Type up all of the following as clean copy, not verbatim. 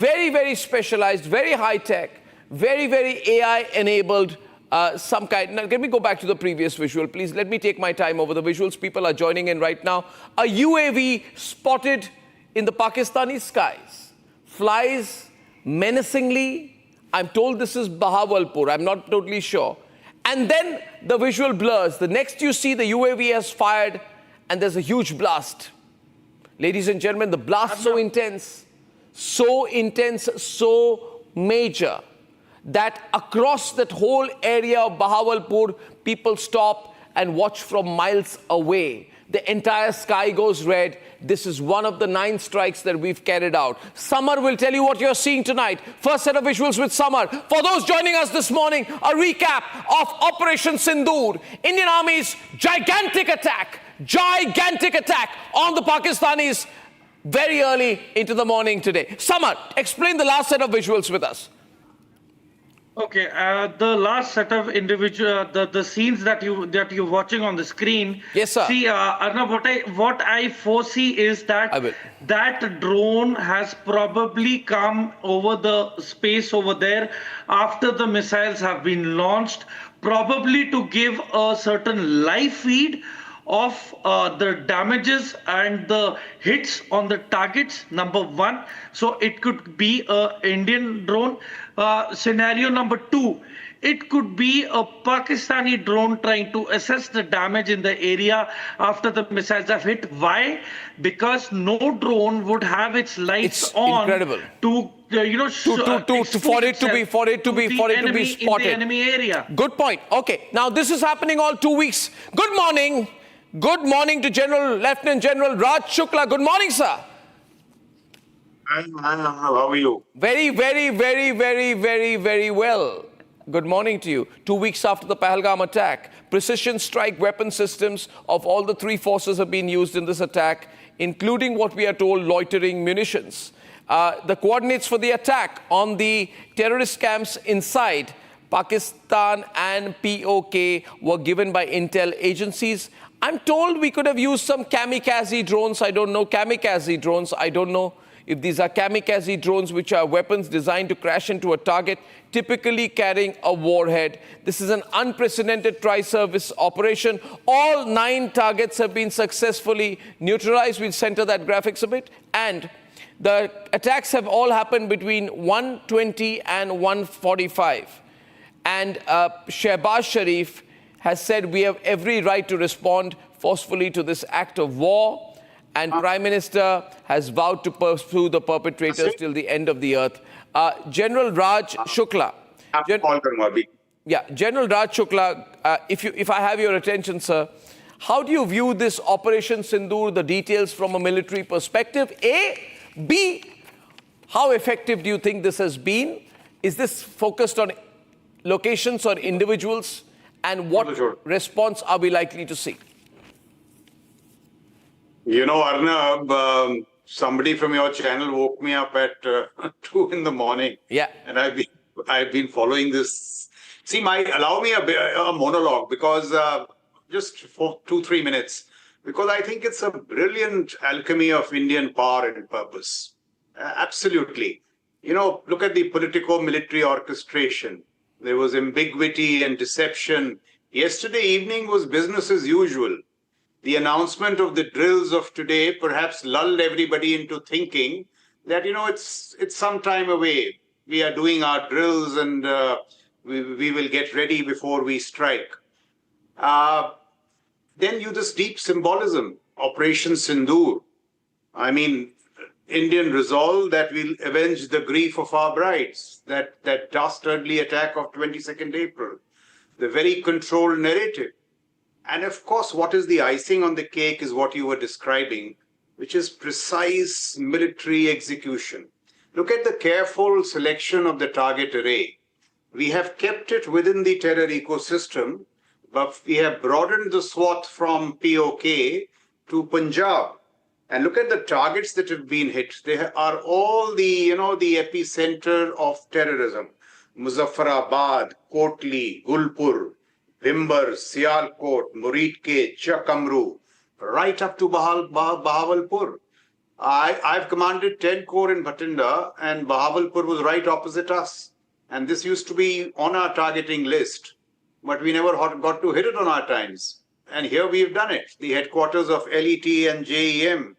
Very, very specialized, very high-tech, very, very AI-enabled, some kind. Now, let me go back to the previous visual, please. Let me take my time over the visuals. People are joining in right now. A UAV spotted in the Pakistani skies. Flies menacingly. I'm told this is Bahawalpur. I'm not totally sure. And then the visual blurs. The next you see, the UAV has fired, and there's a huge blast. Ladies and gentlemen, the blast so intense, so major, that across that whole area of Bahawalpur, people stop and watch from miles away. The entire sky goes red. This is one of the 9 strikes that we've carried out. Samar will tell you what you're seeing tonight. First set of visuals with Samar. For those joining us this morning, a recap of Operation Sindoor, Indian Army's gigantic attack on the Pakistanis very early into the morning today. Samar, explain the last set of visuals with us. Okay, the last set of individual, the scenes that you're watching on the screen. Yes, sir. See, Arnab, what I foresee is that that drone has probably come over the space over there after the missiles have been launched, probably to give a certain live feed of the damages and the hits on the targets, number 1. So it could be a Indian drone. Scenario number 2, it could be a Pakistani drone trying to assess the damage in the area after the missiles have hit. Why? Because no drone would have its lights on to for it to be spotted. In the enemy area. Good point. Okay, now this is happening all 2 weeks. Good morning. Good morning to Lieutenant General Raj Shukla. Good morning, sir. How are you? Very well. Good morning to you. 2 weeks after the Pahalgam attack, precision strike weapon systems of all the 3 forces have been used in this attack, including what we are told loitering munitions. The coordinates for the attack on the terrorist camps inside Pakistan and PoK were given by intel agencies. I'm told we could have used some kamikaze drones. I don't know. Kamikaze drones. I don't know if these are kamikaze drones, which are weapons designed to crash into a target, typically carrying a warhead. This is an unprecedented tri-service operation. All 9 targets have been successfully neutralized. We'll center that graphics a bit. And the attacks have all happened between 1:20 and 1:45. And Shehbaz Sharif has said we have every right to respond forcefully to this act of war. And Prime Minister has vowed to pursue the perpetrators till the end of the earth. General Raj Shukla. General Raj Shukla, if I have your attention, sir, how do you view this Operation Sindoor, the details from a military perspective? A. B. How effective do you think this has been? Is this focused on locations or individuals? And what response are we likely to see? You know, Arnab, somebody from your channel woke me up at 2 in the morning. Yeah. And I've been following this. See, allow me a monologue, because just for 2-3 minutes, because I think it's a brilliant alchemy of Indian power and purpose. Absolutely. You know, look at the politico-military orchestration. There was ambiguity and deception. Yesterday evening was business as usual. The announcement of the drills of today perhaps lulled everybody into thinking that, you know, it's some time away. We are doing our drills and we will get ready before we strike. Then this deep symbolism, Operation Sindoor. I mean, Indian resolve that we'll avenge the grief of our brides, that dastardly attack of 22nd April, the very controlled narrative. And of course, what is the icing on the cake is what you were describing, which is precise military execution. Look at the careful selection of the target array. We have kept it within the terror ecosystem, but we have broadened the swath from PoK to Punjab. And look at the targets that have been hit. They are all the epicenter of terrorism. Muzaffarabad, Kotli, Gulpur, Bhimber, Sialkot, Muridke, Chakamru, right up to Bahawalpur. I've commanded 10 Corps in Bhatinda, and Bahawalpur was right opposite us. And this used to be on our targeting list, but we never got to hit it on our times. And here we've done it, the headquarters of LET and JEM.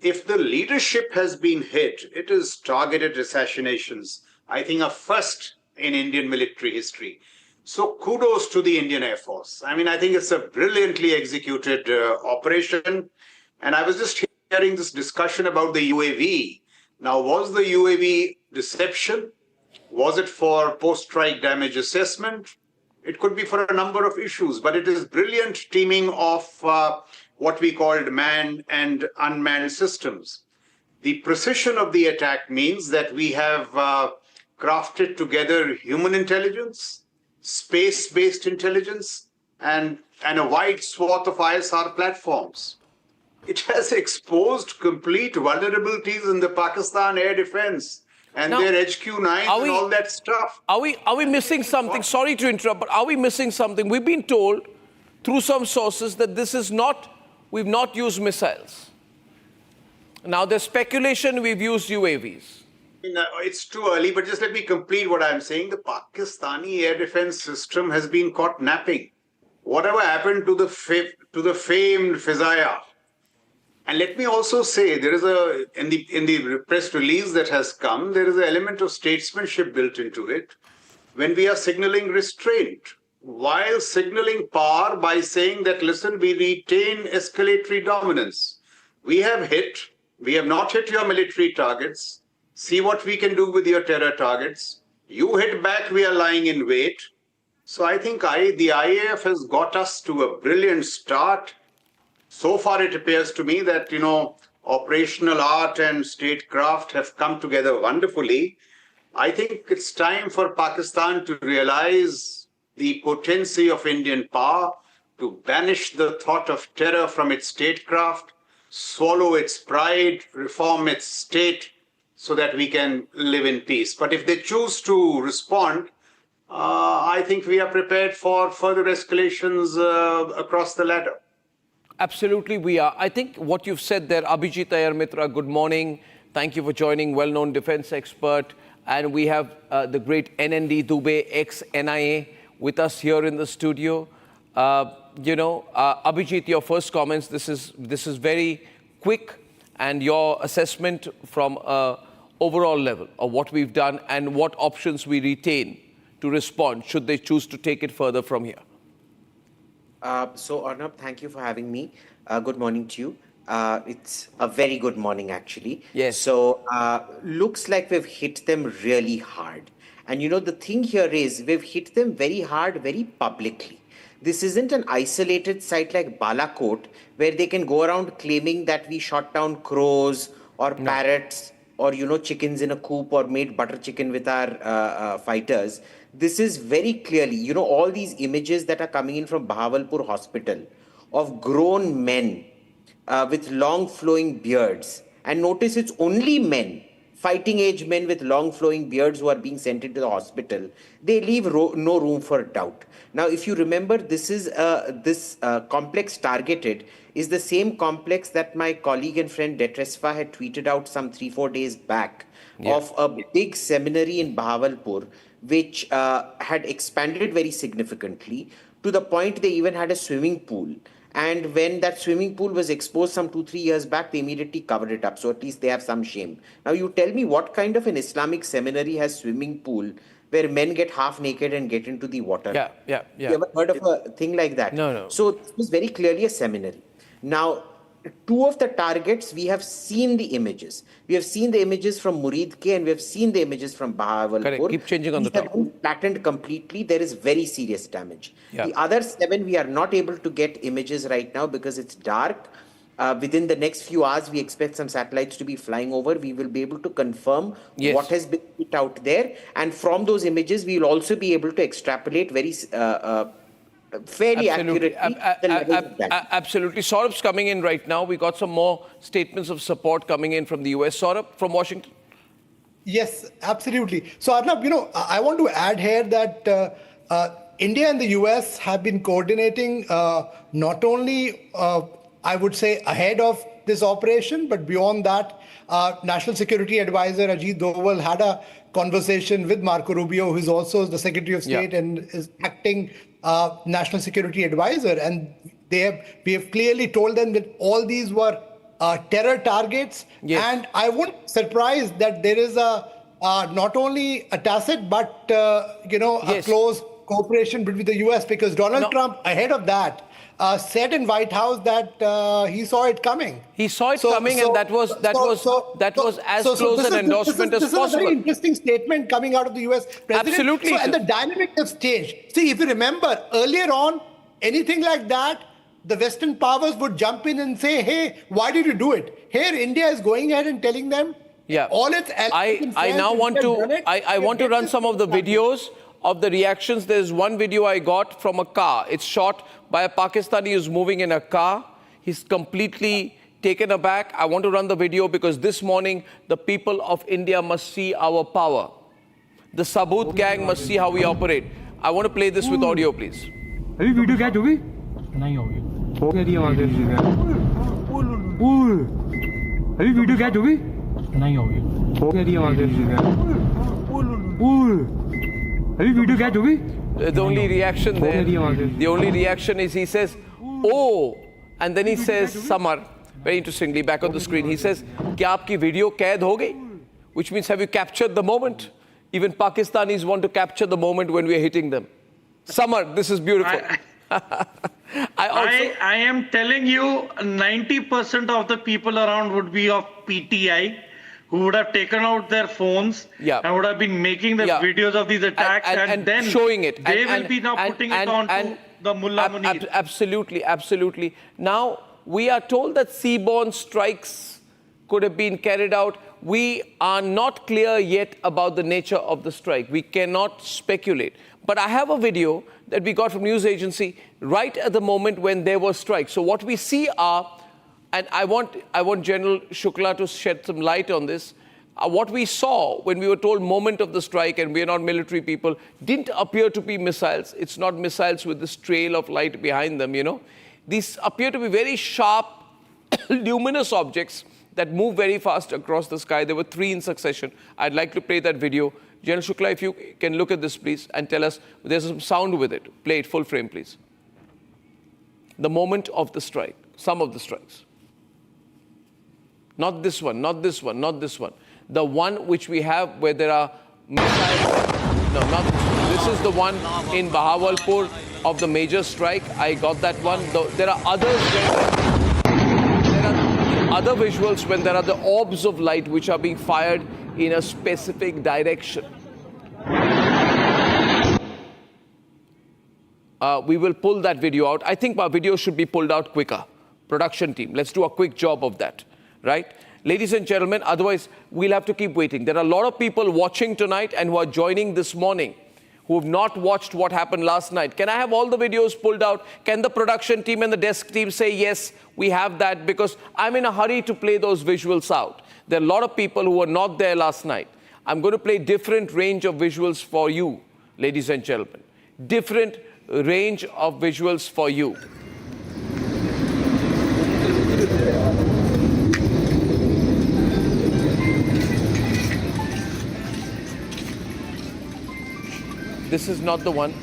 If the leadership has been hit, it is targeted assassinations, I think a first in Indian military history. So kudos to the Indian Air Force. I mean, I think it's a brilliantly executed operation. And I was just hearing this discussion about the UAV. Now, was the UAV deception? Was it for post-strike damage assessment? It could be for a number of issues, but it is brilliant teaming of what we called manned and unmanned systems. The precision of the attack means that we have crafted together human intelligence, space-based intelligence, and a wide swath of ISR platforms. It has exposed complete vulnerabilities in the Pakistan air defense and now, their HQ9 and all that stuff. Are we missing something? Sorry to interrupt, but are we missing something? We've been told through some sources that we've not used missiles. Now there's speculation we've used UAVs. It's too early, but just let me complete what I'm saying. The Pakistani air defense system has been caught napping. Whatever happened to the famed Fizaya? And let me also say, there is in the press release that has come, there is an element of statesmanship built into it when we are signaling restraint, while signaling power by saying that, listen, we retain escalatory dominance. We have not hit your military targets. See what we can do with your terror targets. You hit back, we are lying in wait. So I think the IAF has got us to a brilliant start. So far, it appears to me that, operational art and statecraft have come together wonderfully. I think it's time for Pakistan to realize the potency of Indian power, to banish the thought of terror from its statecraft, swallow its pride, reform its state, so that we can live in peace. But if they choose to respond, I think we are prepared for further escalations across the ladder. Absolutely, we are. I think what you've said there, Abhijit Iyer Mitra, good morning. Thank you for joining, well-known defense expert. And we have the great NND Dubey, ex-NIA, with us here in the studio. Abhijit, your first comments, this is very quick, and your assessment from an overall level of what we've done and what options we retain to respond, should they choose to take it further from here. So, Arnab, thank you for having me. Good morning to you. It's a very good morning, actually. Yes. So, looks like we've hit them really hard. And, the thing here is we've hit them very hard, very publicly. This isn't an isolated site like Balakot, where they can go around claiming that we shot down crows or parrots or, chickens in a coop or made butter chicken with our fighters. This is very clearly, all these images that are coming in from Bahawalpur Hospital of grown men with long flowing beards. And notice it's only men, fighting age men with long flowing beards who are being sent into the hospital. They leave no room for doubt. Now, if you remember, this complex targeted is the same complex that my colleague and friend Detresfa had tweeted out some 3-4 days back of a big seminary in Bahawalpur, which had expanded very significantly to the point they even had a swimming pool. And when that swimming pool was exposed some 2-3 years back, they immediately covered it up. So at least they have some shame. Now you tell me, what kind of an Islamic seminary has swimming pool where men get half naked and get into the water? Yeah. You ever heard of a thing like that? No. So it was very clearly a seminary. Now, two of the targets, we have seen the images. We have seen the images from Murid K and we have seen the images from Bahawalpur. Correct. Keep changing on the top. These have been flattened completely. There is very serious damage. Yeah. The other 7, we are not able to get images right now because it's dark. Within the next few hours, we expect some satellites to be flying over. We will be able to confirm what has been put out there. And from those images, we will also be able to extrapolate very fairly accurately the levels of damage. Absolutely. Saurabh's coming in right now. We got some more statements of support coming in from the US. Saurabh, from Washington. Yes, absolutely. So, Arnab, I want to add here that India and the US have been coordinating not only, I would say, ahead of this operation, but beyond that, National Security Advisor Ajit Doval had a conversation with Marco Rubio, who's also the Secretary of State and is acting National Security Advisor. And we have clearly told them that all these were terror targets. Yes. And I wouldn't be surprised that there is not only a tacit, but a close cooperation between the US, because Donald Trump, ahead of that, said in White House that he saw it coming. He saw it coming, and that was as close an endorsement as possible. This is a very interesting statement coming out of the US president. Absolutely. So, and the dynamic has changed. See, if you remember, earlier on, anything like that, the Western powers would jump in and say, hey, why did you do it? Here, India is going ahead and telling them all its allies. I now want to run some of the videos of the reactions. There's one video I got from a car. It's shot by a Pakistani who's moving in a car. He's completely taken aback. I want to run the video because this morning, the people of India must see our power. The Saboot gang must see how we operate. I want to play this with audio, please. अभी video क्या होगी? नहीं होगी। हो गया ये आगे video. अभी वीडियो क्या होगी? नहीं होगी। हो गया ये आगे वीडियो। अभी वीडियो क्या होगी? The only reaction there, the only reaction is he says, oh, and then he says, Samar, very interestingly, back on the screen, he says, क्या आपकी वीडियो कैद हो गई? Which means, have you captured the moment? Even Pakistanis want to capture the moment when we are hitting them. Samar, this is beautiful. I am telling you, 90% of the people around would be of PTI, who would have taken out their phones and would have been making the videos of these attacks and then showing it. They will be now putting it on to the Mullah Munir. Absolutely, absolutely. Now, we are told that seaborne strikes could have been carried out. We are not clear yet about the nature of the strike. We cannot speculate. But I have a video that we got from news agency right at the moment when there was strikes. So what we see are, and I want General Shukla to shed some light on this. What we saw when we were told moment of the strike, and we are not military people, didn't appear to be missiles. It's not missiles with this trail of light behind them, you know. These appear to be very sharp, luminous objects that move very fast across the sky. There were 3 in succession. I'd like to play that video. General Shukla, if you can look at this, please, and tell us, there's some sound with it. Play it full frame, please. The moment of the strike, some of the strikes. Not this one, not this one, not this one. The one which we have where there are missiles. No, not this one. This is the one in Bahawalpur of the major strike. I got that one. There are others where there are other visuals when there are the orbs of light which are being fired in a specific direction. We will pull that video out. I think our video should be pulled out quicker. Production team, let's do a quick job of that, right? Ladies and gentlemen, otherwise we'll have to keep waiting. There are a lot of people watching tonight and who are joining this morning who have not watched what happened last night. Can I have all the videos pulled out? Can the production team and the desk team say, yes, we have that? Because I'm in a hurry to play those visuals out. There are a lot of people who were not there last night. I'm going to play different range of visuals for you, ladies and gentlemen. Different range of visuals for you. This is not the one.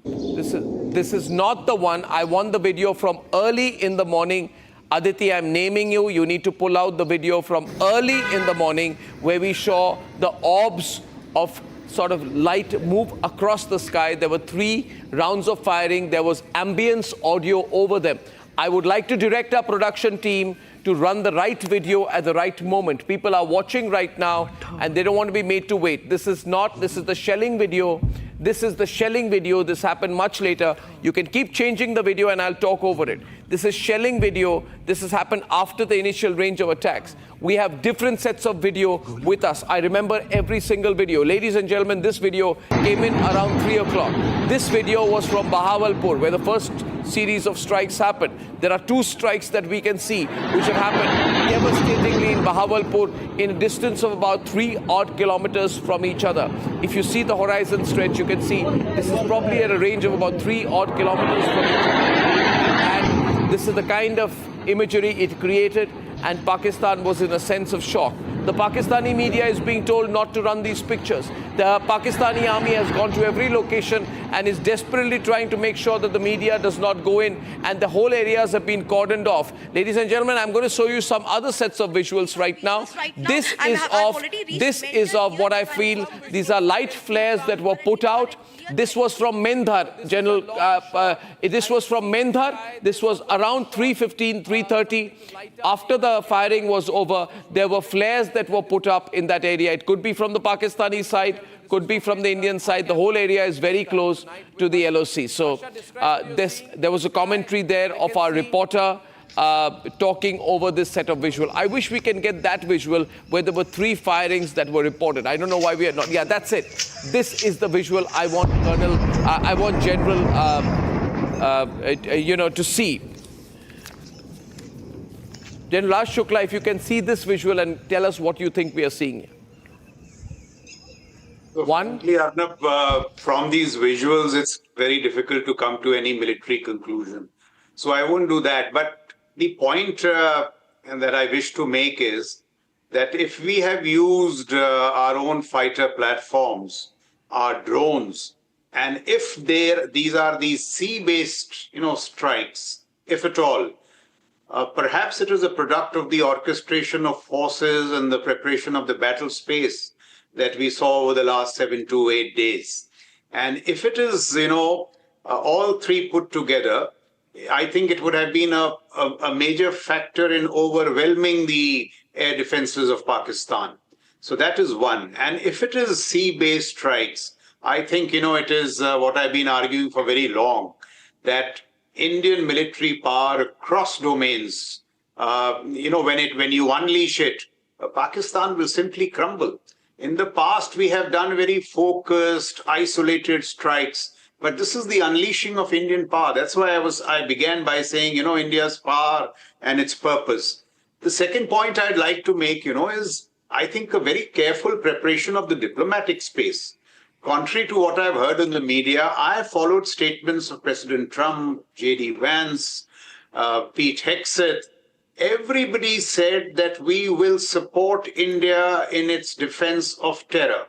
This is not the one. I want the video from early in the morning. Aditi, I'm naming you. You need to pull out the video from early in the morning where we saw the orbs of sort of light move across the sky. There were 3 rounds of firing. There was ambience audio over them. I would like to direct our production team to run the right video at the right moment. People are watching right now and they don't want to be made to wait. This is the shelling video. This is the shelling video. This happened much later. You can keep changing the video and I'll talk over it. This is shelling video. This has happened after the initial range of attacks. We have different sets of video with us. I remember every single video. Ladies and gentlemen, this video came in around 3 o'clock. This video was from Bahawalpur, where the first series of strikes happened. There are 2 strikes that we can see which have happened devastatingly in Bahawalpur in a distance of about 3 odd kilometers from each other. If you see the horizon stretch, you can see this is probably at a range of about 3 odd kilometers from each other. And this is the kind of imagery it created, and Pakistan was in a sense of shock. The Pakistani media is being told not to run these pictures. The Pakistani army has gone to every location and is desperately trying to make sure that the media does not go in, and the whole areas have been cordoned off. Ladies and gentlemen, I'm going to show you some other sets of visuals right now. This is of what I feel. These are light flares that were put out. This was from Mendhar, General. This was from Mendhar. This was around 3:15, 3:30. After the firing was over, there were flares that were put up in that area. It could be from the Pakistani side, could be from the Indian side. The whole area is very close to the LOC. So there was a commentary there of our reporter talking over this set of visual. I wish we can get that visual where there were 3 firings that were reported. I don't know why we are not. Yeah, that's it. This is the visual I want Colonel, I want General, to see. General Raj Shukla, if you can see this visual and tell us what you think we are seeing. So frankly, Arnab, from these visuals, it's very difficult to come to any military conclusion. So I won't do that. But the point that I wish to make is that if we have used our own fighter platforms, our drones, and if these are these sea-based, strikes, if at all, perhaps it is a product of the orchestration of forces and the preparation of the battle space that we saw over the last 7 to 8 days. And if it is, all 3 put together, I think it would have been a major factor in overwhelming the air defenses of Pakistan. So that is one. And if it is sea-based strikes, I think, it is what I've been arguing for very long, that Indian military power across domains, when you unleash it, Pakistan will simply crumble. In the past, we have done very focused, isolated strikes. But this is the unleashing of Indian power. That's why I began by saying, India's power and its purpose. The second point I'd like to make, is I think a very careful preparation of the diplomatic space. Contrary to what I've heard in the media, I have followed statements of President Trump, J.D. Vance, Pete Hegseth. Everybody said that we will support India in its defense of terror.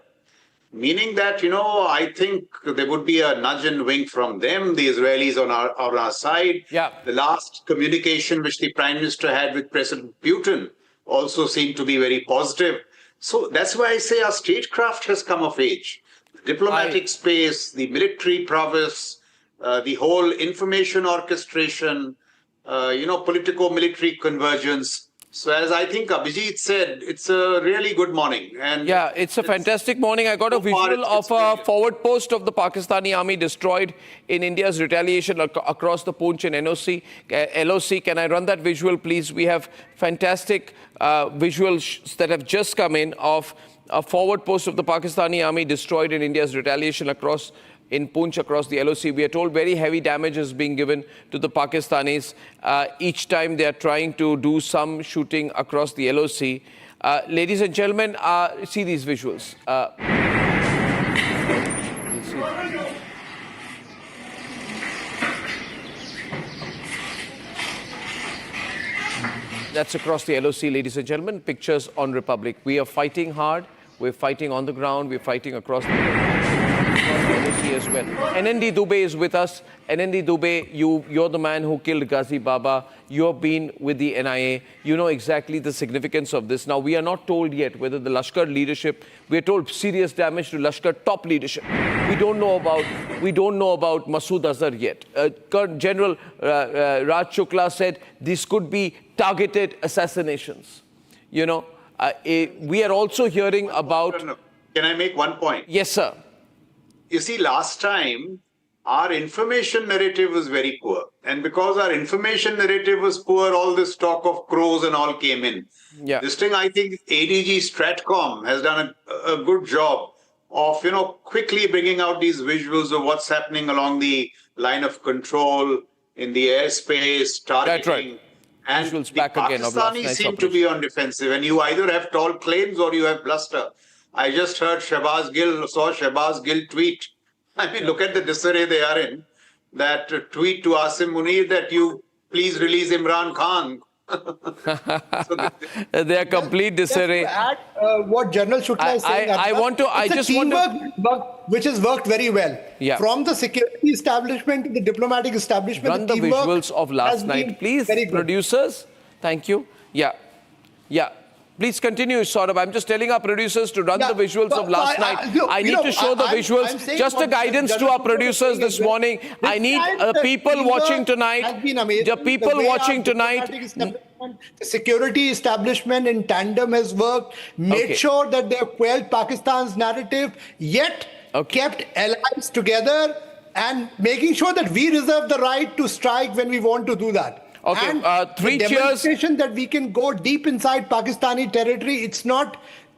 Meaning that, I think there would be a nudge and wink from them, the Israelis on our side. Yeah. The last communication which the Prime Minister had with President Putin also seemed to be very positive. So that's why I say our statecraft has come of age. The diplomatic space, the military prowess, the whole information orchestration, politico-military convergence. So as I think Abhijit said, it's a really good morning. And yeah, it's a fantastic morning. I got a visual of a forward post of the Pakistani army destroyed in India's retaliation across the Poonch and LOC. Can I run that visual, please? We have fantastic visuals that have just come in of a forward post of the Pakistani army destroyed in India's retaliation in Poonch across the LOC. We are told very heavy damage is being given to the Pakistanis each time they are trying to do some shooting across the LOC. Ladies and gentlemen, see these visuals. That's across the LOC, ladies and gentlemen. Pictures on Republic. We are fighting hard. We're fighting on the ground. We're fighting across the LOC as well. NND Dubey is with us. NND Dubey, you're the man who killed Ghazi Baba. You've been with the NIA. You know exactly the significance of this. Now, we are not told yet whether the Lashkar leadership, we're told serious damage to Lashkar top leadership. We don't know about Masood Azhar yet. General Raj Shukla said these could be targeted assassinations. We are also hearing about... Can I make one point? Yes, sir. You see, last time, our information narrative was very poor. And because our information narrative was poor, all this talk of crows and all came in. Yeah. This thing, I think ADG Stratcom has done a good job of, quickly bringing out these visuals of what's happening along the line of control, in the airspace, targeting. That's right. And visuals the back again of last Pakistanis night's seem to be on defensive, and you either have tall claims or you have bluster. I just saw Shahbaz Gill tweet. I mean, look at the disarray they are in. That tweet to Asim Munir that you please release Imran Khan. They are complete disarray. Just to add what General Shukla is saying, which has worked very well. Yeah. From the security establishment to the diplomatic establishment. Run the visuals of last night, please, producers. Thank you. Yeah. Please continue, Saurabh. I'm just telling our producers to run the visuals of last night. I need to show the visuals. Just a guidance to our producers this morning. I need people watching tonight. The people watching tonight. The security establishment in tandem has worked, made sure that they have quelled Pakistan's narrative, yet kept allies together and making sure that we reserve the right to strike when we want to do that. Okay, and three the cheers. demonstration that we can go deep inside Pakistani territory. It's not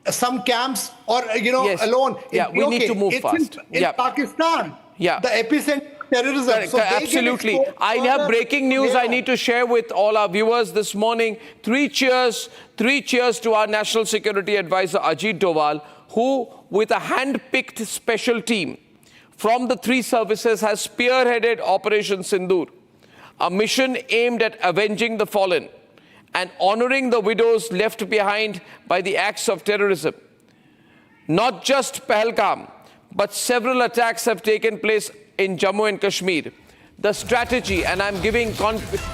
some camps or alone. We need to move fast. In Pakistan, the epicenter of terrorism. So absolutely. I have breaking news I need to share with all our viewers this morning. Three cheers to our National Security Advisor Ajit Doval, who, with a hand-picked special team from the three services, has spearheaded Operation Sindoor, a mission aimed at avenging the fallen and honoring the widows left behind by the acts of terrorism. Not just Pahalgam, but several attacks have taken place in Jammu and Kashmir. The strategy, and I'm giving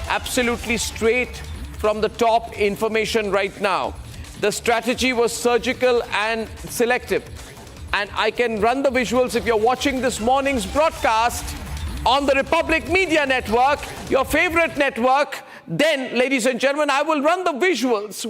absolutely straight from the top information right now, the strategy was surgical and selective. And I can run the visuals if you're watching this morning's broadcast on the Republic Media Network, your favorite network. Then, ladies and gentlemen, I will run the visuals,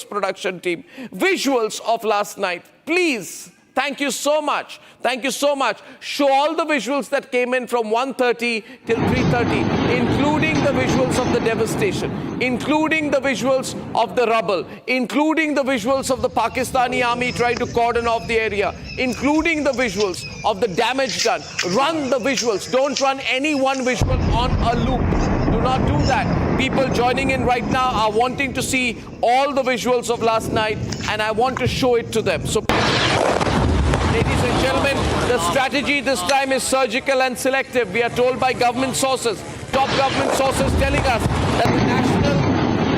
production team, visuals of last night. Please, thank you so much. Thank you so much. Show all the visuals that came in from 1:30 till 3:30, including the visuals of the devastation, including the visuals of the rubble, including the visuals of the Pakistani army trying to cordon off the area, including the visuals of the damage done. Run the visuals. Don't run any one visual on a loop. Do not do that. People joining in right now are wanting to see all the visuals of last night, and I want to show it to them. So, ladies and gentlemen, the strategy this time is surgical and selective. We are told by government sources, top government sources telling us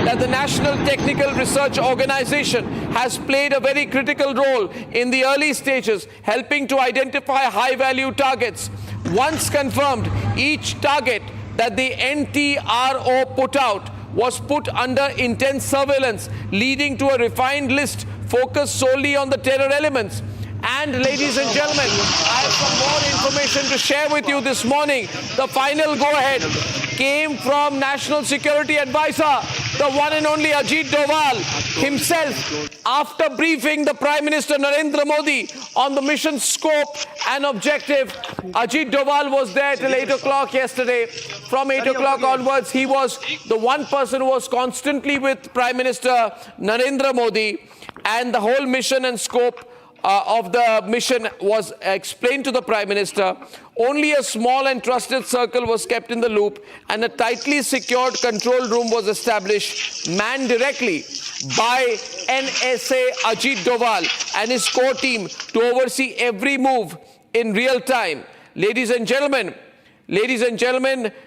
that the National Technical Research Organization has played a very critical role in the early stages, helping to identify high-value targets. Once confirmed, each target that the NTRO put out was put under intense surveillance, leading to a refined list focused solely on the terror elements. And ladies and gentlemen, I have some more information to share with you this morning. The final go-ahead came from National Security Advisor, the one and only Ajit Doval himself. After briefing the Prime Minister Narendra Modi on the mission scope and objective, Ajit Doval was there till 8 o'clock yesterday. From 8 o'clock onwards, he was the one person who was constantly with Prime Minister Narendra Modi, and the whole mission and scope of the mission was explained to the Prime Minister. Only a small and trusted circle was kept in the loop, and a tightly secured control room was established, manned directly by NSA Ajit Doval and his core team to oversee every move in real time. Ladies and gentlemen,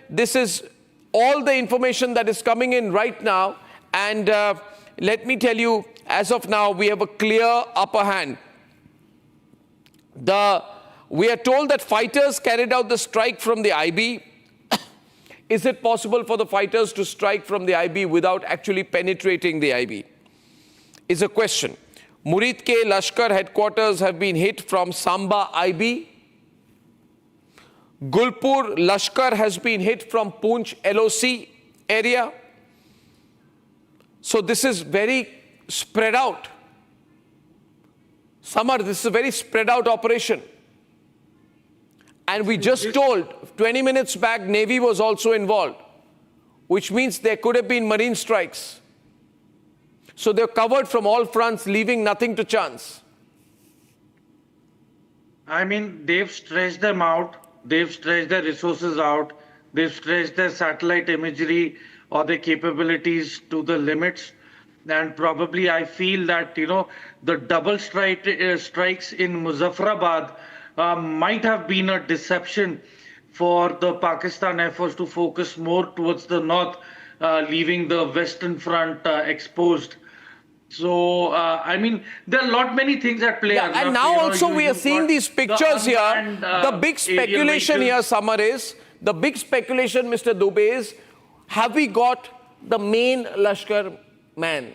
this is all the information that is coming in right now, and let me tell you, as of now, we have a clear upper hand. We are told that fighters carried out the strike from the IB. Is it possible for the fighters to strike from the IB without actually penetrating the IB? Is a question. Murid Ke Lashkar headquarters have been hit from Samba IB. Gulpur Lashkar has been hit from Poonch LOC area. So this is very spread out. Samar, this is a very spread out operation. And we just told 20 minutes back, Navy was also involved, which means there could have been marine strikes. So they're covered from all fronts, leaving nothing to chance. I mean, they've stretched them out. They've stretched their resources out. They've stretched their satellite imagery or their capabilities to the limits. And probably I feel that, the double strikes in Muzaffarabad might have been a deception for the Pakistan efforts to focus more towards the north, leaving the western front exposed. So, I mean, there are a lot many things at play. Yeah, and now also we are seeing these pictures here. The big speculation here, Samar, is, the big speculation, Mr. Dubey, is, have we got the main Lashkar man,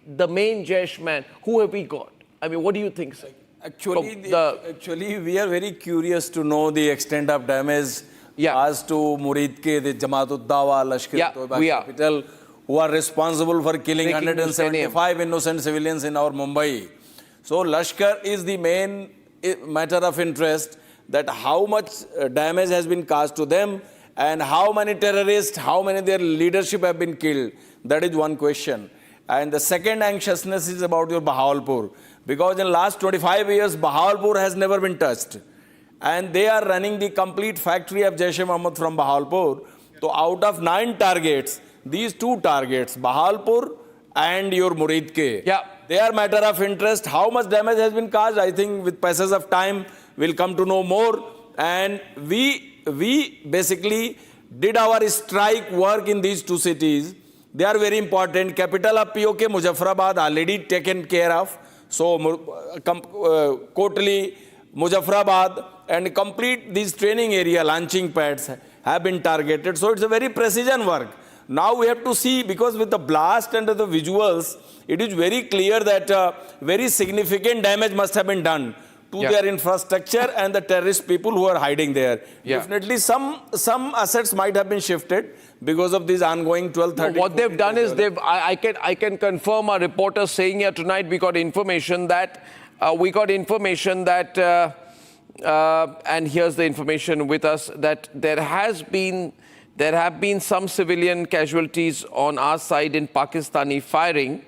the main Jaish man? Who have we got? I mean, what do you think, sir? Actually, we are very curious to know the extent of damage as to Murid Ke, the Jamaat-ud-Dawa, Lashkar-e-Toiba capital, who are responsible for killing 175 innocent civilians in our Mumbai. So Lashkar is the main matter of interest, that how much damage has been caused to them and how many terrorists, how many their leadership have been killed. That is one question. And the second anxiousness is about your Bahawalpur. Because in the last 25 years, Bahawalpur has never been touched. And they are running the complete factory of Jaish-e-Mohammed from Bahawalpur. So out of 9 targets, these 2 targets, Bahawalpur and your Murid Ke, they are matter of interest. How much damage has been caused, I think with passage of time, we'll come to know more. And we basically did our strike work in these 2 cities. They are very important. Capital of PoK, Muzaffarabad, already taken care of. So, Kotli, Muzaffarabad, and complete these training area, launching pads have been targeted. So, it's a very precision work. Now we have to see, because with the blast and the visuals, it is very clear that very significant damage must have been done to their infrastructure and the terrorist people who are hiding there. Definitely some assets might have been shifted because of these ongoing 12-13. What they've done is I can confirm, our reporter saying here tonight, we got information that and here's the information with us, that there have been some civilian casualties on our side in Pakistani firing.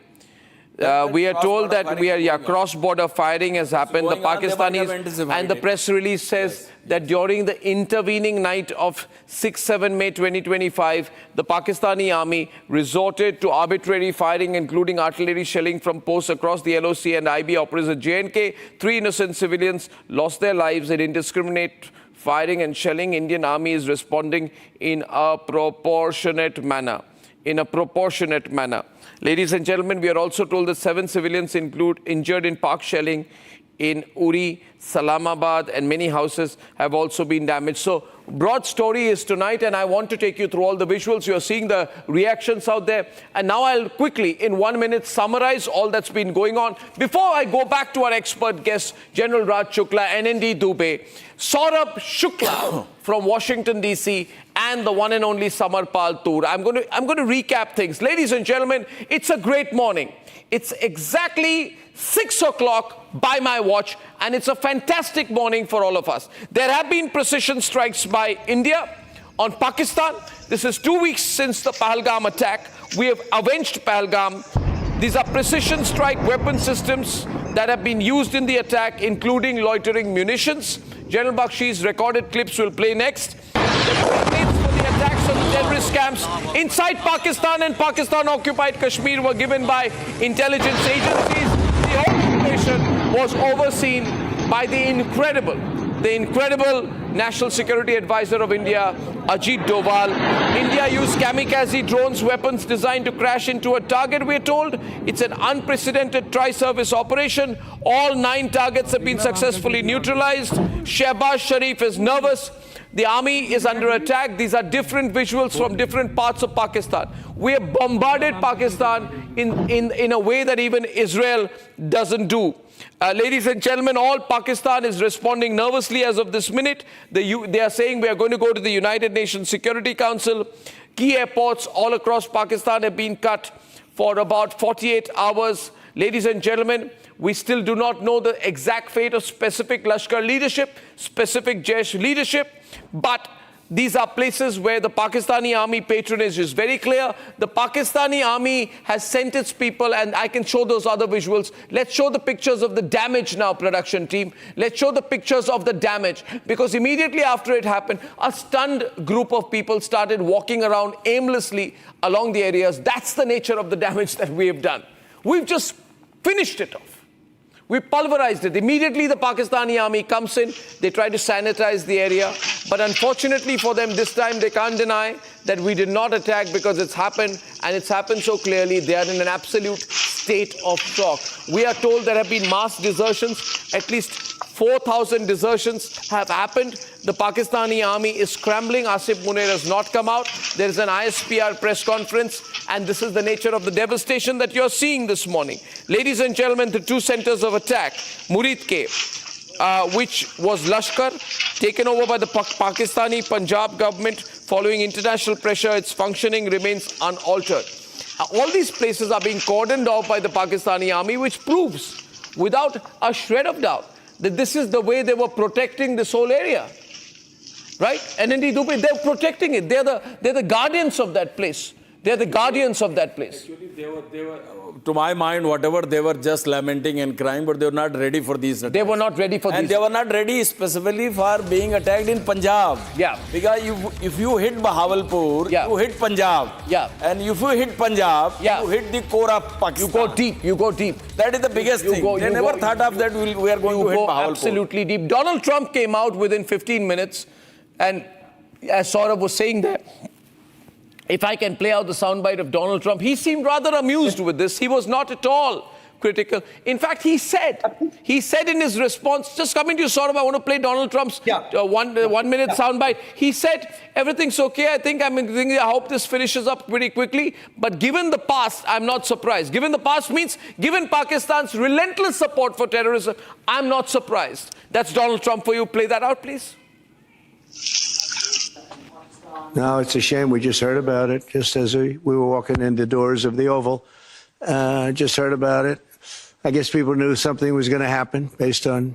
We are told that cross-border firing has happened. The Pakistanis, and the press release says that during the intervening night of 6-7 May 2025, the Pakistani army resorted to arbitrary firing, including artillery shelling from posts across the LOC and IB operates J&K. 3 innocent civilians lost their lives in indiscriminate firing and shelling. Indian army is responding in a proportionate manner. Ladies and gentlemen, we are also told that 7 civilians injured in park shelling in Uri, Salamabad, and many houses have also been damaged. So, broad story is tonight, and I want to take you through all the visuals. You are seeing the reactions out there. And now I'll quickly, in 1 minute, summarize all that's been going on. Before I go back to our expert guest, General Raj Shukla, NND Dubey, Saurabh Shukla from Washington, D.C., and the one and only Samarpal Toor. I'm going to recap things. Ladies and gentlemen, it's a great morning. It's exactly 6 o'clock by my watch, and it's a fantastic morning for all of us. There have been precision strikes by India on Pakistan. This is 2 weeks since the Pahalgam attack. We have avenged Pahalgam. These are precision strike weapon systems that have been used in the attack, including loitering munitions. General Bakshi's recorded clips will play next. The coordinates for the attacks on the terrorist camps inside Pakistan and Pakistan-occupied Kashmir were given by intelligence agencies. The whole operation was overseen by the incredible National Security Advisor of India, Ajit Doval. India used kamikaze drones, weapons designed to crash into a target, we're told. It's an unprecedented tri-service operation. All 9 targets have been successfully neutralized. Shehbaz Sharif is nervous. The army is under attack. These are different visuals from different parts of Pakistan. We have bombarded Pakistan in a way that even Israel doesn't do. Ladies and gentlemen, all Pakistan is responding nervously as of this minute. They are saying we are going to go to the United Nations Security Council. Key airports all across Pakistan have been cut for about 48 hours. Ladies and gentlemen, we still do not know the exact fate of specific Lashkar leadership, specific Jaish leadership, but these are places where the Pakistani army patronage is very clear. The Pakistani army has sent its people, and I can show those other visuals. Let's show the pictures of the damage now, production team. Let's show the pictures of the damage, because immediately after it happened, a stunned group of people started walking around aimlessly along the areas. That's the nature of the damage that we have done. We've just finished it off. We pulverized it. Immediately the Pakistani army comes in, they try to sanitize the area. But unfortunately for them, this time they can't deny that we did not attack because it's happened, and it's happened so clearly. They are in an absolute state of shock. We are told there have been mass desertions. At least 4,000 desertions have happened. The Pakistani army is scrambling. Asif Munir has not come out. There is an ISPR press conference, and this is the nature of the devastation that you're seeing this morning. Ladies and gentlemen, the two centers of attack, Murid Ke, which was Lashkar, taken over by the Pakistani Punjab government following international pressure. Its functioning remains unaltered. All these places are being cordoned off by the Pakistani army, which proves, without a shred of doubt, that this is the way they were protecting this whole area. Right? And indeed, they're protecting it. They're the guardians of that place. They're the guardians of that place. Actually, they were, to my mind, whatever, they were just lamenting and crying, but they were not ready for these attacks. They were not ready for these. And they were not ready specifically for being attacked in Punjab. Yeah. Because if you hit Bahawalpur, yeah, you hit Punjab. Yeah. And if you hit Punjab, yeah, you hit the core of Pakistan. You go deep. You go deep. That is the biggest thing. They never thought of that we are going to hit Bahawalpur. Absolutely deep. Donald Trump came out within 15 minutes, and as Saurabh was saying there, if I can play out the soundbite of Donald Trump, he seemed rather amused with this. He was not at all critical. In fact, he said in his response, just coming to you, Saurabh, I want to play Donald Trump's 1 minute soundbite. He said, everything's okay. I hope this finishes up pretty quickly. But given the past, I'm not surprised. Given the past means, given Pakistan's relentless support for terrorism, I'm not surprised. That's Donald Trump for you. Play that out, please. No, it's a shame. We just heard about it just as we were walking in the doors of the Oval. Just heard about it. I guess people knew something was going to happen based on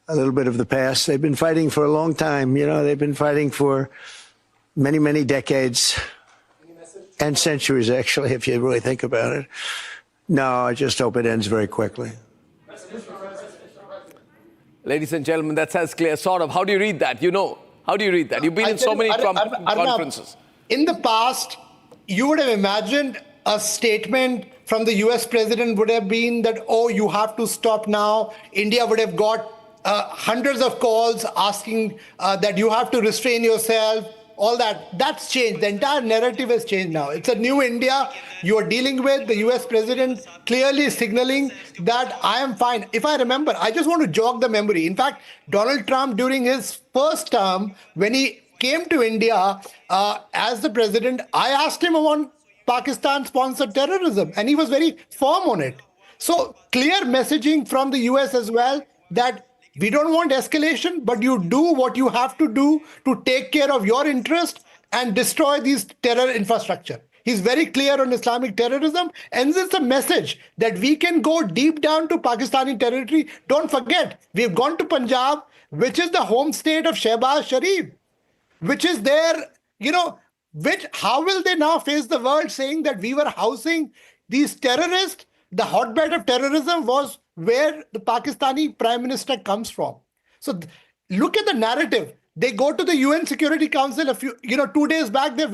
a little bit of the past. They've been fighting for a long time. You know, they've been fighting for many, many decades and centuries, actually, if you really think about it. No, I just hope it ends very quickly. Ladies and gentlemen, that's as clear. Saurabh, how do you read that? You know. How do you read that? You've been in so many Trump conferences. In the past, you would have imagined a statement from the US president would have been that, oh, you have to stop now. India would have got hundreds of calls asking that you have to restrain yourself. All that. That's changed. The entire narrative has changed now. It's a new India you are dealing with. The US president clearly signaling that I am fine. If I remember, I just want to jog the memory. In fact, Donald Trump, during his first term, when he came to India as the president, I asked him on Pakistan-sponsored terrorism, and he was very firm on it. So clear messaging from the US as well that we don't want escalation, but you do what you have to do to take care of your interest and destroy these terror infrastructure. He's very clear on Islamic terrorism, and this is a message that we can go deep down to Pakistani territory. Don't forget, we've gone to Punjab, which is the home state of Shehbaz Sharif, which is there, how will they now face the world saying that we were housing these terrorists? The hotbed of terrorism was where the Pakistani Prime Minister comes from. So look at the narrative. They go to the UN Security Council 2 days back, they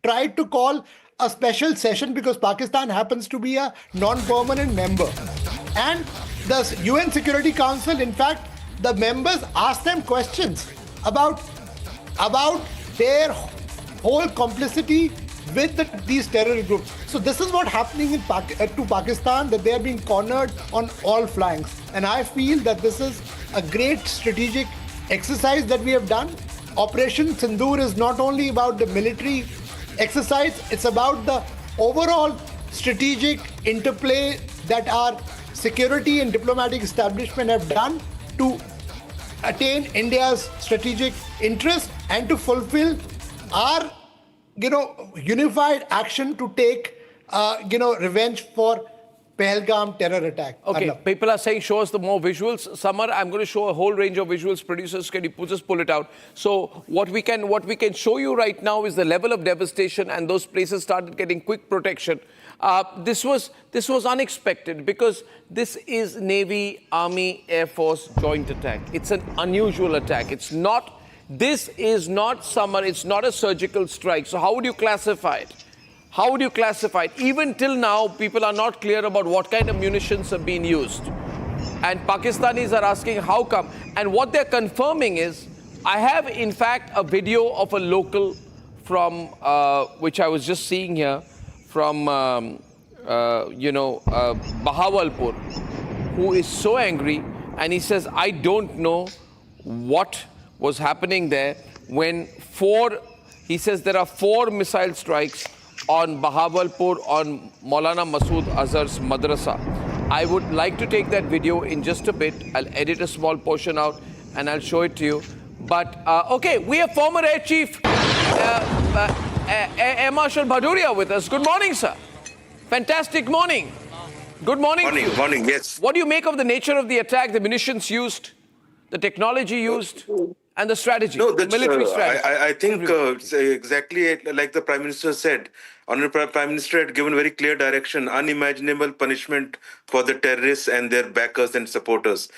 tried to call a special session because Pakistan happens to be a non-permanent member. And the UN Security Council, in fact, the members asked them questions about their whole complicity with these terrorist groups. So this is what's happening to Pakistan, that they are being cornered on all flanks. And I feel that this is a great strategic exercise that we have done. Operation Sindoor is not only about the military exercise, it's about the overall strategic interplay that our security and diplomatic establishment have done to attain India's strategic interest and to fulfill our unified action to take, revenge for Pahalgam terror attack. Okay, Arnab. People are saying, show us the more visuals. Samar, I'm going to show a whole range of visuals. Producers, can you just pull it out? So what we can show you right now is the level of devastation, and those places started getting quick protection. This was unexpected because this is Navy, Army, Air Force joint attack. It's an unusual attack. This is not summer, it's not a surgical strike. So how would you classify it? How would you classify it? Even till now, people are not clear about what kind of munitions have been used. And Pakistanis are asking how come. And what they're confirming is, I have in fact a video of a local from, which I was just seeing here, from, Bahawalpur, who is so angry. And he says, I don't know what was happening there when he says there are 4 missile strikes on Bahawalpur on Maulana Masood Azhar's madrasa. I would like to take that video in just a bit. I'll edit a small portion out and I'll show it to you. But, okay, we have former Air Chief Air Marshal Bhaduria with us. Good morning, sir. Fantastic morning. Good morning to you. Morning, yes. What do you make of the nature of the attack, the munitions used, the technology used, and the strategy, the military strategy? I think it's exactly like the Prime Minister said. Honorable Prime Minister had given very clear direction, unimaginable punishment for the terrorists and their backers and supporters.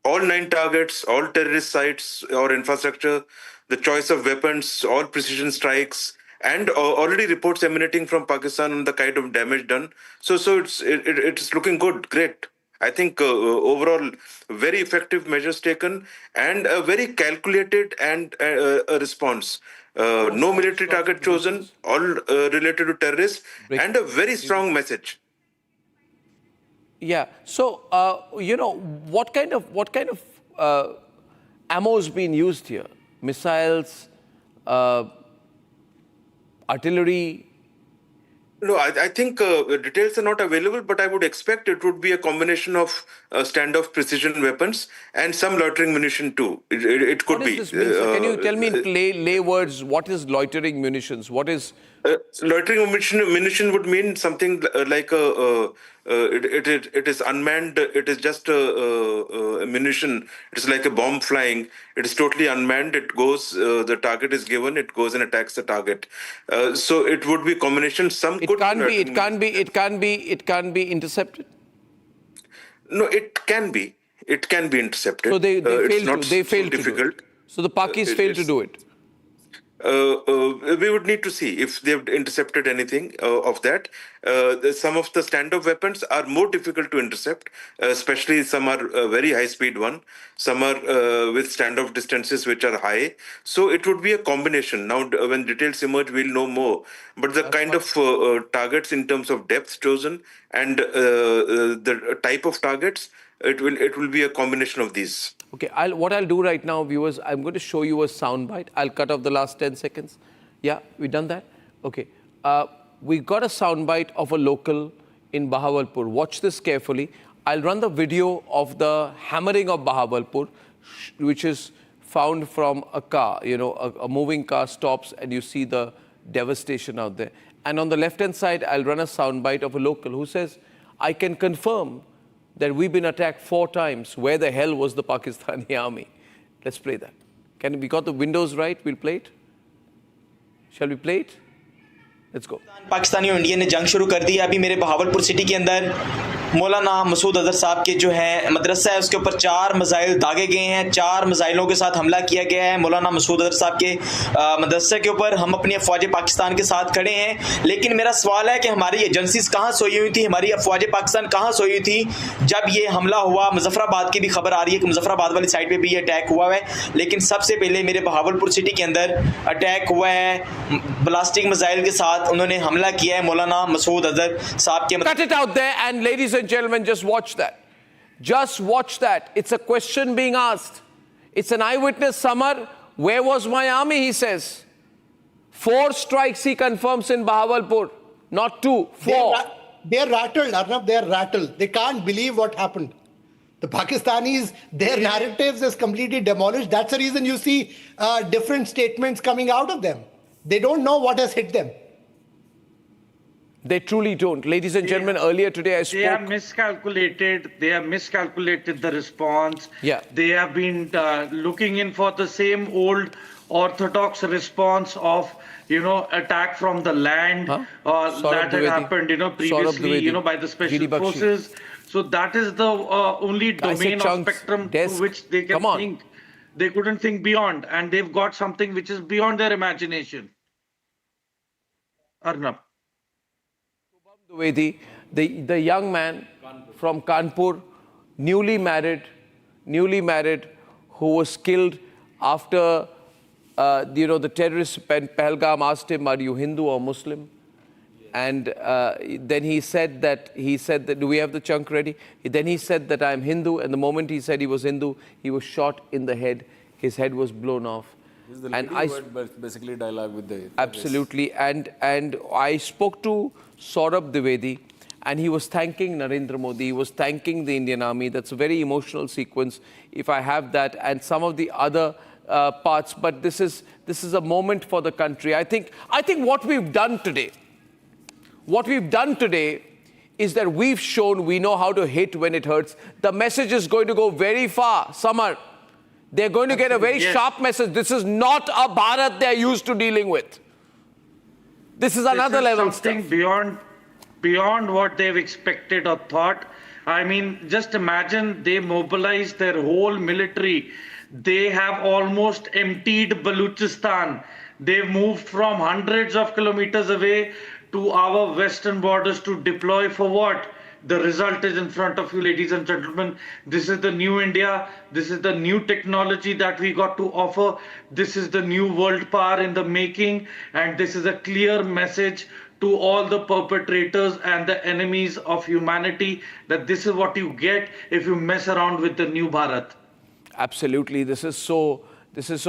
All 9 targets, all terrorist sites or infrastructure, the choice of weapons, all precision strikes, and already reports emanating from Pakistan on the kind of damage done. So it's looking good, great. I think overall very effective measures taken and a very calculated and a response. No military target chosen, all related to terrorists, and a very strong message. Yeah. So what kind of ammo has been used here? Missiles, artillery. No, I think details are not available, but I would expect it would be a combination of standoff precision weapons and some loitering munition too. It could be. What does this mean, sir? Can you tell me in lay words, what is loitering munitions? What is... Loitering munition would mean something like it is unmanned. It is just a munition. It's like a bomb flying. It is totally unmanned. It goes. The target is given. It goes and attacks the target. So it would be combination. It can't be intercepted. No, it can be. It can be intercepted. So they failed to difficult. do it. So the Pakis failed to do it. We would need to see if they've intercepted anything of that. Some of the standoff weapons are more difficult to intercept, especially some are very high-speed one. Some are with standoff distances which are high. So it would be a combination. Now, when details emerge, we'll know more. But the kind of targets in terms of depth chosen and the type of targets, it will be a combination of these. Okay, what I'll do right now, viewers, I'm going to show you a soundbite. I'll cut off the last 10 seconds. Yeah, we done that? Okay. We got a soundbite of a local in Bahawalpur. Watch this carefully. I'll run the video of the hammering of Bahawalpur, which is found from a car. You know, a moving car stops and you see the devastation out there. And on the left-hand side, I'll run a soundbite of a local who says, I can confirm that we've been attacked 4 times. Where the hell was the Pakistani army? Let's play that. We got the windows right? We'll play it. Shall we play it? Let's go. Pakistani और India ने जंग शुरू कर दी है। अभी मेरे Bahawalpur city के अंदर मौलाना मसूद अजहर साहब के जो है मदरसा है उसके ऊपर 4 मिसाइल दागे गए हैं। 4 मिसाइलों के साथ हमला किया गया है मौलाना मसूद अजहर साहब के मदरसे के ऊपर। हम अपनी अफवाज पाकिस्तान के साथ खड़े हैं, लेकिन मेरा सवाल है कि हमारी एजेंसीज कहाँ सोई हुई थी, हमारी अफवाज पाकिस्तान कहाँ सोई हुई थी जब ये हमला हुआ। मुजफ्फराबाद की भी खबर आ रही है कि मुजफ्फराबाद वाली साइड पे भी ये अटैक हुआ है, लेकिन सबसे पहले मेरे बहावलपुर सिटी के अंदर अटैक हुआ है ब्लास्टिक मिसाइल के साथ। उन्होंने हमला किया है मौलाना मसूद अजहर साहब के। Cut it out there, and ladies and gentlemen, just watch that. Just watch that. It's a question being asked. It's an eyewitness. Samar, where was my army? He says. 4 strikes he confirms in Bahawalpur, not 2, 4. They're rattled, Arnab. They're rattled. They can't believe what happened. The Pakistanis, their narratives is completely demolished. That's the reason you see different statements coming out of them. They don't know what has hit them. They truly don't. Ladies and gentlemen, earlier today I spoke... They have miscalculated. They have miscalculated the response. Yeah. They have been looking in for the same old orthodox response of, attack from the land that had happened, previously, by the special forces. So that is the only domain of spectrum to which they can think. They couldn't think beyond, and they've got something which is beyond their imagination. Arnab. The young man from Kanpur, newly married, who was killed after, the terrorists in Pahalgam asked him, "Are you Hindu or Muslim?" And then he said that, do we have the chunk ready? Then he said that I'm Hindu, and the moment he said he was Hindu, he was shot in the head. His head was blown off. This is the lady who had basically dialogue with the... Absolutely. And I spoke to Saurabh Dwivedi, and he was thanking Narendra Modi. He was thanking the Indian Army. That's a very emotional sequence, if I have that, and some of the other parts. But this is a moment for the country. I think what we've done today, is that we've shown we know how to hit when it hurts. The message is going to go very far, Samar. They're going to get a very sharp message. This is not a Bharat they're used to dealing with. This is another level something beyond what they've expected or thought. I mean, just imagine they mobilized their whole military. They have almost emptied Baluchistan. They've moved from hundreds of kilometers away to our western borders to deploy for what? The result is in front of you, ladies and gentlemen. This is the new India. This is the new technology that we got to offer. This is the new world power in the making. And this is a clear message to all the perpetrators and the enemies of humanity that this is what you get if you mess around with the new Bharat. Absolutely. This is so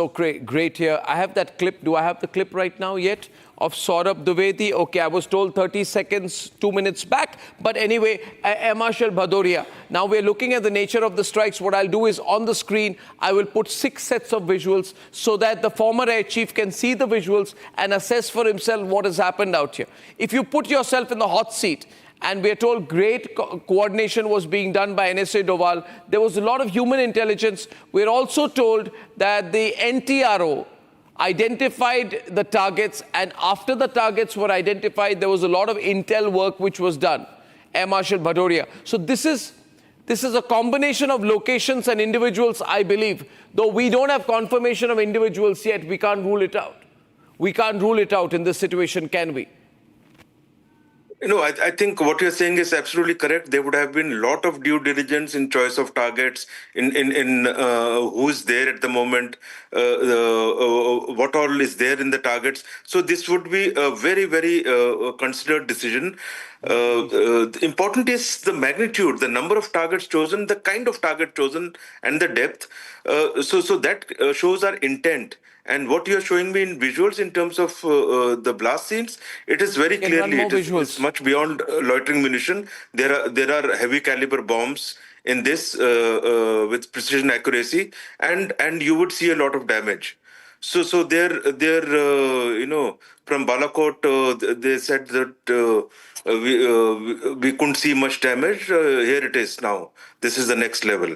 great here. I have that clip. Do I have the clip right now yet? Of Saurabh Dwivedi. Okay, I was told 30 seconds, 2 minutes back. But anyway, Air Marshal Bhadoria. Now we're looking at the nature of the strikes. What I'll do is on the screen, I will put 6 sets of visuals so that the former air chief can see the visuals and assess for himself what has happened out here. If you put yourself in the hot seat, and we're told great coordination was being done by NSA Doval, there was a lot of human intelligence. We're also told that the NTRO identified the targets, and after the targets were identified, there was a lot of intel work which was done. Air Marshal Bhadoria. So this is a combination of locations and individuals, I believe. Though we don't have confirmation of individuals yet, we can't rule it out. We can't rule it out in this situation, can we? I think what you're saying is absolutely correct. There would have been a lot of due diligence in choice of targets, in who's there at the moment, what all is there in the targets. So this would be a very, very considered decision. Important is the magnitude, the number of targets chosen, the kind of target chosen, and the depth. So that shows our intent. And what you're showing me in visuals in terms of the blast scenes, it is very clearly, it's much beyond loitering munition. There are heavy caliber bombs in this with precision accuracy, and you would see a lot of damage. So there from Balakot, they said that we couldn't see much damage. Here it is now. This is the next level.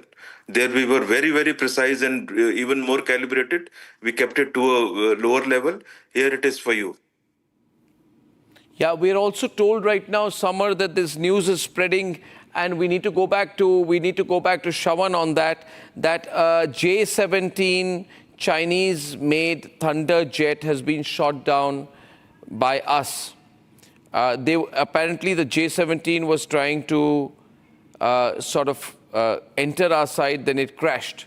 There we were very, very precise and even more calibrated. We kept it to a lower level. Here it is for you. Yeah, we're also told right now, Samar, that this news is spreading, and we need to go back to Shravan on that. That J-17 Chinese-made Thunder jet has been shot down by us. Apparently, the J-17 was trying to enter our side, then it crashed.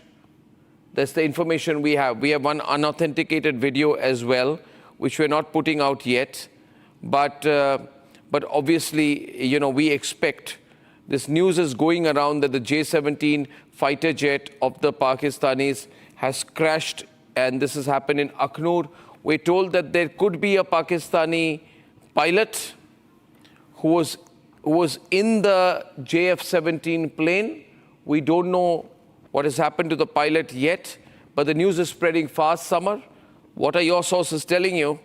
That's the information we have. We have one unauthenticated video as well, which we're not putting out yet. But obviously, we expect, this news is going around that the J-17 fighter jet of the Pakistanis has crashed, and this has happened in Akhnur. We're told that there could be a Pakistani pilot who was in the JF-17 plane. We don't know what has happened to the pilot yet, but the news is spreading fast, Samar. What are your sources telling you?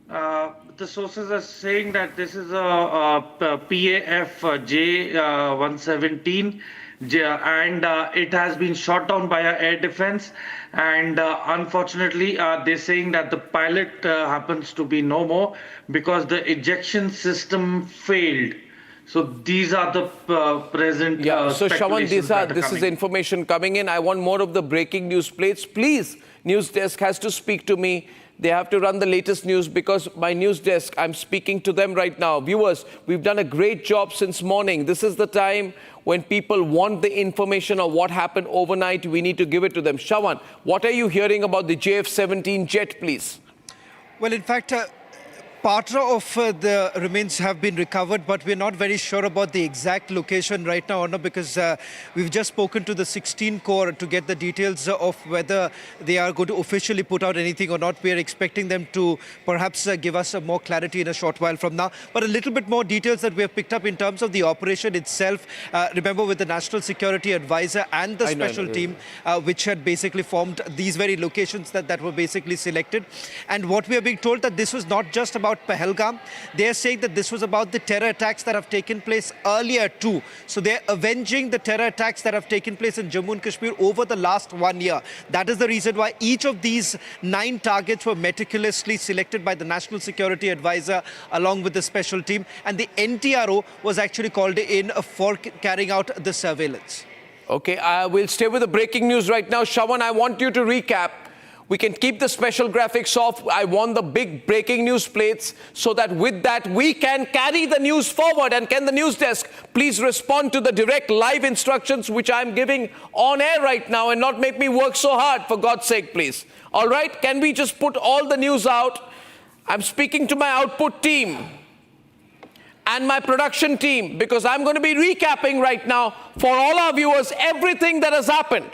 The sources are saying that this is a PAF J-117, and it has been shot down by our air defense. And unfortunately, they're saying that the pilot happens to be no more because the ejection system failed. So these are the present so Shravan, this is information coming in. I want more of the breaking news plates. Please, news desk has to speak to me. They have to run the latest news because my news desk, I'm speaking to them right now. Viewers, we've done a great job since morning. This is the time when people want the information of what happened overnight. We need to give it to them. Shawan, what are you hearing about the JF-17 jet, please? Well, in fact, part of the remains have been recovered, but we're not very sure about the exact location right now, Arnab, because we've just spoken to the 16 Corps to get the details of whether they are going to officially put out anything or not. We are expecting them to perhaps give us more clarity in a short while from now. But a little bit more details that we have picked up in terms of the operation itself. Remember, with the National Security Advisor and the special team, which had basically formed these very locations that were basically selected. And what we are being told that this was not just about Pahalgam. They are saying that this was about the terror attacks that have taken place earlier too. So they're avenging the terror attacks that have taken place in Jammu and Kashmir over the last 1 year. That is the reason why each of these 9 targets were meticulously selected by the National Security Advisor along with the special team. And the NTRO was actually called in for carrying out the surveillance. Okay, we'll stay with the breaking news right now. Shawan, I want you to recap. We can keep the special graphics off. I want the big breaking news plates so that with that we can carry the news forward. And can the news desk please respond to the direct live instructions which I'm giving on air right now and not make me work so hard, for God's sake, please. All right, can we just put all the news out? I'm speaking to my output team and my production team because I'm going to be recapping right now for all our viewers everything that has happened.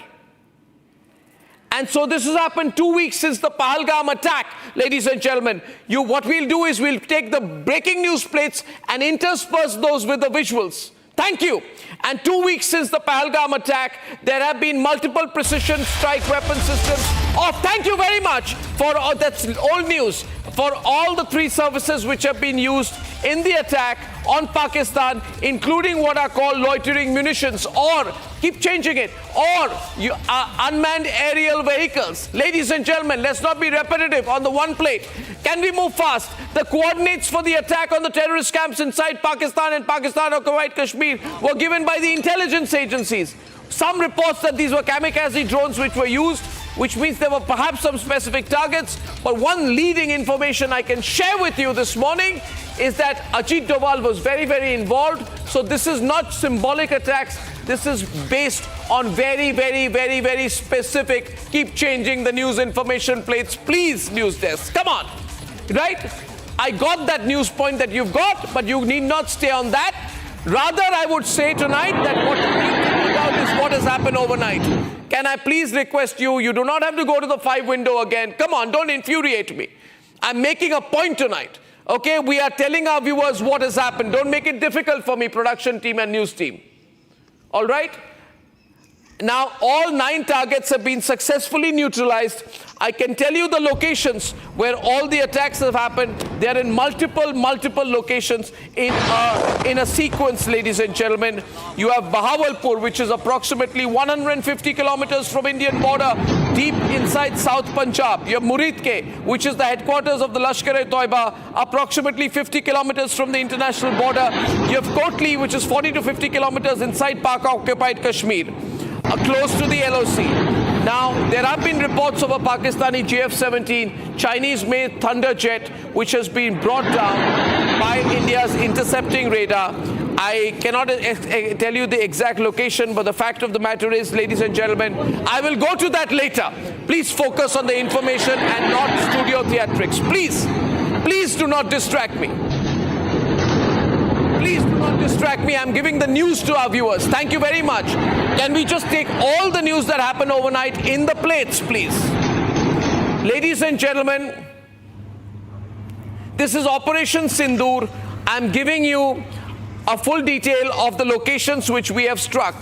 And so this has happened 2 weeks since the Pahalgam attack, ladies and gentlemen. What we'll do is we'll take the breaking news plates and intersperse those with the visuals. Thank you. And 2 weeks since the Pahalgam attack, there have been multiple precision strike weapon systems. Oh, thank you very much for that's old news. For all the 3 services which have been used in the attack on Pakistan, including what are called loitering munitions, or keep changing it, or unmanned aerial vehicles. Ladies and gentlemen, let's not be repetitive on the one plate. Can we move fast? The coordinates for the attack on the terrorist camps inside Pakistan and Pakistan-occupied Kashmir were given by the intelligence agencies. Some reports that these were kamikaze drones which were used, which means there were perhaps some specific targets. But one leading information I can share with you this morning is that Ajit Doval was very, very involved. So this is not symbolic attacks. This is based on very, very, very, very specific. Keep changing the news information plates, please, news desk. Come on. Right? I got that news point that you've got, but you need not stay on that. Rather, I would say tonight that what you need to put out is what has happened overnight. Can I please request you, you do not have to go to the 5 window again. Come on, don't infuriate me. I'm making a point tonight. Okay, we are telling our viewers what has happened. Don't make it difficult for me, production team and news team. All right? Now, all 9 targets have been successfully neutralized. I can tell you the locations where all the attacks have happened. They are in multiple locations in a sequence, ladies and gentlemen. You have Bahawalpur, which is approximately 150 kilometers from Indian border, deep inside South Punjab. You have Muridke, which is the headquarters of the Lashkar-e-Toiba, approximately 50 kilometers from the international border. You have Kotli, which is 40 to 50 kilometers inside Pak-occupied Kashmir, close to the LOC. Now, there have been reports of a Pakistani JF-17 Chinese-made Thunder jet, which has been brought down by India's intercepting radar. I cannot tell you the exact location, but the fact of the matter is, ladies and gentlemen, I will go to that later. Please focus on the information and not studio theatrics. Please do not distract me. Please do not distract me. I'm giving the news to our viewers. Thank you very much. Can we just take all the news that happened overnight in the plates, please? Ladies and gentlemen, this is Operation Sindoor. I'm giving you a full detail of the locations which we have struck.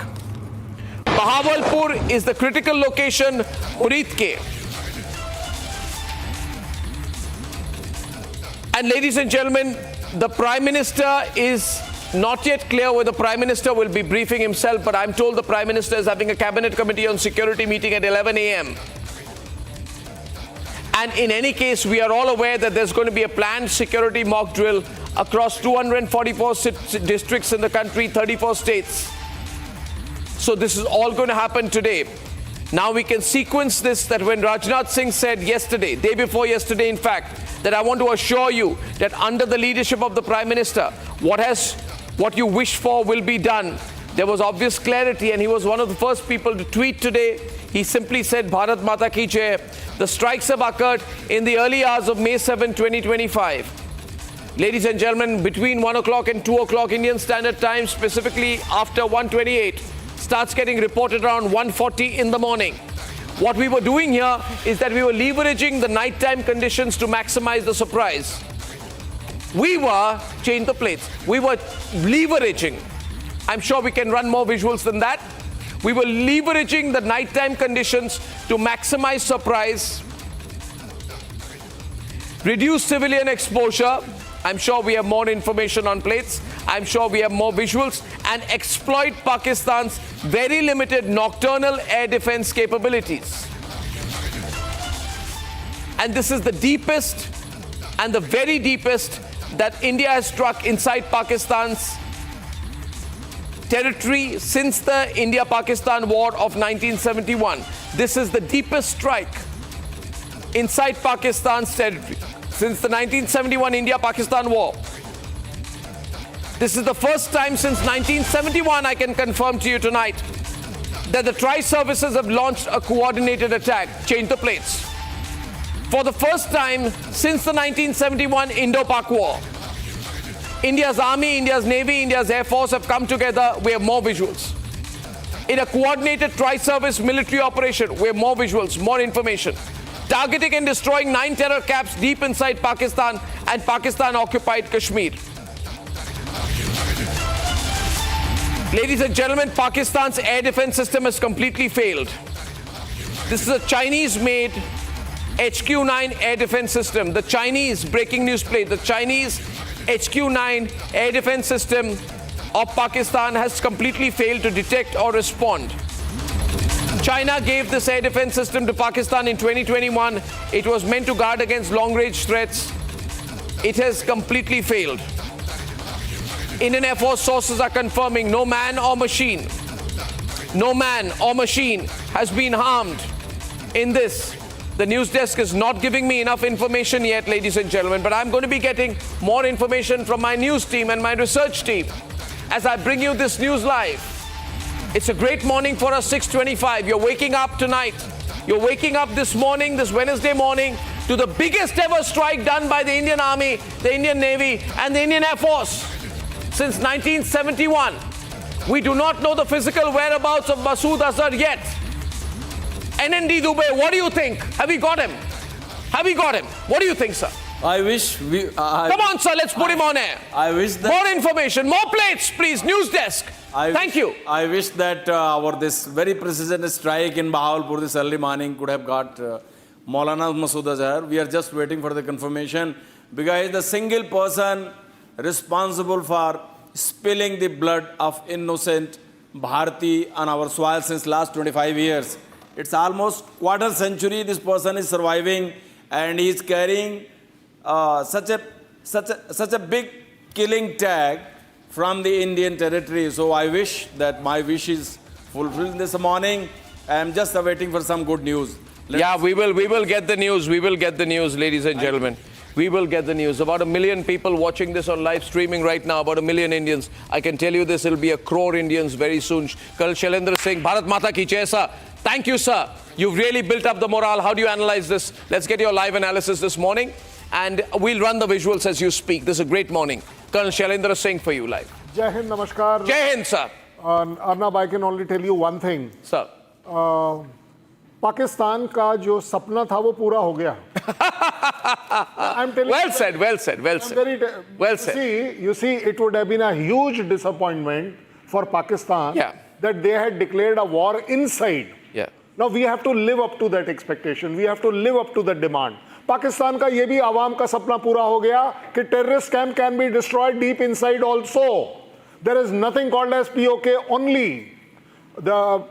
Bahawalpur is the critical location, Muridke. And ladies and gentlemen, the Prime Minister is not yet clear whether the Prime Minister will be briefing himself, but I'm told the Prime Minister is having a Cabinet Committee on Security meeting at 11 a.m. And in any case, we are all aware that there's going to be a planned security mock drill across 244 districts in the country, 34 states. So this is all going to happen today. Now we can sequence this, that when Rajnath Singh said yesterday, day before yesterday in fact, that I want to assure you that under the leadership of the Prime Minister, what you wish for will be done. There was obvious clarity, and he was one of the first people to tweet today. He simply said, Bharat Mata Ki Jai. The strikes have occurred in the early hours of May 7, 2025. Ladies and gentlemen, between 1 o'clock and 2 o'clock Indian Standard Time, specifically after 1:28, starts getting reported around 1:40 in the morning. What we were doing here is that we were leveraging the nighttime conditions to maximize the surprise. We were, change the plates, we were leveraging. I'm sure we can run more visuals than that. We were leveraging the nighttime conditions to maximize surprise, reduce civilian exposure. I'm sure we have more information on plates. I'm sure we have more visuals, and exploit Pakistan's very limited nocturnal air defense capabilities. And this is the deepest and the very deepest that India has struck inside Pakistan's territory since the India-Pakistan War of 1971. This is the deepest strike inside Pakistan's territory since the 1971 India-Pakistan War. This is the first time since 1971, I can confirm to you tonight, that the tri-services have launched a coordinated attack. Change the plates. For the first time since the 1971 Indo-Pak War, India's Army, India's Navy, India's Air Force have come together. We have more visuals. In a coordinated tri-service military operation, we have more visuals, more information. Targeting and destroying 9 terror camps deep inside Pakistan and Pakistan-occupied Kashmir. Ladies and gentlemen, Pakistan's air defense system has completely failed. This is a Chinese-made HQ-9 air defense system. The Chinese, breaking news plate, the Chinese HQ-9 air defense system of Pakistan has completely failed to detect or respond. China gave this air defense system to Pakistan in 2021. It was meant to guard against long-range threats. It has completely failed. Indian Air Force sources are confirming no man or machine has been harmed in this. The news desk is not giving me enough information yet, ladies and gentlemen, but I'm going to be getting more information from my news team and my research team as I bring you this news live. It's a great morning for us, 6:25. You're waking up tonight. You're waking up this morning, this Wednesday morning, to the biggest ever strike done by the Indian Army, the Indian Navy, and the Indian Air Force since 1971. We do not know the physical whereabouts of Masood Azhar yet. NND Dubey, what do you think? Have we got him? Have we got him? What do you think, sir? I wish we... Come on, sir, let's put him on air. I wish that... More information, more plates, please, news desk. Thank you. I wish that this very precision strike in Bahawalpur this early morning could have got Maulana Masood Azhar. We are just waiting for the confirmation, because the single person responsible for spilling the blood of innocent Bharati on our soil since last 25 years. It's almost quarter century this person is surviving, and he is carrying such a big killing tag from the Indian territory. So I wish that my wish is fulfilled this morning. I am just awaiting for some good news. We will get the news. We will get the news, ladies and gentlemen. We will get the news. About 1 million people watching this on live streaming right now, about 1 million Indians. I can tell you this, it'll be 1 crore Indians very soon. Colonel Shailendra Singh, Bharat Mata Ki Jai, sir. Thank you, sir. You've really built up the morale. How do you analyze this? Let's get your live analysis this morning, and we'll run the visuals as you speak. This is a great morning. Colonel Shailendra Singh for you live. Jai Hind, Namaskar. Jai Hind, sir. Arnab, I can only tell you one thing. Sir. Pakistan का जो सपना था वो पूरा हो गया. I'm telling well said, well said, well said. Well said. You see, it would have been a huge disappointment for Pakistan that they had declared a war inside. Now we have to live up to that expectation. We have to live up to the demand. Pakistan का ये भी आवाम का सपना पूरा हो गया कि terrorist camp can be destroyed deep inside also. There is nothing called as PoK only. The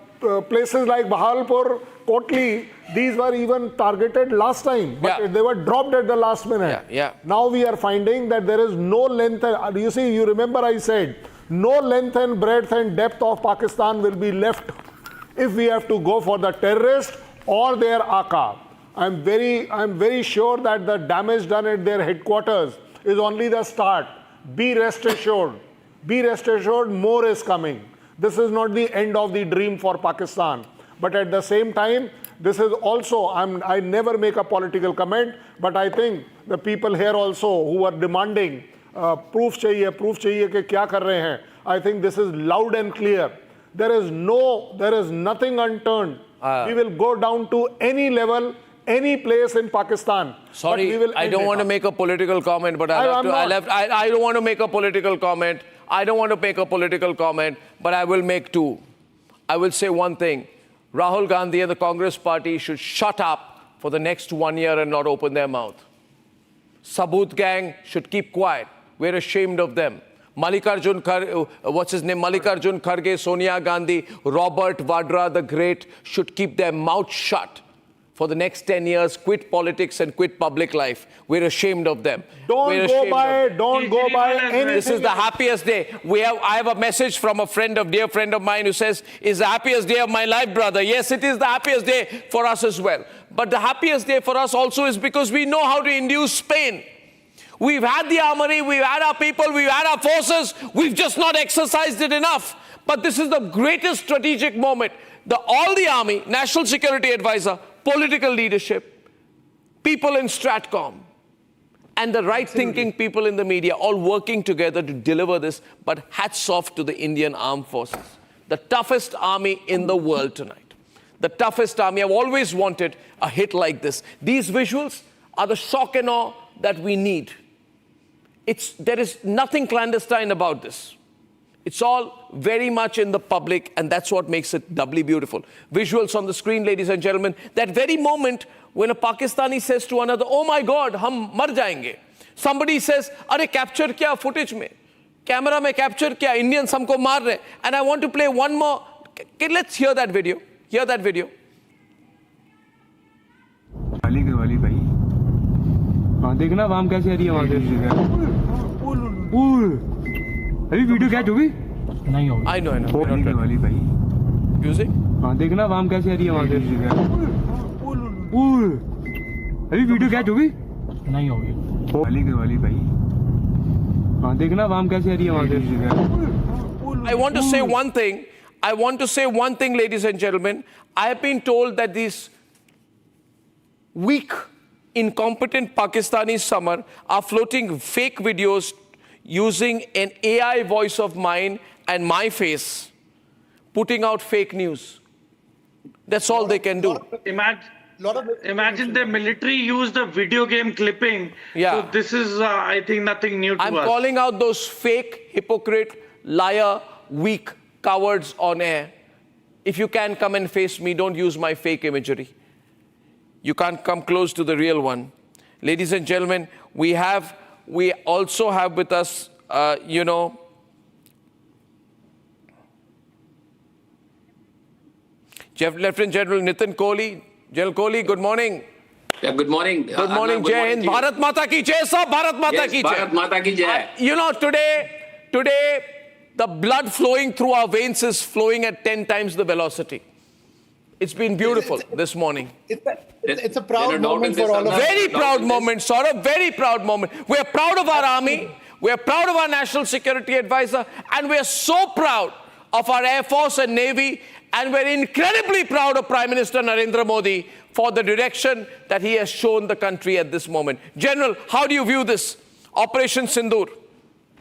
places like Bahawalpur, Kotli, these were even targeted last time, but they were dropped at the last minute. Now we are finding that there is no length. You see, you remember I said, no length and breadth and depth of Pakistan will be left if we have to go for the terrorist or their Aka. I'm very sure that the damage done at their headquarters is only the start. Be rest assured. Be rest assured, more is coming. This is not the end of the dream for Pakistan. But at the same time, this is also, I never make a political comment, but I think the people here also who are demanding proof chahiye ke kya kar rahe hain. I think this is loud and clear. There is nothing unturned. We will go down to any level, any place in Pakistan. Sorry, I don't want to make a political comment, but I don't want to make a political comment. I don't want to make a political comment, but I will make two. I will say one thing. Rahul Gandhi and the Congress party should shut up for the next 1 year and not open their mouth. Sabut gang should keep quiet. We're ashamed of them. Mallikarjun Kharge, Sonia Gandhi, Robert Vadra the Great should keep their mouth shut for the next 10 years, quit politics and quit public life. We're ashamed of them. Don't go by anything. This is the happiest day. I have a message from a dear friend of mine who says, it's the happiest day of my life, brother. Yes, it is the happiest day for us as well. But the happiest day for us also is because we know how to induce pain. We've had the armory, we've had our people, we've had our forces. We've just not exercised it enough. But this is the greatest strategic moment. All the army, National Security Advisor, political leadership, people in Stratcom, and the right-thinking people in the media all working together to deliver this. But hats off to the Indian Armed Forces. The toughest army in the world tonight. The toughest army. I've always wanted a hit like this. These visuals are the shock and awe that we need. There is nothing clandestine about this. It's all very much in the public, and that's what makes it doubly beautiful. Visuals on the screen, ladies and gentlemen. That very moment when a Pakistani says to another, oh my God, hum mar jayenge. Somebody says, are capture kya footage mein? Camera mein capture kya? Indians humko maar rahe. And I want to play one more. Okay, let's hear that video. Hear that video. देखना वाम कैसे आ रही है वहां से अभी video catch होगी नहीं होगी I know वाली भाई म्यूजिक हां देखना वाम कैसे आ रही है वहां से अभी वीडियो कैच होगी नहीं होगी वाली भाई हां देखना वाम कैसे आ रही है वहां से I want to say one thing. I want to say one thing, ladies and gentlemen. I have been told that these weak, incompetent Pakistani summer are floating fake videos using an AI voice of mine and my face, putting out fake news. That's all they can do. Imagine the military used a video game clipping. Yeah. So this is, I think, nothing new to us. I'm calling out those fake, hypocrite, liar, weak cowards on air. If you can come and face me, don't use my fake imagery. You can't come close to the real one. Ladies and gentlemen, we also have with us, Lieutenant General Nitin Kohli. General Kohli, good morning. Yeah, good morning. Good morning, Jai Hind. Bharat Mata ki Jai, sir. Bharat Mata ki Jai. Bharat Mata ki Jai. Today, the blood flowing through our veins is flowing at 10 times the velocity. It's been beautiful this morning. It's a proud moment for all of us. Very proud moment, Saurabh. Very proud moment. We're proud of our army. We're proud of our National Security Advisor. And we're so proud of our Air Force and Navy. And we're incredibly proud of Prime Minister Narendra Modi for the direction that he has shown the country at this moment. General, how do you view this Operation Sindoor?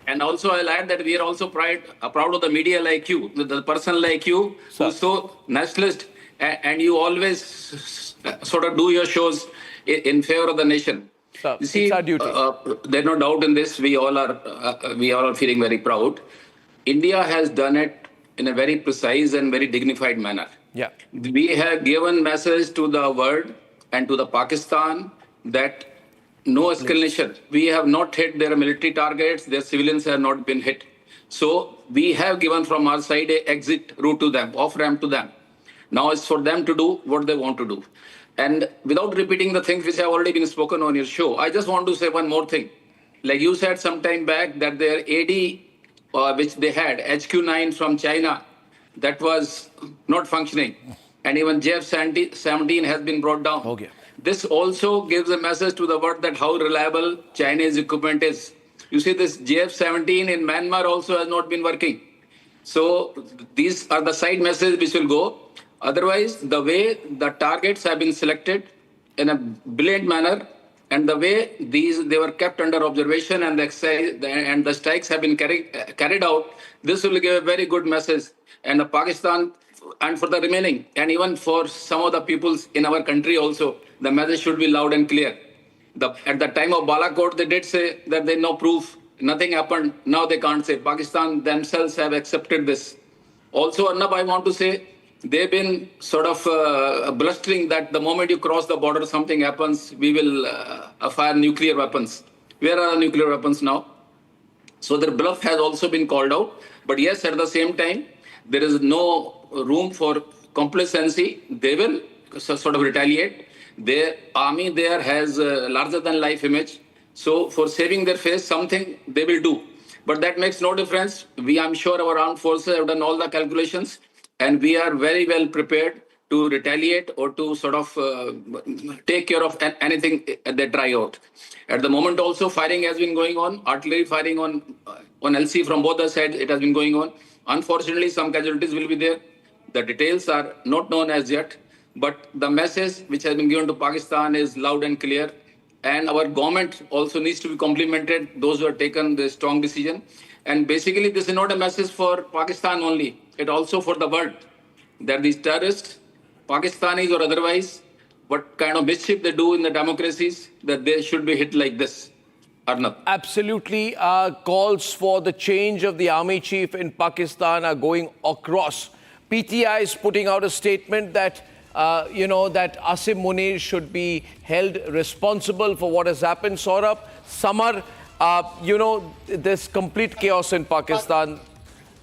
And also I'll add that we are also proud of the media like you, the person like you, who's so nationalist, and you always sort of do your shows in favor of the nation. Sir, you see, it's our duty. There's no doubt in this. We all are feeling very proud. India has done it in a very precise and very dignified manner. Yeah. We have given message to the world and to the Pakistan that no escalation. We have not hit their military targets. Their civilians have not been hit. So we have given from our side a exit route to them, off-ramp to them. Now it's for them to do what they want to do. And without repeating the things which have already been spoken on your show, I just want to say one more thing. Like you said some time back that their AD, which they had, HQ9 from China, that was not functioning. And even JF-17 has been brought down. Okay. This also gives a message to the world that how reliable Chinese equipment is. You see, this JF-17 in Myanmar also has not been working. So these are the side messages which will go. Otherwise, the way the targets have been selected in a brilliant manner, and the way they were kept under observation and the strikes have been carried out, this will give a very good message. And Pakistan, and for the remaining, and even for some of the peoples in our country also, the message should be loud and clear. At the time of Balakot, they did say that there's no proof, nothing happened. Now they can't say. Pakistan themselves have accepted this. Also, Arnab, I want to say, they've been sort of blustering that the moment you cross the border, something happens, we will fire nuclear weapons. Where are the nuclear weapons now? So their bluff has also been called out. But yes, at the same time, there is no room for complacency. They will sort of retaliate. Their army there has a larger than life image. So for saving their face, something they will do. But that makes no difference. I'm sure our armed forces have done all the calculations, and we are very well prepared to retaliate or to sort of take care of anything they try out. At the moment also, firing has been going on, artillery firing on LC from both the sides, it has been going on. Unfortunately, some casualties will be there. The details are not known as yet, but the message which has been given to Pakistan is loud and clear. And our government also needs to be complimented, those who have taken the strong decision. And basically, this is not a message for Pakistan only, it also for the world, that these terrorists, Pakistanis or otherwise, what kind of mischief they do in the democracies, that they should be hit like this. Arnab. Absolutely. Calls for the change of the army chief in Pakistan are going across. PTI is putting out a statement that, that Asim Munir should be held responsible for what has happened. Saurabh, Samar, there's complete chaos in Pakistan.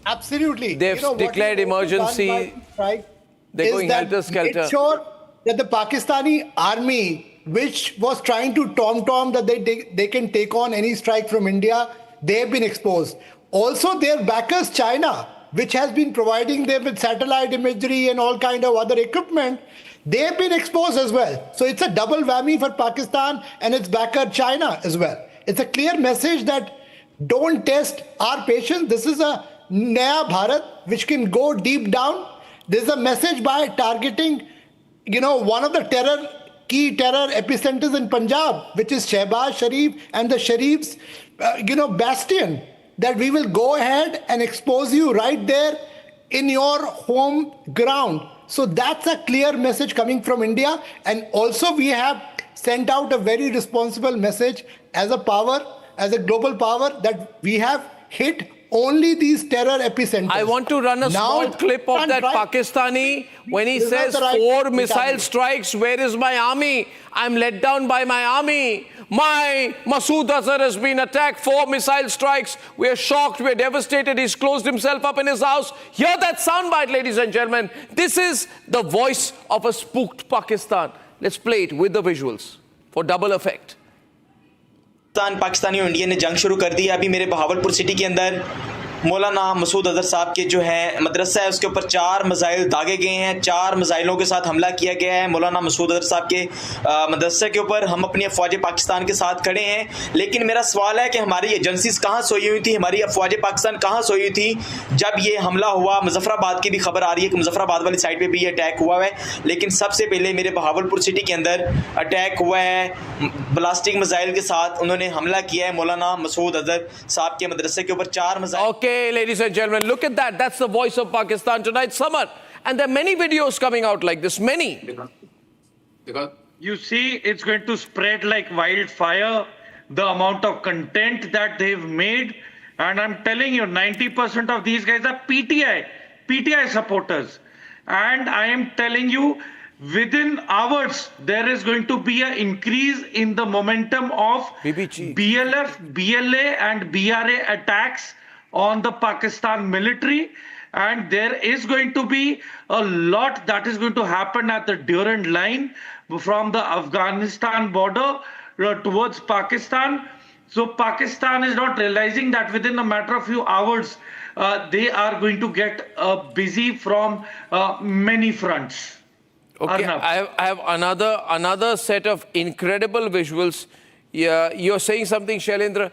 Absolutely. They've declared emergency. They're going helter-skelter. Make sure that the Pakistani army, which was trying to tom-tom that they can take on any strike from India, they have been exposed. Also, their backers, China, which has been providing them with satellite imagery and all kind of other equipment, they have been exposed as well. So it's a double whammy for Pakistan and its backer, China, as well. It's a clear message that don't test our patience. This is a Naya Bharat, which can go deep down. There's a message by targeting, one of the key terror epicenters in Punjab, which is Shehbaz Sharif and the Sharif's, bastion, that we will go ahead and expose you right there in your home ground. So that's a clear message coming from India. And also we have sent out a very responsible message as a power, as a global power, that we have hit only these terror epicenters. I want to run a small clip of that Pakistani when he says 4 missile strikes, where is my army? I'm let down by my army. My Masood Azhar has been attacked, 4 missile strikes. We're shocked, we're devastated. He's closed himself up in his house. Hear that soundbite, ladies and gentlemen. This is the voice of a spooked Pakistan. Let's play it with the visuals for double effect. Pakistani और India ने जंग शुरू कर दी है। अभी मेरे Bahawalpur city के अंदर मौलाना मसूद अजहर साहब के जो है मदरसा है उसके ऊपर 4 मिसाइल दागे गए हैं। 4 मिसाइलों के साथ हमला किया गया है मौलाना मसूद अजहर साहब के मदरसे के ऊपर। हम अपनी अफवाज पाकिस्तान के साथ खड़े हैं, लेकिन मेरा सवाल है कि हमारी एजेंसीज कहाँ सोई हुई थी, हमारी अफवाज पाकिस्तान कहाँ सोई हुई थी जब ये हमला हुआ। मुजफ्फराबाद की भी खबर आ रही है कि मुजफ्फराबाद वाली साइड पर भी ये अटैक हुआ है, लेकिन सबसे पहले मेरे बहावलपुर सिटी के अंदर अटैक हुआ है ब्लास्टिक मिसाइल के साथ। उन्होंने हमला किया है मौलाना मसूद अजहर साहब के मदरसे के ऊपर 4 missile. Okay, ladies and gentlemen, look at that. That's the voice of Pakistan tonight. Samar, and there are many videos coming out like this. Many. Because you see, it's going to spread like wildfire, the amount of content that they've made. And I'm telling you, 90% of these guys are PTI supporters. And I am telling you, within hours, there is going to be an increase in the momentum of BLF, BLA and BRA attacks on the Pakistan military. And there is going to be a lot that is going to happen at the Durand line from the Afghanistan border towards Pakistan. So Pakistan is not realizing that within a matter of few hours, they are going to get busy from many fronts. Okay, Arnab. I have another set of incredible visuals. Yeah, you're saying something, Shailendra,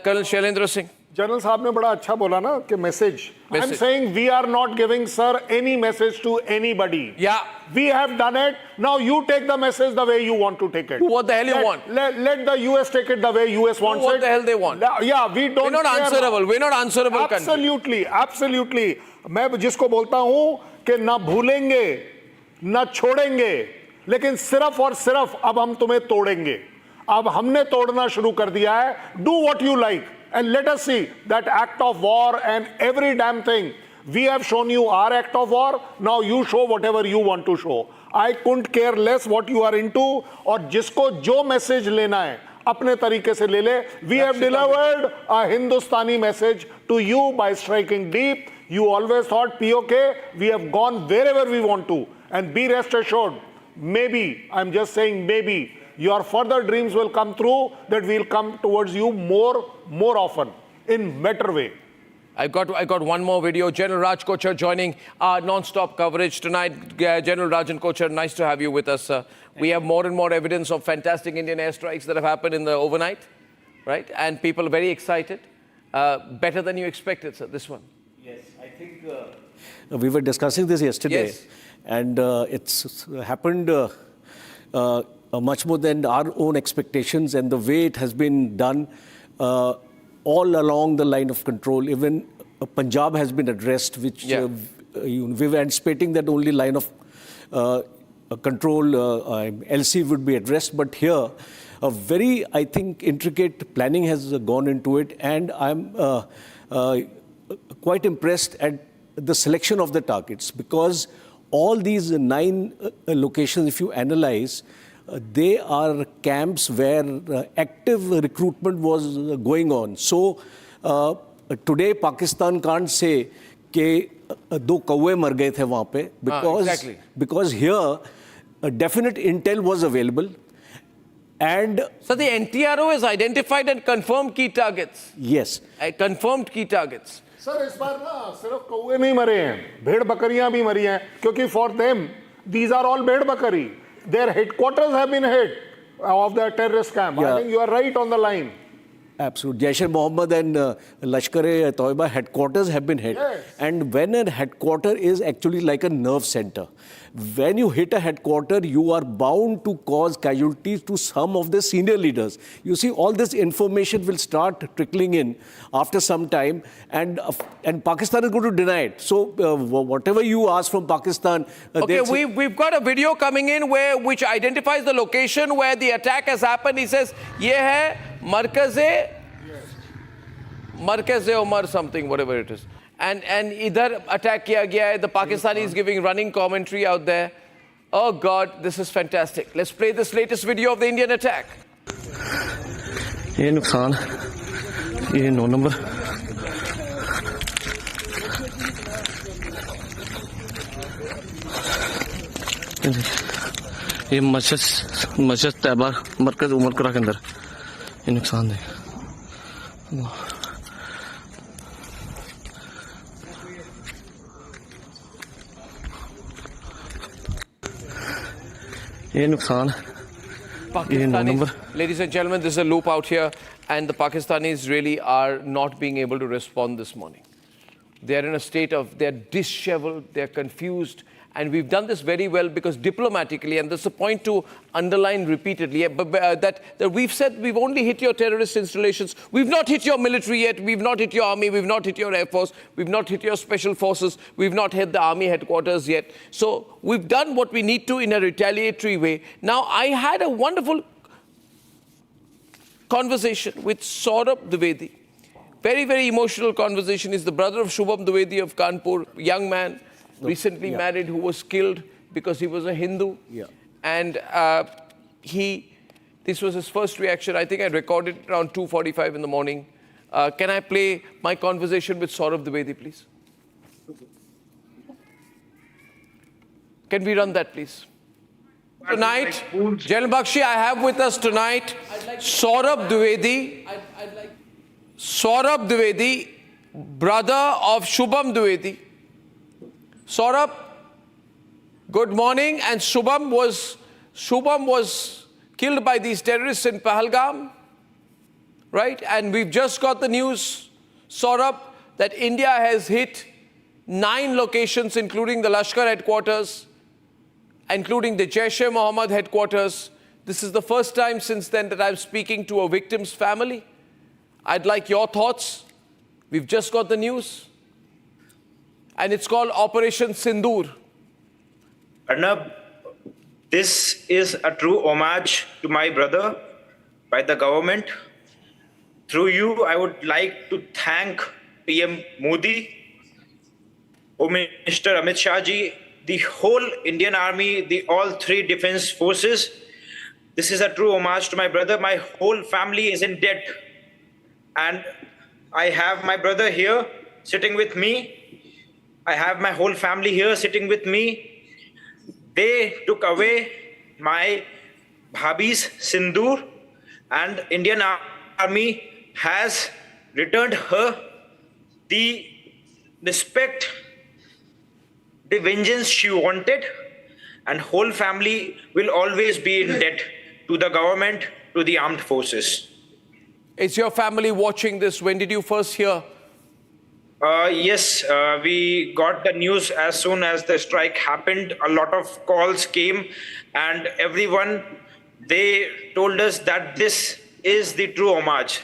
Colonel Shailendra Singh. General साहब ने बड़ा अच्छा बोला ना कि message. I'm saying we are not giving, sir, any message to anybody. Yeah. We have done it. Now you take the message the way you want to take it. What the hell you want? Let the US take it the way US wants it. What the hell they want? Yeah, we don't. We're not answerable. We're not answerable. Absolutely, absolutely. मैं जिसको बोलता हूँ कि ना भूलेंगे, ना छोड़ेंगे, लेकिन सिर्फ और सिर्फ अब हम तुम्हें तोड़ेंगे. अब हमने तोड़ना शुरू कर दिया है. Do what you like. And let us see that act of war and every damn thing. We have shown you our act of war. Now you show whatever you want to show. I couldn't care less what you are into. और जिसको जो message लेना है अपने तरीके से ले ले. We have delivered a Hindustani message to you by striking deep. You always thought PoK. We have gone wherever we want to. And be rest assured, maybe, I'm just saying maybe, your further dreams will come true, that we'll come towards you more often, in better way. I got one more video. General Raj Kochar joining our non-stop coverage tonight. General Rajan Kochar, nice to have you with us. We have more and more evidence of fantastic Indian airstrikes that have happened in the overnight, right? And people are very excited. Better than you expected, sir, this one. Yes, I think we were discussing this yesterday. Yes. And it's happened much more than our own expectations, and the way it has been done all along the line of control. Even Punjab has been addressed, which we were anticipating that only line of control LC would be addressed. But here, a very, I think, intricate planning has gone into it, and I'm quite impressed at the selection of the targets, because all these 9 locations, if you analyze, they are camps where active recruitment was going on. So today Pakistan can't say कि 2 कौवे मर गए थे वहाँ पे, because here a definite intel was available. And so the NTRO has identified and confirmed key targets. Yes. Confirmed key targets. Sir इस बार ना सिर्फ कौवे नहीं मरे हैं, भेड़ बकरियां भी मरी हैं, क्योंकि for them these are all भेड़ बकरी. Their headquarters have been hit of the terrorist camp. I think you are right on the line. Absolutely. Jaish-e-Mohammed and Lashkar-e-Toiba headquarters have been hit. Yes. And when a headquarter is actually like a nerve center, when you hit a headquarter, you are bound to cause casualties to some of the senior leaders. You see, all this information will start trickling in after some time, and Pakistan is going to deny it. So whatever you ask from Pakistan... okay, we've got a video coming in which identifies the location where the attack has happened. He says, ye hai Markaz-e Umar something, whatever it is. And idhar attack kiya gaya hai. The Pakistani is giving running commentary out there. Oh God, this is fantastic. Let's play this latest video of the Indian attack. ये नुकसान, ये 9 number, ये मस्जिद तैयबा मरकज उमर करा के अंदर ये नुकसान है. ये नुकसान, ये 9 number. Ladies and gentlemen, there's a loop out here, and the Pakistanis really are not being able to respond this morning. They're in a state of, they're disheveled, they're confused, and we've done this very well because diplomatically, and there's a point to underline repeatedly, that we've said we've only hit your terrorist installations. We've not hit your military yet. We've not hit your army. We've not hit your air force. We've not hit your special forces. We've not hit the army headquarters yet. So we've done what we need to in a retaliatory way. Now, I had a wonderful conversation with Saurabh Dwivedi. Very, very emotional conversation. He's the brother of Shubham Dwivedi of Kanpur, young man, recently married, who was killed because he was a Hindu. And this was his first reaction. I think I recorded it around 2:45 in the morning. Can I play my conversation with Saurabh Dwivedi, please? Can we run that, please? Tonight, General Bakshi, I have with us tonight Saurabh Dwivedi. Saurabh Dwivedi brother of Shubham Dwivedi. Saurabh, good morning. And Shubham was killed by these terrorists in Pahalgam, right? And we've just got the news, Saurabh, that India has hit 9 locations, including the Lashkar headquarters, including the Jaish-e-Mohammed headquarters. This is the first time since then that I'm speaking to a victim's family. I'd like your thoughts. We've just got the news. And it's called Operation Sindoor. Arnab, this is a true homage to my brother by the government. Through you, I would like to thank PM Modi, Home Minister Amit Shah ji, the whole Indian Army, all 3 defense forces. This is a true homage to my brother. My whole family is in debt. And I have my brother here sitting with me. I have my whole family here sitting with me. They took away my bhabhi's sindoor, and Indian Army has returned her the respect, the vengeance she wanted, and whole family will always be in debt to the government, to the armed forces. Is your family watching this? When did you first hear? Yes, we got the news as soon as the strike happened. A lot of calls came, and everyone, they told us that this is the true homage.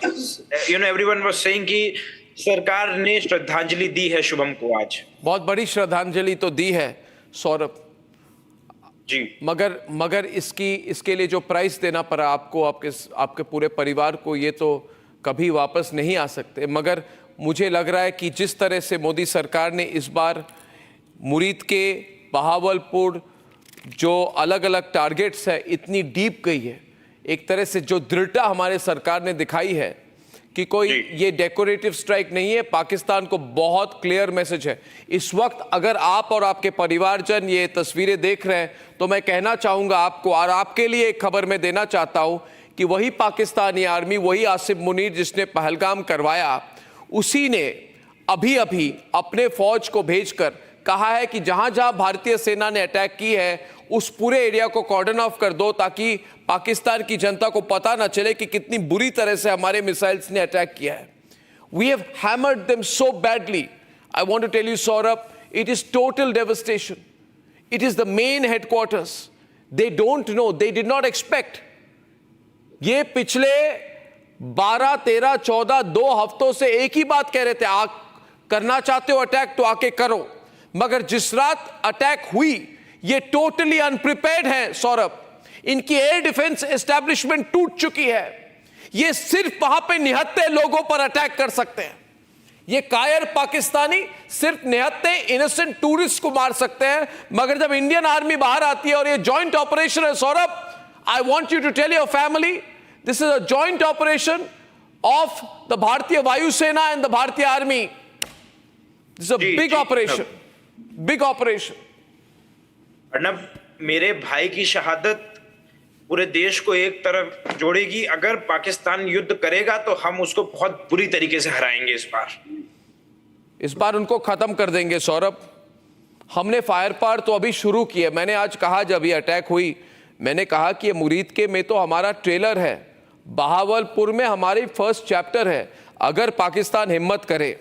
Everyone was saying कि सरकार ने श्रद्धांजलि दी है शुभम को आज. बहुत बड़ी श्रद्धांजलि तो दी है सौरभ जी, मगर इसके लिए जो प्राइस देना पड़ा आपको, आपके पूरे परिवार को, ये तो कभी वापस नहीं आ सकते. मगर मुझे लग रहा है कि जिस तरह से मोदी सरकार ने इस बार मुरीद के, बहावलपुर, जो अलग अलग टारगेट्स है, इतनी डीप गई है, एक तरह से जो दृढ़ता हमारे सरकार ने दिखाई है कि कोई ये डेकोरेटिव स्ट्राइक नहीं है. पाकिस्तान को बहुत क्लियर मैसेज है. इस वक्त अगर आप और आपके परिवारजन ये तस्वीरें देख रहे हैं तो मैं कहना चाहूँगा आपको, और आपके लिए एक खबर मैं देना चाहता हूँ कि वही पाकिस्तानी आर्मी, वही आसिफ मुनीर जिसने पहलगाम करवाया, उसी ने अभी अभी अपने फौज को भेजकर कहा है कि जहां जहां भारतीय सेना ने अटैक की है उस पूरे एरिया को कॉर्डन ऑफ कर दो, ताकि पाकिस्तान की जनता को पता ना चले कि कितनी बुरी तरह से हमारे मिसाइल्स ने अटैक किया है. We have hammered them so badly. I want to tell you Saurabh, it is total devastation. It is the main headquarters. They don't know, they did not expect. ये पिछले 12, 13, 14, 2 हफ्तों से एक ही बात कह रहे थे, करना चाहते हो अटैक तो आके करो. मगर जिस रात अटैक हुई, ये टोटली अनप्रिपेयर्ड है सौरभ. इनकी एयर डिफेंस एस्टैब्लिशमेंट टूट चुकी है. ये सिर्फ वहां पे निहत्थे लोगों पर अटैक कर सकते हैं. ये कायर पाकिस्तानी सिर्फ निहत्थे इनोसेंट टूरिस्ट को मार सकते हैं. मगर जब इंडियन आर्मी बाहर आती है और ये जॉइंट ऑपरेशन है Saurabh, I want you to tell your family, this is a joint operation of the Bharatiya Vayu Sena and the Bharatiya Army. This is a big operation. Big operation. Arnab, मेरे भाई की शहादत पूरे देश को एक तरफ जोड़ेगी. अगर पाकिस्तान युद्ध करेगा तो हम उसको बहुत बुरी तरीके से हराएंगे. इस बार उनको खत्म कर देंगे सौरभ. हमने फायर पार तो अभी शुरू किया. मैंने आज कहा, जब ये अटैक हुई, मैंने कहा कि ये मुरीद के में तो हमारा ट्रेलर है, बहावलपुर में हमारी फर्स्ट चैप्टर है. अगर पाकिस्तान हिम्मत करे,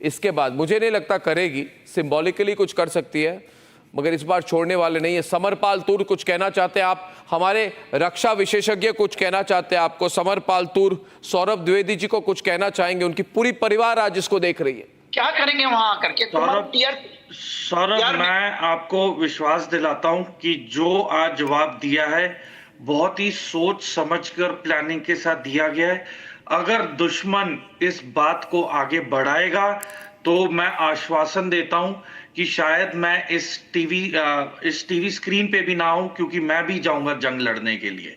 इसके बाद मुझे नहीं लगता करेगी, सिंबॉलिकली कुछ कर सकती है, मगर इस बार छोड़ने वाले नहीं है. समरपाल तूर, कुछ कहना चाहते हैं आप? हमारे रक्षा विशेषज्ञ कुछ कहना चाहते हैं आपको? समरपाल तूर, सौरभ द्विवेदी जी को कुछ कहना चाहेंगे? उनकी पूरी परिवार आज इसको देख रही है. क्या करेंगे वहां करके? सौरभ, मैं आपको विश्वास दिलाता हूं कि जो आज जवाब दिया है बहुत ही सोच समझकर प्लानिंग के साथ दिया गया है. अगर दुश्मन इस बात को आगे बढ़ाएगा तो मैं आश्वासन देता हूं कि शायद मैं इस टीवी स्क्रीन पे भी ना हूं, क्योंकि मैं भी जाऊंगा जंग लड़ने के लिए.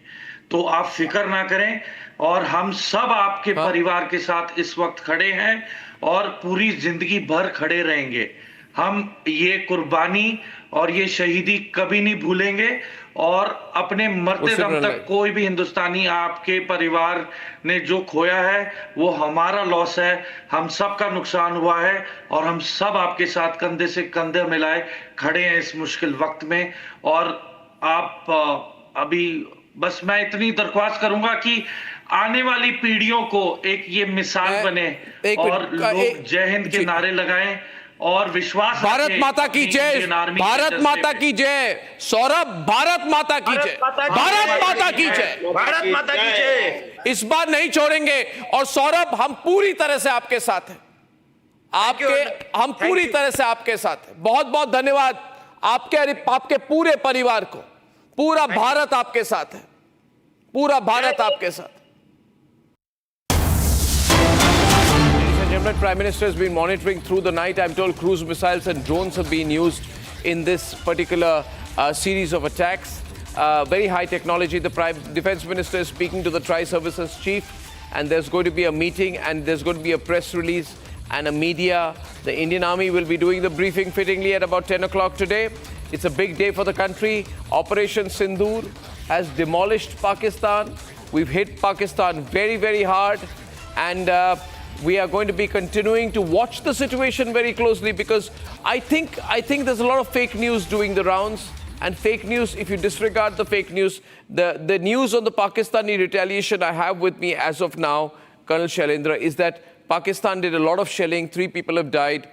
तो आप फिक्र ना करें, और हम सब आपके परिवार के साथ इस वक्त खड़े हैं और पूरी जिंदगी भर खड़े रहेंगे. हम ये कुर्बानी और ये शहीदी कभी नहीं भूलेंगे. और अपने मरते दम तक कोई भी हिंदुस्तानी आपके परिवार ने जो खोया है वो हमारा लॉस है, हम सबका नुकसान हुआ है और हम सब आपके साथ कंधे से कंधे मिलाए खड़े हैं इस मुश्किल वक्त में। और आप अभी बस मैं इतनी दरख्वास्त करूंगा कि आने वाली पीढ़ियों को एक ये मिसाल बने और लोग जय हिंद के नारे लगाएं और विश्वास भारत माता की जय, भारत माता की जय। सौरभ, भारत माता की जय, भारत माता की जय, भारत माता की जय। इस बार नहीं छोड़ेंगे। और सौरभ, हम पूरी तरह से आपके साथ हैं, हम पूरी तरह से आपके साथ हैं। बहुत बहुत धन्यवाद आपके पूरे परिवार को। पूरा भारत आपके साथ है, पूरा भारत आपके साथ। Prime Minister has been monitoring through the night. I'm told cruise missiles and drones have been used in this particular series of attacks. Very high technology. The Defense Minister is speaking to the Tri-Services Chief, and there's going to be a meeting and there's going to be a press release and a media. The Indian Army will be doing the briefing fittingly at about 10 o'clock today. It's a big day for the country. Operation Sindoor has demolished Pakistan. We've hit Pakistan very, very hard, and we are going to be continuing to watch the situation very closely, because I think there's a lot of fake news doing the rounds. And fake news, if you disregard the fake news, the news on the Pakistani retaliation I have with me as of now, Colonel Shailendra, is that Pakistan did a lot of shelling. 3 people have died,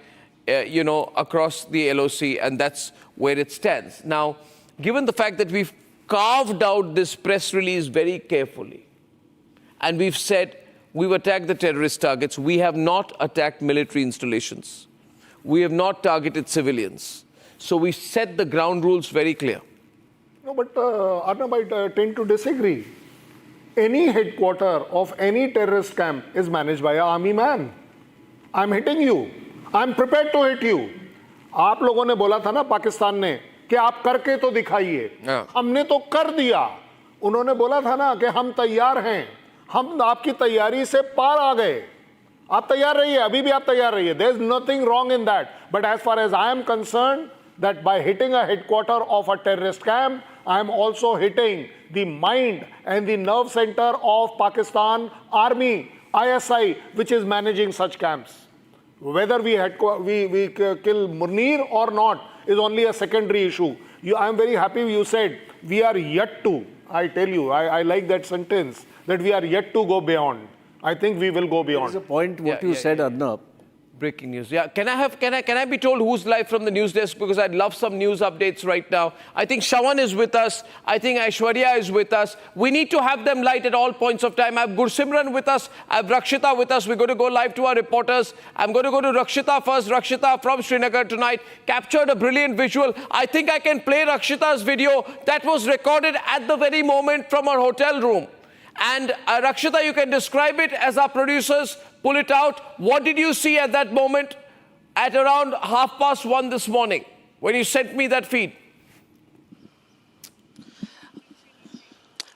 across the LOC, and that's where it stands. Now, given the fact that we've carved out this press release very carefully, and we've said we've attacked the terrorist targets, we have not attacked military installations, we have not targeted civilians. So we set the ground rules very clear. No, but Arnab, I tend to disagree. Any headquarter of any terrorist camp is managed by an army man. I'm hitting you. I'm prepared to hit you. आप लोगों ने बोला था ना पाकिस्तान ने कि आप करके तो दिखाइए, हमने तो कर दिया। उन्होंने बोला था ना कि हम तैयार हैं, हम आपकी तैयारी से पार आ गए। आप तैयार रहिए, अभी भी आप तैयार रहिए. There's nothing wrong in that. But as far as I am concerned, that by hitting a headquarter of a terrorist camp, I am also hitting the mind and the nerve center of Pakistan Army, ISI, which is managing such camps. Whether we kill Munir or not is only a secondary issue. I am very happy you said we are yet to. I tell you, I like that sentence, that we are yet to go beyond. I think we will go beyond. There's a point what you said, Arnab. Breaking news. Yeah, can I be told who's live from the news desk, because I'd love some news updates right now. I think Shawan is with us. I think Aishwarya is with us. We need to have them light at all points of time. I have Gursimran with us. I have Rakshita with us. We're going to go live to our reporters. I'm going to go to Rakshita first. Rakshita from Srinagar tonight captured a brilliant visual. I think I can play Rakshita's video that was recorded at the very moment from our hotel room. And Rakshita, you can describe it as our producers pull it out. What did you see at that moment at around 1:30 this morning when you sent me that feed?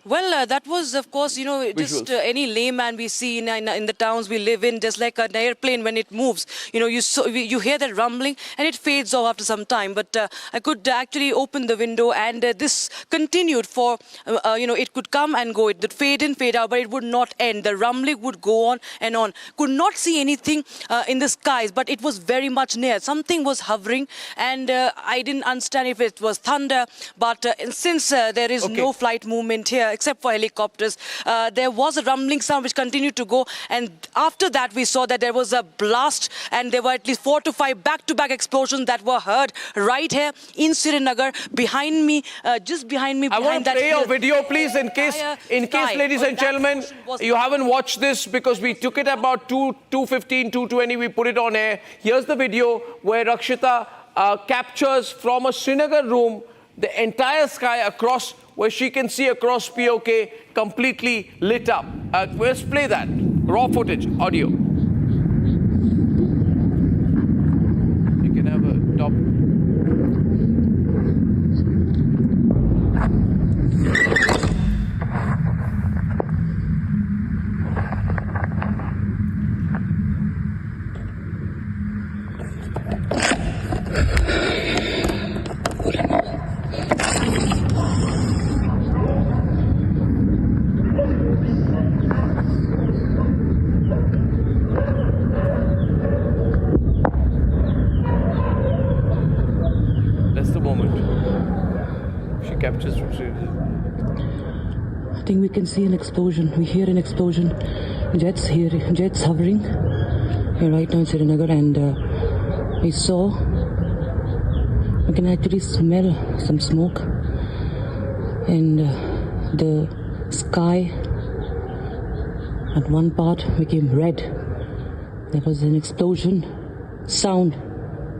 Well, that was, of course, just any layman we see in the towns we live in, just like an airplane when it moves. You hear that rumbling and it fades off after some time. But I could actually open the window, and this continued for, it could come and go. It would fade in, fade out, but it would not end. The rumbling would go on and on. Could not see anything in the skies, but it was very much near. Something was hovering, and I didn't understand if it was thunder. But since there is no flight movement here, except for helicopters, there was a rumbling sound which continued to go, and after that we saw that there was a blast, and there were at least 4 to 5 back-to-back explosions that were heard right here in Srinagar, behind me, just behind me. I want to play a video, please, in case, ladies and gentlemen, you haven't watched this, because we took it about 2:15, 2:20, we put it on air. Here's the video where Rakshita captures from a Srinagar room the entire sky across, where she can see across PoK completely lit up. Let's play that. Raw footage, audio. You can have a top. think we can see an explosion. We hear an explosion. Jets hovering. Right now in Srinagar, and we can actually smell some smoke, and the sky at one part became red. There was an explosion sound,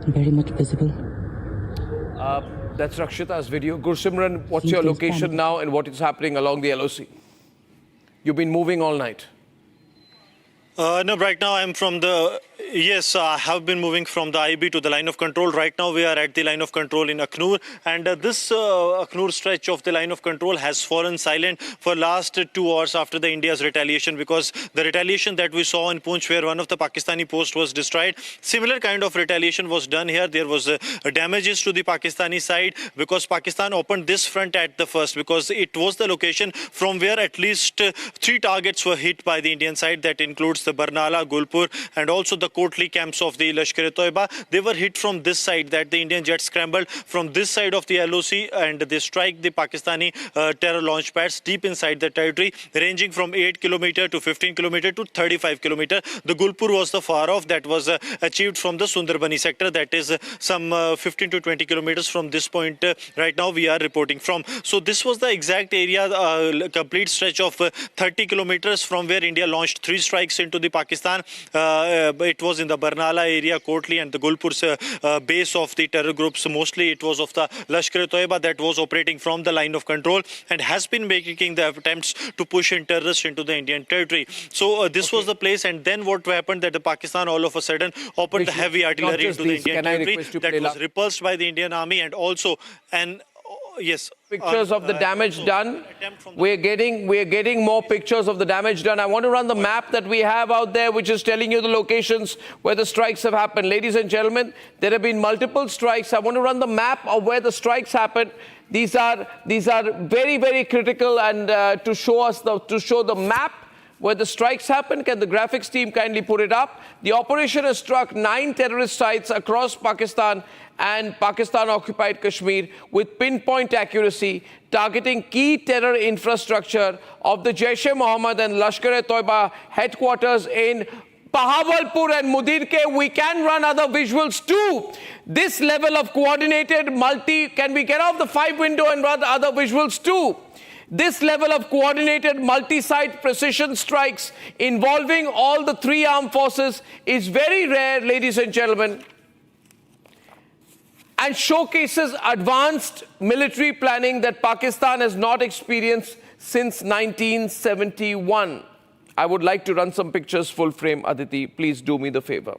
very much visible. That's Rakshita's video. Gursimran, what's your location now and what is happening along the LOC? You've been moving all night. No, right now I'm from the... Yes, I have been moving from the IB to the line of control. Right now we are at the line of control in Akhnur, and this Akhnur stretch of the line of control has fallen silent for last 2 hours after the India's retaliation, because the retaliation that we saw in Poonch, where one of the Pakistani posts was destroyed, similar kind of retaliation was done here. There was damages to the Pakistani side because Pakistan opened this front at the first, because it was the location from where at least 3 targets were hit by the Indian side. That includes the Barnala, Gulpur, and also the Kotli camps of the Lashkar-e-Toiba. They were hit from this side, that the Indian jets scrambled from this side of the LOC, and they strike the Pakistani terror launch pads deep inside the territory, ranging from 8 km to 15 km to 35 km. The Gulpur was the far off, that was achieved from the Sundarbani sector, that is some 15 to 20 kilometers from this point right now we are reporting from. So this was the exact area, complete stretch of 30 kilometers from where India launched 3 strikes into the Pakistan. It was in the Barnala area, Kotli, and the Gulpur's base of the terror groups. Mostly it was of the Lashkar-e-Toiba that was operating from the line of control and has been making the attempts to push in terrorists into the Indian territory. So this was the place, and then what happened, that the Pakistan all of a sudden opened the heavy artillery into the Indian territory. That was repulsed by the Indian army, and also yes. Pictures of the damage done. We're getting more pictures of the damage done. I want to run the map that we have out there, which is telling you the locations where the strikes have happened. Ladies and gentlemen, there have been multiple strikes. I want to run the map of where the strikes happened. These are very, very critical, and to show the map where the strikes happened. Can the graphics team kindly put it up? The operation has struck 9 terrorist sites across Pakistan and Pakistan-occupied Kashmir with pinpoint accuracy, targeting key terror infrastructure of the Jaish-e-Mohammed and Lashkar-e-Toiba headquarters in Bahawalpur and Mudirke. We can run other visuals too. This level of coordinated can we get off the 5 window and run other visuals too? This level of coordinated multi-site precision strikes involving all the 3 armed forces is very rare, ladies and gentlemen, and showcases advanced military planning that Pakistan has not experienced since 1971. I would like to run some pictures full frame. Aditi, please do me the favor.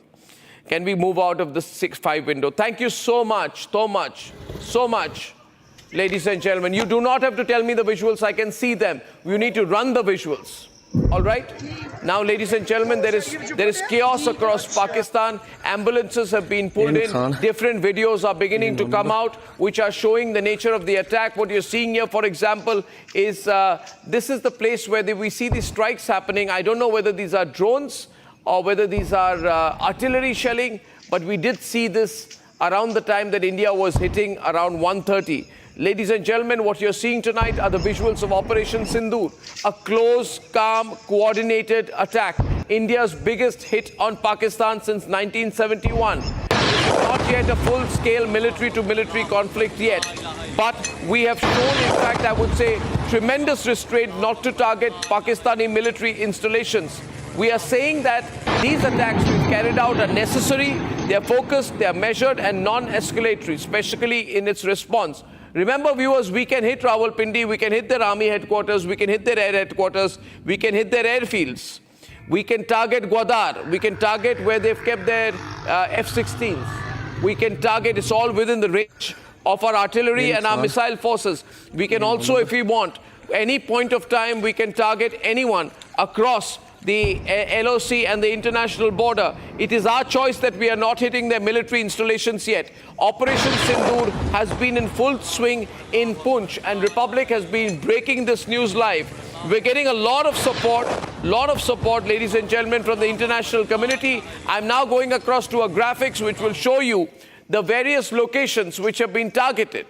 Can we move out of the 6-5 window? Thank you so much, so much. Ladies and gentlemen, you do not have to tell me the visuals. I can see them. You need to run the visuals. All right? Now, ladies and gentlemen, there is chaos across Pakistan. Ambulances have been pulled in. Different videos are beginning to come out, which are showing the nature of the attack. What you're seeing here, for example, is this is the place where we see these strikes happening. I don't know whether these are drones or whether these are artillery shelling, but we did see this around the time that India was hitting around 1:30. Ladies and gentlemen, what you're seeing tonight are the visuals of Operation Sindoor, a close, calm, coordinated attack. India's biggest hit on Pakistan since 1971. Not yet a full-scale military-to-military conflict yet, but we have shown, in fact, I would say, tremendous restraint not to target Pakistani military installations. We are saying that these attacks we've carried out are necessary, they are focused, they are measured and non-escalatory, especially in its response. Remember, viewers, we can hit Rawalpindi, we can hit their army headquarters, we can hit their air headquarters, we can hit their airfields. We can target Gwadar, we can target where they've kept their F-16s. We can target, it's all within the range of our artillery and our missile forces. We can also, if we want, any point of time, we can target anyone across the LOC and the international border. It is our choice that we are not hitting their military installations yet. Operation Sindoor has been in full swing in Poonch, and Republic has been breaking this news live. We're getting a lot of support, ladies and gentlemen, from the international community. I'm now going across to a graphics which will show you the various locations which have been targeted.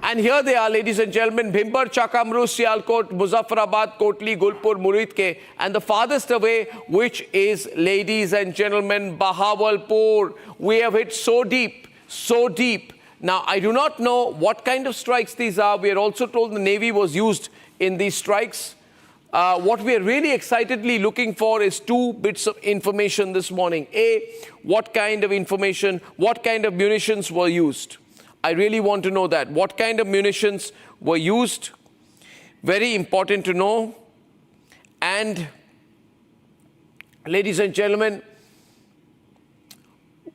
And here they are, ladies and gentlemen, Bhimbar, Chakamru, Sialkot, Muzaffarabad, Kotli, Gulpur, Muridke, and the farthest away, which is, ladies and gentlemen, Bahawalpur. We have hit so deep, so deep. Now, I do not know what kind of strikes these are. We are also told the Navy was used in these strikes. What we are really excitedly looking for is two bits of information this morning. A, what kind of information, what kind of munitions were used? I really want to know that. What kind of munitions were used? Very important to know. And, ladies and gentlemen,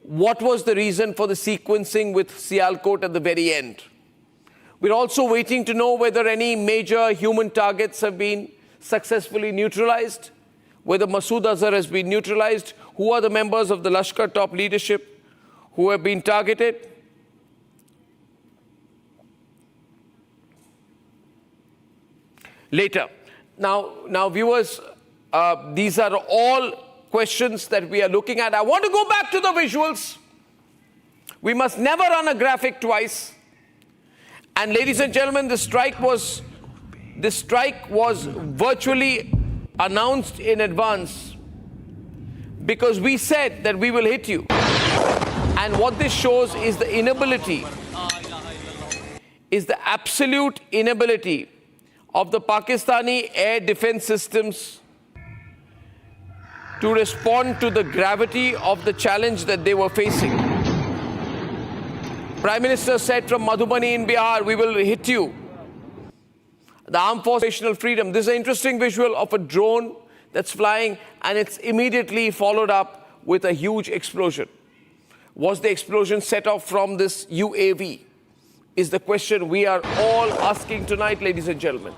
what was the reason for the sequencing with Sialkot at the very end? We're also waiting to know whether any major human targets have been successfully neutralized, whether Masood Azhar has been neutralized, who are the members of the Lashkar top leadership who have been targeted. Later. Now viewers, these are all questions that we are looking at. I want to go back to the visuals. We must never run a graphic twice. And ladies and gentlemen, this strike was virtually announced in advance because we said that we will hit you. And what this shows is the inability, is the absolute inability of the Pakistani air defense systems to respond to the gravity of the challenge that they were facing. Prime Minister said from Madhubani in Bihar, we will hit you. The Armed Forces Operational Freedom. This is an interesting visual of a drone that's flying, and it's immediately followed up with a huge explosion. Was the explosion set off from this UAV? Is the question we are all asking tonight, ladies and gentlemen.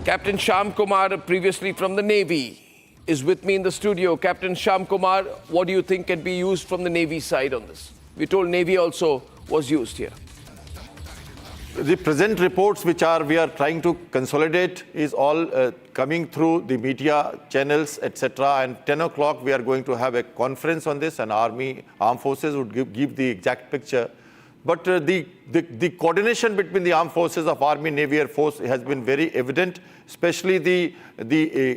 Captain Sham Kumar, previously from the Navy, is with me in the studio. Captain Sham Kumar, what do you think can be used from the Navy side on this? We're told Navy also was used here. The present reports which we are trying to consolidate is all coming through the media channels, etc. And 10 o'clock we are going to have a conference on this, and Armed Forces would give the exact picture. But the coordination between the armed forces of Army, Navy, Air Force has been very evident, especially the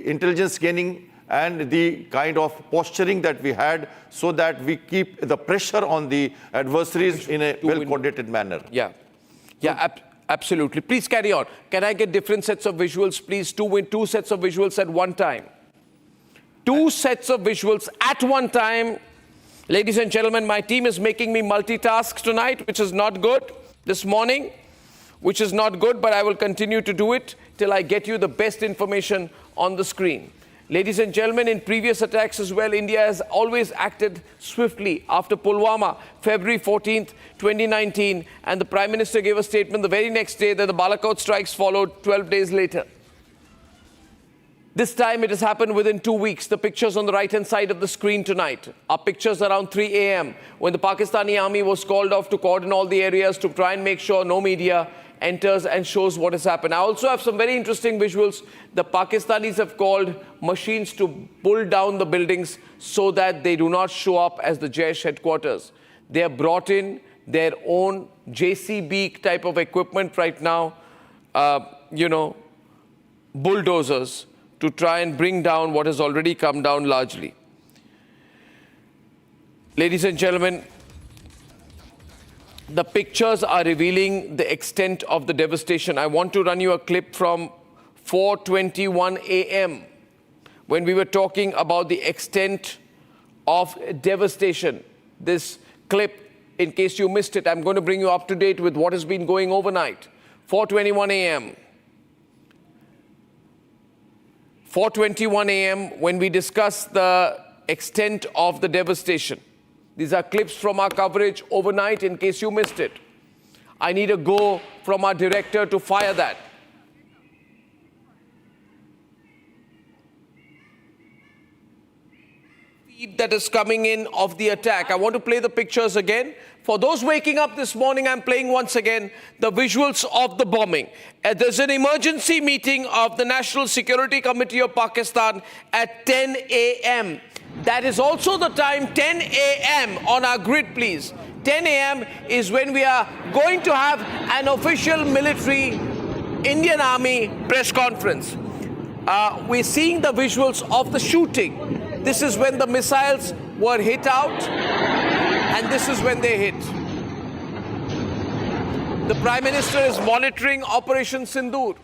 intelligence gaining and the kind of posturing that we had so that we keep the pressure on the adversaries in a well-coordinated manner. Yeah, absolutely. Please carry on. Can I get different sets of visuals, please? Two sets of visuals at one time. Two sets of visuals at one time. Ladies and gentlemen, my team is making me multitask tonight, which is not good, this morning, which is not good, but I will continue to do it till I get you the best information on the screen. Ladies and gentlemen, in previous attacks as well, India has always acted swiftly. After Pulwama, February 14th, 2019, and the Prime Minister gave a statement the very next day that the Balakot strikes followed 12 days later. This time it has happened within 2 weeks. The pictures on the right-hand side of the screen tonight are pictures around 3 a.m. when the Pakistani army was called off to cordon all the areas to try and make sure no media enters and shows what has happened. I also have some very interesting visuals. The Pakistanis have called machines to pull down the buildings so that they do not show up as the Jaish headquarters. They have brought in their own JCB type of equipment right now, bulldozers, to try and bring down what has already come down largely. Ladies and gentlemen, the pictures are revealing the extent of the devastation. I want to run you a clip from 4:21 a.m. when we were talking about the extent of devastation. This clip, in case you missed it, I'm going to bring you up to date with what has been going overnight. 4:21 a.m. 4:21 a.m. when we discuss the extent of the devastation. These are clips from our coverage overnight in case you missed it. I need a go from our director to fire that. That is coming in of the attack. I want to play the pictures again. For those waking up this morning, I'm playing once again the visuals of the bombing. There's an emergency meeting of the National Security Committee of Pakistan at 10 a.m. That is also the time, 10 a.m. on our grid, please. 10 a.m. is when we are going to have an official military Indian Army press conference. We're seeing the visuals of the shooting. This is when the missiles were hit out, and this is when they hit. The Prime Minister is monitoring Operation Sindoor.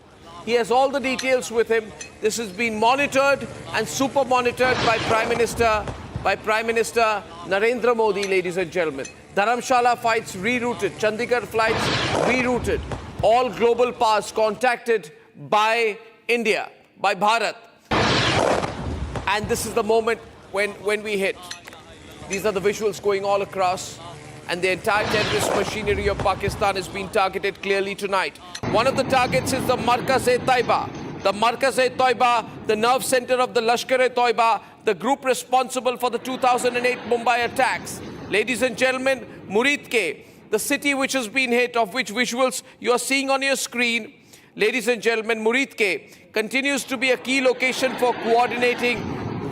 He has all the details with him. This has been monitored and super monitored by Prime Minister Narendra Modi, ladies and gentlemen. Dharamshala flights rerouted, Chandigarh flights rerouted. All global powers contacted by India, by Bharat. And this is the moment when we hit. These are the visuals going all across. And the entire terrorist machinery of Pakistan is being targeted clearly tonight. One of the targets is the Markaz-e-Taiba. The Markaz-e-Taiba, the nerve center of the Lashkar-e-Taiba, the group responsible for the 2008 Mumbai attacks. Ladies and gentlemen, Muridke, the city which has been hit, of which visuals you are seeing on your screen. Ladies and gentlemen, Muridke continues to be a key location for coordinating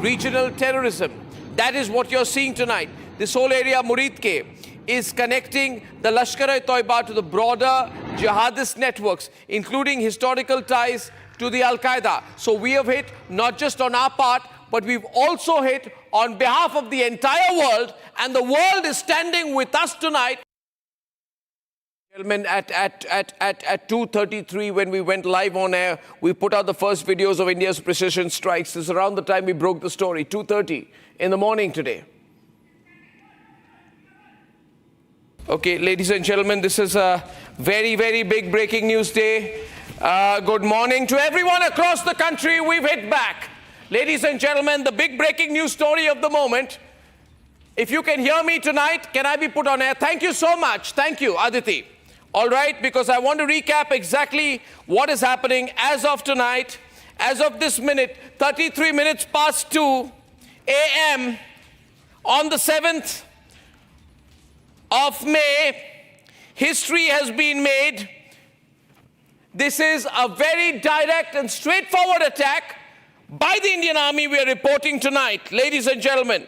regional terrorism. That is what you're seeing tonight. This whole area, Muridke, is connecting the Lashkar-e-Taiba to the broader jihadist networks, including historical ties to the Al-Qaeda. So we have hit not just on our part, but we've also hit on behalf of the entire world, and the world is standing with us tonight. Gentlemen, at 2:33, when we went live on air, we put out the first videos of India's precision strikes. This is around the time we broke the story, 2:30 in the morning today. Okay, ladies and gentlemen, this is a very, very big breaking news day. Good morning to everyone across the country. We've hit back. Ladies and gentlemen, the big breaking news story of the moment. If you can hear me tonight, can I be put on air? Thank you so much. Thank you, Aditi. All right, because I want to recap exactly what is happening as of tonight, as of this minute, 33 minutes past 2 a.m. on the 7th of May. History has been made. This is a very direct and straightforward attack by the Indian Army we are reporting tonight. Ladies and gentlemen,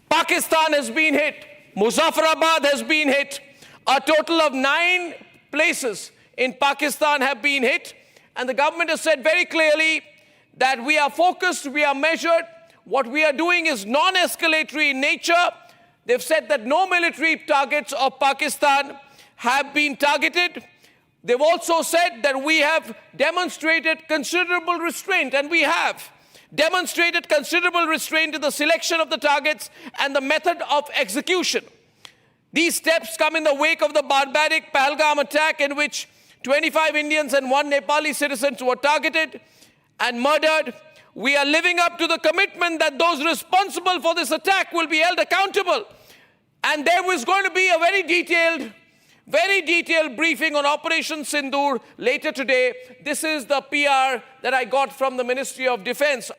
Pakistan has been hit. Muzaffarabad has been hit. A total of 9 places in Pakistan have been hit. And the government has said very clearly that we are focused, we are measured. What we are doing is non-escalatory in nature. They've said that no military targets of Pakistan have been targeted. They've also said that we have demonstrated considerable restraint, and we have demonstrated considerable restraint in the selection of the targets and the method of execution. These steps come in the wake of the barbaric Pahalgam attack, in which 25 Indians and 1 Nepali citizens were targeted and murdered. We are living up to the commitment that those responsible for this attack will be held accountable. And there was going to be a very detailed briefing on Operation Sindoor later today. This is the PR that I got from the Ministry of Defense.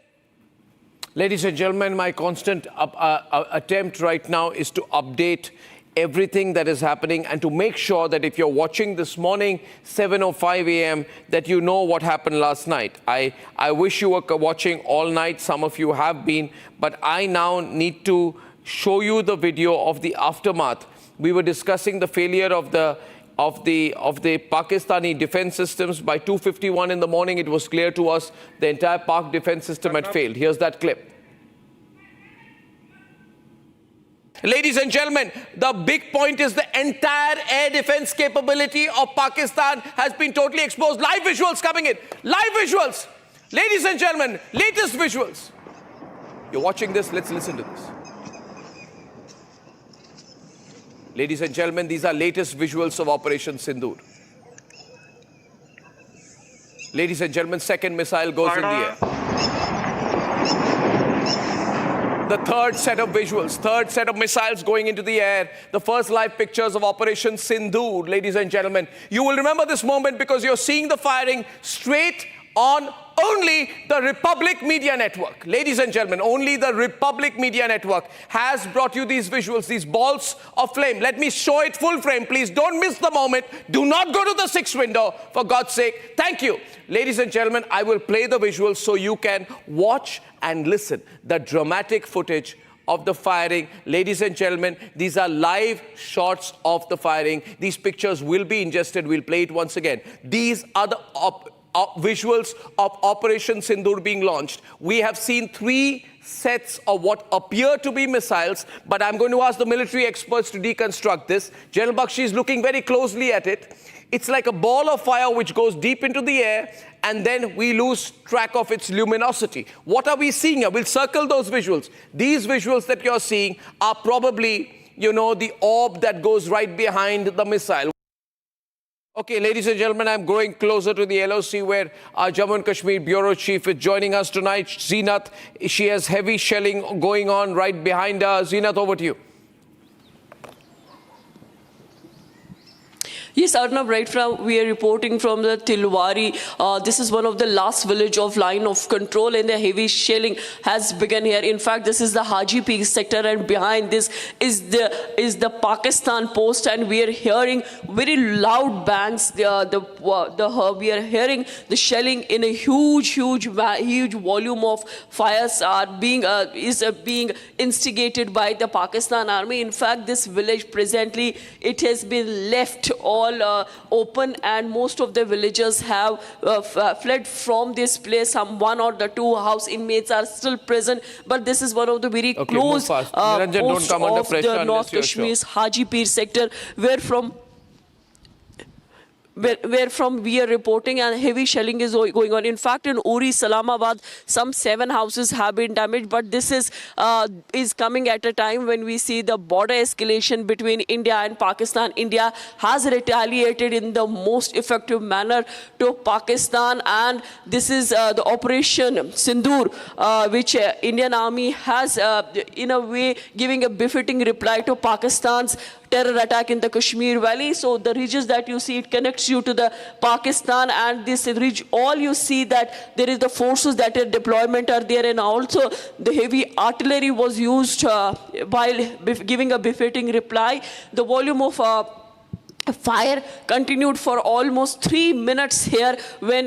Ladies and gentlemen, my constant attempt right now is to update everything that is happening and to make sure that if you're watching this morning, 7:05 a.m., that you know what happened last night. I wish you were watching all night. Some of you have been, but I now need to show you the video of the aftermath. We were discussing the failure of the Pakistani defense systems. By 2:51 in the morning, it was clear to us the entire Pak defense system had failed. Here's that clip. Ladies and gentlemen, the big point is the entire air defense capability of Pakistan has been totally exposed. Live visuals coming in. Live visuals. Ladies and gentlemen, latest visuals. You're watching this. Let's listen to this. Ladies and gentlemen, these are latest visuals of Operation Sindoor. Ladies and gentlemen, second missile goes in the air. The third set of visuals, third set of missiles going into the air. The first live pictures of Operation Sindoor, ladies and gentlemen. You will remember this moment because you're seeing the firing straight on only the Republic Media Network, ladies and gentlemen, only the Republic Media Network has brought you these visuals, these balls of flame. Let me show it full frame, please. Don't miss the moment. Do not go to the 6th window, for God's sake. Thank you. Ladies and gentlemen, I will play the visuals so you can watch and listen. The dramatic footage of the firing. Ladies and gentlemen, these are live shots of the firing. These pictures will be ingested. We'll play it once again. These are the visuals of Operation Sindoor being launched. We have seen 3 sets of what appear to be missiles, but I'm going to ask the military experts to deconstruct this. General Bakshi is looking very closely at it. It's like a ball of fire which goes deep into the air, and then we lose track of its luminosity. What are we seeing here? We'll circle those visuals. These visuals that you're seeing are probably, you know, the orb that goes right behind the missile. Okay, ladies and gentlemen, I'm going closer to the LOC where our Jammu and Kashmir Bureau Chief is joining us tonight. Zeenat, she has heavy shelling going on right behind her. Zeenat, over to you. Yes, Arnab, right from we are reporting from the Tilwari. This is one of the last village of line of control, and the heavy shelling has begun here. In fact, this is the Haji Peak sector, and behind this is the Pakistan post, and we are hearing very loud bangs. We are hearing the shelling in a huge volume of fires are being instigated by the Pakistan army. In fact, this village presently it has been left all open, and most of the villagers have fled from this place. Some 1 or 2 house inmates are still present, but this is one of the very close posts of the North Kashmir's Haji Peer sector, where from we are reporting and heavy shelling is going on. In fact, in Uri, Islamabad, some 7 houses have been damaged, but this is coming at a time when we see the border escalation between India and Pakistan. India has retaliated in the most effective manner to Pakistan, and this is the Operation Sindoor, which Indian Army has in a way giving a befitting reply to Pakistan's terror attack in the Kashmir Valley. So the regions that you see, it connects you to the Pakistan, and this region, all you see that there is the forces that are deployment are there, and also the heavy artillery was used while giving a befitting reply. The volume of fire continued for almost 3 minutes here when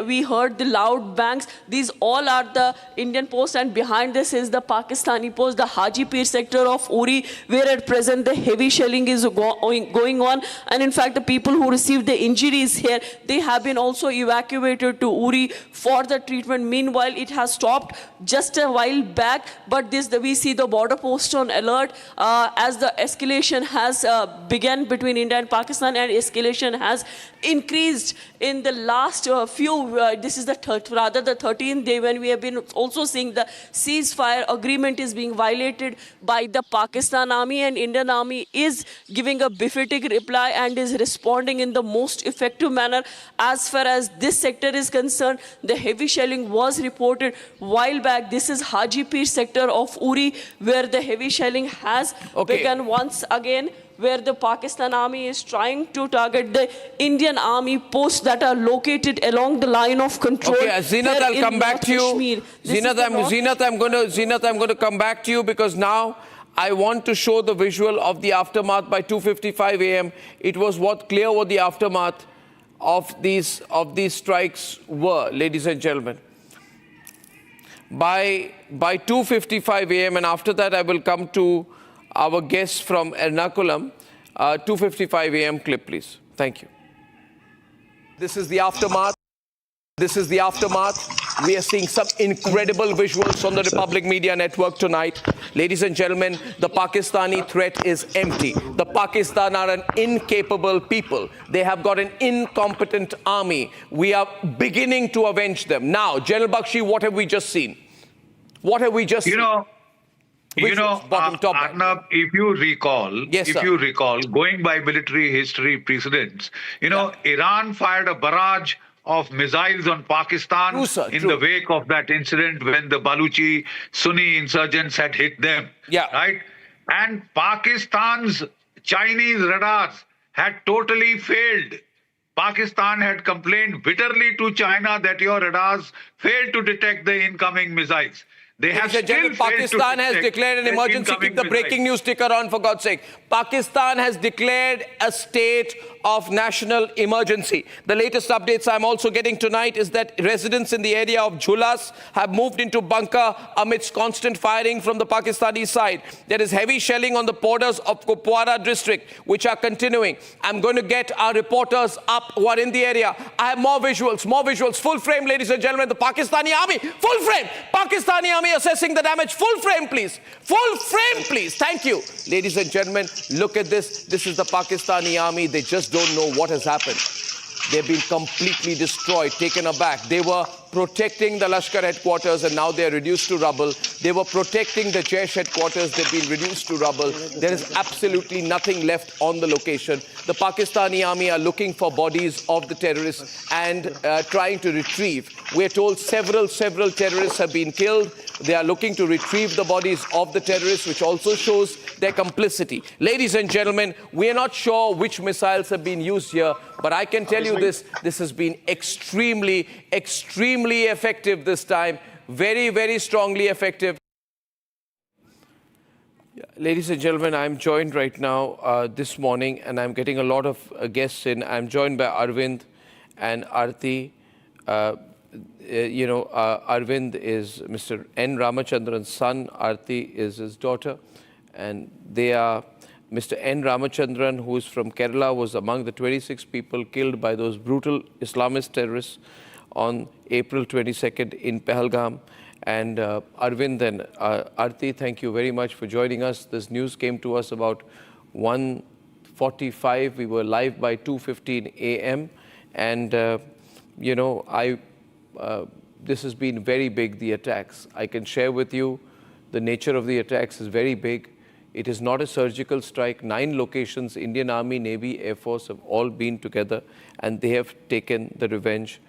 we heard the loud bangs. These all are the Indian posts, and behind this is the Pakistani post, the Haji Peer sector of Uri, where at present the heavy shelling is going on. And in fact, the people who received the injuries here, they have been also evacuated to Uri for the treatment. Meanwhile, it has stopped just a while back, but we see the border post on alert as the escalation has begun between India and Pakistan, and escalation has increased in the last this is the 13th day when we have been also seeing the ceasefire agreement is being violated by the Pakistan army, and Indian army is giving a befitting reply and is responding in the most effective manner. As far as this sector is concerned, the heavy shelling was reported while back. This is Haji Peer sector of Uri, where the heavy shelling has begun once again, where the Pakistan army is trying to target the Indian army posts that are located along the line of control. Okay, Zeenat, I'll come back to you. Zeenat, I'm going to come back to you, because now I want to show the visual of the aftermath by 2:55 a.m. It was clear what the aftermath of these strikes were, ladies and gentlemen. By 2:55 a.m. and after that I will come to our guest from Ernakulam. 2:55 a.m. clip, please. Thank you. This is the aftermath. This is the aftermath. We are seeing some incredible visuals on the Republic Media Network tonight. Ladies and gentlemen, the Pakistani threat is empty. The Pakistan are an incapable people. They have got an incompetent army. We are beginning to avenge them. Now, General Bakshi, what have we just seen? What have we just seen? Arnab, if you recall, going by military history precedents, Iran fired a barrage of missiles on Pakistan in the wake of that incident when the Baluchi Sunni insurgents had hit them. Right? And Pakistan's Chinese radars had totally failed. Pakistan had complained bitterly to China that your radars failed to detect the incoming missiles. They have still failed Pakistan to has detect declared an the emergency. Keep the breaking news ticker on, for God's sake. Pakistan has declared a state of national emergency. The latest updates I'm also getting tonight is that residents in the area of Jhulas have moved into bunker amidst constant firing from the Pakistani side. There is heavy shelling on the borders of Kupwara district, which are continuing. I'm going to get our reporters up who are in the area. I have more visuals, full frame, ladies and gentlemen. The Pakistani army, full frame. Pakistani army assessing the damage. Full frame, please. Full frame, please. Thank you. Ladies and gentlemen, look at this. This is the Pakistani army. They just don't know what has happened. They've been completely destroyed, taken aback. They were protecting the Lashkar headquarters and now they're reduced to rubble. They were protecting the Jaish headquarters. They've been reduced to rubble. There is absolutely nothing left on the location. The Pakistani army are looking for bodies of the terrorists and trying to retrieve. We're told several terrorists have been killed. They are looking to retrieve the bodies of the terrorists, which also shows their complicity. Ladies and gentlemen, we are not sure which missiles have been used here, but I can tell you this has been extremely effective this time. Very strongly effective. Ladies and gentlemen, I'm joined right now this morning, and I'm getting a lot of guests in. I'm joined by Arvind and Aarti. Arvind is Mr. N. Ramachandran's son. Aarti is his daughter. And they are Mr. N. Ramachandran, who is from Kerala, was among the 26 people killed by those brutal Islamist terrorists on April 22nd in Pahalgam. And Arvind and Aarti, thank you very much for joining us. This news came to us about 1:45. We were live by 2:15 a.m. And, this has been very big, the attacks. I can share with you the nature of the attacks is very big. It is not a surgical strike. 9 locations, Indian Army, Navy, Air Force have all been together and they have taken the revenge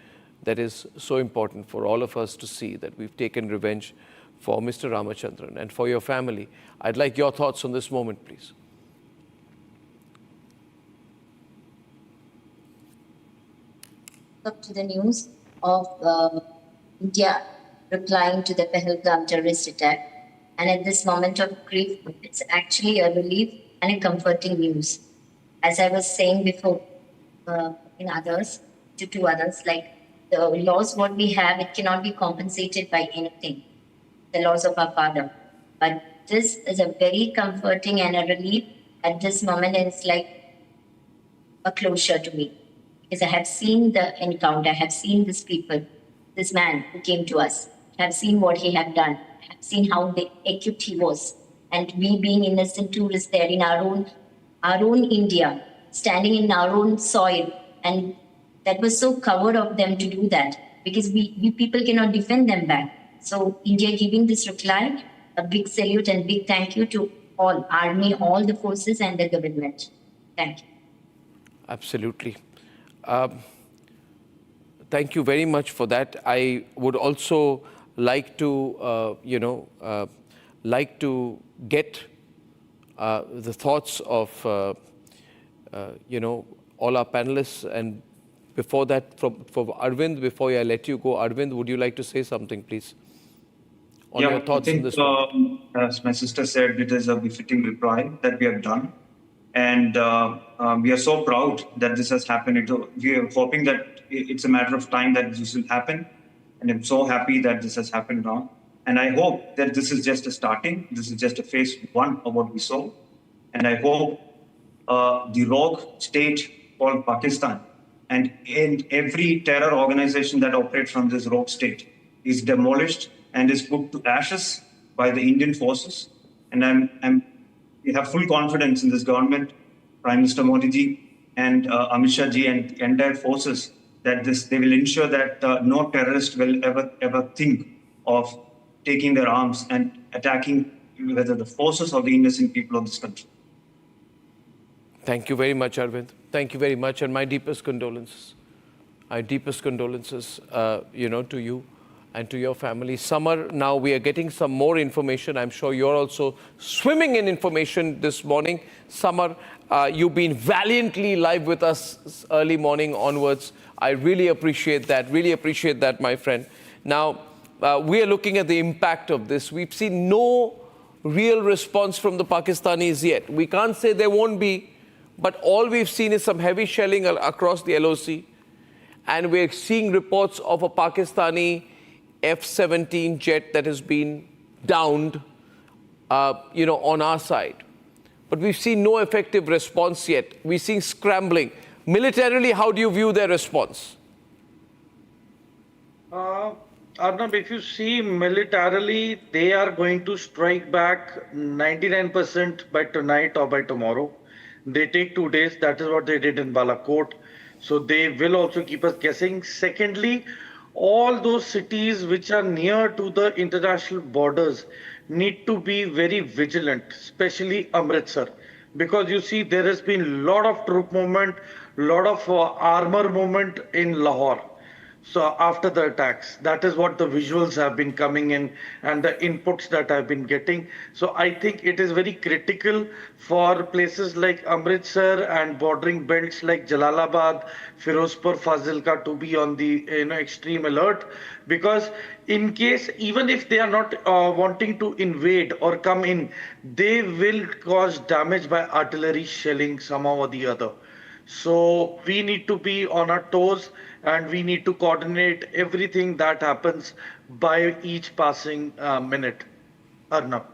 that is so important for all of us to see, that we've taken revenge for Mr. Ramachandran and for your family. I'd like your thoughts on this moment, please. Up to the news of India replying to the Pahalgam terrorist attack. And at this moment of grief, it's actually a relief and a comforting news. As I was saying before, to others, like the laws what we have, it cannot be compensated by anything, the laws of our father. But this is a very comforting and a relief at this moment, and it's like a closure to me. Because I have seen the encounter, I have seen these people, this man who came to us, I have seen what he had done, I have seen how equipped he was. And we being innocent tourists there in our own India, standing in our own soil, and that was so coward of them to do that, because we people cannot defend them back. So India giving this reply, a big salute and big thank you to all, army, all the forces and the government. Thank you. Absolutely. Thank you very much for that. I would also like to, get the thoughts of, all our panelists. And before that, for Arvind, before I let you go, Arvind, would you like to say something, please? On your thoughts on this one? As my sister said, it is a befitting reply that we have done. And we are so proud that this has happened. We are hoping that it's a matter of time that this will happen. And I'm so happy that this has happened now. And I hope that this is just a starting. This is just a phase 1 of what we saw. And I hope the rogue state called Pakistan and in every terror organization that operates from this rogue state is demolished and is put to ashes by the Indian forces. And we have full confidence in this government, Prime Minister Modi ji and Amit Shah ji and the entire forces, that they will ensure that no terrorist will ever think of taking their arms and attacking whether the forces or the innocent people of this country. Thank you very much, Arvind. Thank you very much, and my deepest condolences. My deepest condolences, to you And to your family. Samar, now we are getting some more information. I'm sure you're also swimming in information this morning. Samar, you've been valiantly live with us early morning onwards. I really appreciate that, my friend. Now, we are looking at the impact of this. We've seen no real response from the Pakistanis yet. We can't say there won't be, but all we've seen is some heavy shelling across the LOC. And we're seeing reports of a Pakistani F-17 jet that has been downed, on our side. But we've seen no effective response yet. We're seeing scrambling. Militarily, how do you view their response? Arnab, if you see militarily, they are going to strike back 99% by tonight or by tomorrow. They take 2 days. That is what they did in Balakot. So they will also keep us guessing. Secondly, all those cities which are near to the international borders need to be very vigilant, especially Amritsar, because you see there has been a lot of troop movement, lot of armor movement in Lahore. So after the attacks, that is what the visuals have been coming in and the inputs that I've been getting. So I think it is very critical for places like Amritsar and bordering belts like Jalalabad, Firozpur, Fazilka to be on the extreme alert, because in case, even if they are not wanting to invade or come in, they will cause damage by artillery shelling somehow or the other. So we need to be on our toes and we need to coordinate everything that happens by each passing minute. Arnab.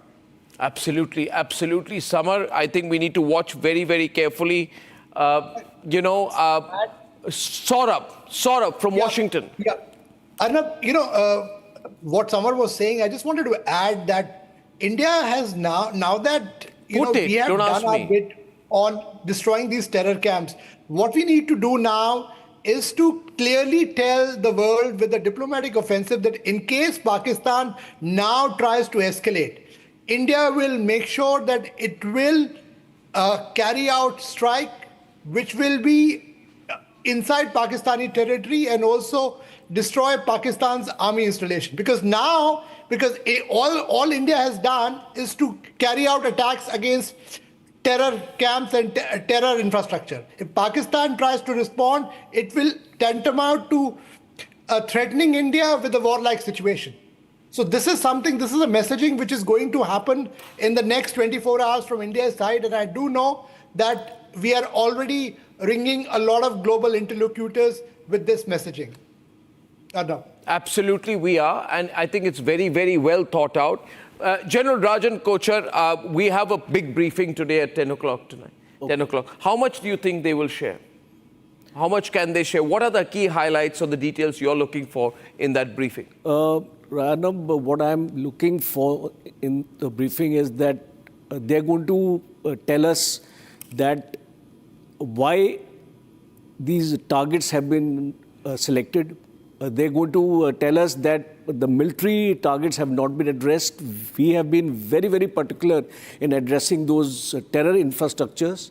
Absolutely, absolutely. Samar, I think we need to watch very, very carefully. Saurabh from Washington. Yeah. Arnab, what Samar was saying, I just wanted to add that India has now that we have done our bit on destroying these terror camps, what we need to do now is to clearly tell the world with a diplomatic offensive that in case Pakistan now tries to escalate, India will make sure that it will carry out strike which will be inside Pakistani territory and also destroy Pakistan's army installation. Because all India has done is to carry out attacks against terror camps and terror infrastructure. If Pakistan tries to respond, it will tantamount to threatening India with a warlike situation. So this is a messaging which is going to happen in the next 24 hours from India's side. And I do know that we are already ringing a lot of global interlocutors with this messaging. Arnab. Absolutely, we are. And I think it's very, very well thought out. General Rajan Kochar, we have a big briefing today at 10 o'clock tonight. Okay. 10 o'clock. How much do you think they will share? How much can they share? What are the key highlights or the details you're looking for in that briefing? Arnab, what I'm looking for in the briefing is that they're going to tell us that why these targets have been selected. They're going to tell us that the military targets have not been addressed. We have been very, very particular in addressing those terror infrastructures.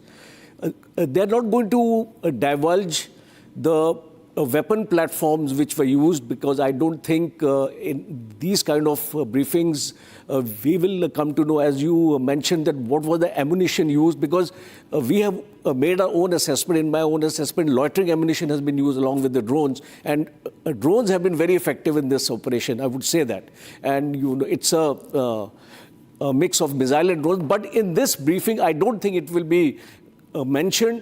They're not going to divulge the weapon platforms which were used, because I don't think in these kind of briefings we will come to know, as you mentioned, that what was the ammunition used, because we have made our own assessment. In my own assessment, loitering ammunition has been used along with the drones, and drones have been very effective in this operation, I would say that. And it's a mix of missile and drones. But in this briefing, I don't think it will be mentioned.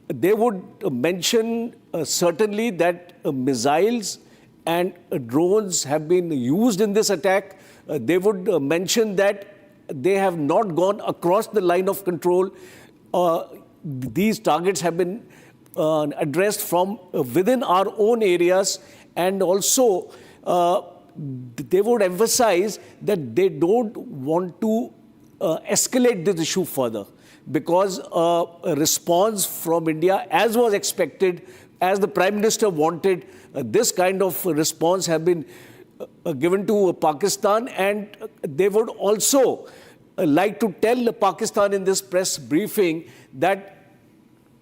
They would mention certainly that missiles and drones have been used in this attack. They would mention that they have not gone across the line of control. These targets have been addressed from within our own areas, and also they would emphasize that they don't want to escalate this issue further, because a response from India, as was expected, as the Prime Minister wanted, this kind of response have been given to Pakistan. And they would also like to tell Pakistan in this press briefing that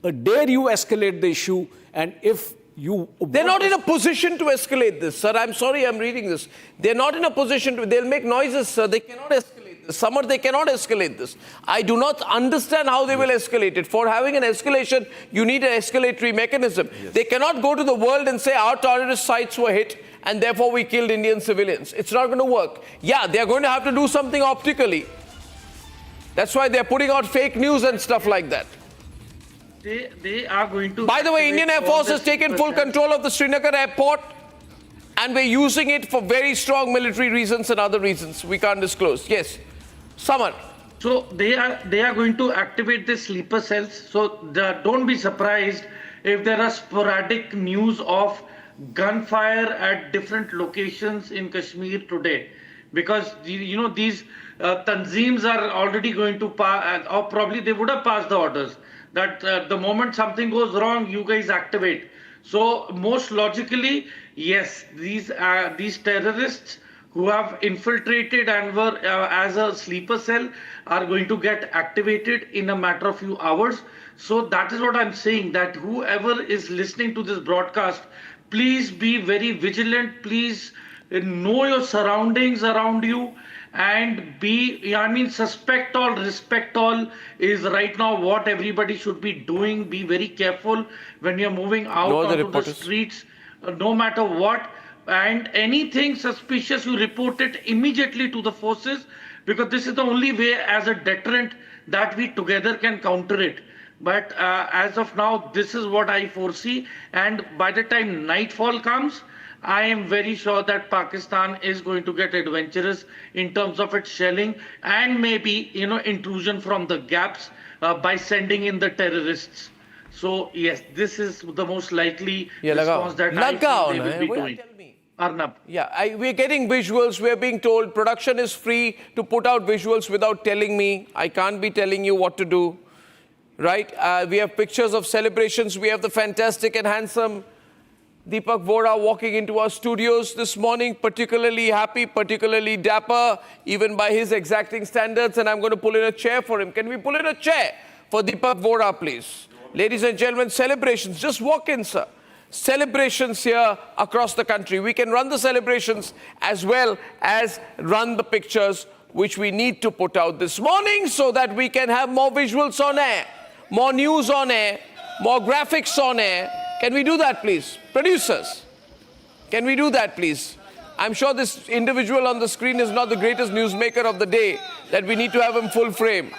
dare you escalate the issue, and if They're not in a position to escalate this, sir. I'm sorry, I'm reading this. They're not in a position to. They'll make noises, sir. They cannot escalate this. Summer, they cannot escalate this. I do not understand how they will escalate it. For having an escalation, you need an escalatory mechanism. They cannot go to the world and say our terrorist sites were hit and therefore we killed Indian civilians. It's not going to work. Yeah, they're going to have to do something optically. That's why they're putting out fake news and stuff like that. They are going to... By the way, Indian Air Force has taken full control of the Srinagar airport and we're using it for very strong military reasons and other reasons we can't disclose. Yes, Samar. So they are going to activate the sleeper cells. So don't be surprised if there are sporadic news of gunfire at different locations in Kashmir today. Because, you know, these tanzeems are already going to pass, or probably they would have passed the orders that the moment something goes wrong, you guys activate. So most logically, yes, these terrorists who have infiltrated and were as a sleeper cell are going to get activated in a matter of few hours. So that is what I'm saying, that whoever is listening to this broadcast, please be very vigilant. Please know your surroundings around you. And suspect all, respect all is right now what everybody should be doing. Be very careful when you're moving out onto the streets, no matter what. And anything suspicious, you report it immediately to the forces, because this is the only way as a deterrent that we together can counter it. But as of now, this is what I foresee. And by the time nightfall comes, I am very sure that Pakistan is going to get adventurous in terms of its shelling and maybe, you know, intrusion from the gaps by sending in the terrorists. So yes, this is the most likely response that I think they will be doing. Arnab. Yeah, we're getting visuals. We're being told production is free to put out visuals without telling me. I can't be telling you what to do, right? We have pictures of celebrations. We have the fantastic and handsome Deepak Vora walking into our studios this morning, particularly happy, particularly dapper, even by his exacting standards. And I'm going to pull in a chair for him. Can we pull in a chair for Deepak Vora, please? Ladies and gentlemen, celebrations. Just walk in, sir. Celebrations here across the country. We can run the celebrations as well as run the pictures which we need to put out this morning so that we can have more visuals on air, more news on air, more graphics on air. Can we do that, please? Producers, can we do that, please? I'm sure this individual on the screen is not the greatest newsmaker of the day, that we need to have him full frame.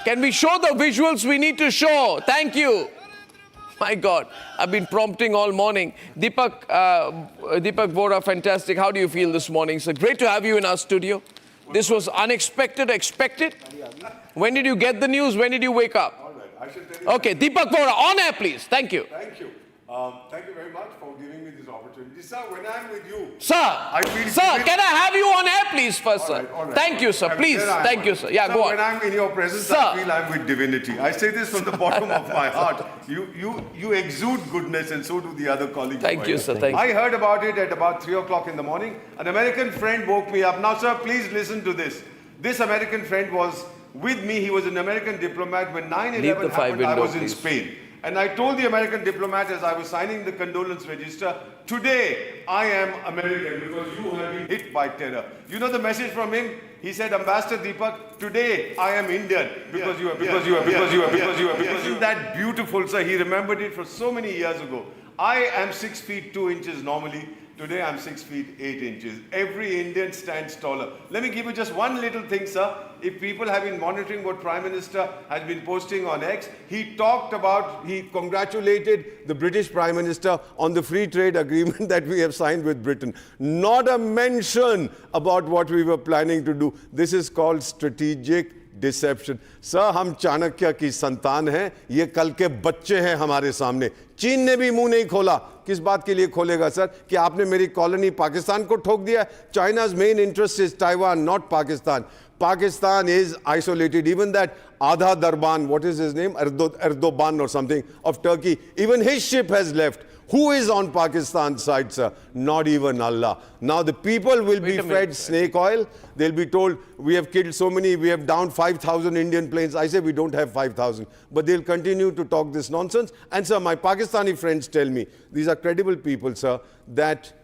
Can we show the visuals we need to show? Thank you. My God, I've been prompting all morning. Deepak Vora, fantastic. How do you feel this morning, sir? Great to have you in our studio. This was unexpected, expected. When did you get the news? When did you wake up? Okay, Deepak Vora, on air, please. Thank you. Thank you. Thank you very much for giving me this opportunity. Sir, when I'm with you... Sir, can I have you on air, please, first, sir? All right. Thank you, sir. Please. Thank you, sir. Yeah, sir, go on. When I'm in your presence, sir, I feel I'm with divinity. I say this from the bottom of my heart. You exude goodness, and so do the other colleagues. Thank you, sir. Thank you. I heard about it at about 3 o'clock in the morning. An American friend woke me up. Now, sir, please listen to this. This American friend was with me. He was an American diplomat. When 9/11 happened, I was in Spain. And I told the American diplomat as I was signing the condolence register, today I am American because you have been hit by terror. You know the message from him? He said, Ambassador Deepak, today I am Indian because you are. Isn't that beautiful, sir? He remembered it for so many years ago. I am 6 feet 2 inches normally. Today I'm 6 feet 8 inches. Every Indian stands taller. Let me give you just one little thing, sir. If people have been monitoring what Prime Minister has been posting on X, he congratulated the British Prime Minister on the free trade agreement that we have signed with Britain. Not a mention about what we were planning to do. This is called strategic deception. Sir, हम चाणक्य की संतान हैं, ये कल के बच्चे हैं हमारे सामने. चीन ने भी मुंह नहीं खोला. किस बात के लिए खोलेगा सर? कि आपने मेरी कॉलोनी पाकिस्तान को ठोक दिया. China's main interest is Taiwan, not Pakistan. Pakistan is isolated. Even that Adha Darban, what is his name? Erdogan or something, of Turkey, even his ship has left. Who is on Pakistan's side, sir? Not even Allah. Now the people will be fed snake oil. They'll be told, we have killed so many, we have downed 5,000 Indian planes. I say we don't have 5,000. But they'll continue to talk this nonsense. And sir, my Pakistani friends tell me, these are credible people, sir, that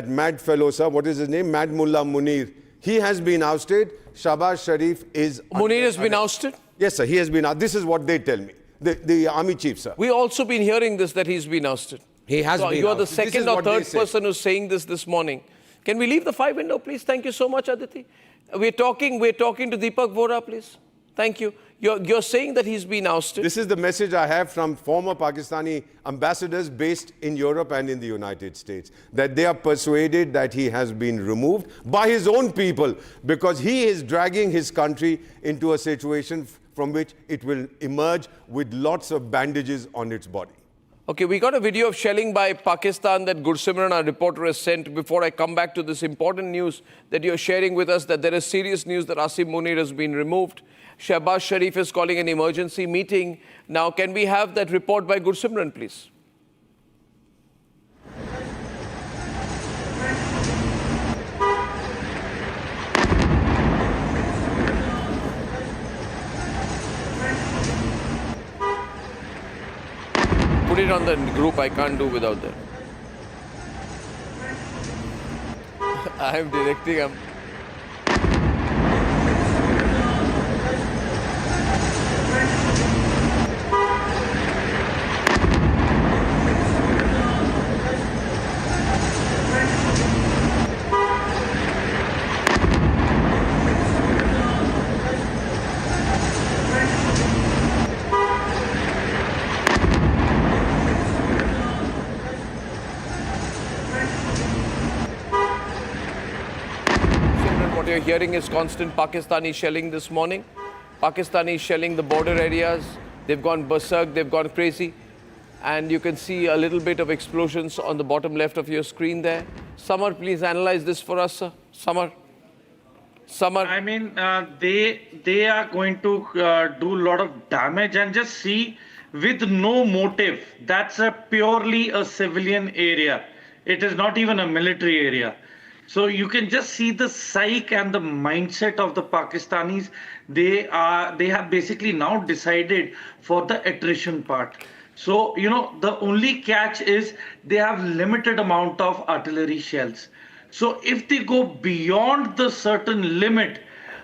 mad fellow, sir, what is his name? Mad Mullah Munir. He has been ousted. Shahbaz Sharif is... Munir has been ousted? Yes, sir, he has been ousted. This is what they tell me. The army chief, sir. We also been hearing this, that he's been ousted. He has been You are the ousted. second or third person who's saying this morning. Can we leave the 5 window, please? Thank you so much, Aditi. We're talking to Deepak Vora, please. Thank you. You're saying that he's been ousted. This is the message I have from former Pakistani ambassadors based in Europe and in the United States, that they are persuaded that he has been removed by his own people because he is dragging his country into a situation from which it will emerge with lots of bandages on its body. Okay, we got a video of shelling by Pakistan that Gursimran, our reporter, has sent. Before I come back to this important news that you're sharing with us, that there is serious news that Asim Munir has been removed. Shahbaz Sharif is calling an emergency meeting. Now, can we have that report by Gursimran, please? Put it on the group, I can't do without that. I am directing. What you're hearing is constant Pakistani shelling this morning. Pakistani shelling the border areas. They've gone berserk, they've gone crazy. And you can see a little bit of explosions on the bottom left of your screen there. Samar, please analyze this for us, sir. Samar. I mean, they are going to do a lot of damage, and just see, with no motive. That's purely a civilian area. It is not even a military area. So you can just see the psyche and the mindset of the Pakistanis. They have basically now decided for the attrition part. So, you know, the only catch is they have limited amount of artillery shells. So if they go beyond the certain limit,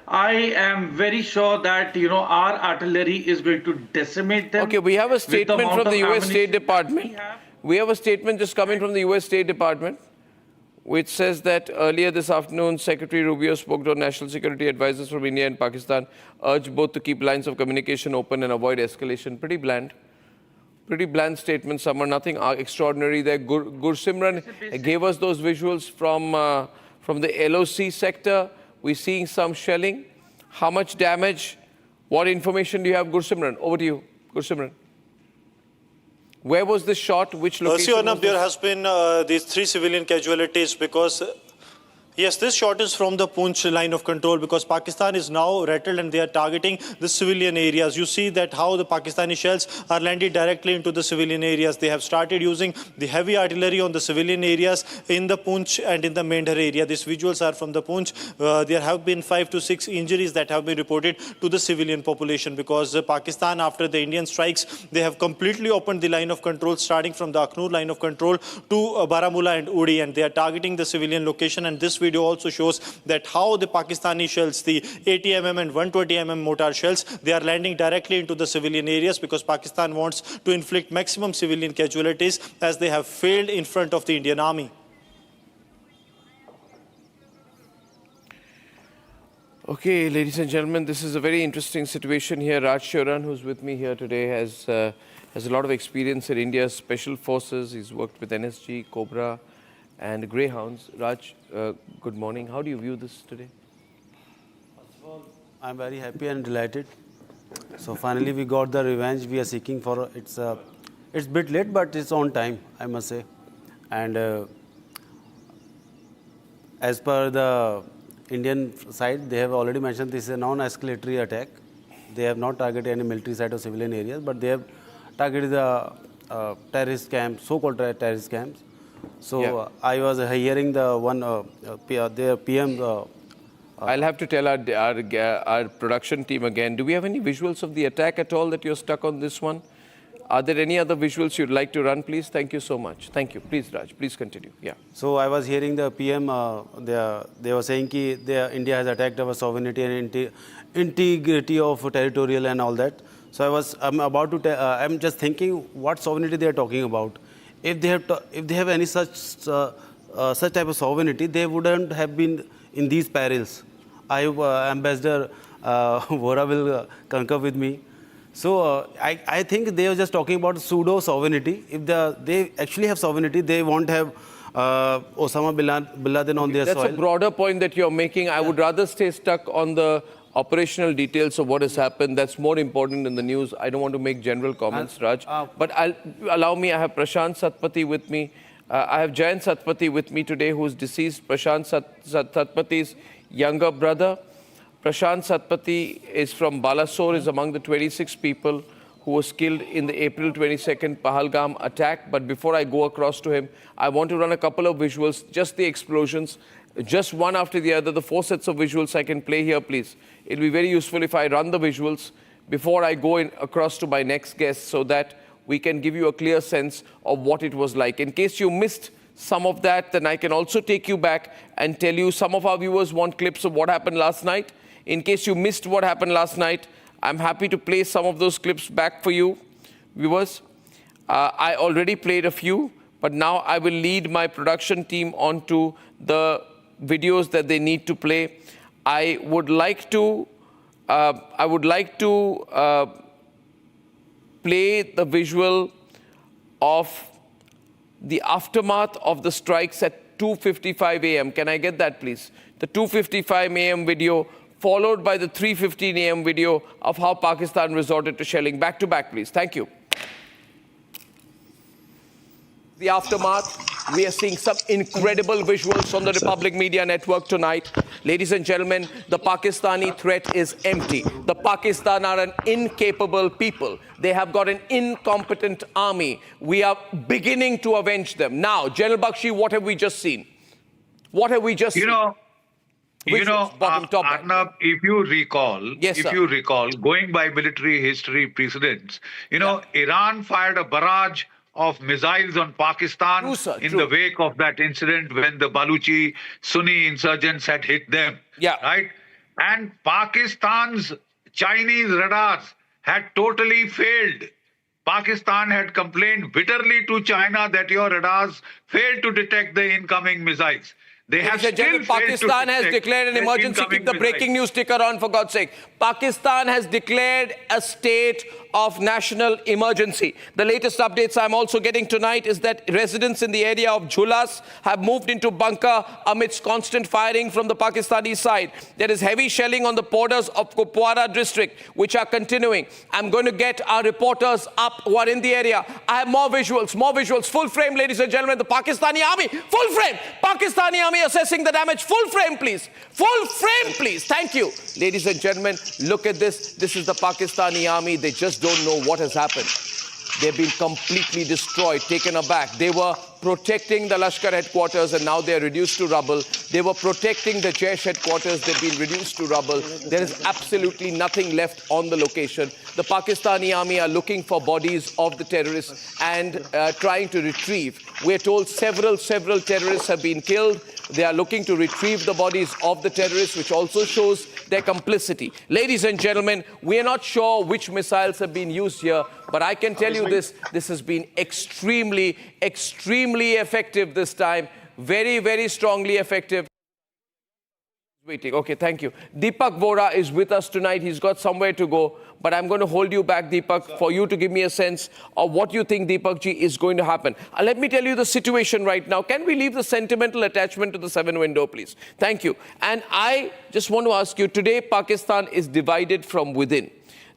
I am very sure that, you know, our artillery is going to decimate them. Okay, we have a statement from the US State Department. We have a statement just coming from the US State Department, which says that earlier this afternoon, Secretary Rubio spoke to national security advisors from India and Pakistan, urged both to keep lines of communication open and avoid escalation. Pretty bland statement, Samar, nothing extraordinary there. Gursimran gave us those visuals from the LOC sector. We're seeing some shelling. How much damage? What information do you have, Gursimran? Over to you, Gursimran. Where was this shot? Which location? Arnab, there has been these 3 civilian casualties because, yes, this shot is from the Poonch line of control because Pakistan is now rattled and they are targeting the civilian areas. You see that how the Pakistani shells are landed directly into the civilian areas. They have started using the heavy artillery on the civilian areas in the Poonch and in the Mendhar area. These visuals are from the Poonch. There have been 5 to 6 injuries that have been reported to the civilian population because Pakistan, after the Indian strikes, they have completely opened the line of control starting from the Akhnur line of control to Baramulla and Uri, and they are targeting the civilian location. And this video also shows that how the Pakistani shells, the 80mm and 120mm mortar shells, they are landing directly into the civilian areas because Pakistan wants to inflict maximum civilian casualties as they have failed in front of the Indian army. Okay, ladies and gentlemen, this is a very interesting situation here. Raj Shoran, who's with me here today, has a lot of experience in India's special forces. He's worked with NSG, Cobra, and Greyhounds. Raj, good morning. How do you view this today? First of all, I'm very happy and delighted. So finally we got the revenge we are seeking for. It's a bit late, but it's on time, I must say. And as per the Indian side, they have already mentioned this is a non-escalatory attack. They have not targeted any military site or civilian areas, but they have targeted the terrorist camps, so-called terrorist camps. So I was hearing the one, their PM. I'll have to tell our production team again. Do we have any visuals of the attack at all that you're stuck on this one? Are there any other visuals you'd like to run, please? Thank you so much. Thank you. Please, Raj, please continue. Yeah. So I was hearing the PM, they were saying that India has attacked our sovereignty and integrity of territorial and all that. So I'm about to tell, I'm just thinking what sovereignty they are talking about. If they have any such type of sovereignty, they wouldn't have been in these perils. Ambassador Vora will concur with me. So I think they are just talking about pseudo sovereignty. If they actually have sovereignty, they won't have Osama bin Laden on their soil. That's a broader point that you're making. I would rather stay stuck on the operational details of what has happened. That's more important in the news. I don't want to make general comments, Raj. But allow me, I have Prashant Satpathy with me. I have Jayant Satpathy with me today, who's deceased. Prashant Satpathy's younger brother. Prashant Satpathy is from Balasore, is among the 26 people who was killed in the April 22nd Pahalgam attack. But before I go across to him, I want to run a couple of visuals, just the explosions, just one after the other, the 4 sets of visuals I can play here, please. It'll be very useful if I run the visuals before I go across to my next guest so that we can give you a clear sense of what it was like. In case you missed some of that, then I can also take you back and tell you some of our viewers want clips of what happened last night. In case you missed what happened last night, I'm happy to play some of those clips back for you, viewers. I already played a few, but now I will lead my production team onto the videos that they need to play. I would like to play the visual of the aftermath of the strikes at 2:55 a.m. Can I get that, please? The 2:55 a.m. video, followed by the 3:15 a.m. video of how Pakistan resorted to shelling. Back to back, please. Thank you. The aftermath, we are seeing some incredible visuals on the Republic Media Network tonight. Ladies and gentlemen, the Pakistani threat is empty. The Pakistan are an incapable people. They have got an incompetent army. We are beginning to avenge them. Now, General Bakshi, what have we just seen? What have we just seen? Arnab, if you recall, going by military history precedents, Iran fired a barrage of missiles on Pakistan in the wake of that incident when the Baluchi Sunni insurgents had hit them. Right? And Pakistan's Chinese radars had totally failed. Pakistan had complained bitterly to China that your radars failed to detect the incoming missiles. They have still Pakistan has declared an emergency. Keep the breaking news ticker on, for God's sake. Pakistan has declared a state of national emergency. The latest updates I'm also getting tonight is that residents in the area of Jhulas have moved into bunker amidst constant firing from the Pakistani side. There is heavy shelling on the borders of Kupwara district, which are continuing. I'm going to get our reporters up who are in the area. I have more visuals, full frame, ladies and gentlemen. The Pakistani army, full frame. Pakistani army assessing the damage. Full frame, please. Full frame, please. Thank you. Ladies and gentlemen, look at this. This is the Pakistani army. They just don't know what has happened. They've been completely destroyed, taken aback. They were protecting the Lashkar headquarters and now they're reduced to rubble. They were protecting the Jaish headquarters. They've been reduced to rubble. There is absolutely nothing left on the location. The Pakistani army are looking for bodies of the terrorists and trying to retrieve. We're told several terrorists have been killed. They are looking to retrieve the bodies of the terrorists, which also shows their complicity. Ladies and gentlemen, we are not sure which missiles have been used here, but I can tell you this has been extremely effective this time. Very strongly effective. Waiting. Okay, thank you. Deepak Vora is with us tonight. He's got somewhere to go, but I'm going to hold you back, Deepak, for you to give me a sense of what you think, Deepak ji, is going to happen. Let me tell you the situation right now. Can we leave the sentimental attachment to the 7 window, please? Thank you. And I just want to ask you, today Pakistan is divided from within.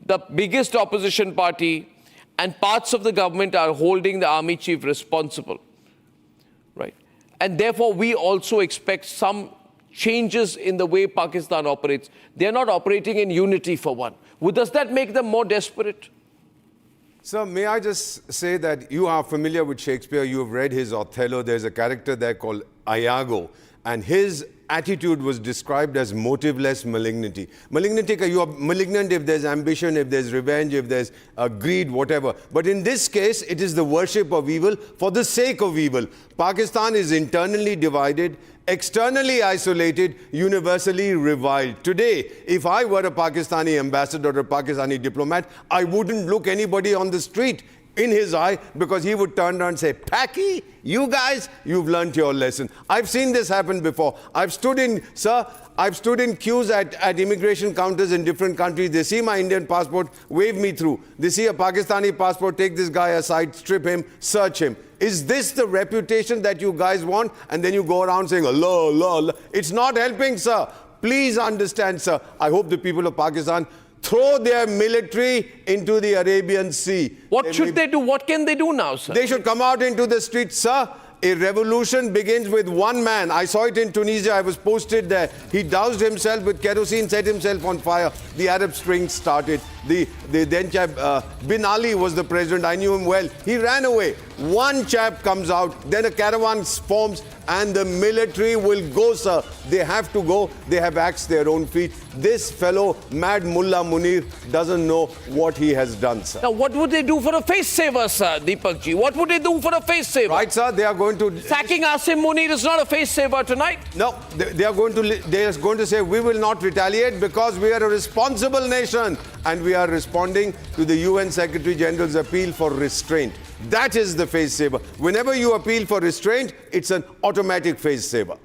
The biggest opposition party and parts of the government are holding the army chief responsible, right? And therefore, we also expect some changes in the way Pakistan operates. They're not operating in unity, for one. Does that make them more desperate? Sir, may I just say that you are familiar with Shakespeare, you have read his Othello, there's a character there called Iago, and his attitude was described as motiveless malignity. Malignity, you are malignant if there's ambition, if there's revenge, if there's greed, whatever. But in this case, it is the worship of evil for the sake of evil. Pakistan is internally divided, externally isolated, universally reviled. Today, if I were a Pakistani ambassador or a Pakistani diplomat, I wouldn't look anybody on the street in his eye, because he would turn around and say, Paki, you guys, you've learnt your lesson. I've seen this happen before. I've stood in queues at immigration counters in different countries. They see my Indian passport, wave me through. They see a Pakistani passport, take this guy aside, strip him, search him. Is this the reputation that you guys want? And then you go around saying, Allah, Allah, Allah. It's not helping, sir. Please understand, sir. I hope the people of Pakistan throw their military into the Arabian Sea. What should they do? What can they do now, sir? They should come out into the streets, sir. A revolution begins with one man. I saw it in Tunisia. I was posted there. He doused himself with kerosene, set himself on fire. The Arab Spring started. The then chap, Bin Ali was the president. I knew him well. He ran away. One chap comes out. Then a caravan forms and the military will go, sir. They have to go. They have axed their own feet. This fellow, Mad Mullah Munir, doesn't know what he has done, sir. Now, what would they do for a face saver, sir, Deepak ji? What would they do for a face saver? Right, sir. They are going to... Sacking Asim Munir is not a face saver tonight. No, they are going to say, we will not retaliate because we are a responsible nation and we are responding to the UN Secretary General's appeal for restraint. That is the face saver. Whenever you appeal for restraint, it's an automatic face saver.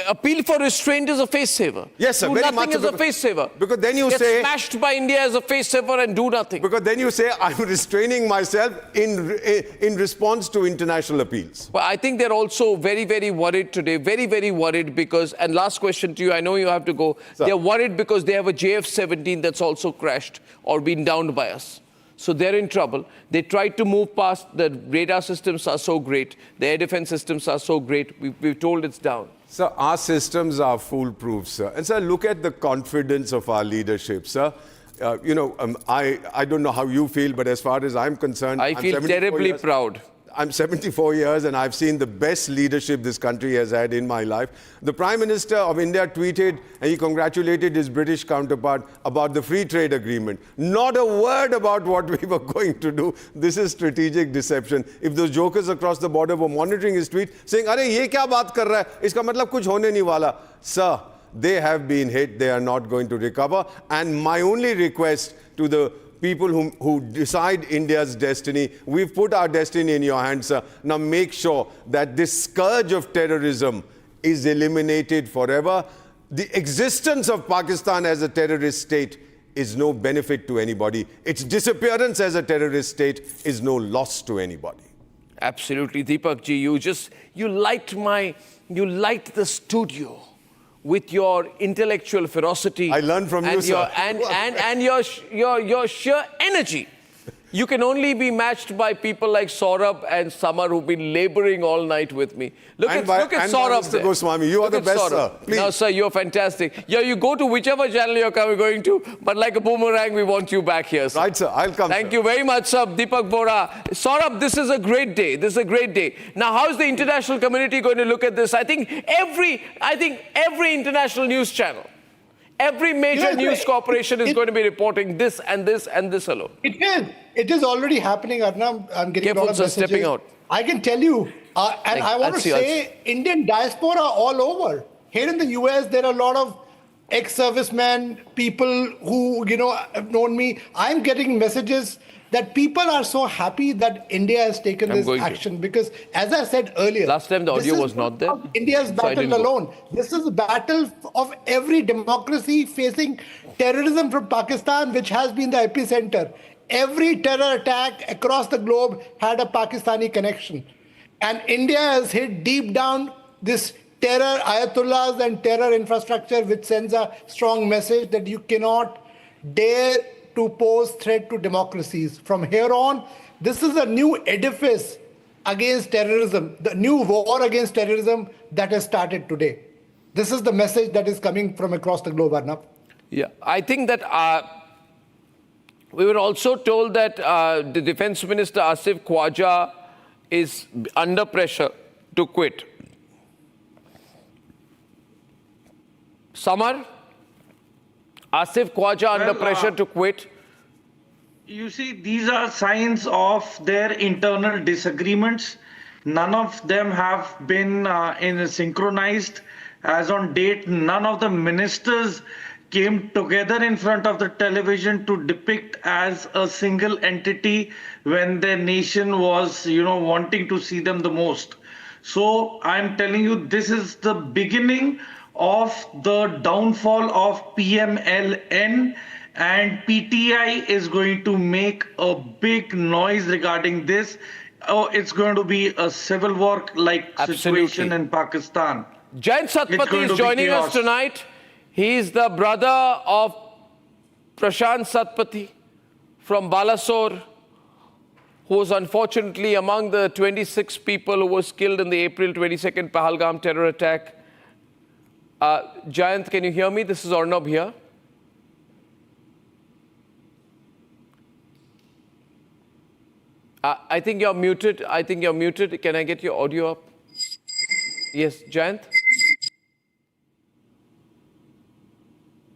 Appeal for restraint is a face saver. Yes, sir. Do very nothing much is a face saver. Because then you Get say... smashed by India as a face saver and do nothing. Because then you say, I'm restraining myself in response to international appeals. Well, I think they're also very, very worried today. Very, very worried because... And last question to you, I know you have to go. Sir. They're worried because they have a JF-17 that's also crashed or been downed by us. So they're in trouble. They tried to move past. The radar systems are so great. The air defense systems are so great. We've told it's down. Sir, our systems are foolproof, sir. And sir, look at the confidence of our leadership, sir. I don't know how you feel, but as far as I'm concerned... I feel terribly proud. I'm 74 years and I've seen the best leadership this country has had in my life. The Prime Minister of India tweeted and he congratulated his British counterpart about the free trade agreement. Not a word about what we were going to do. This is strategic deception. If those jokers across the border were monitoring his tweet, saying, "Arey, ye kya baat kar raha hai? Iska matlab kuch hone nahi wala." Sir, they have been hit. They are not going to recover. And my only request to the people who decide India's destiny, we've put our destiny in your hands, sir. Now make sure that this scourge of terrorism is eliminated forever. The existence of Pakistan as a terrorist state is no benefit to anybody. Its disappearance as a terrorist state is no loss to anybody. Absolutely, Deepak ji, you light the studio with your intellectual ferocity. I learned from you, sir. And your sheer energy. You can only be matched by people like Saurabh and Samar who've been laboring all night with me. Look at Saurabh there. Goswami, you are the best, sir. Please. No, sir, you're fantastic. Yeah, you go to whichever channel you're going to, but like a boomerang, we want you back here, sir. Right, sir. I'll come. Thank you very much, sir. Deepak Bora. Saurabh, this is a great day. This is a great day. Now, how is the international community going to look at this? I think every international news channel, every major news corporation is going to be reporting this and this and this alone. It is already happening, Arnab. I'm getting Careful, a lot of sir, messages. stepping out. I can tell you, and I want to say, Indian diaspora all over. Here in the US, there are a lot of ex-servicemen, people who, have known me. I'm getting messages that people are so happy that India has taken this action because, as I said earlier, last time the audio was not there. India's battle alone. This is a battle of every democracy facing terrorism from Pakistan, which has been the epicenter. Every terror attack across the globe had a Pakistani connection. And India has hit deep down this terror ayatollahs and terror infrastructure, which sends a strong message that you cannot dare to pose threat to democracies. From here on, this is a new edifice against terrorism, the new war against terrorism that has started today. This is the message that is coming from across the globe, Arnab. Yeah, I think that We were also told that the Defence Minister Asif Khwaja is under pressure to quit. Samar, Asif Khwaja under pressure to quit. You see, these are signs of their internal disagreements. None of them have been synchronized. As on date, none of the ministers came together in front of the television to depict as a single entity when their nation was, wanting to see them the most. So I'm telling you, this is the beginning of the downfall of PMLN, and PTI is going to make a big noise regarding this. Oh, it's going to be a civil war-like situation in Pakistan. Jayant Satpathy is joining us tonight. He is the brother of Prashant Satpathy from Balasore, who was unfortunately among the 26 people who was killed in the April 22nd Pahalgam terror attack. Jayant, can you hear me? This is Arnab here. I think you're muted. Can I get your audio up? Yes, Jayant?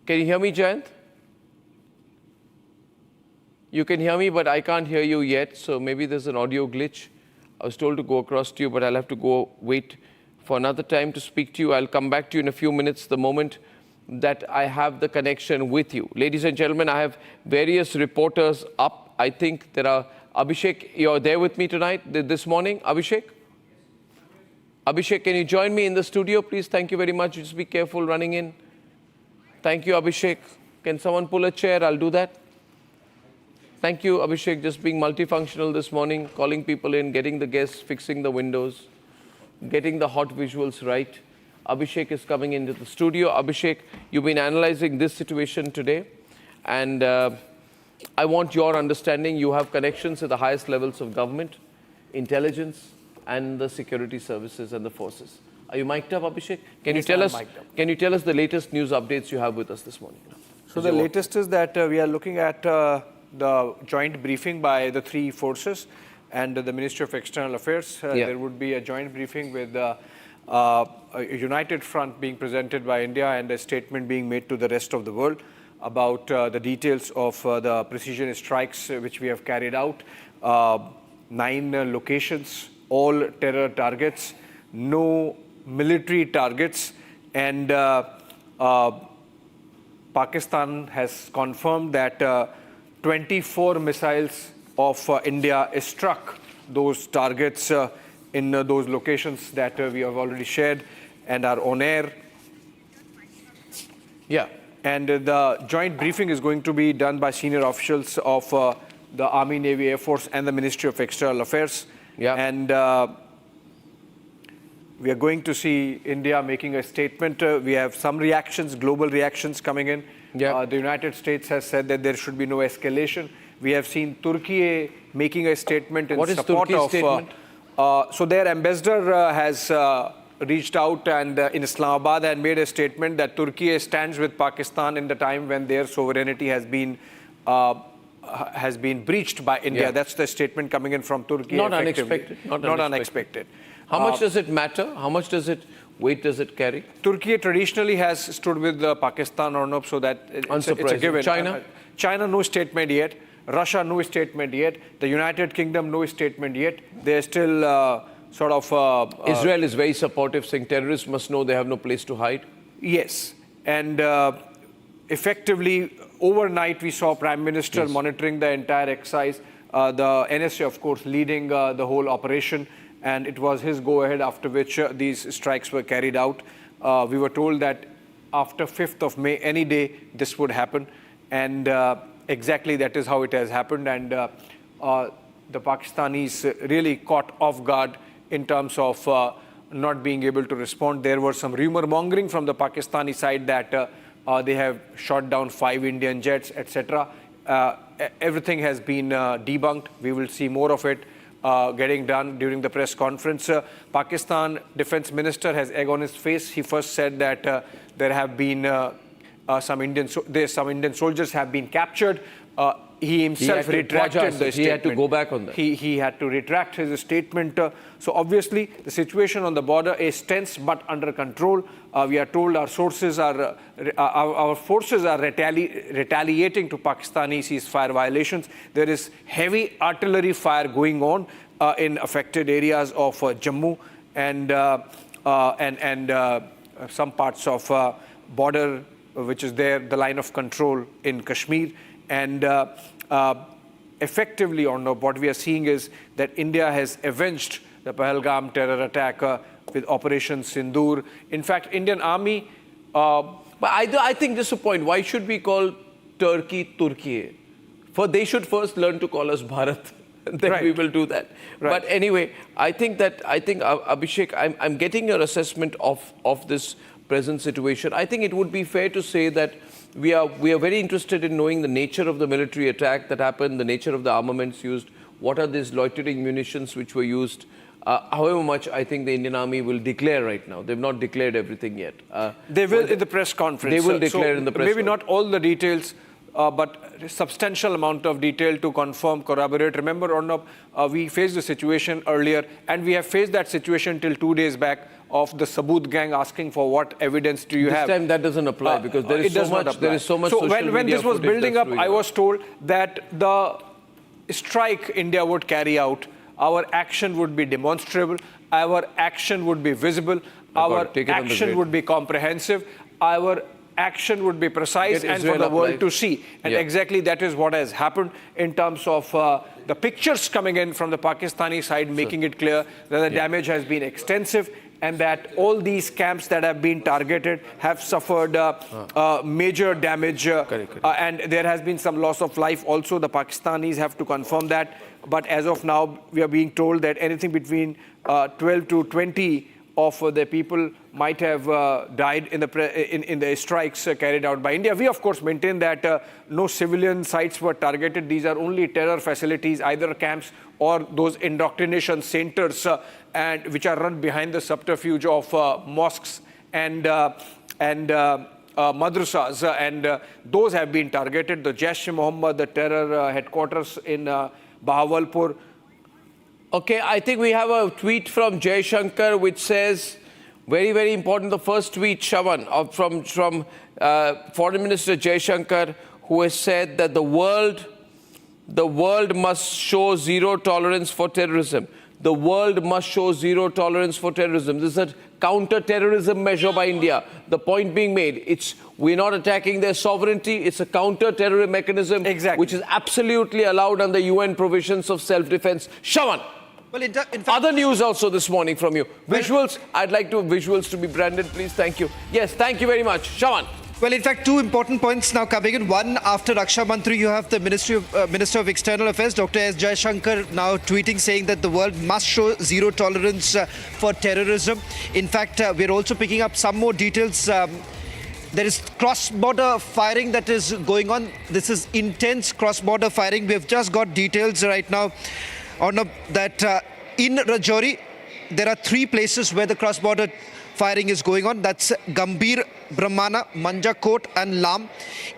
Can you hear me, Jayant? You can hear me, but I can't hear you yet, so maybe there's an audio glitch. I was told to go across to you, but I'll have to go wait for another time to speak to you. I'll come back to you in a few minutes, the moment that I have the connection with you. Ladies and gentlemen, I have various reporters up. I think there are... Abhishek, you're there with me tonight, this morning. Abhishek? Abhishek, can you join me in the studio, please? Thank you very much. Just be careful running in. Thank you, Abhishek. Can someone pull a chair? I'll do that. Thank you, Abhishek, just being multifunctional this morning, calling people in, getting the guests, fixing the windows, getting the hot visuals right. Abhishek is coming into the studio. Abhishek, you've been analyzing this situation today, and I want your understanding. You have connections at the highest levels of government, intelligence, and the security services and the forces. Are you mic'd up, Abhishek? Can you tell us the latest news updates you have with us this morning? So the latest is that we are looking at the joint briefing by the three forces and the Ministry of External Affairs. There would be a joint briefing with a united front being presented by India and a statement being made to the rest of the world about the details of the precision strikes which we have carried out. 9 locations, all terror targets, no military targets, and Pakistan has confirmed that 24 missiles of India struck those targets in those locations that we have already shared and are on air. Yeah. And the joint briefing is going to be done by senior officials of the Army, Navy, Air Force, and the Ministry of External Affairs. Yeah. And we are going to see India making a statement. We have some reactions, global reactions coming in. Yeah. The United States has said that there should be no escalation. We have seen Turkey making a statement in support of... Statement? So their ambassador has reached out and in Islamabad and made a statement that Turkey stands with Pakistan in the time when their sovereignty has been breached by India. Yeah. That's the statement coming in from Turkey. Not unexpected. Not unexpected. How much does it matter? How much weight does it carry? Turkey traditionally has stood with Pakistan or not, so that it's a given. China? China, no statement yet. Russia, no statement yet. The United Kingdom, no statement yet. They're still Israel is very supportive, saying terrorists must know they have no place to hide. Yes. And effectively, overnight, we saw Prime Minister monitoring the entire exercise. The NSA, of course, leading the whole operation. And it was his go-ahead, after which these strikes were carried out. We were told that after 5th of May, any day, this would happen. And exactly that is how it has happened. And the Pakistanis really caught off guard in terms of not being able to respond. There was some rumor mongering from the Pakistani side that they have shot down 5 Indian jets, etc. Everything has been debunked. We will see more of it getting done during the press conference. Pakistan Defense Minister has egg on his face. He first said that there have been some Indian soldiers have been captured. he himself retracted the statement. He had to go back on that. He had to retract his statement. So obviously, the situation on the border is tense but under control. We are told our forces are retaliating to Pakistani ceasefire violations. There is heavy artillery fire going on in affected areas of Jammu and some parts of border, which is there, the line of control in Kashmir. And effectively, Arnab, what we are seeing is that India has avenged the Pahalgam terror attack with Operation Sindoor. In fact, Indian Army... but I think this is a point. Why should we call Turkey Turkey? They should first learn to call us Bharat. Then we will do that. Right. But anyway, I think Abhishek, I'm getting your assessment of this present situation. I think it would be fair to say that we are very interested in knowing the nature of the military attack that happened, the nature of the armaments used, what are these loitering munitions which were used. However much I think the Indian Army will declare right now. They've not declared everything yet. They will in the press conference. They will declare in the press conference. Maybe not all the details, but a substantial amount of detail to confirm, corroborate. Remember, Arnab, we faced the situation earlier, and we have faced that situation till 2 days back of the Saboot gang asking for what evidence do you have. This time that doesn't apply because there is so much So social when this was building up, I was told that the strike India would carry out, our action would be demonstrable, our action would be visible, our action would be comprehensive, our action would be precise and for the world to see. And exactly that is what has happened in terms of the pictures coming in from the Pakistani side, making it clear that the damage has been extensive and that all these camps that have been targeted have suffered major damage. And there has been some loss of life also. The Pakistanis have to confirm that. But as of now, we are being told that anything between 12 to 20 of the people might have died in the strikes carried out by India. We, of course, maintain that no civilian sites were targeted. These are only terror facilities, either camps or those indoctrination centers, and which are run behind the subterfuge of mosques and madrasas, and those have been targeted. The Jaish-e-Mohammed, the terror headquarters in Bahawalpur. Okay, I think we have a tweet from Jai Shankar which says, very, very important, the first tweet, Shavan, from Foreign Minister Jai Shankar, who has said that the world must show zero tolerance for terrorism. The world must show zero tolerance for terrorism. This is a counter-terrorism measure by India. The point being made, we're not attacking their sovereignty. It's a counter-terrorism mechanism, which is absolutely allowed under UN provisions of self-defense. Shavan. Well, in fact, other news also this morning from you. Visuals, I'd like visuals to be branded, please. Thank you. Yes, thank you very much. Shavan. Well, in fact, two important points now coming in. One, after Raksha Mantri, you have the Minister of External Affairs, Dr. S. Jaishankar, now tweeting saying that the world must show zero tolerance for terrorism. In fact, we're also picking up some more details. There is cross-border firing that is going on. This is intense cross-border firing. We have just got details right now that in Rajouri, there are 3 places where the cross-border firing is going on. That's Gambhir, Brahmana, Manjakot and Lam.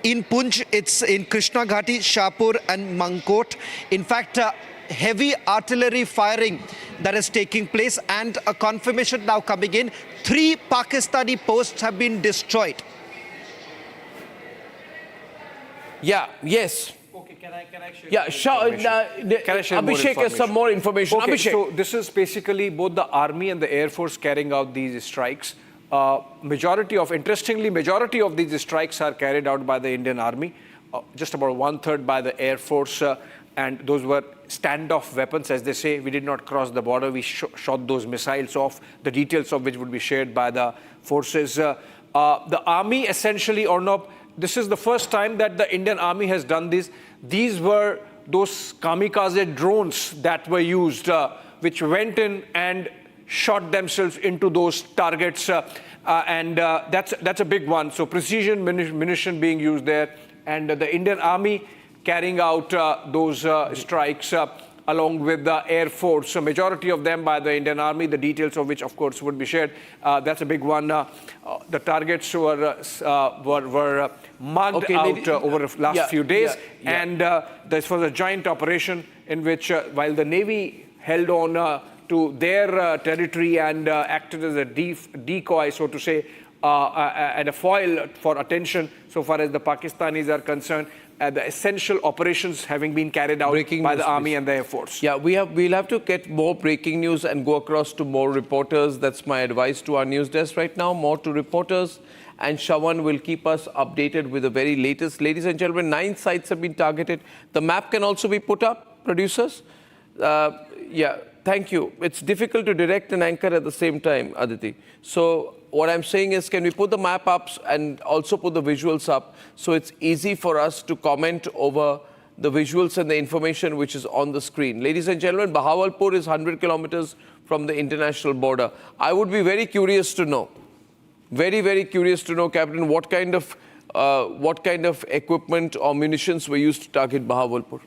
In Poonch, it's in Krishna Ghati, Shahpur and Mankot. In fact, heavy artillery firing that is taking place, and a confirmation now coming in. 3 Pakistani posts have been destroyed. Yes. Okay, can I share? Yeah, Abhishek has some more information. Okay, Abhishek. so this is basically both the Army and the Air Force carrying out these strikes. Majority of these strikes are carried out by the Indian Army, just about 1/3 by the Air Force, and those were standoff weapons, as they say. We did not cross the border. We shot those missiles off, the details of which would be shared by the forces. The Army essentially, Arnab, this is the first time that the Indian Army has done this. These were those kamikaze drones that were used, which went in and shot themselves into those targets, and that's a big one. So precision munition being used there, and the Indian Army carrying out those strikes along with the Air Force. A majority of them by the Indian Army, the details of which, of course, would be shared. That's a big one. The targets were marked out over the last few days. And this was a joint operation in which, while the Navy held on to their territory and acted as a decoy, so to say, and a foil for attention so far as the Pakistanis are concerned, the essential operations having been carried out by the Army and the Air Force. Yeah, we'll have to get more breaking news and go across to more reporters. That's my advice to our news desk right now, more to reporters. And Shawan will keep us updated with the very latest. Ladies and gentlemen, 9 sites have been targeted. The map can also be put up, producers. Yeah, thank you. It's difficult to direct and anchor at the same time, Aditi. So what I'm saying is, can we put the map up and also put the visuals up so it's easy for us to comment over the visuals and the information which is on the screen. Ladies and gentlemen, Bahawalpur is 100 kilometers from the international border. I would be very curious to know, very curious to know, Captain, what kind of equipment or munitions were used to target Bahawalpur?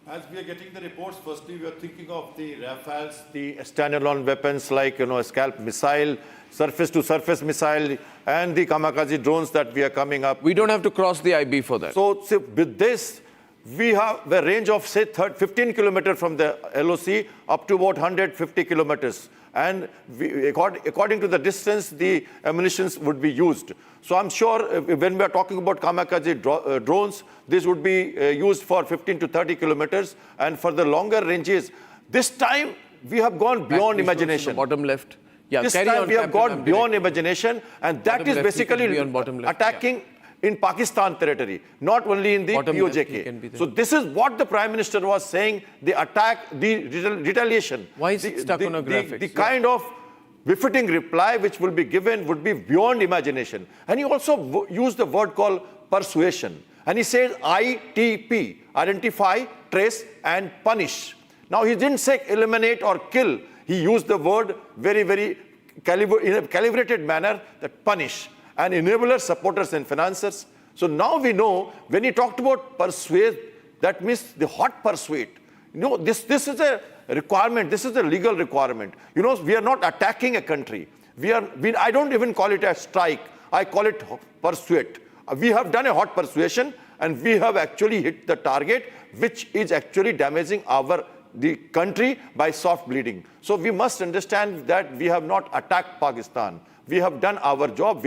As we are getting the reports, firstly, we are thinking of the Rafales, the standalone weapons like, a scalp missile, surface-to-surface missile, and the kamikaze drones that we are coming up. We don't have to cross the IB for that. So with this, we have the range of, say, 15 kilometers from the LOC up to about 150 kilometers. And according to the distance, the ammunitions would be used. So I'm sure when we are talking about kamikaze drones, this would be used for 15 to 30 kilometers. And for the longer ranges, this time we have gone beyond imagination. Bottom left. Yeah, this time we have gone beyond imagination, and that is basically attacking in Pakistan territory, not only in the PoJK. So this is what the Prime Minister was saying, the attack, the retaliation. Why is it stuck on a graphics? The kind of befitting reply which will be given would be beyond imagination. And he also used the word called persuasion. And he said ITP, identify, trace, and punish. Now he didn't say eliminate or kill. He used the word in a calibrated manner, that punish. And enablers, supporters, and financiers. So now we know, when he talked about persuade, that means the hot persuade. This is a requirement, this is a legal requirement. We are not attacking a country. I don't even call it a strike, I call it persuade. We have done a hot persuasion, and we have actually hit the target, which is actually damaging the country by soft bleeding. So we must understand that we have not attacked Pakistan. We have done our job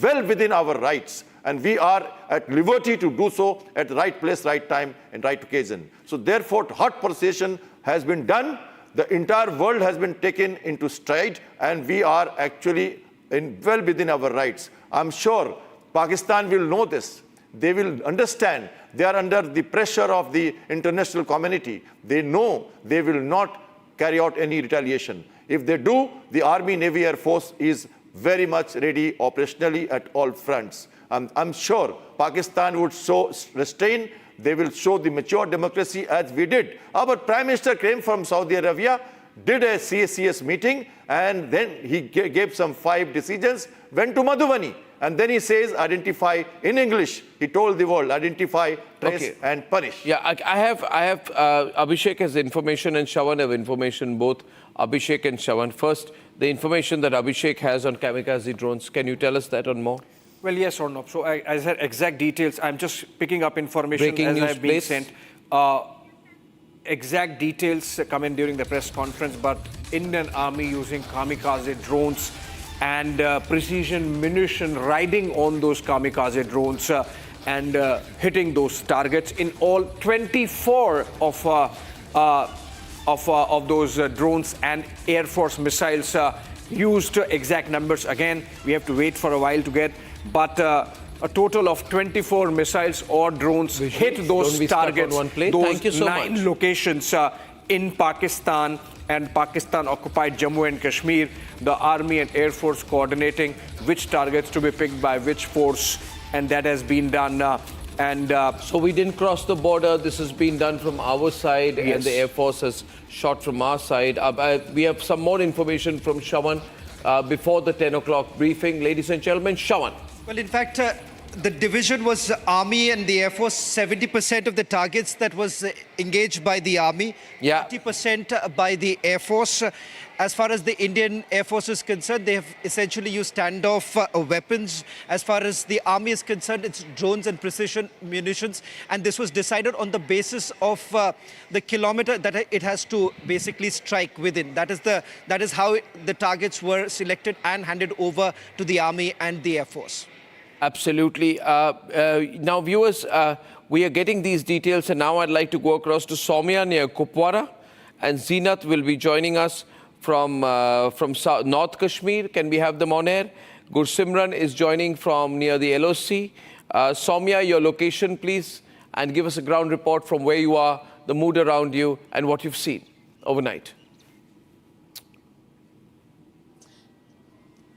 well within our rights, and we are at liberty to do so at the right place, right time, and right occasion. So therefore, hot persuasion has been done. The entire world has been taken into stride, and we are actually well within our rights. I'm sure Pakistan will know this. They will understand. They are under the pressure of the international community. They know they will not carry out any retaliation. If they do, the Army, Navy, Air Force is very much ready operationally at all fronts. I'm sure Pakistan would show restraint. They will show the mature democracy as we did. Our Prime Minister came from Saudi Arabia, did a CSCS meeting, and then he gave some 5 decisions, went to Madhubani, and then he says, identify in English. He told the world, identify, trace, and punish. Yeah, I have Abhishek has information and Shawan have information, both Abhishek and Shawan. First, the information that Abhishek has on kamikaze drones. Can you tell us that on more? Well, yes, Arnab. So as I said, exact details, I'm just picking up information Breaking as news, I've been please. sent. Exact details come in during the press conference, but Indian Army using kamikaze drones and precision munition riding on those kamikaze drones and hitting those targets. In all, 24 of those drones and Air Force missiles used. Exact numbers, again, we have to wait for a while to get, but a total of 24 missiles or drones hit those targets, those Thank you so 9 much. locations in Pakistan and Pakistan-occupied Jammu and Kashmir. The Army and Air Force coordinating which targets to be picked by which force, and that has been done. So we didn't cross the border. This has been done from our side, Yes. and the Air Force has shot from our side. We have some more information from Shawan before the 10 o'clock briefing. Ladies and gentlemen, Shawan. Well, in fact, The division was Army and the Air Force. 70% of the targets that was engaged by the Army, 30% by the Air Force. As far as the Indian Air Force is concerned, they have essentially used standoff weapons. As far as the Army is concerned, it's drones and precision munitions. And this was decided on the basis of the kilometer that it has to basically strike within. That is how the targets were selected and handed over to the Army and the Air Force. Absolutely. Now, viewers, we are getting these details, and now I'd like to go across to Soumya near Kupwara, and Zeenat will be joining us from North Kashmir. Can we have them on air? Gursimran is joining from near the LOC. Soumya, your location, please, and give us a ground report from where you are, the mood around you, and what you've seen overnight.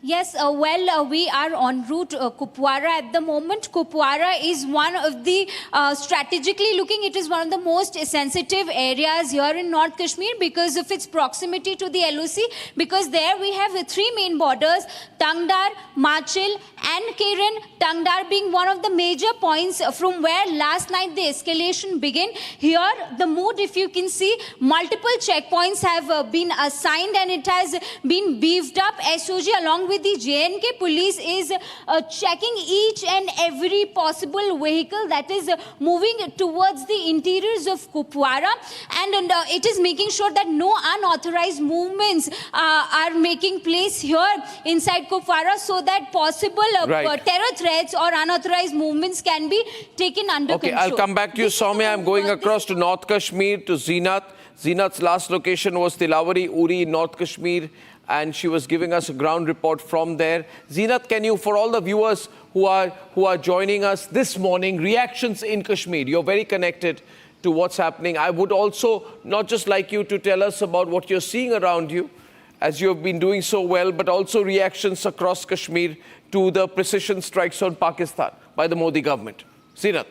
Yes, we are en route Kupwara at the moment. Kupwara is one of the, strategically looking, it is one of the most sensitive areas here in North Kashmir because of its proximity to the LOC, because there we have the three main borders, Tangdar, Machil and Keren. Tangdar being one of the major points from where last night the escalation began. Here, the mood, if you can see, multiple checkpoints have been assigned and it has been beefed up. SOG along with the JNK police is checking each and every possible vehicle that is moving towards the interiors of Kupwara, and it is making sure that no unauthorized movements are making place here inside Kupwara, so that possible terror threats or unauthorized movements can be taken under control. I'll come back to you, Soumya. I'm going across to North Kashmir to Zeenat. Zeenat's last location was Tilawari, Uri in North Kashmir, and she was giving us a ground report from there. Zeenat, can you, for all the viewers who are joining us this morning, reactions in Kashmir? You're very connected to what's happening. I would also not just like you to tell us about what you're seeing around you, as you have been doing so well, but also reactions across Kashmir to the precision strikes on Pakistan by the Modi government. Zeenat.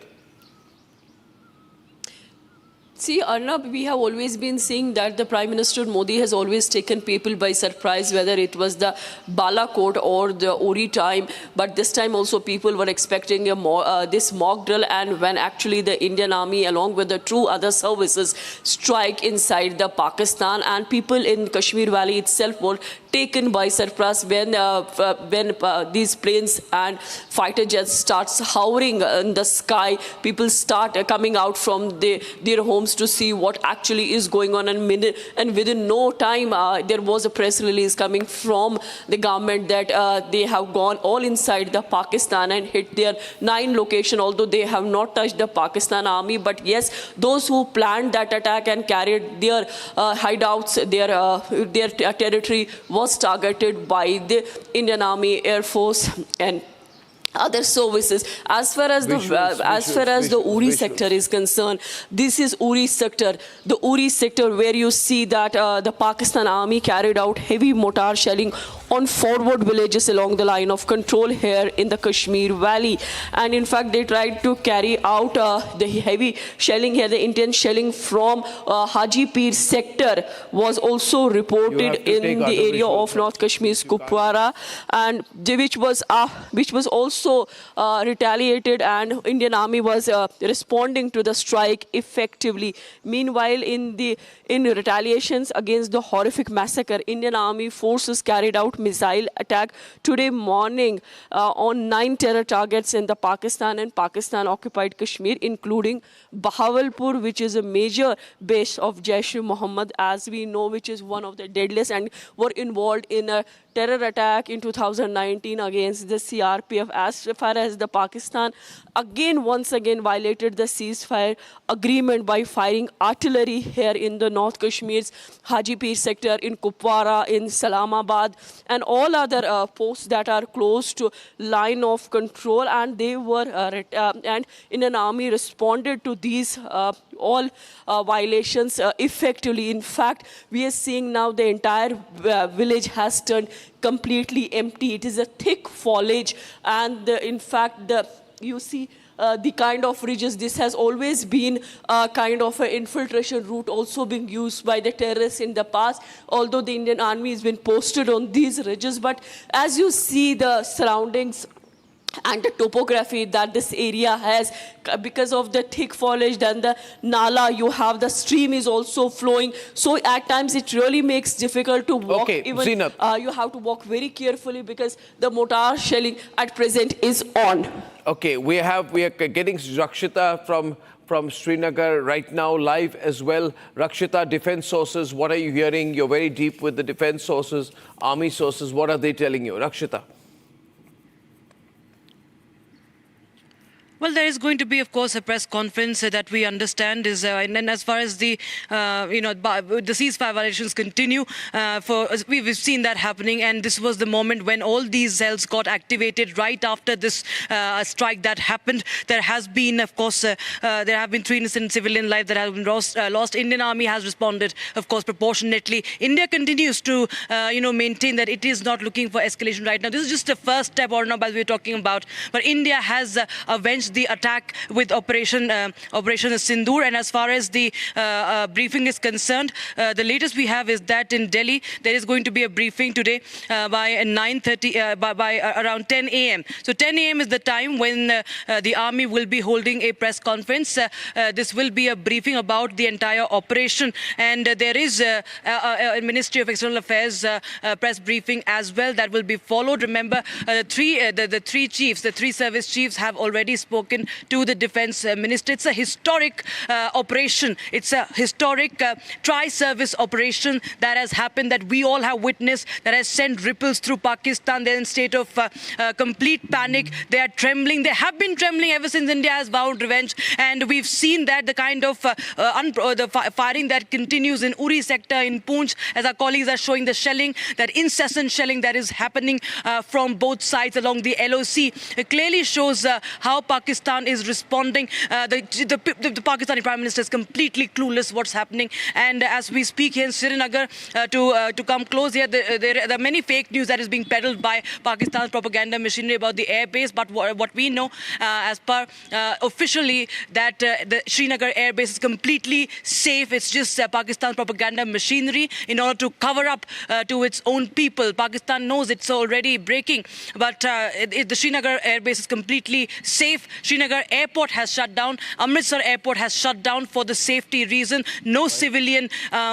See, Arnab, we have always been seeing that the Prime Minister Modi has always taken people by surprise, whether it was the Balakot or the Uri time. But this time also people were expecting this mock drill, and when actually the Indian Army, along with the two other services, strike inside the Pakistan, and people in Kashmir Valley itself were taken by surprise when these planes and fighter jets starts hovering in the sky. People start coming out from their homes to see what actually is going on, and within no time there was a press release coming from the government that they have gone all inside the Pakistan and hit their 9 locations, although they have not touched the Pakistan army. But yes, those who planned that attack and carried their hideouts, their territory was targeted by the Indian Army, Air Force and other services. As far as the Uri sector is concerned, this is Uri sector. The Uri sector where you see that the Pakistan army carried out heavy mortar shelling on forward villages along the line of control here in the Kashmir Valley. And in fact, they tried to carry out the heavy shelling here. The intense shelling from Haji Pir sector was also reported in the area of North Kashmir's Kupwara, and which was also retaliated, and Indian Army was responding to the strike effectively. Meanwhile, in retaliations against the horrific massacre, Indian Army forces carried out missile attack today morning on 9 terror targets in the Pakistan and Pakistan-occupied Kashmir, including Bahawalpur, which is a major base of Jaish-e-Mohammed, as we know, which is one of the deadliest, and were involved in a terror attack in 2019 against the CRPF. As far as the Pakistan, once again violated the ceasefire agreement by firing artillery here in the North Kashmir's Haji Pir sector, in Kupwara, in Salamabad, and all other posts that are close to line of control, and they were and Indian Army responded to these all violations effectively. In fact, we are seeing now the entire village has turned completely empty. It is a thick foliage, and in fact, you see the kind of ridges. This has always been a kind of an infiltration route also being used by the terrorists in the past, although the Indian Army has been posted on these ridges. But as you see the surroundings and the topography that this area has, because of the thick foliage, then the nala, you have the stream is also flowing. So at times it really makes difficult to walk. Okay, even Zinab. you have to walk very carefully because the mortar shelling at present is on. Okay, we are getting Rakshita from Srinagar right now live as well. Rakshita, defense sources, what are you hearing? You're very deep with the defense sources, army sources. What are they telling you? Rakshita. Well, there is going to be, of course, a press conference that we understand is, and then as far as the, the ceasefire violations continue, we've seen that happening, and this was the moment when all these cells got activated right after this strike that happened. There has been, of course, there have been 3 innocent civilian lives that have been lost. Indian Army has responded, of course, proportionately. India continues to, maintain that it is not looking for escalation right now. This is just the first step, Arnab, as we're talking about. But India has avenged the attack with Operation Sindoor, and as far as the briefing is concerned, the latest we have is that in Delhi there is going to be a briefing today by 9:30 by around 10 a.m. So 10 a.m. is the time when the army will be holding a press conference. This will be a briefing about the entire operation, and there is a Ministry of External Affairs press briefing as well that will be followed. Remember, the three service chiefs have already spoken to the defense minister. It's a historic operation. It's a historic tri-service operation that has happened, that we all have witnessed, that has sent ripples through Pakistan. They're in state of complete panic. They are trembling. They have been trembling ever since India has vowed revenge. And we've seen that the kind of firing that continues in Uri sector, in Poonch, as our colleagues are showing, the shelling, that incessant shelling that is happening from both sides along the LOC. It clearly shows how Pakistan is responding. The Pakistani Prime Minister is completely clueless what's happening. And as we speak here in Srinagar, to come close here, there are many fake news that is being peddled by Pakistan's propaganda machinery about the airbase. But what we know, as per officially, that the Srinagar airbase is completely safe. It's just Pakistan's propaganda machinery in order to cover up to its own people. Pakistan knows it's already breaking, but the Srinagar airbase is completely safe. Srinagar airport has shut down. Amritsar airport has shut down for the safety reason. No civilian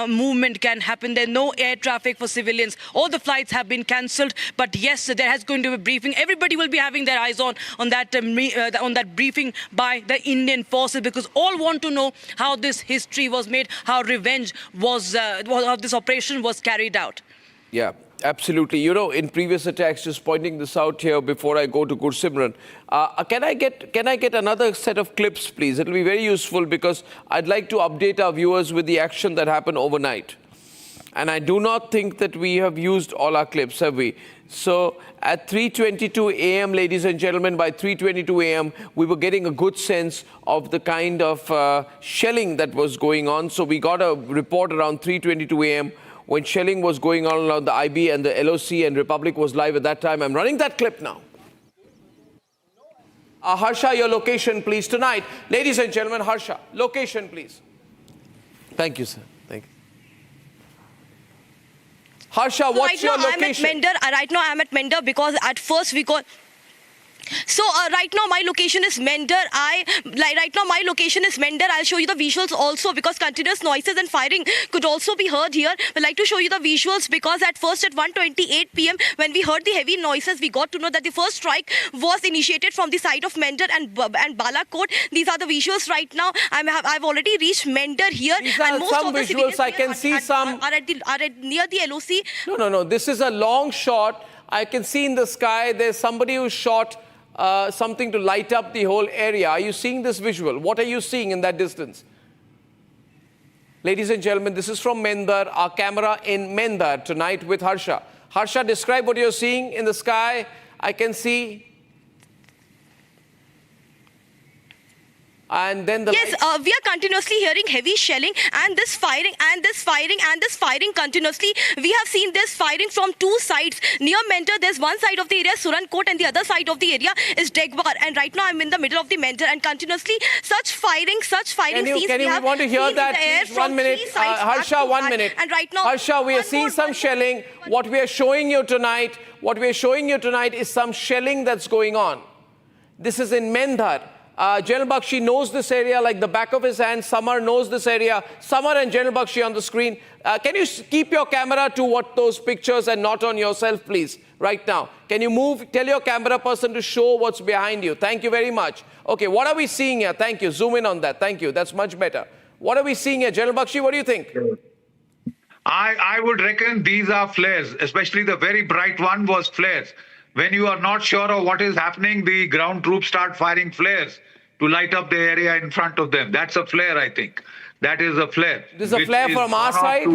movement can happen there. No air traffic for civilians. All the flights have been cancelled. But yes, there has going to be a briefing. Everybody will be having their eyes on that briefing by the Indian forces, because all want to know how this history was made, how revenge was, how this operation was carried out. Yeah. Absolutely. You know, in previous attacks, just pointing this out here before I go to Gursimran, can I get another set of clips, please? It'll be very useful because I'd like to update our viewers with the action that happened overnight. And I do not think that we have used all our clips, have we? So at 3:22 a.m., ladies and gentlemen, by 3:22 a.m., we were getting a good sense of the kind of shelling that was going on. So we got a report around 3:22 a.m. when shelling was going on around the IB and the LOC, and Republic was live at that time. I'm running that clip now. Harsha, your location, please, tonight. Ladies and gentlemen, Harsha, location, please. Thank you, sir. Thank you. Harsha, what's your location? Right now, I'm at Mender because at first we got... So right now my location is Mender. I'll show you the visuals also, because continuous noises and firing could also be heard here. I'd like to show you the visuals because at first at 1:28 p.m. when we heard the heavy noises, we got to know that the first strike was initiated from the side of Mender and Balakot. These are the visuals right now. I've already reached Mender here. These are and most some of the visuals. I can see some. Are near the LOC. No. This is a long shot. I can see in the sky there's somebody who shot something to light up the whole area. Are you seeing this visual? What are you seeing in that distance? Ladies and gentlemen, this is from Mender, our camera in Mender tonight with Harsha. Harsha, describe what you're seeing in the sky. I can see. And then the we are continuously hearing heavy shelling and this firing continuously. We have seen this firing from two sides. Near Mender, there's one side of the area, Surankot, and the other side of the area is Degwar. And right now I'm in the middle of the Mender, and continuously such firing scenes. Can you want to hear that? Please, 1 minute. Harsha, 1 minute. And right now, Harsha, we are seeing some shelling. What we are showing you tonight is some shelling that's going on. This is in Mendhar. General Bakshi knows this area like the back of his hand. Samar knows this area. Samar and General Bakshi on the screen. Can you keep your camera to what those pictures and not on yourself, please, right now? Can you move? Tell your camera person to show what's behind you. Thank you very much. Okay, what are we seeing here? Thank you. Zoom in on that. Thank you. That's much better. What are we seeing here? General Bakshi, what do you think? I would reckon these are flares, especially the very bright one was flares. When you are not sure of what is happening, the ground troops start firing flares to light up the area in front of them. That's a flare, I think. That is a flare. This is a flare from our side?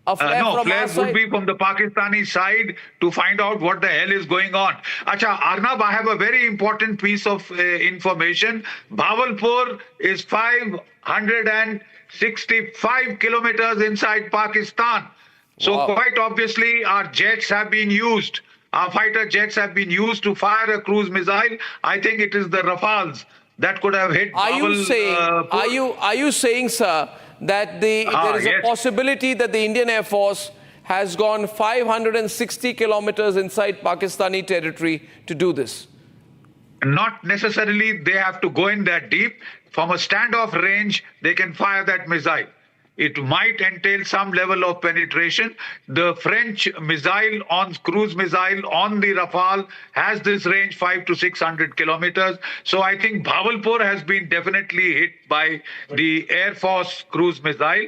A flare no, from flare our would side? be from the Pakistani side to find out what the hell is going on. Acha, Arnab, I have a very important piece of information. Bawalpur is 565 kilometers inside Pakistan. So quite obviously our jets have been used. Our fighter jets have been used to fire a cruise missile. I think it is the Rafales that could have hit. Are you saying, sir, that there is a possibility that the Indian Air Force has gone 560 kilometers inside Pakistani territory to do this? Not necessarily they have to go in that deep. From a standoff range, they can fire that missile. It might entail some level of penetration. The French cruise missile on the Rafale has this range 500 to 600 kilometers. So I think Bawalpur has been definitely hit by the Air Force cruise missile.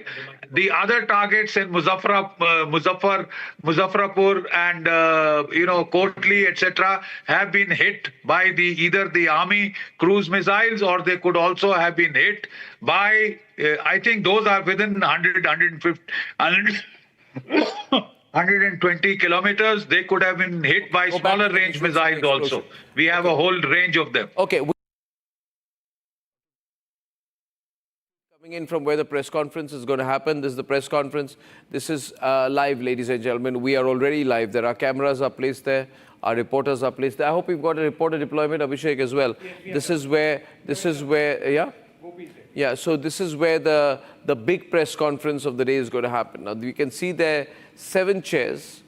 The other targets in Muzaffarpur and Kotli, etc., have been hit by either the army cruise missiles, or they could also have been hit by, I think those are within 120 kilometers. They could have been hit by smaller range missiles also. We have a whole range of them. Okay. Coming in from where the press conference is going to happen. This is the press conference. This is live, ladies and gentlemen. We are already live. There are cameras are placed there. Our reporters are placed there. I hope you've got a reporter deployment, Abhishek, as well. This is where, yeah? Yeah, so this is where the big press conference of the day is going to happen. Now, you can see there 7 chairs,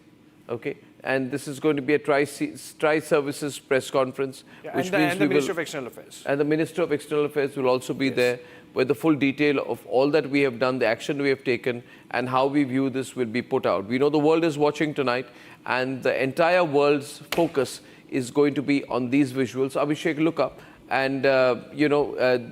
okay? And this is going to be a tri-services press conference. Which means and the Minister of External Affairs. And the Minister of External Affairs will also be there, where the full detail of all that we have done, the action we have taken, and how we view this will be put out. We know the world is watching tonight, and the entire world's focus is going to be on these visuals. Abhishek, look up. And,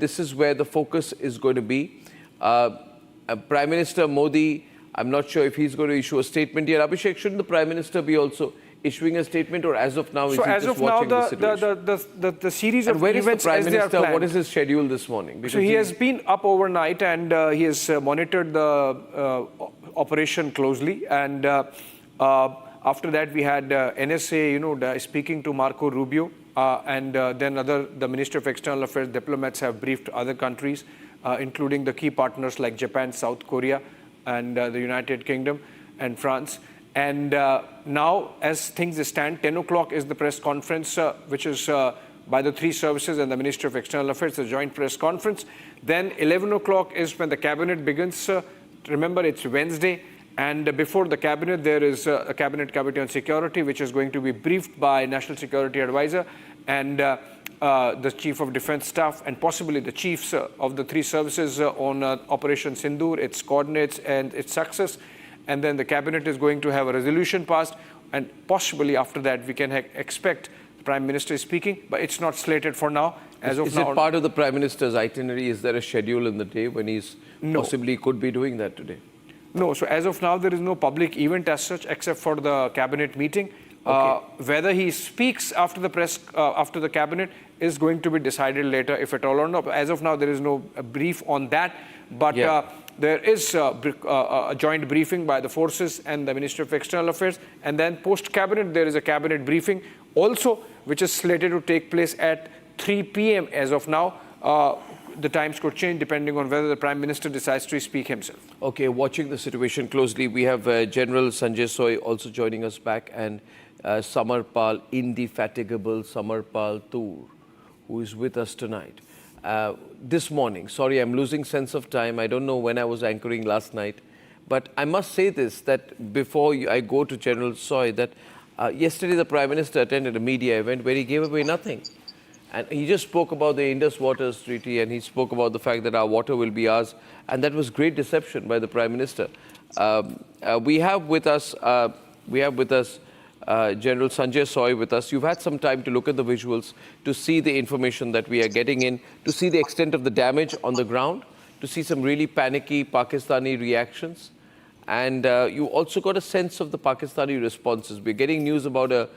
this is where the focus is going to be. Prime Minister Modi, I'm not sure if he's going to issue a statement here. Abhishek, shouldn't the Prime Minister be also issuing a statement, or as of now, is he just watching the situation? The series of where is events the Prime as they are Minister? planned. What is his schedule this morning? Because so he has been up overnight, and he has monitored the operation closely. And after that, we had NSA, speaking to Marco Rubio. Then the Minister of External Affairs diplomats have briefed other countries, including the key partners like Japan, South Korea, and the United Kingdom and France. And now, as things stand, 10 o'clock is the press conference, which is by the 3 services and the Minister of External Affairs, the joint press conference. Then 11 o'clock is when the cabinet begins. Remember, it's Wednesday. And before the cabinet, there is a cabinet committee on security, which is going to be briefed by National Security Advisor and the Chief of Defense Staff, and possibly the chiefs of the 3 services on Operation Sindoor, its coordinates and its success. And then the cabinet is going to have a resolution passed, and possibly after that we can expect the Prime Minister speaking, but it's not slated for now. As of now, it part of the Prime Minister's itinerary? Is there a schedule in the day when he's possibly could be doing that today? No, so as of now, there is no public event as such, except for the cabinet meeting. Whether he speaks after the cabinet is going to be decided later, if at all or not. As of now, there is no brief on that. But there is a joint briefing by the forces and the Ministry of External Affairs. And then post-cabinet, there is a cabinet briefing also, which is slated to take place at 3 p.m. as of now. The times could change depending on whether the Prime Minister decides to speak himself. Okay, watching the situation closely, we have General Sanjay Soy also joining us back, and Samarpal, indefatigable Samarpal Toor, who is with us tonight. This morning, sorry, I'm losing sense of time. I don't know when I was anchoring last night, but I must say this, that before I go to General Soy, that yesterday the Prime Minister attended a media event where he gave away nothing. And he just spoke about the Indus Waters Treaty, and he spoke about the fact that our water will be ours. And that was great deception by the Prime Minister. We have with us General Sanjay Soy with us. You've had some time to look at the visuals, to see the information that we are getting in, to see the extent of the damage on the ground, to see some really panicky Pakistani reactions. And you also got a sense of the Pakistani responses. We're getting news about a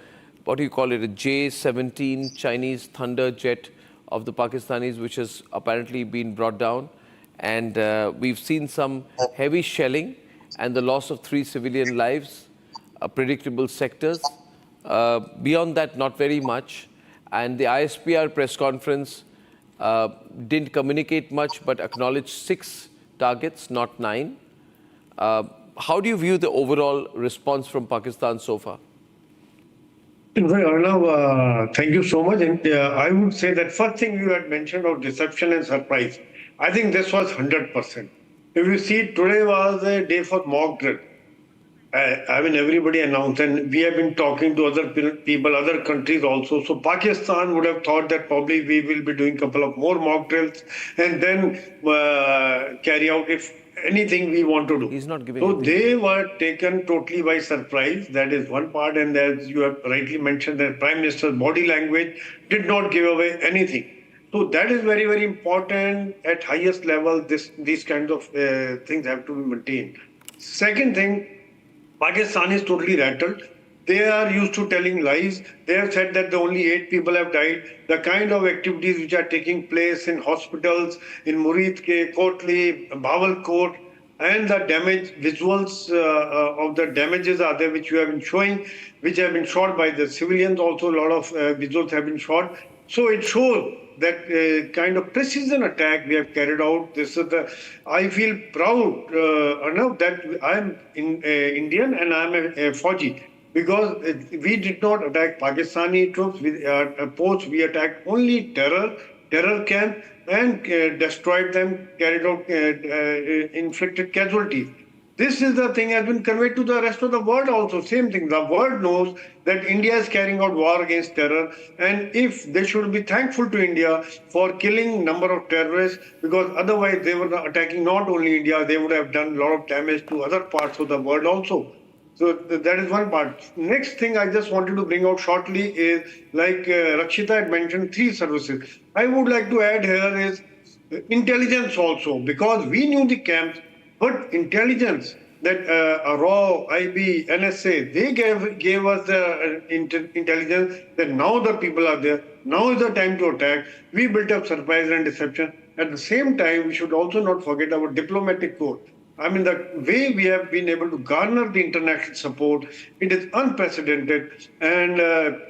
J-17 Chinese Thunder jet of the Pakistanis, which has apparently been brought down. And we've seen some heavy shelling and the loss of 3 civilian lives, predictable sectors. Beyond that, not very much. And the ISPR press conference didn't communicate much, but acknowledged 6 targets, not 9. How do you view the overall response from Pakistan so far? Arnab, thank you so much. And I would say that first thing you had mentioned of deception and surprise, I think this was 100%. If you see, today was a day for mock drill. I mean, everybody announced, and we have been talking to other people, other countries also. So Pakistan would have thought that probably we will be doing a couple of more mock drills and then carry out if anything we want to do. He's not giving. So they were taken totally by surprise. That is one part. And as you have rightly mentioned, the Prime Minister's body language did not give away anything. So that is very, very important at highest level. These kinds of things have to be maintained. Second thing, Pakistan is totally rattled. They are used to telling lies. They have said that only 8 people have died. The kind of activities which are taking place in hospitals, in Murid Ke, Kotli, Bawalkot, and the damage visuals of the damages are there, which you have been showing, which have been shot by the civilians. Also, a lot of visuals have been shot. So it shows that kind of precision attack we have carried out. This is I feel proud, Arnab, that I'm Indian and I'm a Fauji, because we did not attack Pakistani troops. We attacked only terror camp, and destroyed them, carried out, inflicted casualties. This is the thing has been conveyed to the rest of the world also. Same thing. The world knows that India is carrying out war against terror. And if they should be thankful to India for killing number of terrorists, because otherwise they were attacking not only India, they would have done a lot of damage to other parts of the world also. So that is one part. Next thing I just wanted to bring out shortly is, like Rakshita had mentioned, 3 services. I would like to add here is intelligence also, because we knew the camps. But intelligence, that RAW, IB, NSA, they gave us the intelligence that now the people are there. Now is the time to attack. We built up surprise and deception. At the same time, we should also not forget our diplomatic code. I mean, the way we have been able to garner the international support, it is unprecedented. And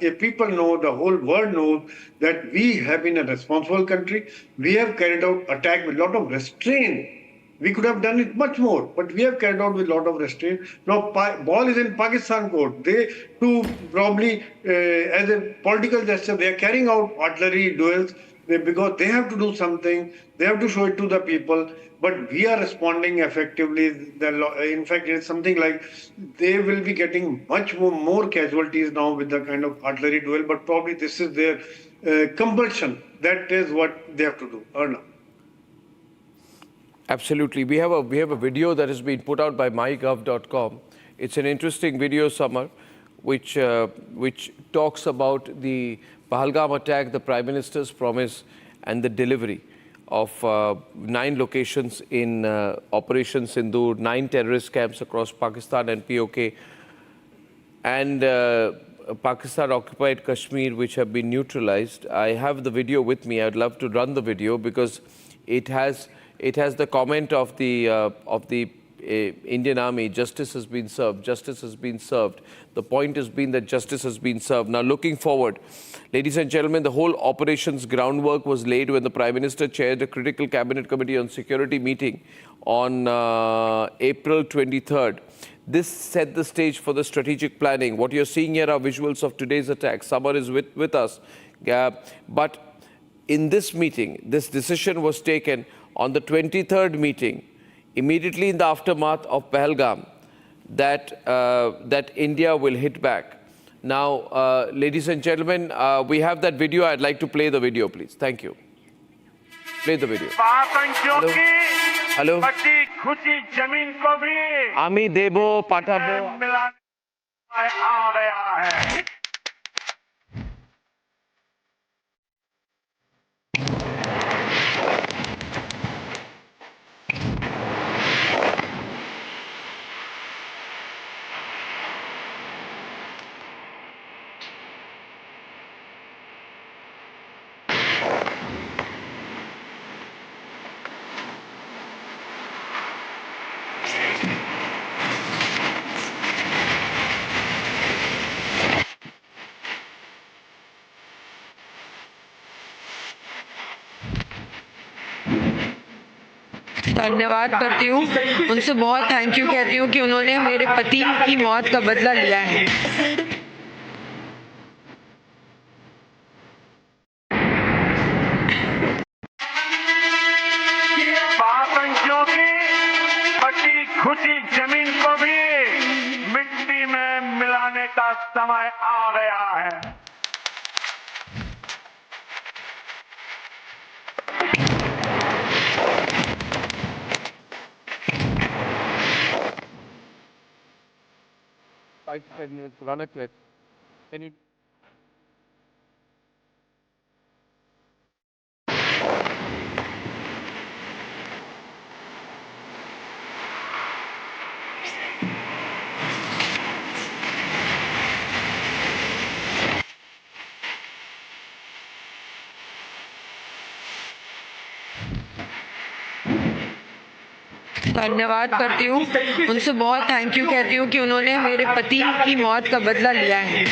if people know, the whole world knows that we have been a responsible country. We have carried out attack with a lot of restraint. We could have done it much more, but we have carried out with a lot of restraint. Now, ball is in Pakistan court. They, too, probably, as a political gesture, they are carrying out artillery duels because they have to do something. They have to show it to the people. But we are responding effectively. In fact, it's something like they will be getting much more casualties now with the kind of artillery duel. But probably this is their compulsion. That is what they have to do. Arnab. Absolutely. We have a video that has been put out by mygov.com. It's an interesting video, Samar, which talks about the Pahalgam attack, the Prime Minister's promise, and the delivery of 9 locations in Operation Sindoor, 9 terrorist camps across Pakistan and PoK, and Pakistan-occupied Kashmir, which have been neutralized. I have the video with me. I'd love to run the video because it has the comment of the Indian Army, justice has been served, justice has been served. The point has been that justice has been served. Now, looking forward, ladies and gentlemen, the whole operations groundwork was laid when the Prime Minister chaired a critical Cabinet Committee on Security meeting on April 23rd. This set the stage for the strategic planning. What you're seeing here are visuals of today's attack. Samar is with us. But in this meeting, this decision was taken on the 23rd meeting, immediately in the aftermath of Pahalgam, that India will hit back. Now, ladies and gentlemen, we have that video. I'd like to play the video, please. Thank you. Play the video. Hello? Ami debo patabo. धन्यवाद करती हूँ, उनसे बहुत thank you कहती हूँ कि उन्होंने मेरे पति की मौत का बदला लिया है। पापंचों की बची खुशी जमीन को भी मिट्टी में मिलाने का समय आ गया है। Run a clip. Can you? धन्यवाद करती हूँ, उनसे बहुत थैंक यू कहती हूँ कि उन्होंने मेरे पति की मौत का बदला लिया है।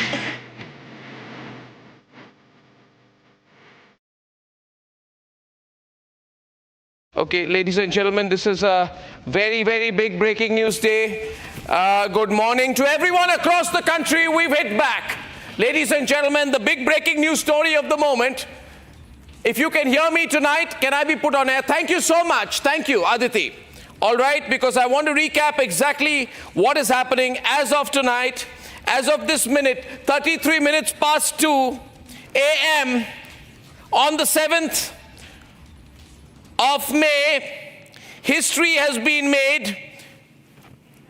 Okay, ladies and gentlemen, this is a very, very big breaking news day. Good morning to everyone across the country. We've hit back. Ladies and gentlemen, the big breaking news story of the moment. If you can hear me tonight, can I be put on air? Thank you so much. Thank you, Aditi. All right, because I want to recap exactly what is happening as of tonight, as of this minute, 33 minutes past 2 a.m. on the 7th of May, history has been made.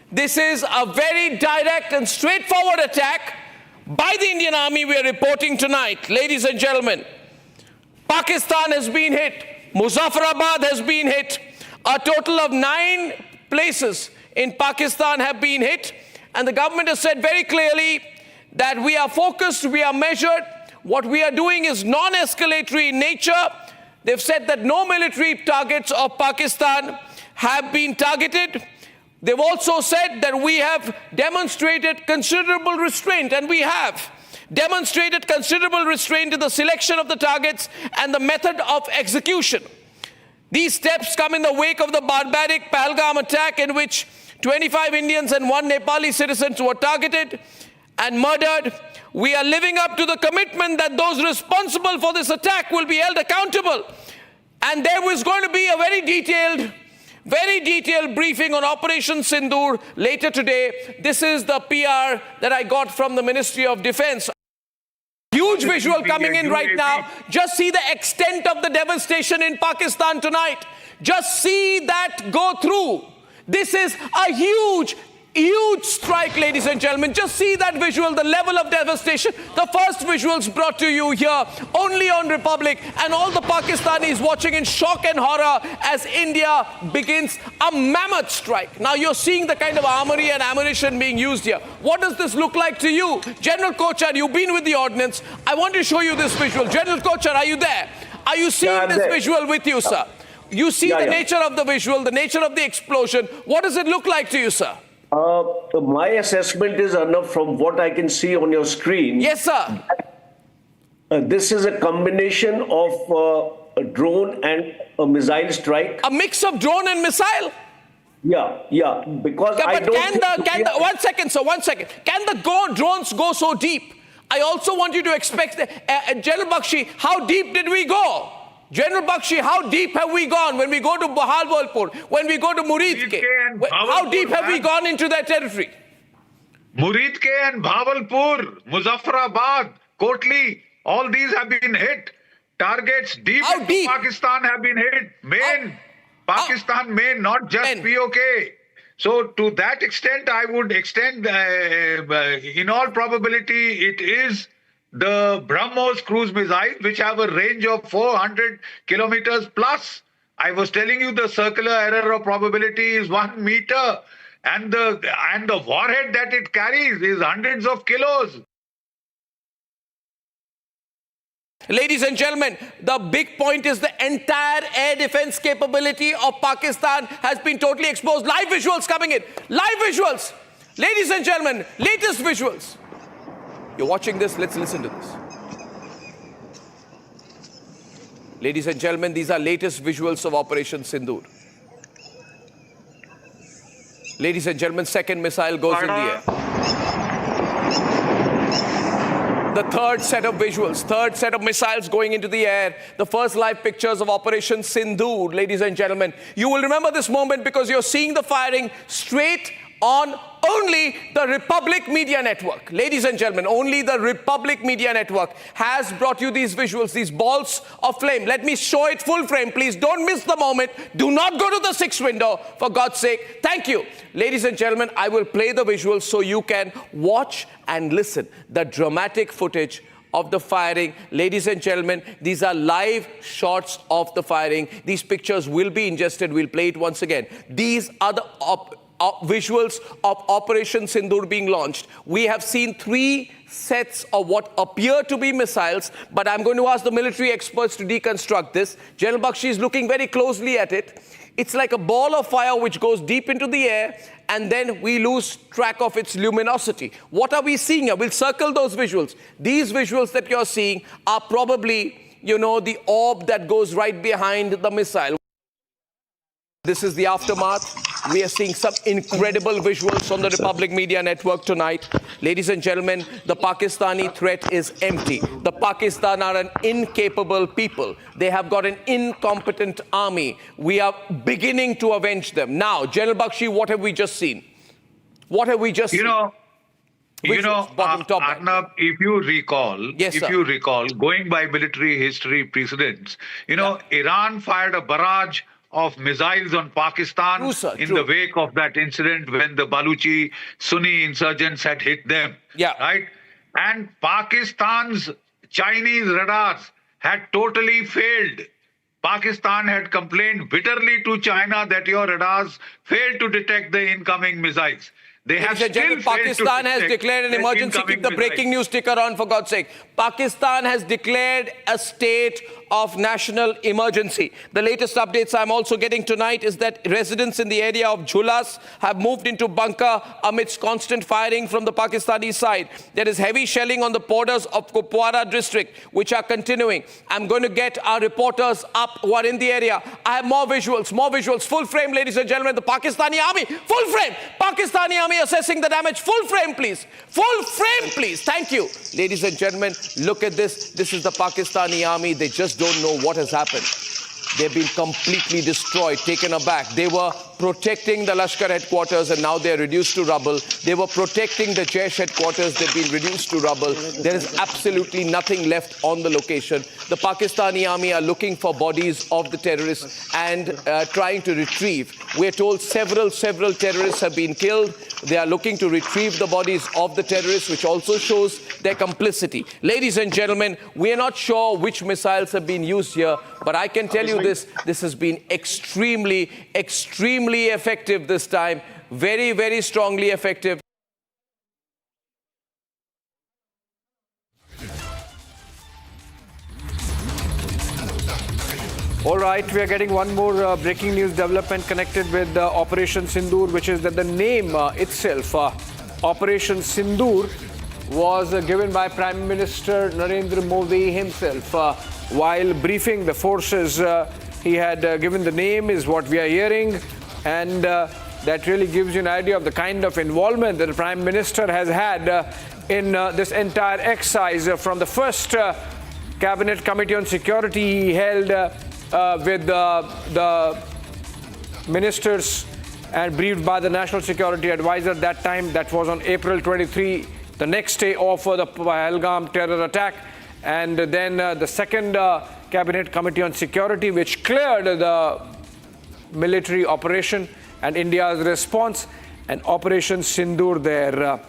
This is a very direct and straightforward attack by the Indian Army we are reporting tonight. Ladies and gentlemen, Pakistan has been hit. Muzaffarabad has been hit. A total of 9 places in Pakistan have been hit. And the government has said very clearly that we are focused, we are measured. What we are doing is non-escalatory in nature. They've said that no military targets of Pakistan have been targeted. They've also said that we have demonstrated considerable restraint, and we have demonstrated considerable restraint in the selection of the targets and the method of execution. These steps come in the wake of the barbaric Pahalgam attack in which 25 Indians and 1 Nepali citizens were targeted and murdered. We are living up to the commitment that those responsible for this attack will be held accountable. And there was going to be a very detailed briefing on Operation Sindoor later today. This is the PR that I got from the Ministry of Defense. Huge visual coming in right now. Just see the extent of the devastation in Pakistan tonight. Just see that go through. This is a huge strike, ladies and gentlemen. Just see that visual, the level of devastation. The first visuals brought to you here only on Republic, and all the Pakistanis watching in shock and horror as India begins a mammoth strike. Now you're seeing the kind of armory and ammunition being used here. What does this look like to you? General Kochar, you've been with the ordnance. I want to show you this visual. General Kochar, are you there? Are you seeing this visual with you, sir? You see the nature of the visual, the nature of the explosion. What does it look like to you, sir? My assessment is, Arnab, from what I can see on your screen. Yes, sir. This is a combination of a drone and a missile strike. A mix of drone and missile? Yeah. Because I don't. One second, sir. One second. Can the drones go so deep? I also want you to expect General Bakshi, how deep did we go? General Bakshi, how deep have we gone when we go to Bahawalpur, when we go to Muridke? How deep have we gone into that territory? Muridke and Bhavalpur, Muzaffarabad, Kotli, all these have been hit. Targets deep into Pakistan have been hit. Pakistan main, not just PoK. So to that extent, I would extend, in all probability, it is the BrahMos cruise missiles, which have a range of 400 kilometers plus. I was telling you the circular error of probability is 1 meter, and the warhead that it carries is hundreds of kilos. Ladies and gentlemen, the big point is the entire air defense capability of Pakistan has been totally exposed. Live visuals coming in. Live visuals. Ladies and gentlemen, latest visuals. You're watching this. Let's listen to this. Ladies and gentlemen, these are latest visuals of Operation Sindoor. Ladies and gentlemen, second missile goes in the air. The third set of visuals, third set of missiles going into the air. The first live pictures of Operation Sindoor, ladies and gentlemen. You will remember this moment because you're seeing the firing straight on only the Republic Media Network. Ladies and gentlemen, only the Republic Media Network has brought you these visuals, these balls of flame. Let me show it full frame, please. Don't miss the moment. Do not go to the 6th window, for God's sake. Thank you. Ladies and gentlemen, I will play the visuals so you can watch and listen. The dramatic footage of the firing. Ladies and gentlemen, these are live shots of the firing. These pictures will be ingested. We'll play it once again. These are the visuals of Operation Sindoor being launched. We have seen 3 sets of what appear to be missiles, but I'm going to ask the military experts to deconstruct this. General Bakshi is looking very closely at it. It's like a ball of fire which goes deep into the air, and then we lose track of its luminosity. What are we seeing here? We'll circle those visuals. These visuals that you're seeing are probably, you know, the orb that goes right behind the missile. This is the aftermath. We are seeing some incredible visuals on the Republic Media Network tonight. Ladies and gentlemen, the Pakistani threat is empty. The Pakistan are an incapable people. They have got an incompetent army. We are beginning to avenge them. Now, General Bakshi, what have we just seen? What have we just seen? Arnab, if you recall, going by military history precedents, Iran fired a barrage of missiles on Pakistan in the wake of that incident when the Baluchi Sunni insurgents had hit them. Right? And Pakistan's Chinese radars had totally failed. Pakistan had complained bitterly to China that your radars failed to detect the incoming missiles. They have still Pakistan has declared an emergency. Keep the breaking news ticker on, for God's sake. Pakistan has declared a state of national emergency. The latest updates I'm also getting tonight is that residents in the area of Jhulas have moved into bunker amidst constant firing from the Pakistani side. There is heavy shelling on the borders of Kupwara district, which are continuing. I'm going to get our reporters up who are in the area. I have more visuals, full frame, ladies and gentlemen. The Pakistani army, full frame. Pakistani army assessing the damage. Full frame, please. Full frame, please. Thank you. Ladies and gentlemen, look at this. This is the Pakistani army. They just don't know what has happened. They've been completely destroyed, taken aback. They were protecting the Lashkar headquarters and now they're reduced to rubble. They were protecting the Jaish headquarters. They've been reduced to rubble. There is absolutely nothing left on the location. The Pakistani army are looking for bodies of the terrorists and trying to retrieve. We're told several terrorists have been killed. They are looking to retrieve the bodies of the terrorists, which also shows their complicity. Ladies and gentlemen, we are not sure which missiles have been used here, but I can tell you this has been extremely effective this time. Very, very strongly effective. All right, we are getting one more breaking news development connected with Operation Sindoor, which is that the name itself, Operation Sindoor, was given by Prime Minister Narendra Modi himself. While briefing the forces, he had given the name, is what we are hearing, and that really gives you an idea of the kind of involvement that the Prime Minister has had in this entire exercise. From the first Cabinet Committee on Security he held with the ministers and briefed by the National Security Advisor that time. That was on April 23, the next day of the Pahalgam terror attack. And then the second Cabinet Committee on Security, which cleared the military operation and India's response, and Operation Sindoor there.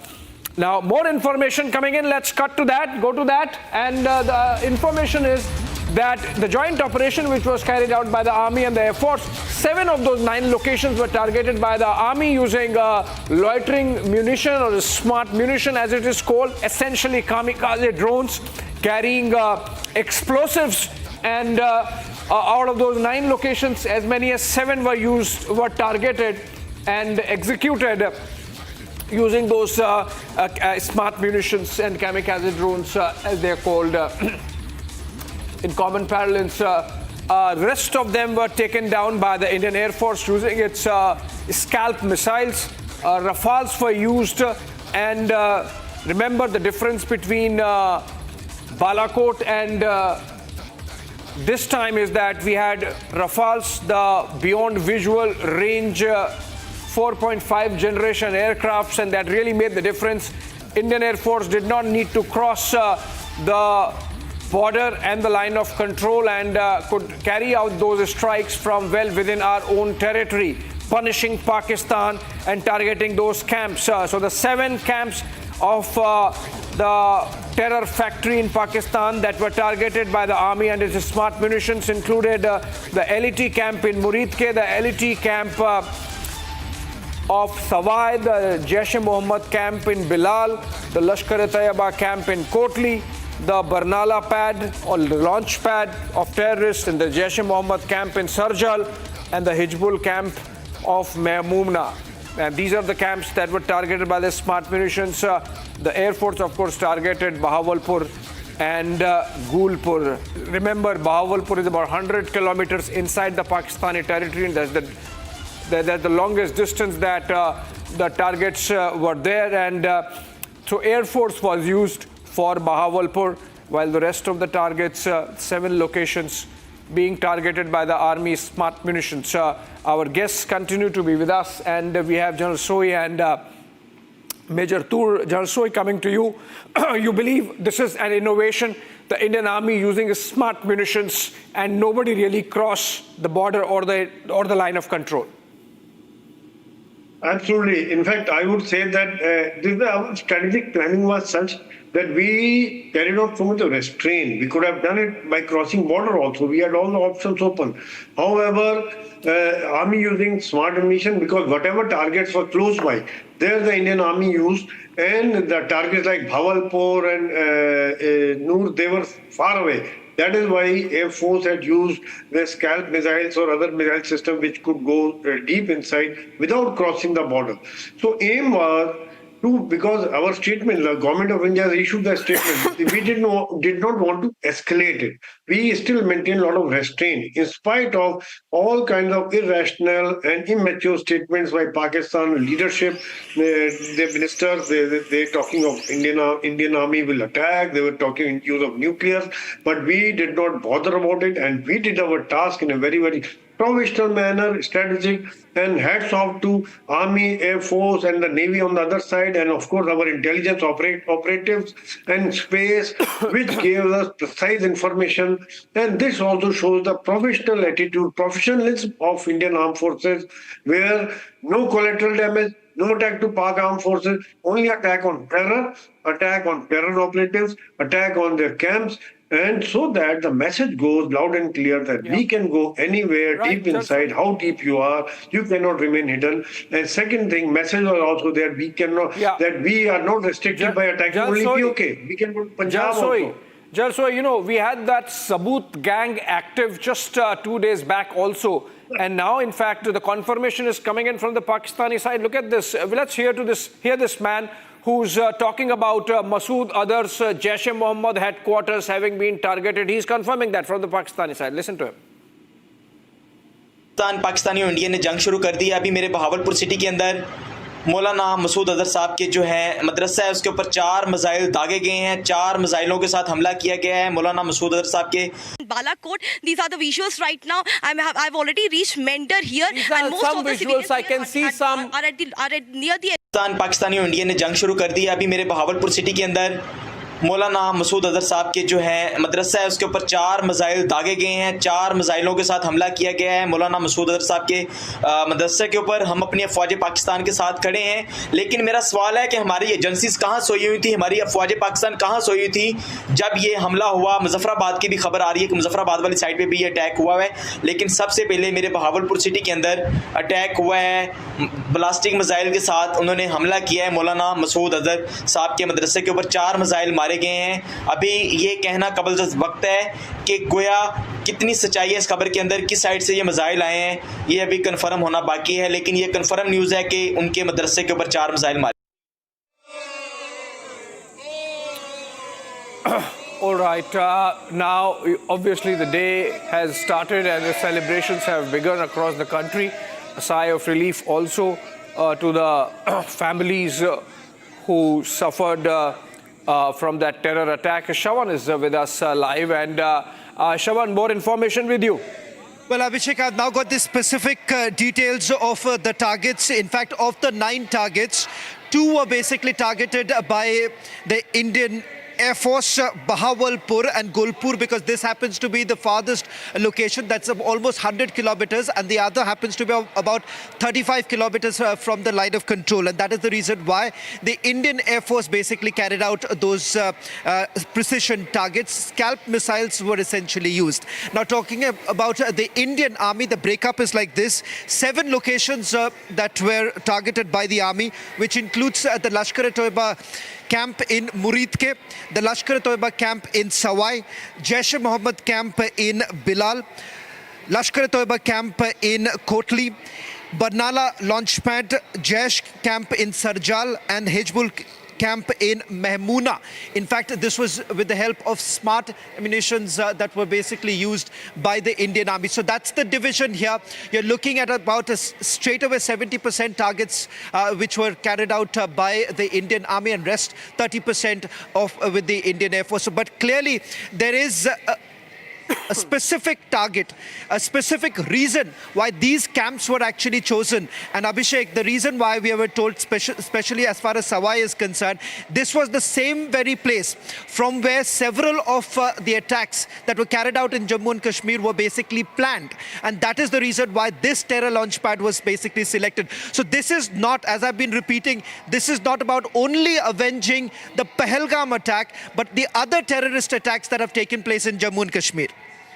Now, more information coming in. Let's cut to that, go to that. And the information is that the joint operation which was carried out by the Army and the Air Force, 7 of those 9 locations were targeted by the Army using loitering munition, or smart munition as it is called, essentially kamikaze drones carrying explosives. And out of those 9 locations, as many as 7 were targeted and executed using those smart munitions and kamikaze drones, as they're called in common parlance. Rest of them were taken down by the Indian Air Force using its Scalp missiles. Rafales were used, and remember the difference between Balakot and this time is that we had Rafales, the beyond visual range 4.5 generation aircrafts, and that really made the difference. Indian Air Force did not need to cross the border and the line of control, and could carry out those strikes from well within our own territory, punishing Pakistan and targeting those camps. So the 7 camps of the terror factory in Pakistan that were targeted by the Army and its smart munitions included the LET camp in Muridke, the LET camp of Sawai, the Jaish-e-Mohammed camp in Bilal, the Lashkar-e-Taiba camp in Kotli, the Barnala pad or the launch pad of terrorists in the Jaish-e-Mohammed camp in Sarjal, and the Hizbul camp of Mehmoona. And these are the camps that were targeted by the smart munitions. The Air Force, of course, targeted Bahawalpur and Gulpur. Remember, Bahawalpur is about 100 kilometers inside the Pakistani territory, and that's the longest distance that the targets were there. And so Air Force was used for Bahawalpur, while the rest of the targets, 7 locations, being targeted by the Army's smart munitions. Our guests continue to be with us, and we have General Sohi and Major Tur. General Sohi, coming to you. You believe this is an innovation, the Indian Army using smart munitions, and nobody really crossed the border or the line of control? Absolutely. In fact, I would say that our strategic planning was such that we carried out so much of restraint. We could have done it by crossing border also. We had all the options open. However, Army using smart ammunition, because whatever targets were close by, there the Indian Army used, and the targets like Bhavalpur and Noor, they were far away. That is why Air Force had used the Scalp missiles or other missile system which could go deep inside without crossing the border. So aim was because our statement, the government of India has issued that statement, we did not want to escalate it. We still maintain a lot of restraint in spite of all kinds of irrational and immature statements by Pakistan leadership. The ministers, they're talking of Indian Army will attack. They were talking in use of nuclear, but we did not bother about it, and we did our task in a very, very professional manner, strategic, and hats off to Army, Air Force, and the Navy on the other side, and of course our intelligence operatives and space, which gave us precise information. And this also shows the professional attitude, professionalism of Indian Armed Forces, where no collateral damage, no attack to Pak Armed Forces, only attack on terror operatives, attack on their camps. And so that the message goes loud and clear that we can go anywhere deep inside, how deep you are, you cannot remain hidden. And second thing, message was also there, we cannot, that we are not restricted by attacking only PoK. We can go to Punjab also. Jalsoy, we had that Saboot gang active just 2 days back also. And now, in fact, the confirmation is coming in from the Pakistani side. Look at this. Let's hear this man who's talking about Masood Azhar's Jaish-e-Mohammed headquarters having been targeted. He's confirming that from the Pakistani side. Listen to him. Pakistani और India ने जंग शुरू कर दी है अभी मेरे Bahawalpur city के अंदर मौलाना मसूद अजहर साहब के जो है मदरसा है उसके ऊपर 4 मिसाइल दागे गए हैं, 4 मिसाइलों के साथ हमला किया गया है मौलाना मसूद अजहर साहब के। Balakot, these are the visuals right now. I've already reached Mender here. And most some of the visuals I can see some are at near the Pakistani और इंडिया ने जंग शुरू कर दी है। अभी मेरे बहावलपुर सिटी के अंदर मौलाना मसूद अजहर साहब के जो है मदरसा है उसके ऊपर 4 मिसाइल दागे गए हैं, 4 मिसाइलों के साथ हमला किया गया है मौलाना मसूद अजहर साहब के मदरसे के ऊपर। हम अपनी अफवाज पाकिस्तान के साथ खड़े हैं, लेकिन मेरा सवाल है कि हमारी एजेंसीज कहाँ सोई हुई थी, हमारी अफवाज पाकिस्तान कहाँ सोई हुई थी जब ये हमला हुआ। मुजफ्फराबाद की भी खबर आ रही है कि मुजफ्फराबाद वाली साइड पर भी ये अटैक हुआ है, लेकिन सबसे पहले मेरे बहावलपुर सिटी के अंदर अटैक हुआ है ब्लास्टिक मिसाइल के साथ। उन्होंने हमला किया है मौलाना मसूद अजहर साहब के मदरसे के ऊपर, 4 मिसाइल मारे गए हैं। अभी ये कहना कबल वक्त है कि गोया कितनी सच्चाई है इस खबर के अंदर, किस साइड से ये मिसाइल आए हैं, ये अभी कंफर्म होना बाकी है, लेकिन ये कंफर्म न्यूज़ है कि उनके मदरसे के ऊपर 4 मिसाइल मारे। All right, now obviously the day has started and the celebrations have begun across the country. A sigh of relief also to the families who suffered from that terror attack. Shawan is with us live, and Shawan, more information with you. Well, Abhishek, I've now got the specific details of the targets. In fact, of the 9 targets, 2 were basically targeted by the Indian Air Force, Bahawalpur and Gulpur, because this happens to be the farthest location. That's almost 100 kilometers, and the other happens to be about 35 kilometers from the line of control. And that is the reason why the Indian Air Force basically carried out those precision targets. Scalp missiles were essentially used. Now, talking about the Indian Army, the breakup is like this. 7 locations that were targeted by the Army, which includes the Lashkar-e-Toiba camp in Muridke, the Lashkar-e-Toiba camp in Sawai, Jaish-e-Mohammed camp in Bilal, Lashkar-e-Toiba camp in Kotli, Barnala launchpad, Jaish camp in Sarjal, and Hejbul camp in Mehmoona. In fact, this was with the help of smart ammunitions that were basically used by the Indian Army. So that's the division here. You're looking at about a straight away 70% targets which were carried out by the Indian Army, and rest 30% of with the Indian Air Force. But clearly there is a specific target, a specific reason why these camps were actually chosen. And Abhishek, the reason why we were told, especially as far as Sawai is concerned, this was the same very place from where several of the attacks that were carried out in Jammu and Kashmir were basically planned. And that is the reason why this terror launch pad was basically selected. So this is not, as I've been repeating, this is not about only avenging the Pahalgam attack, but the other terrorist attacks that have taken place in Jammu and Kashmir.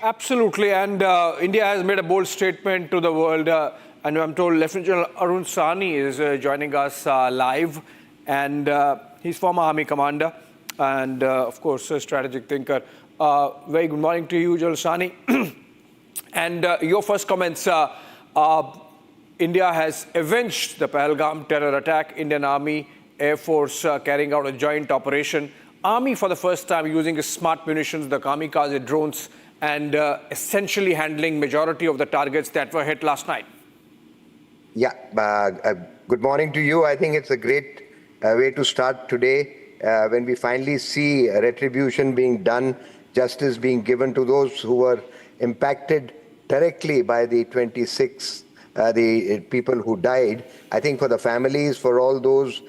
Absolutely, and India has made a bold statement to the world, and I'm told Lieutenant General Arun Sahni is joining us live, and he's former Army commander and of course a strategic thinker. Very good morning to you, General Sahni. And your first comments, India has avenged the Pahalgam terror attack, Indian Army, Air Force carrying out a joint operation, Army for the first time using smart munitions, the kamikaze drones, and essentially handling majority of the targets that were hit last night. Yeah, good morning to you. I think it's a great way to start today when we finally see retribution being done, justice being given to those who were impacted directly by the 26, the people who died. I think for the families, for all those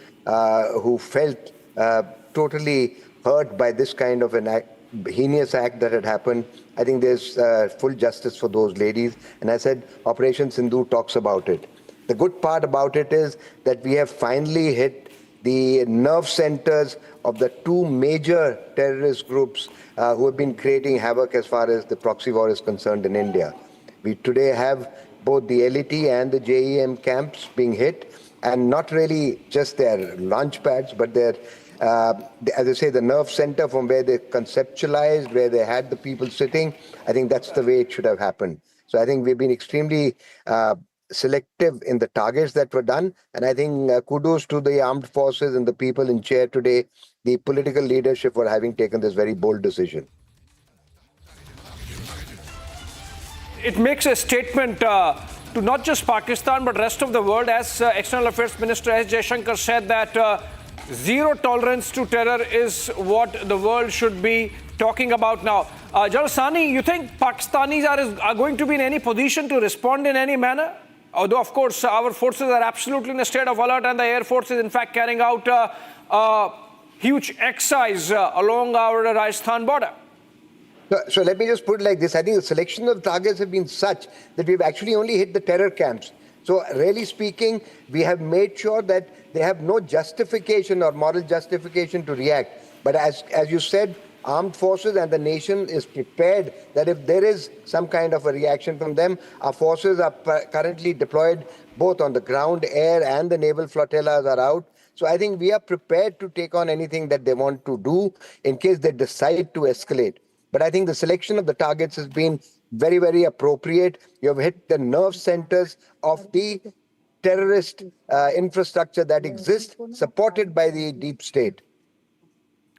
who felt totally hurt by this kind of an heinous act that had happened, I think there's full justice for those ladies. And I said, Operation Sindoor talks about it. The good part about it is that we have finally hit the nerve centers of the 2 major terrorist groups who have been creating havoc as far as the proxy war is concerned in India. We today have both the LET and the JEM camps being hit, and not really just their launch pads, but their as I say, the nerve center from where they conceptualized, where they had the people sitting. I think that's the way it should have happened. So I think we've been extremely selective in the targets that were done. And I think kudos to the armed forces and the people in chair today, the political leadership, for having taken this very bold decision. It makes a statement to not just Pakistan but rest of the world. As External Affairs Minister S. Jaishankar said that zero tolerance to terror is what the world should be talking about now. General Sani, you think Pakistanis are going to be in any position to respond in any manner? Although, of course, our forces are absolutely in a state of alert, and the Air Force is, in fact, carrying out huge exercise along our Rajasthan border. So let me just put it like this. I think the selection of targets have been such that we've actually only hit the terror camps. So really speaking, we have made sure that they have no justification or moral justification to react. But as you said, armed forces and the nation is prepared that if there is some kind of a reaction from them, our forces are currently deployed both on the ground, air, and the naval flotillas are out. So I think we are prepared to take on anything that they want to do in case they decide to escalate. But I think the selection of the targets has been very, very appropriate. You have hit the nerve centers of the terrorist infrastructure that exists, supported by the deep state.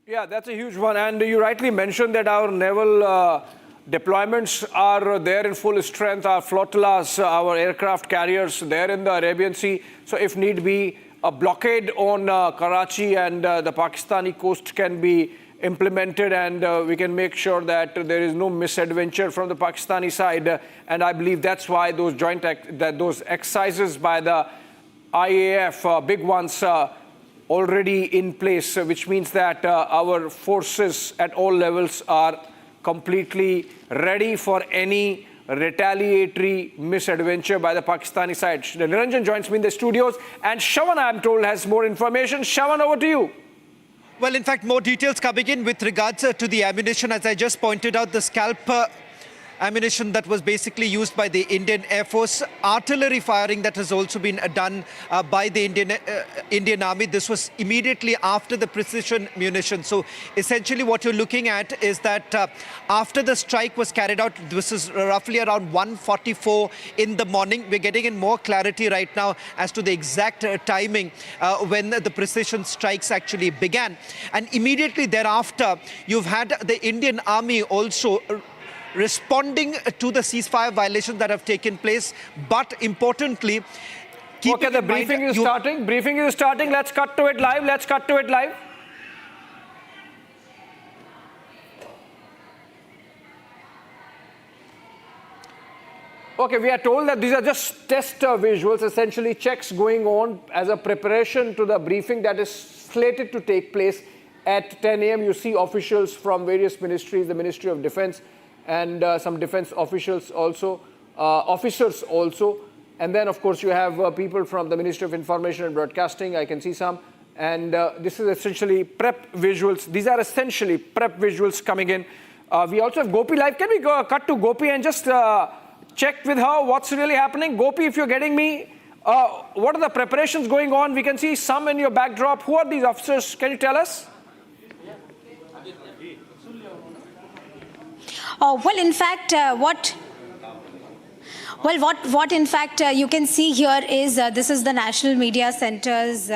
Yeah, that's a huge one. And you rightly mentioned that our naval deployments are there in full strength. Our flotillas, our aircraft carriers, there in the Arabian Sea. So if need be, a blockade on Karachi and the Pakistani coast can be implemented, and we can make sure that there is no misadventure from the Pakistani side. And I believe that's why those those exercises by the IAF, big ones, already in place, which means that our forces at all levels are completely ready for any retaliatory misadventure by the Pakistani side. Niranjan joins me in the studios, and Shawan, I'm told, has more information. Shawan, over to you. Well, in fact, more details coming in with regards to the ammunition. As I just pointed out, the scalp ammunition that was basically used by the Indian Air Force, artillery firing that has also been done by the Indian Army. This was immediately after the precision munition. So essentially what you're looking at is that after the strike was carried out, this is roughly around 1:44 in the morning. We're getting in more clarity right now as to the exact timing when the precision strikes actually began. And immediately thereafter, you've had the Indian Army also responding to the ceasefire violations that have taken place. But importantly, okay, the briefing is starting. Briefing is starting. Let's cut to it live. Let's cut to it live. Okay, we are told that these are just test visuals, essentially checks going on as a preparation to the briefing that is slated to take place at 10 a.m. You see officials from various ministries, the Ministry of Defense, and some defense officials also, officers also. And then, of course, you have people from the Ministry of Information and Broadcasting. I can see some. And this is essentially prep visuals. These are essentially prep visuals coming in. We also have Gopi live. Can we cut to Gopi and just check with her what's really happening? Gopi, if you're getting me, what are the preparations going on? We can see some in your backdrop. Who are these officers? Can you tell us? Well, in fact, what in fact you can see here is this is the National Media Centre's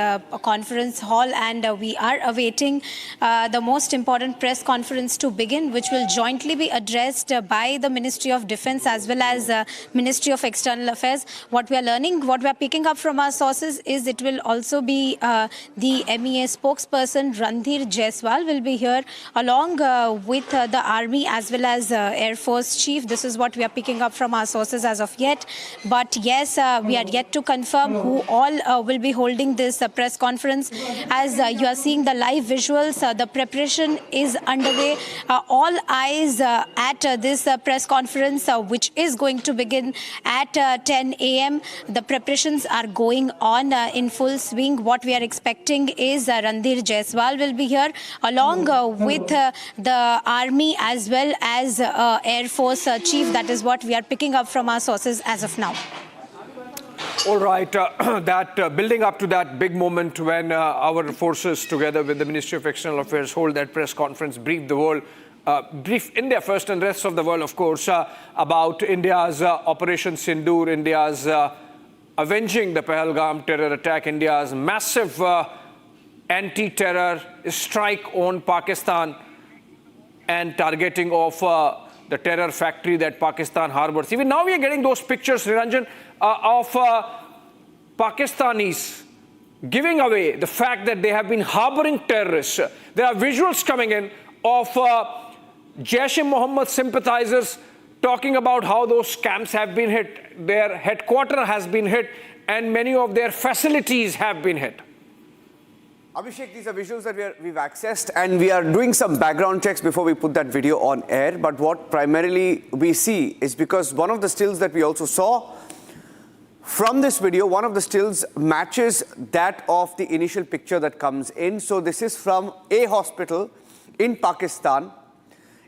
conference hall, and we are awaiting the most important press conference to begin, which will jointly be addressed by the Ministry of Defense as well as Ministry of External Affairs. What we are learning, what we are picking up from our sources is it will also be the MEA spokesperson Randhir Jaiswal will be here along with the Army as well as Air Force Chief. This is what we are picking up from our sources as of yet. But yes, we are yet to confirm who all will be holding this press conference. As you are seeing the live visuals, the preparation is underway. All eyes at this press conference, which is going to begin at 10 a.m. The preparations are going on in full swing. What we are expecting is Randhir Jaiswal will be here along with the Army as well as Air Force Chief. That is what we are picking up from our sources as of now. All right, building up to that big moment when our forces together with the Ministry of External Affairs hold that press conference, brief the world, brief India first and rest of the world, of course, about India's Operation Sindoor, India's avenging the Pahalgam terror attack, India's massive anti-terror strike on Pakistan and targeting of the terror factory that Pakistan harbors. Even now we are getting those pictures, Niranjan. of Pakistanis giving away the fact that they have been harboring terrorists. There are visuals coming in of Jaish-e-Mohammed sympathizers talking about how those camps have been hit, their headquarters has been hit, and many of their facilities have been hit. Abhishek, these are visuals that we've accessed, and we are doing some background checks before we put that video on air. But what primarily we see is, because one of the stills that we also saw from this video, one of the stills matches that of the initial picture that comes in. So this is from a hospital in Pakistan.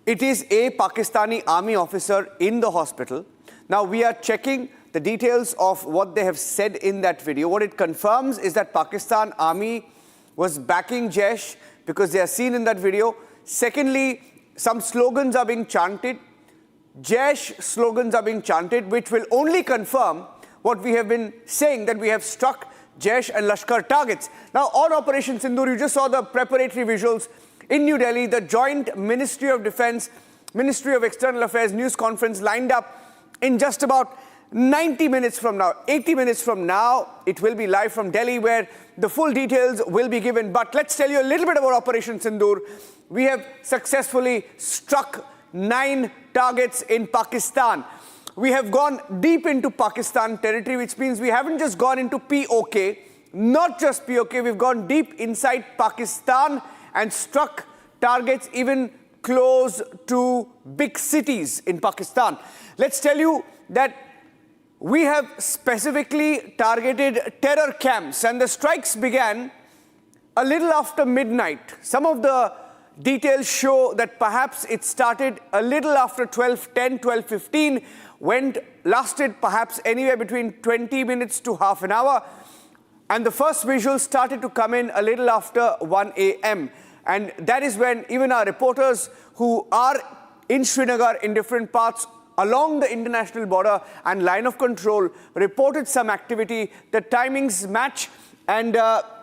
It is a Pakistani army officer in the hospital. Now we are checking the details of what they have said in that video. What it confirms is that Pakistan army was backing Jaish because they are seen in that video. Secondly, some slogans are being chanted. Jaish slogans are being chanted, which will only confirm what we have been saying, that we have struck Jaish and Lashkar targets. Now, on Operation Sindoor, you just saw the preparatory visuals in New Delhi. The joint Ministry of Defense, Ministry of External Affairs news conference lined up in just about 90 minutes from now, 80 minutes from now. It will be live from Delhi, where the full details will be given. But let's tell you a little bit about Operation Sindoor. We have successfully struck 9 targets in Pakistan. We have gone deep into Pakistan territory, which means we haven't just gone into PoK, not just PoK, we've gone deep inside Pakistan and struck targets even close to big cities in Pakistan. Let's tell you that we have specifically targeted terror camps, and the strikes began a little after midnight. Some of the details show that perhaps it started a little after 12:10, 12:15, lasted perhaps anywhere between 20 minutes to half an hour. And the first visuals started to come in a little after 1 a.m. And that is when even our reporters who are in Srinagar in different parts along the international border and line of control reported some activity. The timings match. And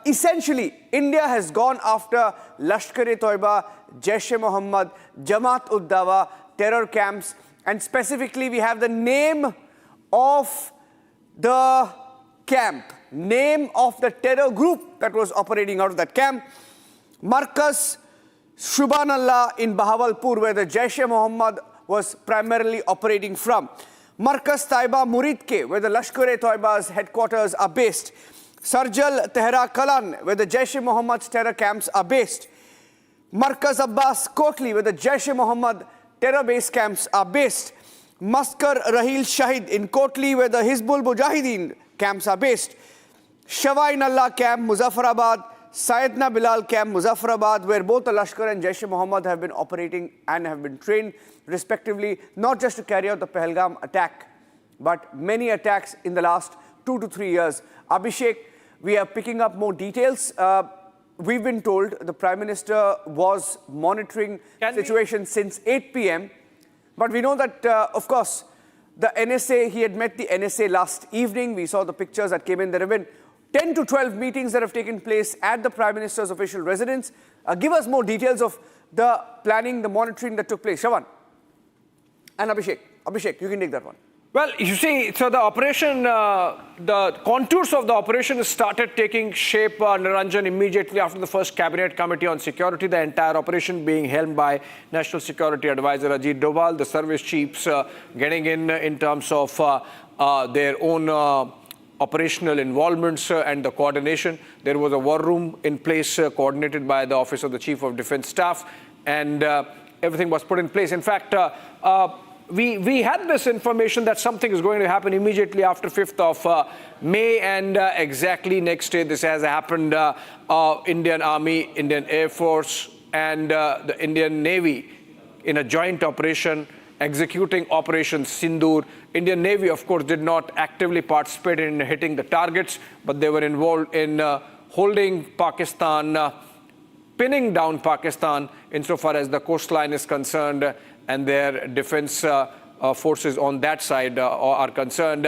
essentially, India has gone after Lashkar-e-Toiba, Jaish-e-Mohammed, Jamaat-ud-Dawa, terror camps. And specifically, we have the name of the camp, name of the terror group that was operating out of that camp. Markaz Shubhanallah in Bahawalpur, where the Jaish-e-Mohammed was primarily operating from. Markaz Taiba Muridke, where the Lashkar-e-Toiba's headquarters are based. Sarjal Tehra Kalan, where the Jaish-e-Mohammed's terror camps are based. Markaz Abbas Kotli, where the Jaish-e-Mohammed terror base camps are based. Maskar Rahil Shahid in Kotli, where the Hizbul Mujahideen camps are based. Shawain Allah camp, Muzaffarabad. Sayyidna Bilal camp, Muzaffarabad, where both the Lashkar and Jaish-e-Mohammed have been operating and have been trained, respectively, not just to carry out the Pahalgam attack, but many attacks in the last 2 to 3 years. Abhishek, we are picking up more details. We've been told the Prime Minister was monitoring the situation since 8 p.m. But we know that, of course, the NSA, he had met the NSA last evening. We saw the pictures that came in. There have been 10 to 12 meetings that have taken place at the Prime Minister's official residence. Give us more details of the planning, the monitoring that took place. Shawan and Abhishek. Abhishek, you can take that one. Well, you see, so the operation, the contours of the operation started taking shape, Niranjan, immediately after the first Cabinet Committee on Security, the entire operation being helmed by National Security Advisor Ajit Doval, the service chiefs getting in terms of their own operational involvements and the coordination. There was a war room in place coordinated by the Office of the Chief of Defence Staff, and everything was put in place. In fact, we had this information that something is going to happen immediately after 5th of May, and exactly next day this has happened. Indian Army, Indian Air Force and the Indian Navy in a joint operation executing Operation Sindoor. Indian Navy, of course, did not actively participate in hitting the targets, but they were involved in holding Pakistan, pinning down Pakistan insofar as the coastline is concerned, and their defense forces on that side are concerned.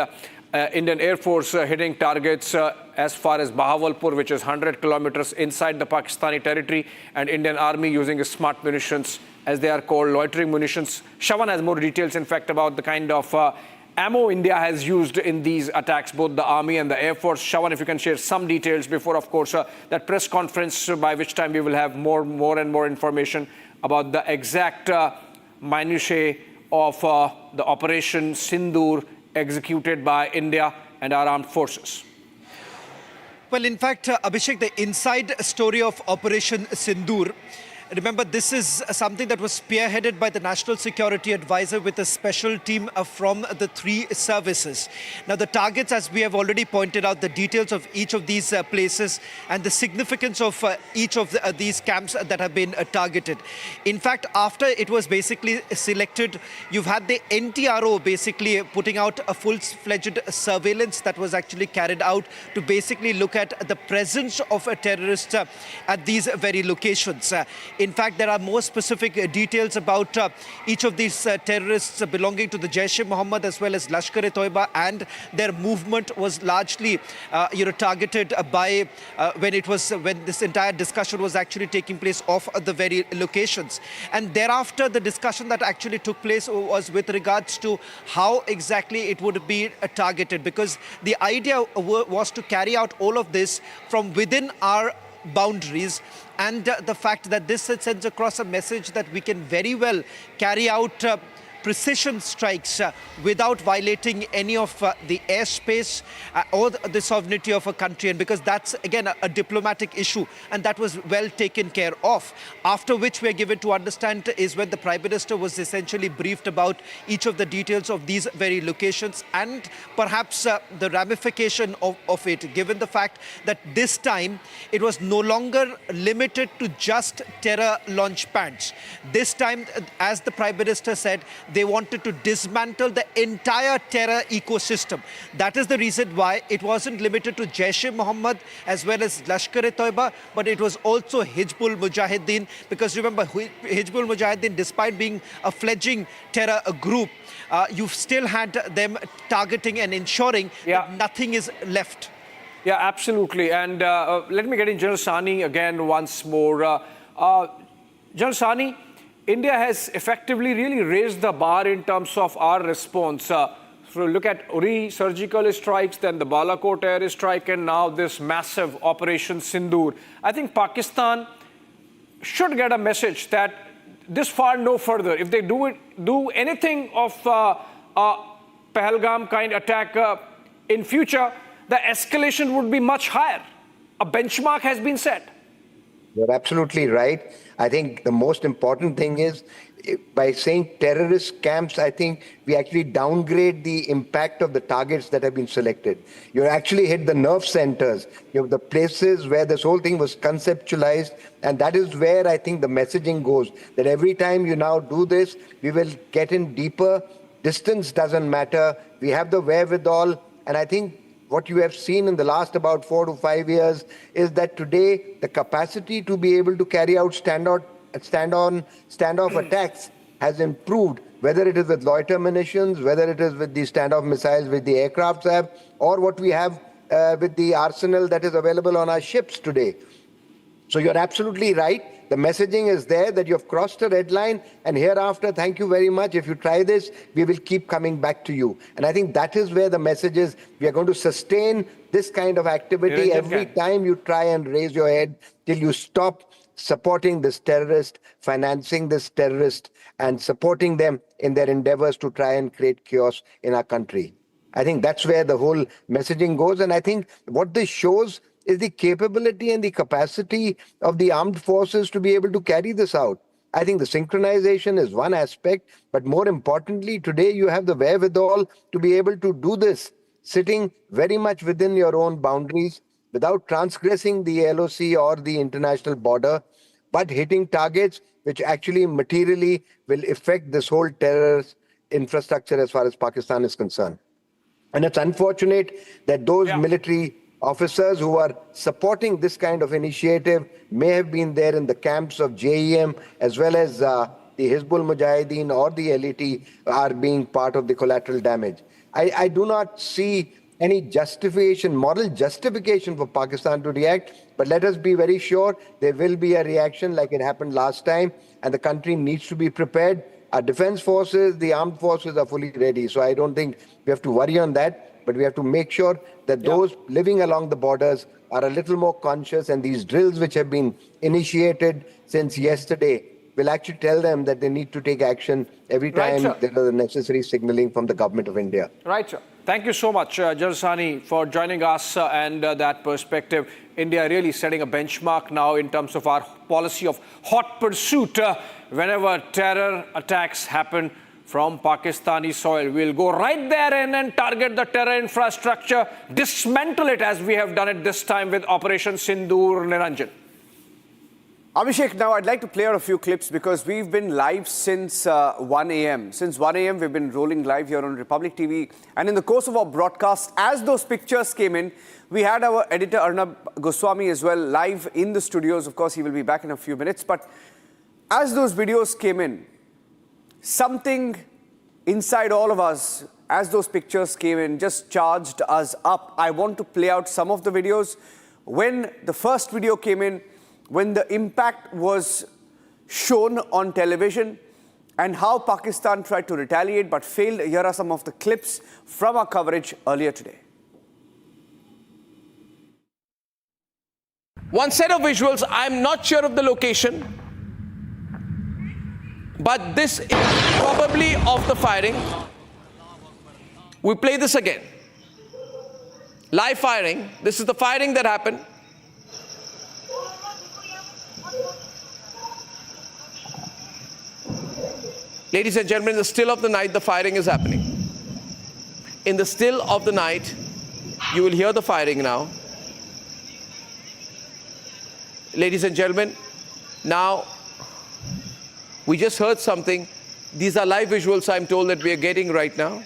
Indian Air Force hitting targets as far as Bahawalpur, which is 100 kilometers inside the Pakistani territory, and Indian Army using smart munitions, as they are called, loitering munitions. Shawan has more details, in fact, about the kind of ammo India has used in these attacks, both the Army and the Air Force. Shawan, if you can share some details before, of course, that press conference, by which time we will have more and more information about the exact minutiae of the Operation Sindoor executed by India and our armed forces. Well, in fact, Abhishek, the inside story of Operation Sindoor, remember, this is something that was spearheaded by the National Security Advisor with a special team from the 3 services. Now, the targets, as we have already pointed out, the details of each of these places and the significance of each of these camps that have been targeted. In fact, after it was basically selected, you've had the NTRO basically putting out a full-fledged surveillance that was actually carried out to basically look at the presence of a terrorist at these very locations. In fact, there are more specific details about each of these terrorists belonging to the Jaish-e-Mohammed as well as Lashkar-e-Toiba, and their movement was largely, targeted by when this entire discussion was actually taking place off the very locations. And thereafter, the discussion that actually took place was with regards to how exactly it would be targeted, because the idea was to carry out all of this from within our boundaries, and the fact that this sends across a message that we can very well carry out precision strikes without violating any of the airspace or the sovereignty of a country, and because that's again a diplomatic issue, and that was well taken care of. After which we are given to understand is when the Prime Minister was essentially briefed about each of the details of these very locations and perhaps the ramification of it, given the fact that this time it was no longer limited to just terror launch pads. This time, as the Prime Minister said, they wanted to dismantle the entire terror ecosystem. That is the reason why it wasn't limited to Jaish-e-Mohammed as well as Lashkar-e-Toiba, but it was also Hizbul Mujahideen, because remember, Hizbul Mujahideen, despite being a fledgling terror group, you've still had them targeting and ensuring that nothing is left. Yeah, absolutely. And let me get in General Sani again once more. General Sani, India has effectively really raised the bar in terms of our response. So look at Uri surgical strikes, then the Balakot air strike, and now this massive Operation Sindoor. I think Pakistan should get a message that this far no further. If they do anything of Pahalgam kind attack in future, the escalation would be much higher. A benchmark has been set. You're absolutely right. I think the most important thing is, by saying terrorist camps, I think we actually downgrade the impact of the targets that have been selected. You actually hit the nerve centers, the places where this whole thing was conceptualized, and that is where I think the messaging goes, that every time you now do this, we will get in deeper. Distance doesn't matter. We have the wherewithal, and I think what you have seen in the last about 4 to 5 years is that today the capacity to be able to carry out standoff attacks has improved, whether it is with loiter munitions, whether it is with the standoff missiles which the aircrafts have, or what we have with the arsenal that is available on our ships today. So you're absolutely right. The messaging is there that you've crossed a red line, and hereafter, thank you very much. If you try this, we will keep coming back to you. And I think that is where the message is. We are going to sustain this kind of activity every time you try and raise your head till you stop supporting this terrorist, financing this terrorist, and supporting them in their endeavors to try and create chaos in our country. I think that's where the whole messaging goes. And I think what this shows is the capability and the capacity of the armed forces to be able to carry this out. I think the synchronization is one aspect, but more importantly, today you have the wherewithal to be able to do this, sitting very much within your own boundaries, without transgressing the LOC or the international border, but hitting targets which actually materially will affect this whole terrorist infrastructure as far as Pakistan is concerned. And it's unfortunate that those military officers who are supporting this kind of initiative may have been there in the camps of JEM, as well as the Hizbul Mujahideen or the LET are being part of the collateral damage. I do not see any justification, moral justification for Pakistan to react, but let us be very sure there will be a reaction like it happened last time, and the country needs to be prepared. Our defense forces, the armed forces are fully ready. So I don't think we have to worry on that, but we have to make sure that those living along the borders are a little more conscious, and these drills which have been initiated since yesterday will actually tell them that they need to take action every time there are the necessary signaling from the government of India. Right, sir. Thank you so much, Jarsani, for joining us and that perspective. India really setting a benchmark now in terms of our policy of hot pursuit. Whenever terror attacks happen from Pakistani soil, we'll go right there and target the terror infrastructure, dismantle it as we have done it this time with Operation Sindoor, Niranjan. Abhishek, now I'd like to play out a few clips because we've been live since 1 a.m. Since 1 a.m. we've been rolling live here on Republic TV. And in the course of our broadcast, as those pictures came in, we had our editor Arnab Goswami as well live in the studios. Of course, he will be back in a few minutes. But as those videos came in, something inside all of us, as those pictures came in, just charged us up. I want to play out some of the videos. When the first video came in, when the impact was shown on television and how Pakistan tried to retaliate but failed. Here are some of the clips from our coverage earlier today. One set of visuals, I'm not sure of the location, but this is probably of the firing. We play this again. Live firing. This is the firing that happened. Ladies and gentlemen, in the still of the night, the firing is happening. In the still of the night, you will hear the firing now. Ladies and gentlemen, now we just heard something. These are live visuals, I'm told, that we are getting right now.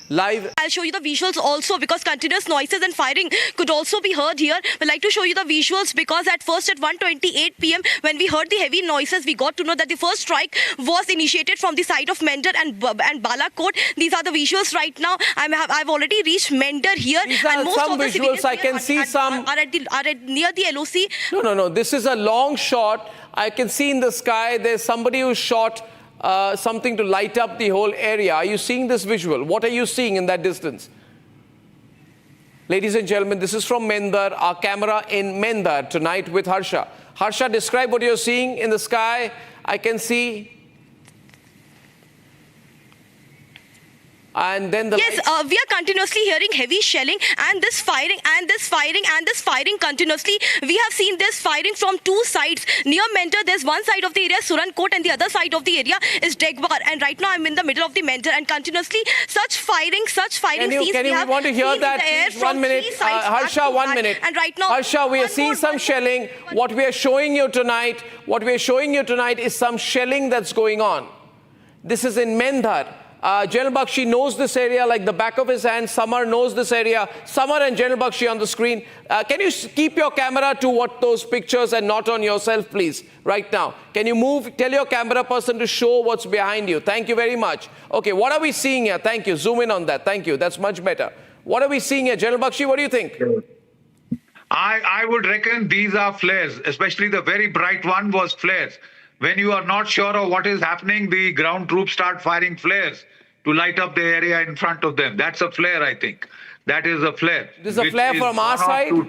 Live. I'll show you the visuals also because continuous noises and firing could also be heard here. We'd like to show you the visuals because at 1:28 p.m. when we heard the heavy noises, we got to know that the first strike was initiated from the side of Mender and Balakot. These are the visuals right now. I've already reached Mender here. These are and most some of the visuals. I can see some. Are near the LOC. No. This is a long shot. I can see in the sky there's somebody who shot something to light up the whole area. Are you seeing this visual? What are you seeing in that distance? Ladies and gentlemen, this is from Mender, our camera in Mender tonight with Harsha. Harsha, describe what you're seeing in the sky. I can see. And then the yes, we are continuously hearing heavy shelling and this firing and this firing and this firing continuously. We have seen this firing from two sides. Near Mender, there's one side of the area, Surankot, and the other side of the area is Degbar. And right now I'm in the middle of the Mender and continuously such firing Can you want to hear that? Please, 1 minute. Harsha, 1 minute. And right now, Harsha, we are seeing some shelling. What we are showing you tonight is some shelling that's going on. This is in Mender. General Bakshi knows this area like the back of his hand. Samar knows this area. Samar and General Bakshi on the screen. Can you keep your camera to what those pictures and not on yourself, please, right now? Can you move? Tell your camera person to show what's behind you. Thank you very much. Okay, what are we seeing here? Thank you. Zoom in on that. Thank you. That's much better. What are we seeing here? General Bakshi, what do you think? I would reckon these are flares, especially the very bright one was flares. When you are not sure of what is happening, the ground troops start firing flares to light up the area in front of them. That's a flare, I think. That is a flare. This is a flare from our side? No,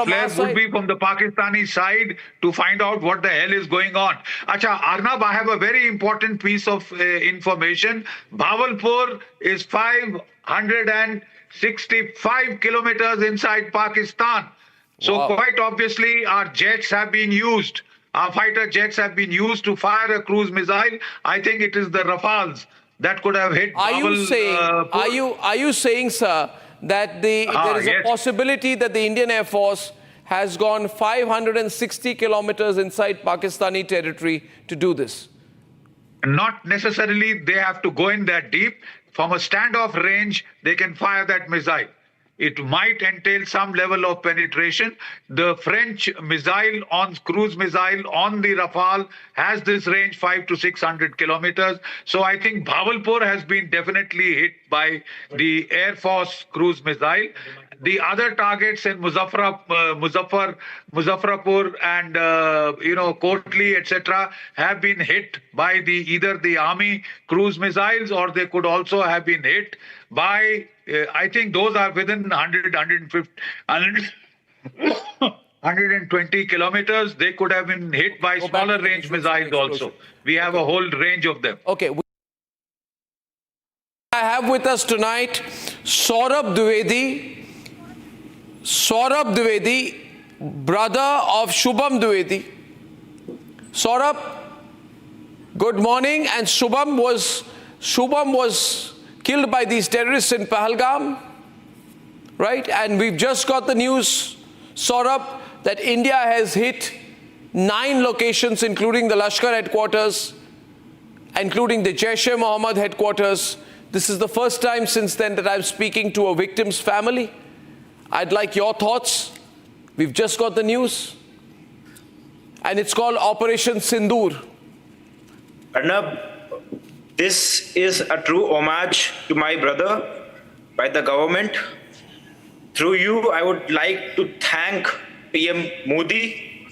flares would be from the Pakistani side to find out what the hell is going on. Acha, Arnab, I have a very important piece of information. Bawalpur is 565 kilometers inside Pakistan. So quite obviously our jets have been used. Our fighter jets have been used to fire a cruise missile. I think it is the Rafales that could have hit. Are you saying, sir, that there is a possibility that the Indian Air Force has gone 560 kilometers inside Pakistani territory to do this? Not necessarily they have to go in that deep. From a standoff range, they can fire that missile. It might entail some level of penetration. The French cruise missile on the Rafale has this range 500 to 600 kilometers. So I think Bawalpur has been definitely hit by the Air Force cruise missile. the other targets in Muzaffarpur and Kotli, etc., have been hit by either the army cruise missiles, or they could also have been hit by. I think those are within 120 kilometers. They could have been hit by smaller range missiles also. We have a whole range of them. Okay. I have with us tonight Saurabh Dwivedi, brother of Shubham Dwivedi. Saurabh, good morning. And Shubham was killed by these terrorists in Pahalgam, right? And we've just got the news, Saurabh, that India has hit 9 locations, including the Lashkar headquarters, including the Jaish-e-Mohammed headquarters. This is the first time since then that I'm speaking to a victim's family. I'd like your thoughts. We've just got the news. And it's called Operation Sindoor. Arnab, this is a true homage to my brother by the government. Through you, I would like to thank PM Modi,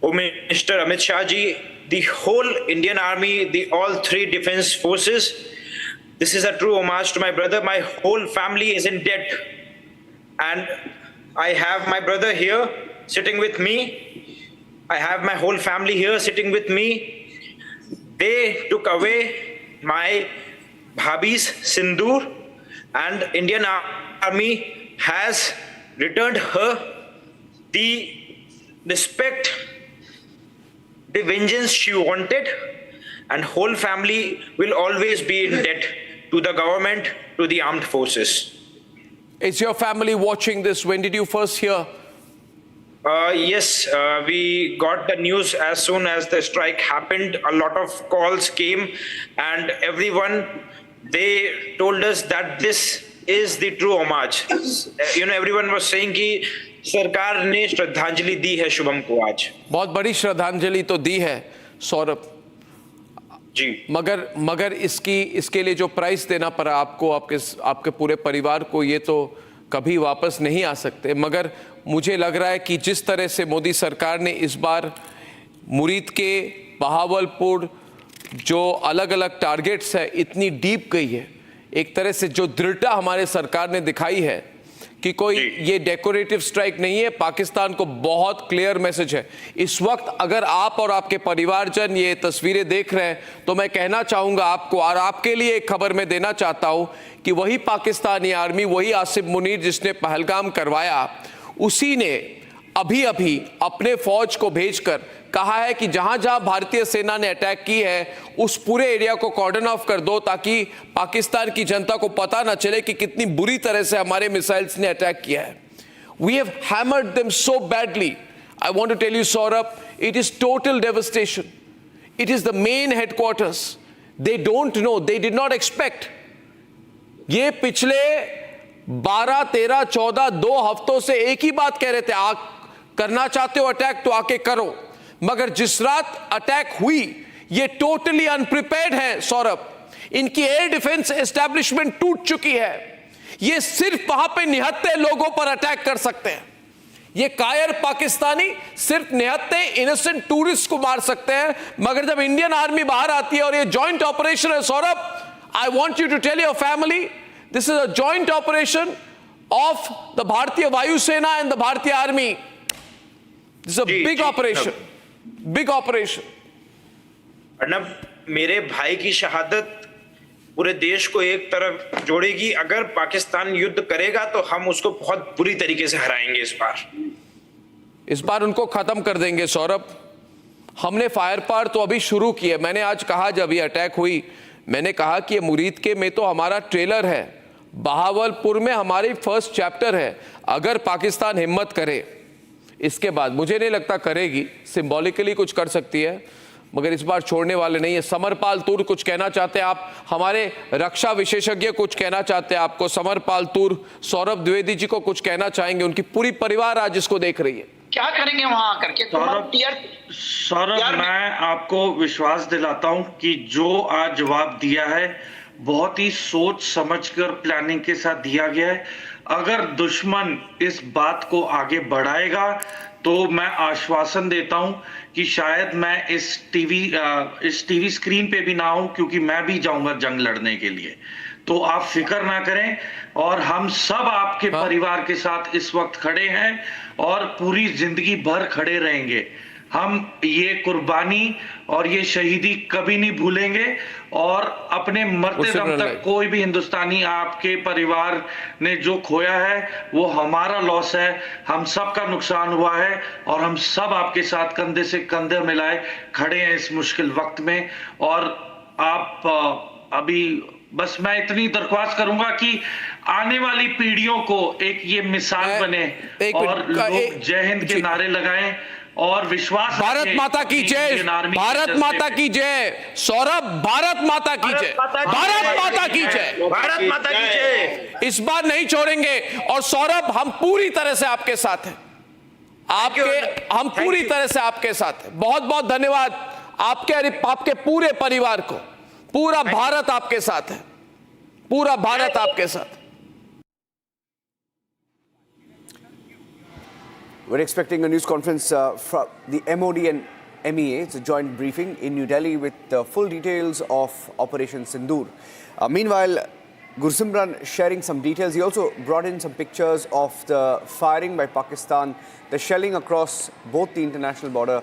Home Minister Amit Shah ji, the whole Indian Army, all 3 defense forces. This is a true homage to my brother. My whole family is in debt. And I have my brother here sitting with me. I have my whole family here sitting with me. They took away my bhabhi's sindoor, and Indian Army has returned her the respect, the vengeance she wanted, and whole family will always be in debt to the government, to the armed forces. Is your family watching this? When did you first hear? Yes, we got the news as soon as the strike happened. A lot of calls came, and everyone, they told us that this is the true homage. Everyone was saying कि सरकार ने श्रद्धांजलि दी है शुभम को आज. बहुत बड़ी श्रद्धांजलि तो दी है सौरभ जी, मगर इसके लिए जो प्राइस देना पड़ा आपको, आपके पूरे परिवार को, ये तो कभी वापस नहीं आ सकते. मगर मुझे लग रहा है कि जिस तरह से मोदी सरकार ने इस बार मुरीद के, बहावलपुर, जो अलग अलग टारगेट्स है, इतनी डीप गई है, एक तरह से जो दृढ़ता हमारे सरकार ने दिखाई है कि कोई ये डेकोरेटिव स्ट्राइक नहीं है. पाकिस्तान को बहुत क्लियर मैसेज है. इस वक्त अगर आप और आपके परिवारजन ये तस्वीरें देख रहे हैं तो मैं कहना चाहूंगा आपको, और आपके लिए एक खबर मैं देना चाहता हूं कि वही पाकिस्तानी आर्मी, वही आसिम मुनीर जिसने पहलगाम करवाया, उसी ने अभी अपने फौज को भेजकर कहा है कि जहां जहां भारतीय सेना ने अटैक की है उस पूरे एरिया को कॉर्डन ऑफ कर दो, ताकि पाकिस्तान की जनता को पता ना चले कि कितनी बुरी तरह से हमारे मिसाइल्स ने अटैक किया है. We have hammered them so badly. I want to tell you Saurabh, it is total devastation. It is the main headquarters. They don't know, they did not expect. ये पिछले 12, 13, 14, 2 हफ्तों से एक ही बात कह रहे थे, करना चाहते हो अटैक तो आके करो. मगर जिस रात अटैक हुई, ये टोटली अनप्रिपेयर्ड है सौरभ. इनकी एयर डिफेंस एस्टैब्लिशमेंट टूट चुकी है. ये सिर्फ वहां पे निहत्थे लोगों पर अटैक कर सकते हैं. ये कायर पाकिस्तानी सिर्फ निहत्थे इनोसेंट टूरिस्ट को मार सकते हैं. मगर जब इंडियन आर्मी बाहर आती है और ये जॉइंट ऑपरेशन है Saurabh, I want you to tell your family, this is a joint operation of the Bharatiya Vayusena and the Bharatiya army. This is a big operation. Big operation. Arnab, मेरे भाई की शहादत पूरे देश को एक तरफ जोड़ेगी. अगर पाकिस्तान युद्ध करेगा तो हम उसको बहुत बुरी तरीके से हराएंगे. इस बार उनको खत्म कर देंगे सौरभ. हमने फायर पार तो अभी शुरू की है. मैंने आज कहा, जब ये अटैक हुई, मैंने कहा कि मुरीद के में तो हमारा ट्रेलर है, बहावलपुर में हमारी फर्स्ट चैप्टर है. अगर पाकिस्तान हिम्मत करे, इसके बाद मुझे नहीं लगता करेगी, सिंबॉलिकली कुछ कर सकती है, मगर इस बार छोड़ने वाले नहीं है. समरपाल तूर कुछ कहना चाहते हैं आप? हमारे रक्षा विशेषज्ञ कुछ कहना चाहते हैं आपको? समरपाल तूर, सौरभ द्विवेदी जी को कुछ कहना चाहेंगे? उनकी पूरी परिवार आज इसको देख रही है. क्या करेंगे वहां करके? सौरभ, मैं आपको विश्वास दिलाता हूं कि जो आज जवाब दिया है बहुत ही सोच समझकर प्लानिंग के साथ दिया गया है. अगर दुश्मन इस बात को आगे बढ़ाएगा तो मैं आश्वासन देता हूं कि शायद मैं इस टीवी स्क्रीन पे भी ना हूं, क्योंकि मैं भी जाऊंगा जंग लड़ने के लिए। तो आप फिक्र ना करें, और हम सब आपके परिवार के साथ इस वक्त खड़े हैं और पूरी जिंदगी भर खड़े रहेंगे। हम ये कुर्बानी और ये शहीदी कभी नहीं भूलेंगे, और अपने मरते दम तक कोई भी हिंदुस्तानी, आपके परिवार ने जो खोया है वो हमारा लॉस है, हम सब का नुकसान हुआ है, और हम सब आपके साथ कंधे से कंधे मिलाए खड़े हैं इस मुश्किल वक्त में। और आप अभी बस मैं इतनी दरख्वास्त करूंगा कि आने वाली पीढ़ियों को एक ये मिसाल बने, और लोग जय हिंद के नारे लगाएं और विश्वास। भारत माता की जय, भारत माता की जय। सौरभ, भारत माता की जय, भारत माता की जय, भारत माता की जय। इस बार नहीं छोड़ेंगे। और सौरभ, हम पूरी तरह से आपके साथ हैं, हम पूरी तरह से आपके साथ हैं। बहुत बहुत धन्यवाद आपके पूरे परिवार को। पूरा भारत आपके साथ है, पूरा भारत आपके साथ। We're expecting a news conference from the MOD and MEA. It's a joint briefing in New Delhi with full details of Operation Sindoor. Meanwhile, Gursimran sharing some details. He also brought in some pictures of the firing by Pakistan, the shelling across both the international border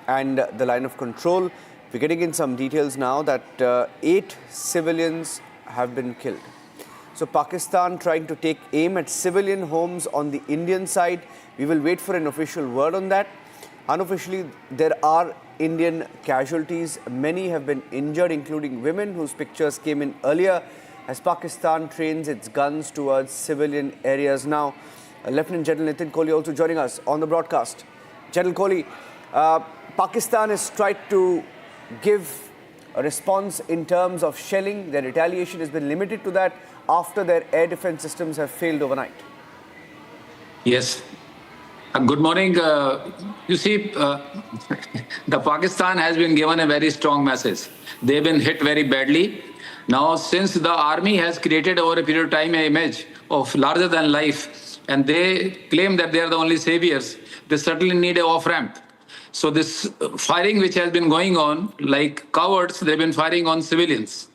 and the line of control. We're getting in some details now that 8 civilians have been killed. So Pakistan trying to take aim at civilian homes on the Indian side. We will wait for an official word on that. Unofficially, there are Indian casualties. Many have been injured, including women whose pictures came in earlier, as Pakistan trains its guns towards civilian areas now. Lieutenant General Nitin Kohli also joining us on the broadcast. General Kohli, Pakistan has tried to give a response in terms of shelling. Their retaliation has been limited to that after their air defense systems have failed overnight. Yes. Good morning. You see, the Pakistan has been given a very strong message. They've been hit very badly. Now, since the army has created over a period of time an image of larger than life, and they claim that they are the only saviors, they certainly need an off-ramp. So this firing which has been going on, like cowards, they've been firing on civilians.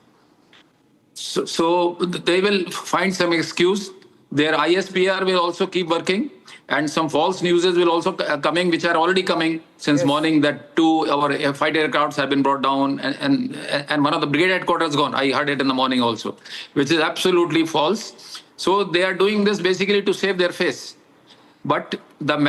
So they will find some excuse. Their ISPR will also keep working, and some false news will also coming, which are already coming since morning, that 2 our fighter aircrafts have been brought down, and one of the brigade headquarters gone. I heard it in the morning also, which is absolutely false. So they are doing this basically to save their face. But their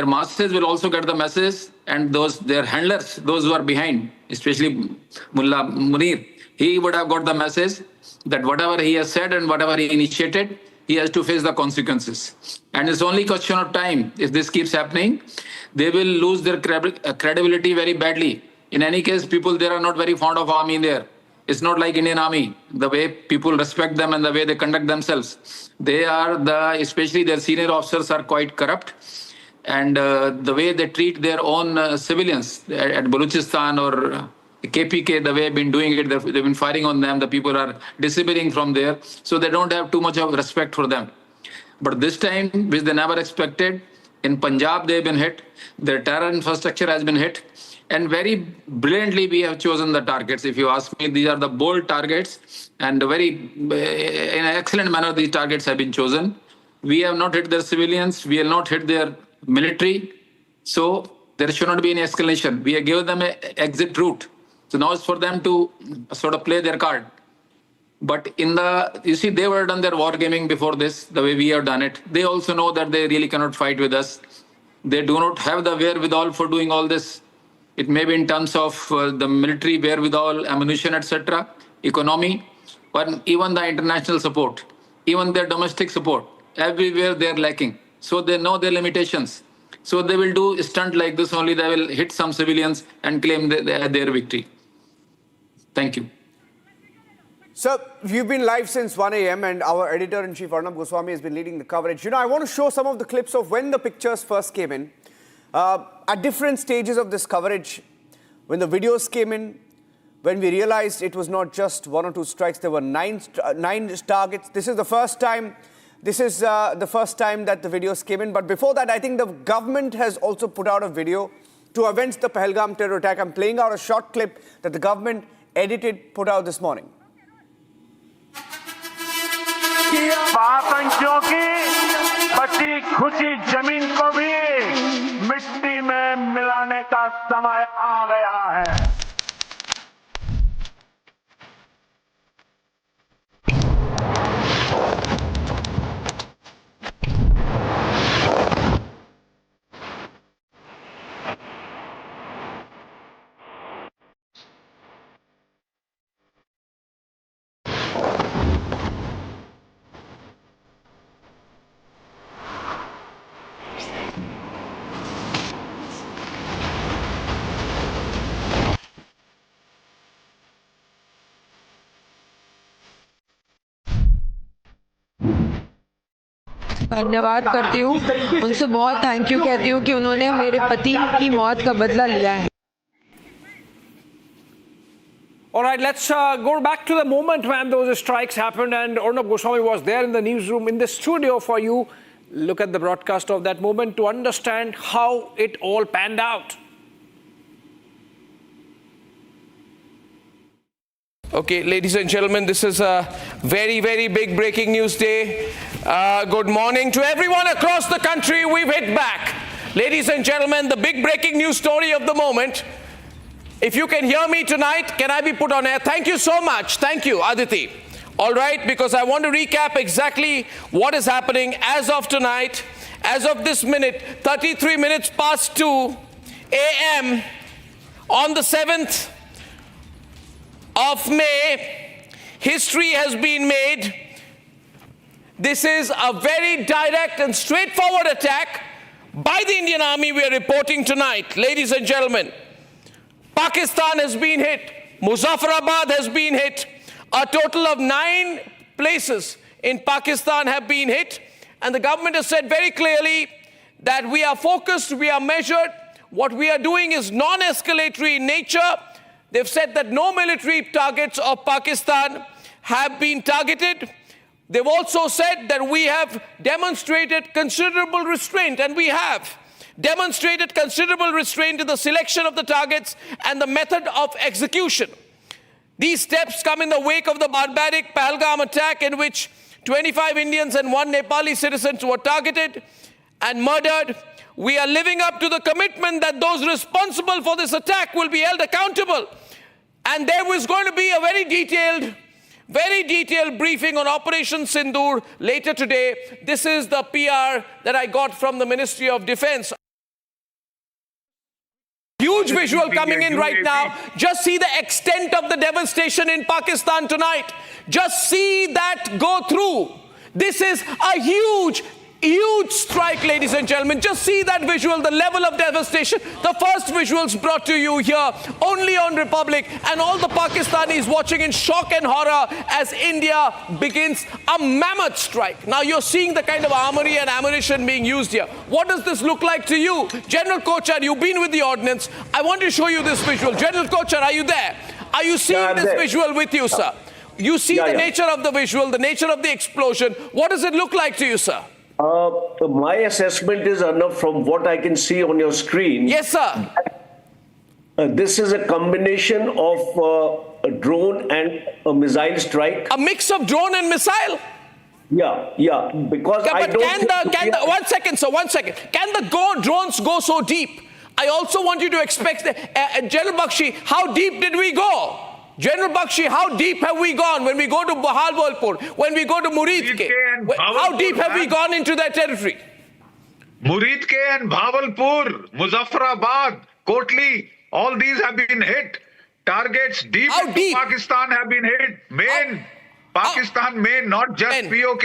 masses will also get the message, and their handlers, those who are behind, especially Mullah Munir, he would have got the message that whatever he has said and whatever he initiated, he has to face the consequences. And it's only a question of time. If this keeps happening, they will lose their credibility very badly. In any case, people there are not very fond of army there. It's not like Indian army, the way people respect them and the way they conduct themselves. They are especially their senior officers are quite corrupt. And the way they treat their own civilians at Balochistan or KPK, the way they've been doing it, they've been firing on them. The people are disappearing from there. So they don't have too much of respect for them. But this time, which they never expected, in Punjab they've been hit. Their terror infrastructure has been hit. And very brilliantly we have chosen the targets. If you ask me, these are the bold targets. And in an excellent manner, these targets have been chosen. We have not hit their civilians. We have not hit their military. So there should not be any escalation. We have given them an exit route. So now it's for them to sort of play their card. But you see, they were done their war gaming before this, the way we have done it. They also know that they really cannot fight with us. They do not have the wherewithal for doing all this. It may be in terms of the military wherewithal, ammunition, etc., economy, but even the international support, even their domestic support, everywhere they are lacking. So they know their limitations. So they will do a stunt like this only. They will hit some civilians and claim their victory. Thank you. Sir, we've been live since 1 a.m. and our editor-in-chief Arnab Goswami has been leading the coverage. I want to show some of the clips of when the pictures first came in. At different stages of this coverage, when the videos came in, when we realized it was not just 1 or 2 strikes, there were 9 targets. This is the first time This is the first time that the videos came in. But before that, I think the government has also put out a video to avenge the Pahalgam terror attack. I'm playing out a short clip that the government edited, put out this morning. आतंकियों की बची खुशी जमीन को भी मिट्टी में मिलाने का समय आ गया है। धन्यवाद करती हूँ, उनसे बहुत थैंक यू कहती हूँ कि उन्होंने मेरे पति की मौत का बदला लिया है। All right, let's go back to the moment when those strikes happened, and Arnab Goswami was there in the newsroom in the studio for you. Look at the broadcast of that moment to understand how it all panned out. Okay, ladies and gentlemen, this is a very, very big breaking news day. Good morning to everyone across the country. We've hit back. Ladies and gentlemen, the big breaking news story of the moment. If you can hear me tonight, can I be put on air? Thank you so much. Thank you, Aditi. All right, because I want to recap exactly what is happening as of tonight, as of this minute, 33 minutes past 2 a.m. on the 7th of May, history has been made. This is a very direct and straightforward attack by the Indian Army we are reporting tonight. Ladies and gentlemen, Pakistan has been hit. Muzaffarabad has been hit. A total of 9 places in Pakistan have been hit. And the government has said very clearly that we are focused, we are measured. What we are doing is non-escalatory in nature. They've said that no military targets of Pakistan have been targeted. They've also said that we have demonstrated considerable restraint, and we have demonstrated considerable restraint in the selection of the targets and the method of execution. These steps come in the wake of the barbaric Pahalgam attack, in which 25 Indians and 1 Nepali citizen were targeted and murdered. We are living up to the commitment that those responsible for this attack will be held accountable. And there was going to be a very detailed briefing on Operation Sindoor later today. This is the PR that I got from the Ministry of Defense. Huge visual coming in right now. Just see the extent of the devastation in Pakistan tonight. Just see that go through. This is a huge strike, ladies and gentlemen. Just see that visual, the level of devastation. The first visuals brought to you here only on Republic, and all the Pakistanis watching in shock and horror as India begins a mammoth strike. Now you're seeing the kind of armory and ammunition being used here. What does this look like to you? General Kochar, you've been with the ordnance. I want to show you this visual. General Kochar, are you there? Are you seeing this visual with you, sir? You see the nature of the visual, the nature of the explosion. What does it look like to you, sir? My assessment is, Arnab, from what I can see on your screen. Yes, sir. This is a combination of a drone and a missile strike. A mix of drone and missile? Yeah. Because I don't. One second, sir. One second. Can the drones go so deep? I also want you to expect General Bakshi, how deep did we go? General Bakshi, how deep have we gone when we go to Bahawalpur, when we go to Muridke? How deep have we gone into that territory? Muridke and Bahawalpur, Muzaffarabad, Kotli, all these have been hit. Targets deep into Pakistan have been hit. Pakistan main, not just PoK.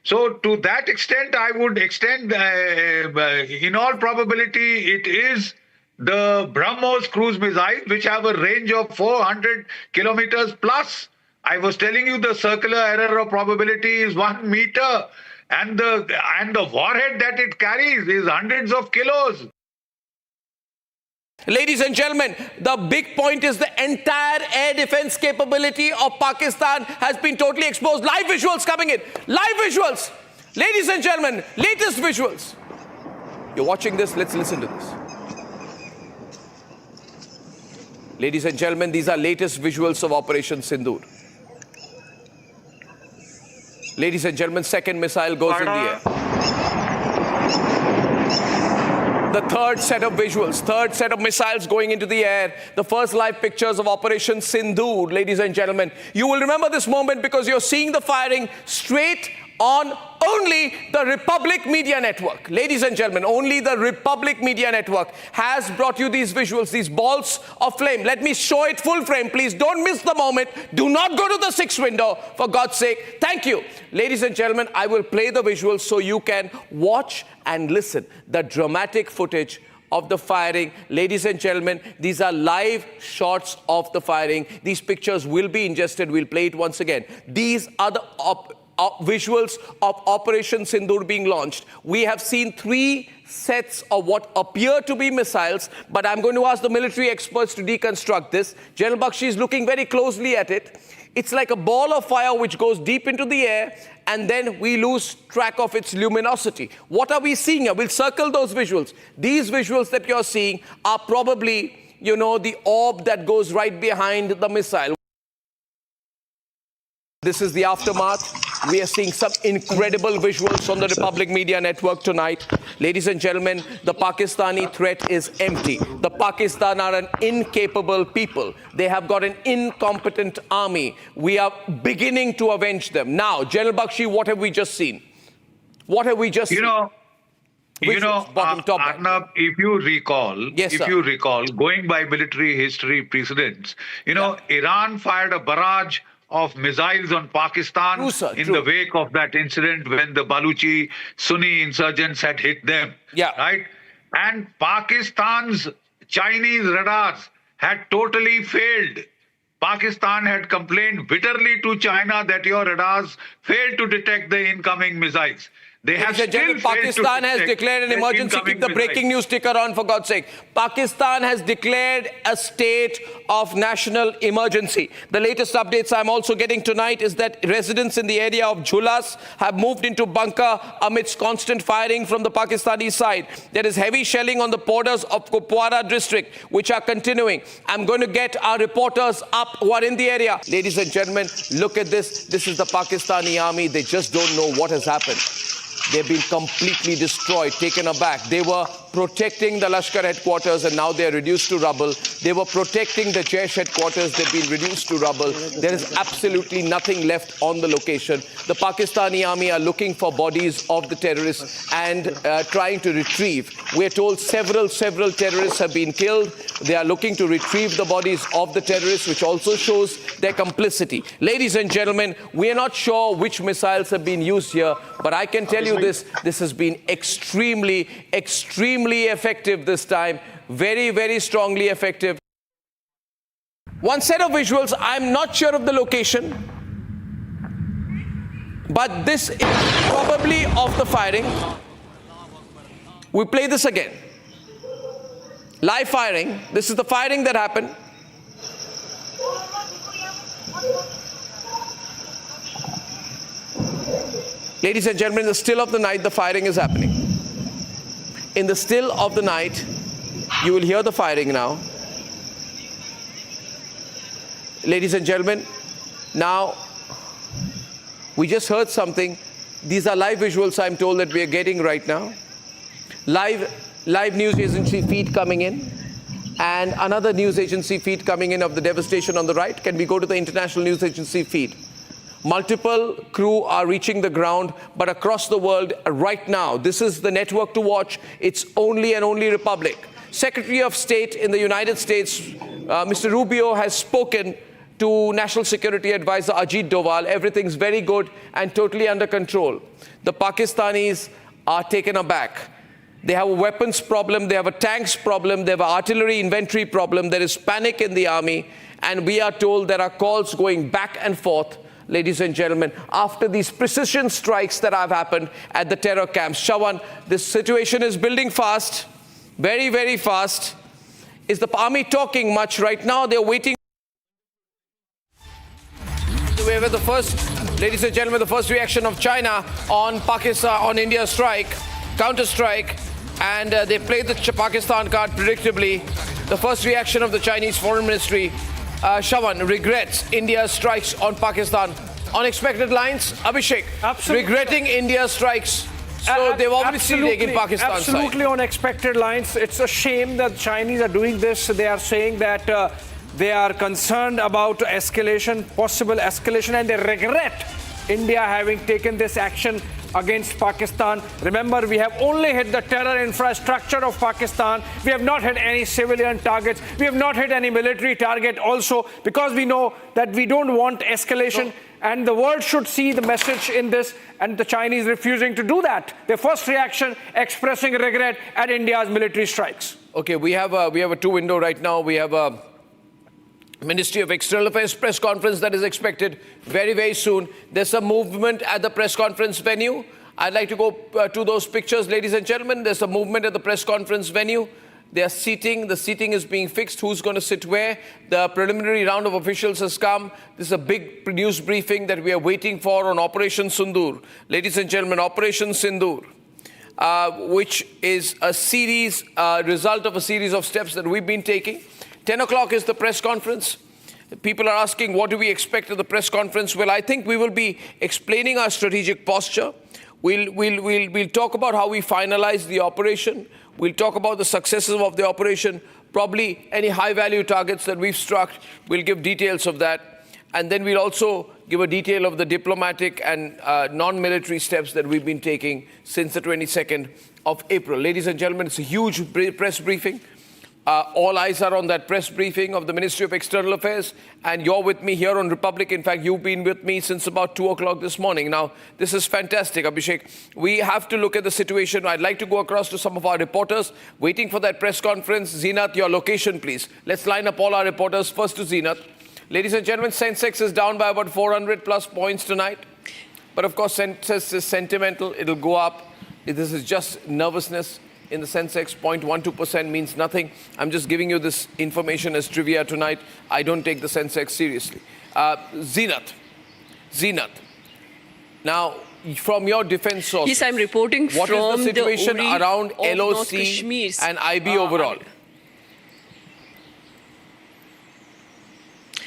So to that extent, I would extend, in all probability, it is the BrahMos cruise missiles, which have a range of 400 kilometers plus. I was telling you the circular error of probability is 1 meter, and the warhead that it carries is hundreds of kilos. Ladies and gentlemen, the big point is the entire air defense capability of Pakistan has been totally exposed. Live visuals coming in. Live visuals. Ladies and gentlemen, latest visuals. You're watching this, let's listen to this. Ladies and gentlemen, these are latest visuals of Operation Sindoor. Ladies and gentlemen, second missile goes in the air. The third set of visuals, third set of missiles going into the air. The first live pictures of Operation Sindoor, ladies and gentlemen. You will remember this moment because you're seeing the firing straight on only the Republic Media Network. Ladies and gentlemen, only the Republic Media Network has brought you these visuals, these balls of flame. Let me show it full frame, please. Don't miss the moment. Do not go to the 6th window, for God's sake. Thank you. Ladies and gentlemen, I will play the visuals so you can watch and listen. The dramatic footage of the firing. Ladies and gentlemen, these are live shots of the firing. These pictures will be ingested. We'll play it once again. These are the visuals of Operation Sindoor being launched. We have seen 3 sets of what appear to be missiles, but I'm going to ask the military experts to deconstruct this. General Bakshi is looking very closely at it. It's like a ball of fire which goes deep into the air, and then we lose track of its luminosity. What are we seeing here? We'll circle those visuals. These visuals that you're seeing are probably, you know, the orb that goes right behind the missile. This is the aftermath. We are seeing some incredible visuals on the Republic Media Network tonight. Ladies and gentlemen, the Pakistani threat is empty. The Pakistan are an incapable people. They have got an incompetent army. We are beginning to avenge them. Now, General Bakshi, what have we just seen? What have we just seen? Arnab, if you recall, going by military history precedents, Iran fired a barrage of missiles on Pakistan in the wake of that incident when the Baluchi Sunni insurgents had hit them. Right? And Pakistan's Chinese radars had totally failed. Pakistan had complained bitterly to China that your radars failed to detect the incoming missiles. They have still Pakistan has declared an emergency. Keep the breaking news ticker on, for God's sake. Pakistan has declared a state of national emergency. The latest updates I'm also getting tonight is that residents in the area of Jhulas have moved into bunker amidst constant firing from the Pakistani side. There is heavy shelling on the borders of Kupwara district, which are continuing. I'm going to get our reporters up who are in the area. Ladies and gentlemen, look at this. This is the Pakistani army. They just don't know what has happened. They've been completely destroyed, taken aback. They were protecting the Lashkar headquarters and now they're reduced to rubble. They were protecting the Jaish headquarters. They've been reduced to rubble. There is absolutely nothing left on the location. The Pakistani army are looking for bodies of the terrorists and trying to retrieve. We're told several terrorists have been killed. They are looking to retrieve the bodies of the terrorists, which also shows their complicity. Ladies and gentlemen, we are not sure which missiles have been used here, but I can tell you this has been extremely effective this time. Very strongly effective. One set of visuals, I'm not sure of the location, but this is probably of the firing. We play this again. Live firing. This is the firing that happened. Ladies and gentlemen, in the still of the night, the firing is happening. In the still of the night, you will hear the firing now. Ladies and gentlemen, now we just heard something. These are live visuals I'm told that we are getting right now. Live news agency feed coming in. And another news agency feed coming in of the devastation on the right. Can we go to the international news agency feed? Multiple crew are reaching the ground, but across the world right now, this is the network to watch. It's only and only Republic. Secretary of State in the United States, Mr. Rubio, has spoken to National Security Advisor Ajit Doval. Everything's very good and totally under control. The Pakistanis are taken aback. They have a weapons problem, they have a tanks problem, they have an artillery inventory problem, there is panic in the army, and we are told there are calls going back and forth, ladies and gentlemen, after these precision strikes that have happened at the terror camps. Shawan, this situation is building fast, very fast. Is the army talking much right now? They're waiting. We were the first Ladies and gentlemen, the first reaction of China on Pakistan, on India's strike, counter-strike, and they played the Pakistan card predictably. The first reaction of the Chinese Foreign Ministry, Shawan, regrets India's strikes on Pakistan. Unexpected lines, Abhishek, regretting India's strikes. So they've obviously taken Pakistan's side. Absolutely unexpected lines. It's a shame that Chinese are doing this. They are saying that they are concerned about escalation, possible escalation, and they regret India having taken this action against Pakistan. Remember, we have only hit the terror infrastructure of Pakistan. We have not hit any civilian targets. We have not hit any military target also, because we know that we don't want escalation. And the world should see the message in this, and the Chinese refusing to do that. Their first reaction, expressing regret at India's military strikes. Okay, we have a two-window right now. We have a Ministry of External Affairs press conference that is expected very, very soon. There's some movement at the press conference venue. I'd like to go to those pictures, ladies and gentlemen. There's a movement at the press conference venue. They are seating. The seating is being fixed. Who's going to sit where? The preliminary round of officials has come. This is a big news briefing that we are waiting for on Operation Sindoor. Ladies and gentlemen, Operation Sindoor, which is a series, result of a series of steps that we've been taking. 10 o'clock is the press conference. People are asking, what do we expect at the press conference? Well, I think we will be explaining our strategic posture. We'll talk about how we finalize the operation. We'll talk about the successes of the operation, probably any high-value targets that we've struck. We'll give details of that. And then we'll also give a detail of the diplomatic and non-military steps that we've been taking since the 22nd of April. Ladies and gentlemen, it's a huge press briefing. All eyes are on that press briefing of the Ministry of External Affairs, and you're with me here on Republic. In fact, you've been with me since about 2 o'clock this morning. Now, this is fantastic, Abhishek. We have to look at the situation. I'd like to go across to some of our reporters waiting for that press conference. Zeenat, your location, please. Let's line up all our reporters. First to Zeenat. Ladies and gentlemen, Sensex is down by about 400 plus points tonight. But of course, Sensex is sentimental. It'll go up. This is just nervousness. In the Sensex, 0.12% means nothing. I'm just giving you this information as trivia tonight. I don't take the Sensex seriously. Zeenat. Now, from your defense sources, yes, I'm reporting what from is the situation the around LOC and IB overall?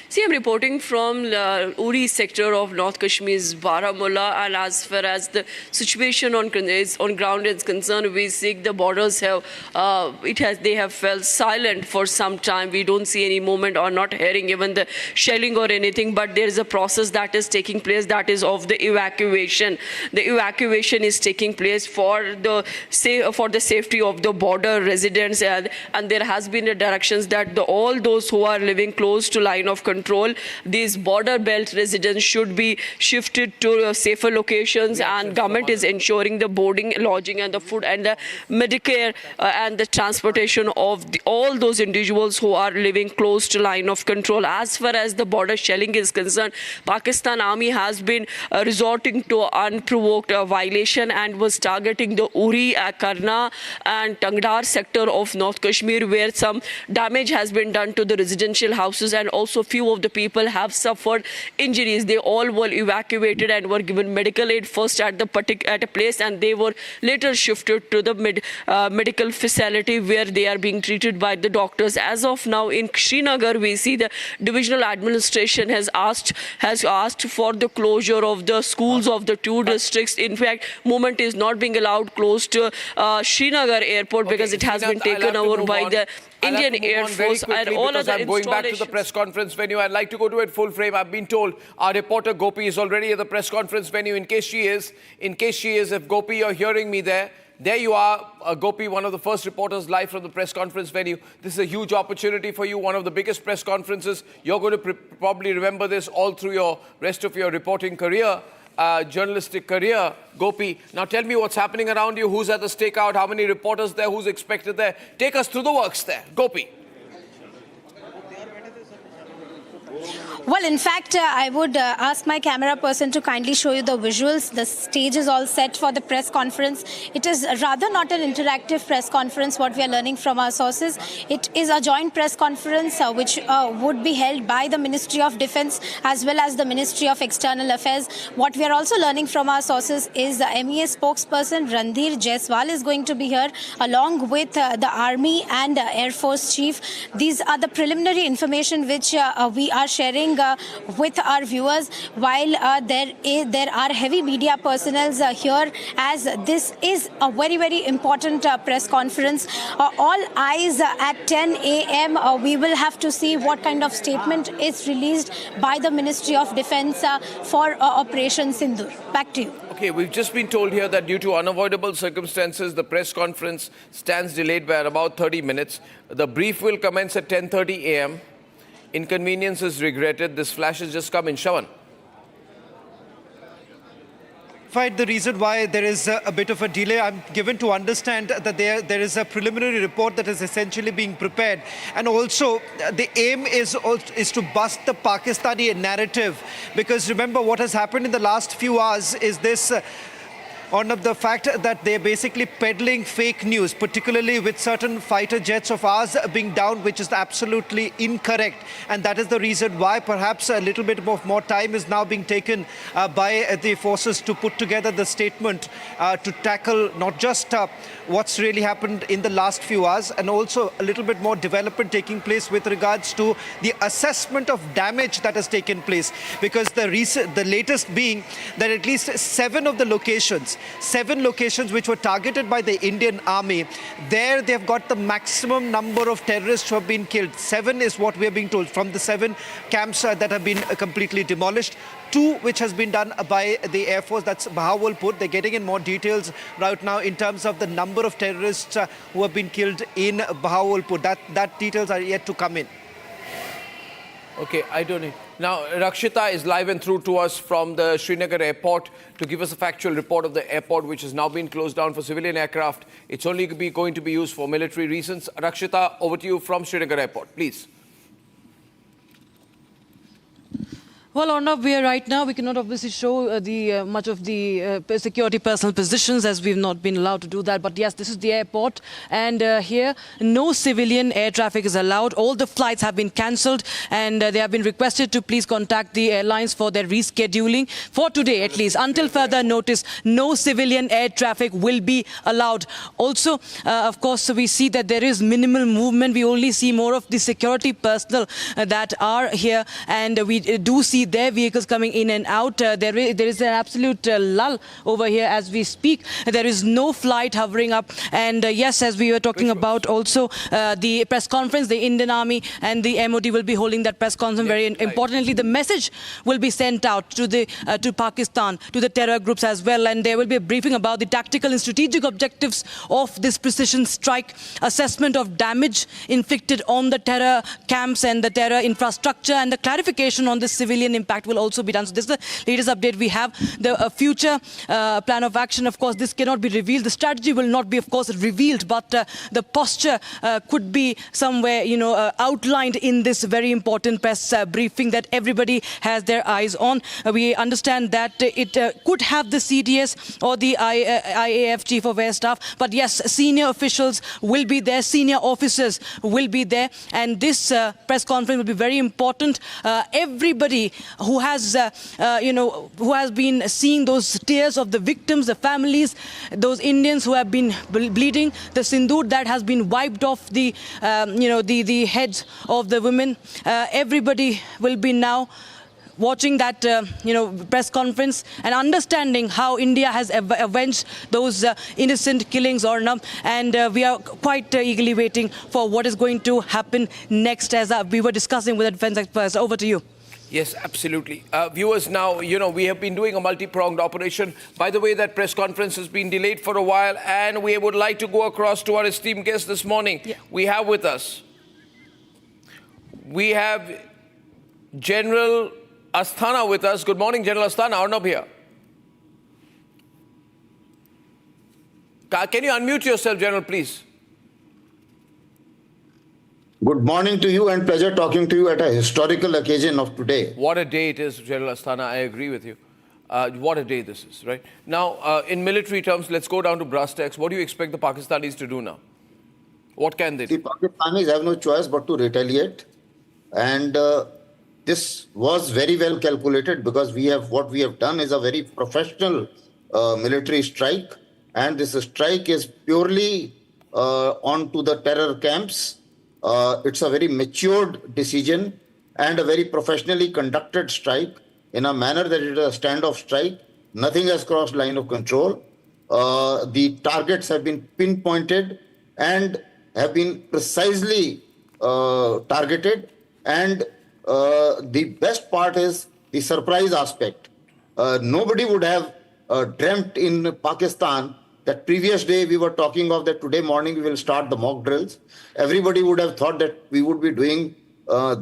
See, I'm reporting from the Uri sector of North Kashmir's Baramulla, and as far as the situation on ground is concerned, we see the borders have they have felt silent for some time. We don't see any movement or not hearing even the shelling or anything, but there is a process that is taking place, that is of the evacuation. The evacuation is taking place for the safety of the border residents, and there has been a directions that all those who are living close to line of control, these border belt residents should be shifted to safer locations, and government is ensuring the boarding, lodging and the food and the Medicare and the transportation of all those individuals who are living close to line of control. As far as the border shelling is concerned, Pakistan Army has been resorting to unprovoked violation and was targeting the Uri, Karna and Tangdar sector of North Kashmir, where some damage has been done to the residential houses, and also few of the people have suffered injuries. They all were evacuated and were given medical aid first at a place, and they were later shifted to the medical facility where they are being treated by the doctors. As of now in Srinagar, we see the divisional administration has asked for the closure of the schools of the two districts. In fact, movement is not being allowed close to Srinagar airport because it has been taken over by the Indian Air Force and all other I'm going back to the press conference venue. I'd like to go to it full frame. I've been told our reporter Gopi is already at the press conference venue. In case she is, if Gopi, you're hearing me there you are, Gopi, one of the first reporters live from the press conference venue. This is a huge opportunity for you, one of the biggest press conferences. You're going to probably remember this all through your rest of your reporting career. Journalistic career, Gopi. Now tell me what's happening around you, who's at the stakeout, how many reporters there, who's expected there. Take us through the works there, Gopi. Well, in fact, I would ask my camera person to kindly show you the visuals. The stage is all set for the press conference. It is rather not an interactive press conference, what we are learning from our sources. It is a joint press conference which would be held by the Ministry of Defence as well as the Ministry of External Affairs. What we are also learning from our sources is the MEA spokesperson Randhir Jaiswal is going to be here along with the Army and Air Force Chief. These are the preliminary information which we are sharing with our viewers, while there are heavy media personnel here, as this is a very, very important press conference. All eyes at 10 a.m. We will have to see what kind of statement is released by the Ministry of Defence for Operation Sindoor. Back to you. Okay, we've just been told here that due to unavoidable circumstances, the press conference stands delayed by about 30 minutes. The brief will commence at 10:30 a.m. Inconvenience is regretted. This flash has just come in. Shawan. The reason why there is a bit of a delay, I'm given to understand that there is a preliminary report that is essentially being prepared, and also the aim is to bust the Pakistani narrative, because remember what has happened in the last few hours is this Arnab, the fact that they're basically peddling fake news, particularly with certain fighter jets of ours being down, which is absolutely incorrect. And that is the reason why perhaps a little bit more time is now being taken by the forces to put together the statement to tackle not just what's really happened in the last few hours, and also a little bit more development taking place with regards to the assessment of damage that has taken place. Because the latest being that at least 7 locations which were targeted by the Indian Army, there they've got the maximum number of terrorists who have been killed. 7 is what we are being told from the 7 camps that have been completely demolished. 2 which has been done by the Air Force, that's Bahawalpur. They're getting in more details right now in terms of the number of terrorists who have been killed in Bahawalpur. That details are yet to come in. Okay, I don't know. Now, Rakshita is live and through to us from the Srinagar airport to give us a factual report of the airport, which has now been closed down for civilian aircraft. It's only going to be used for military reasons. Rakshita, over to you from Srinagar airport, please. Well, Arnab, we cannot obviously show much of the security personnel positions, as we've not been allowed to do that. But yes, this is the airport, and here no civilian air traffic is allowed. All the flights have been cancelled, and they have been requested to please contact the airlines for their rescheduling. For today, at least, until further notice, no civilian air traffic will be allowed. Also, of course, we see that there is minimal movement. We only see more of the security personnel that are here, and we do see their vehicles coming in and out. There is an absolute lull over here as we speak. There is no flight hovering up. And yes, as we were talking about also, the press conference, the Indian Army and the MOD will be holding that press conference. Very importantly, the message will be sent out to Pakistan, to the terror groups as well. And there will be a briefing about the tactical and strategic objectives of this precision strike, assessment of damage inflicted on the terror camps and the terror infrastructure, and the clarification on the civilian impact will also be done. So this is the latest update we have. The future plan of action, of course, this cannot be revealed. The strategy will not be, of course, revealed, but the posture could be somewhere, outlined in this very important press briefing that everybody has their eyes on. We understand that it could have the CDS or the IAF Chief of Air Staff, but yes, senior officials will be there, senior officers will be there, and this press conference will be very important. Everybody who has been seeing those tears of the victims, the families, those Indians who have been bleeding, the sindoor that has been wiped off the heads of the women. Everybody will be now watching that press conference and understanding how India has avenged those innocent killings, Arnab, and we are quite eagerly waiting for what is going to happen next, as we were discussing with the defense experts. Over to you. Yes, absolutely. Viewers, now, we have been doing a multi-pronged operation. By the way, that press conference has been delayed for a while, and we would like to go across to our esteemed guest this morning. Yeah. We have with us, we have General Asthana with us. Good morning, General Asthana. Arnab here. Can you unmute yourself, General, please? Good morning to you and pleasure talking to you at a historical occasion of today. What a day it is, General Asthana. I agree with you. What a day this is, right? Now, in military terms, let's go down to brass tacks. What do you expect the Pakistanis to do now? What can they do? The Pakistanis have no choice but to retaliate. And this was very well calculated because what we have done is a very professional military strike. And this strike is purely onto the terror camps. It's a very matured decision and a very professionally conducted strike in a manner that it is a standoff strike. Nothing has crossed line of control. The targets have been pinpointed and have been precisely targeted. And the best part is the surprise aspect. Nobody would have dreamt in Pakistan that previous day we were talking of that today morning we will start the mock drills. Everybody would have thought that we would be doing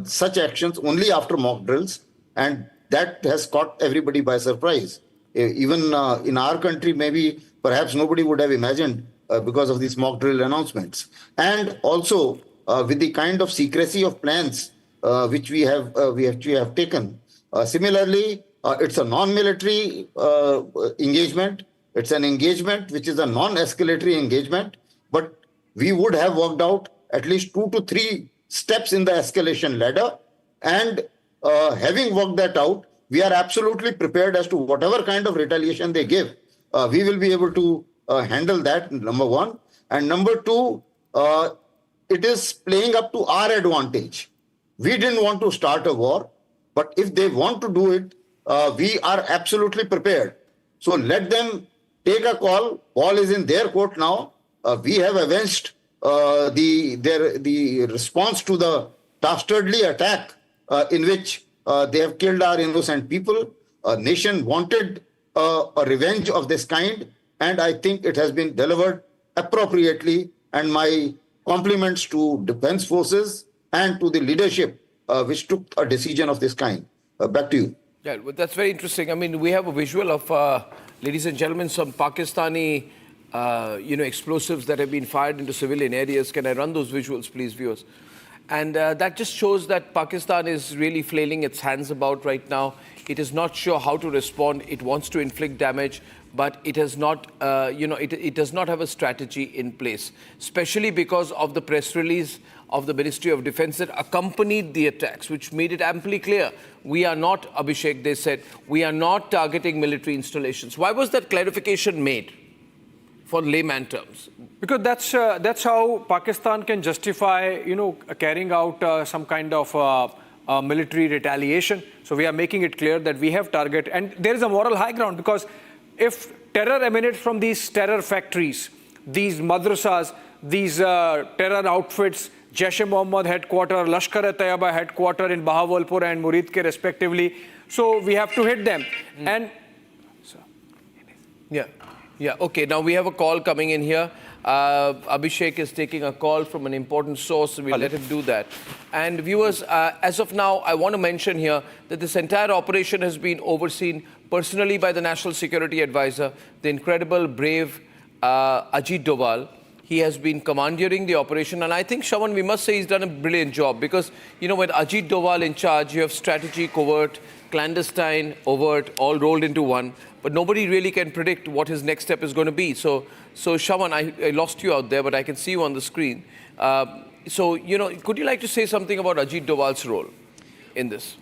such actions only after mock drills. And that has caught everybody by surprise. Even in our country, maybe perhaps nobody would have imagined because of these mock drill announcements. And also with the kind of secrecy of plans which we have taken. Similarly, it's a non-military engagement. It's an engagement which is a non-escalatory engagement, but we would have worked out at least 2 to 3 steps in the escalation ladder. And having worked that out, we are absolutely prepared as to whatever kind of retaliation they give. We will be able to handle that, number one. And number two, it is playing up to our advantage. We didn't want to start a war, but if they want to do it, we are absolutely prepared. So let them take a call. Ball is in their court now. We have avenged the response to the dastardly attack in which they have killed our innocent people. A nation wanted a revenge of this kind, and I think it has been delivered appropriately. And my compliments to defense forces and to the leadership which took a decision of this kind. Back to you. Yeah, well, that's very interesting. I mean, we have a visual of, ladies and gentlemen, some Pakistani, explosives that have been fired into civilian areas. Can I run those visuals, please, viewers? And that just shows that Pakistan is really flailing its hands about right now. It is not sure how to respond. It wants to inflict damage, but it has not, it does not have a strategy in place, especially because of the press release of the Ministry of Defense that accompanied the attacks, which made it amply clear. We are not, Abhishek, they said, we are not targeting military installations. Why was that clarification made for layman terms? Because that's how Pakistan can justify, carrying out some kind of military retaliation. So we are making it clear that we have target, and there is a moral high ground, because if terror emanates from these terror factories, these madrasas, these terror outfits, Jaish-e-Mohammed headquarter, Lashkar-e-Taiba headquarter in Bahawalpur and Muridke respectively, so we have to hit them. And yeah, okay, now we have a call coming in here. Abhishek is taking a call from an important source, so we'll let him do that. And viewers, as of now, I want to mention here that this entire operation has been overseen personally by the National Security Advisor, the incredible, brave Ajit Doval. He has been commandeering the operation, and I think, Shawan, we must say he's done a brilliant job, because, with Ajit Doval in charge, you have strategy, covert, clandestine, overt, all rolled into one. But nobody really can predict what his next step is going to be. So Shawan, I lost you out there, but I can see you on the screen. Could you like to say something about Ajit Doval's role in this?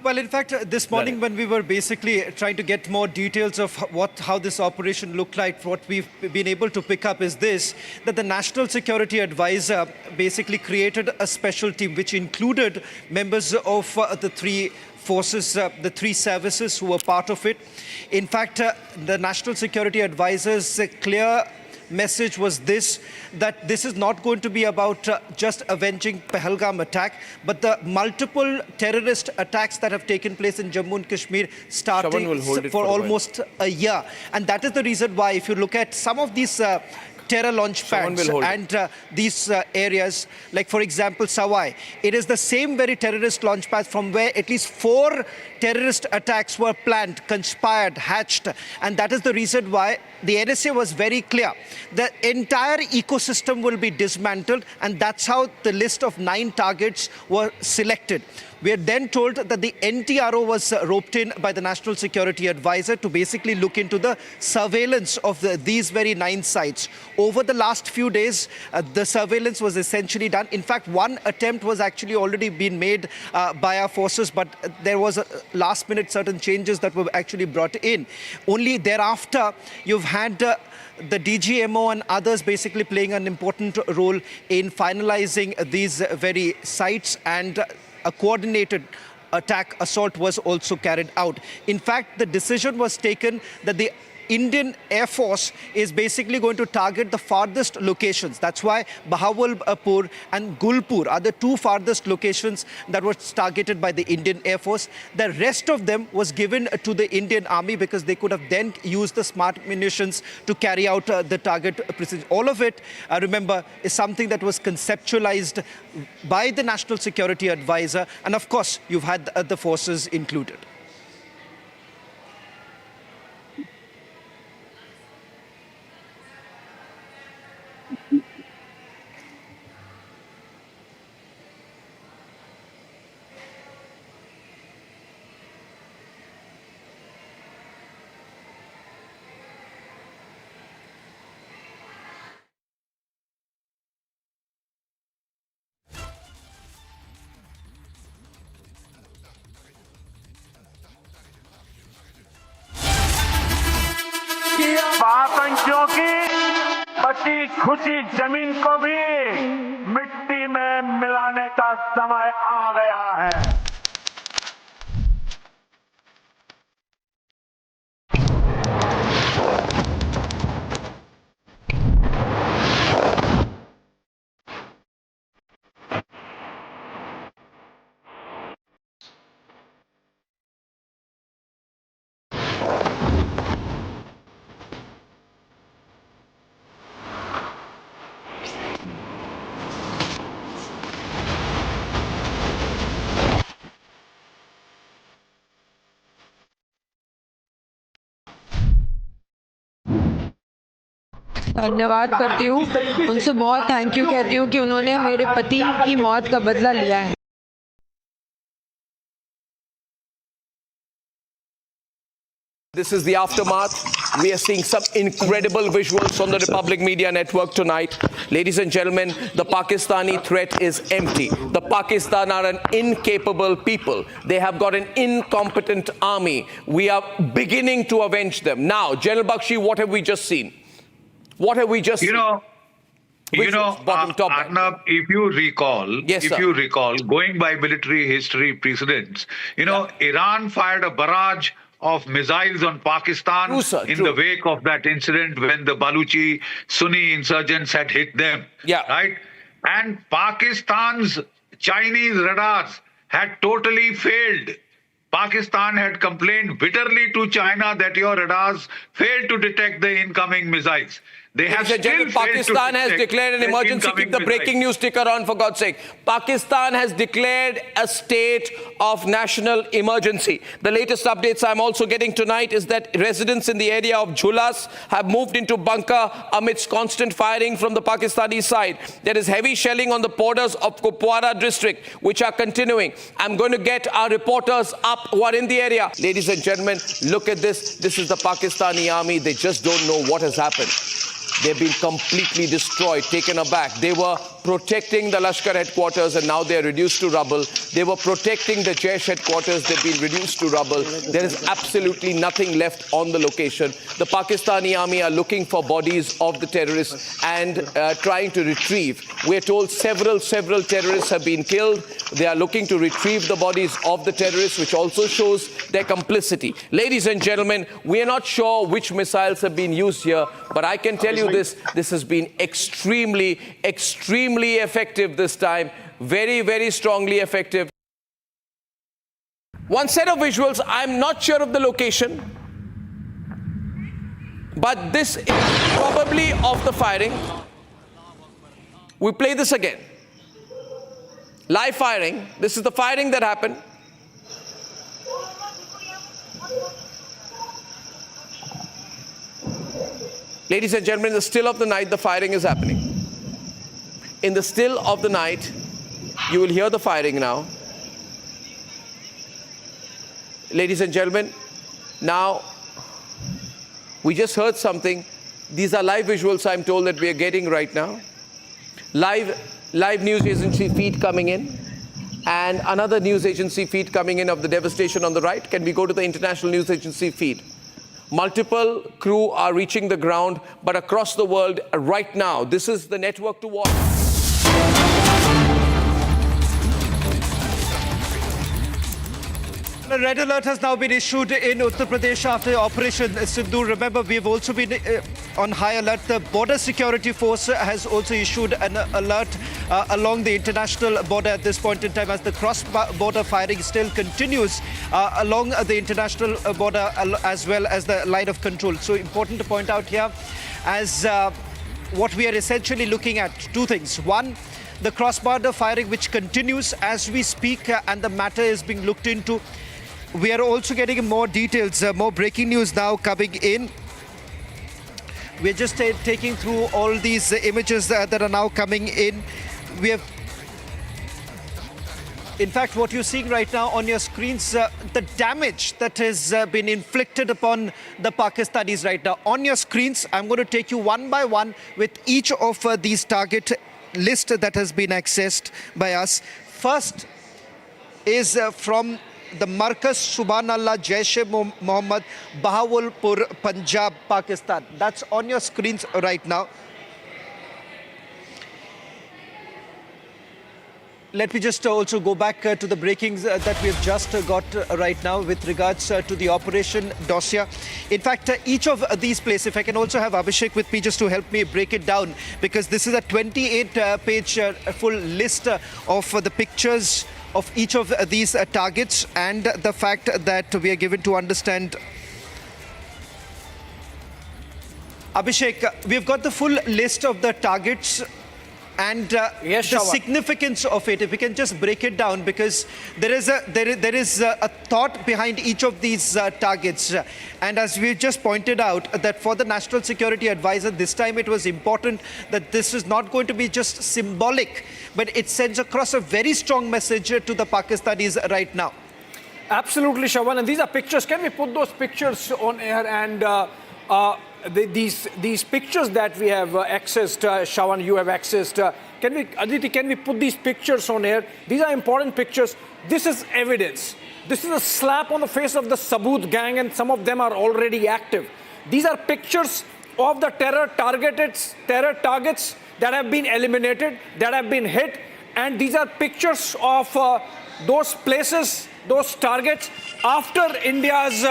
Well, in fact, this morning when we were basically trying to get more details of how this operation looked like, what we've been able to pick up is this, that the National Security Advisor basically created a special team which included members of the three forces, the three services who were part of it. In fact, the National Security Advisor's clear message was this, that this is not going to be about just avenging Pahalgam attack, but the multiple terrorist attacks that have taken place in Jammu and Kashmir starting for almost a year. And that is the reason why, if you look at some of these terror launch pads and these areas, like for example Sawai, it is the same very terrorist launch pad from where at least 4 terrorist attacks were planned, conspired, hatched, and that is the reason why the NSA was very clear. The entire ecosystem will be dismantled, and that's how the list of 9 targets were selected. We are then told that the NTRO was roped in by the National Security Advisor to basically look into the surveillance of these very 9 sites. Over the last few days, the surveillance was essentially done. In fact, one attempt was actually already been made by our forces, but there was last-minute certain changes that were actually brought in. Only thereafter, you've had the DGMO and others basically playing an important role in finalizing these very sites, and a coordinated assault was also carried out. In fact, the decision was taken that the Indian Air Force is basically going to target the farthest locations. That's why Bahawalpur and Gulpur are the 2 farthest locations that were targeted by the Indian Air Force. The rest of them was given to the Indian Army because they could have then used the smart munitions to carry out the target precision. All of it, remember, is something that was conceptualized by the National Security Advisor, and of course, you've had the forces included. आतंकियों की बची खुची जमीन को भी मिट्टी में मिलाने का समय आ गया है। धन्यवाद करती हूँ, उनसे बहुत थैंक यू कहती हूँ कि उन्होंने मेरे पति की मौत का बदला लिया है। This is the aftermath. We are seeing some incredible visuals on the Republic Media Network tonight. Ladies and gentlemen, the Pakistani threat is empty. The Pakistan are an incapable people. They have got an incompetent army. We are beginning to avenge them. Now, General Bakshi, what have we just seen? What have we just seen? Arnab, if you recall, going by military history precedents, Iran fired a barrage of missiles on Pakistan in the wake of that incident when the Baluchi Sunni insurgents had hit them. Right? And Pakistan's Chinese radars had totally failed. Pakistan had complained bitterly to China that your radars failed to detect the incoming missiles. They have still Pakistan has declared an emergency. Keep the breaking news ticker on, for God's sake. Pakistan has declared a state of national emergency. The latest updates I'm also getting tonight is that residents in the area of Jhulas have moved into bunker amidst constant firing from the Pakistani side. There is heavy shelling on the borders of Kupwara district, which are continuing. I'm going to get our reporters up who are in the area. Ladies and gentlemen, look at this. This is the Pakistani army. They just don't know what has happened. They've been completely destroyed, taken aback. They were protecting the Lashkar headquarters and now they're reduced to rubble. They were protecting the Jaish headquarters. They've been reduced to rubble. There is absolutely nothing left on the location. The Pakistani army are looking for bodies of the terrorists and trying to retrieve. We're told several terrorists have been killed. They are looking to retrieve the bodies of the terrorists, which also shows their complicity. Ladies and gentlemen, we are not sure which missiles have been used here, but I can tell you this has been extremely effective this time. Very strongly effective. One set of visuals, I'm not sure of the location. But this is probably of the firing. We play this again. Live firing. This is the firing that happened. Ladies and gentlemen, in the still of the night, the firing is happening. In the still of the night, you will hear the firing now. Ladies and gentlemen, now we just heard something. These are live visuals, I'm told, that we are getting right now. Live news agency feed coming in, and another news agency feed coming in of the devastation on the right. Can we go to the international news agency feed? Multiple crew are reaching the ground, but across the world right now, this is the network to watch. A red alert has now been issued in Uttar Pradesh after Operation Sindoor. Remember, we have also been on high alert. The Border Security Force has also issued an alert along the international border at this point in time, as the cross-border firing still continues along the international border as well as the line of control. So important to point out here, as what we are essentially looking at, two things. One, the cross-border firing which continues as we speak, and the matter is being looked into. We are also getting more details, more breaking news now coming in. We're just taking through all these images that are now coming in. We have, in fact, what you're seeing right now on your screens, the damage that has been inflicted upon the Pakistanis right now. On your screens, I'm going to take you one by one with each of these target list that has been accessed by us. First is from the Marcus Subhanallah Jaish-e-Mohammed, Bahawalpur, Punjab, Pakistan. That's on your screens right now. Let me just also go back to the breakings that we've just got right now with regards to the operation dossier. In fact, each of these places, if I can also have Abhishek with me just to help me break it down, because this is a 28-page full list of the pictures of each of these targets, and the fact that we are given to understand. Abhishek, we've got the full list of the targets and the significance of it. If we can just break it down, because there is a thought behind each of these targets. And as we just pointed out, that for the National Security Advisor, this time it was important that this is not going to be just symbolic, but it sends across a very strong message to the Pakistanis right now. Absolutely, Shawan. And these are pictures. Can we put those pictures on air? And these pictures that we have accessed, Shawan, you have accessed. Aditi, can we put these pictures on air? These are important pictures. This is evidence. This is a slap on the face of the Saboot gang, and some of them are already active. These are pictures of the terror targets that have been eliminated, that have been hit, and these are pictures of those places, those targets after India's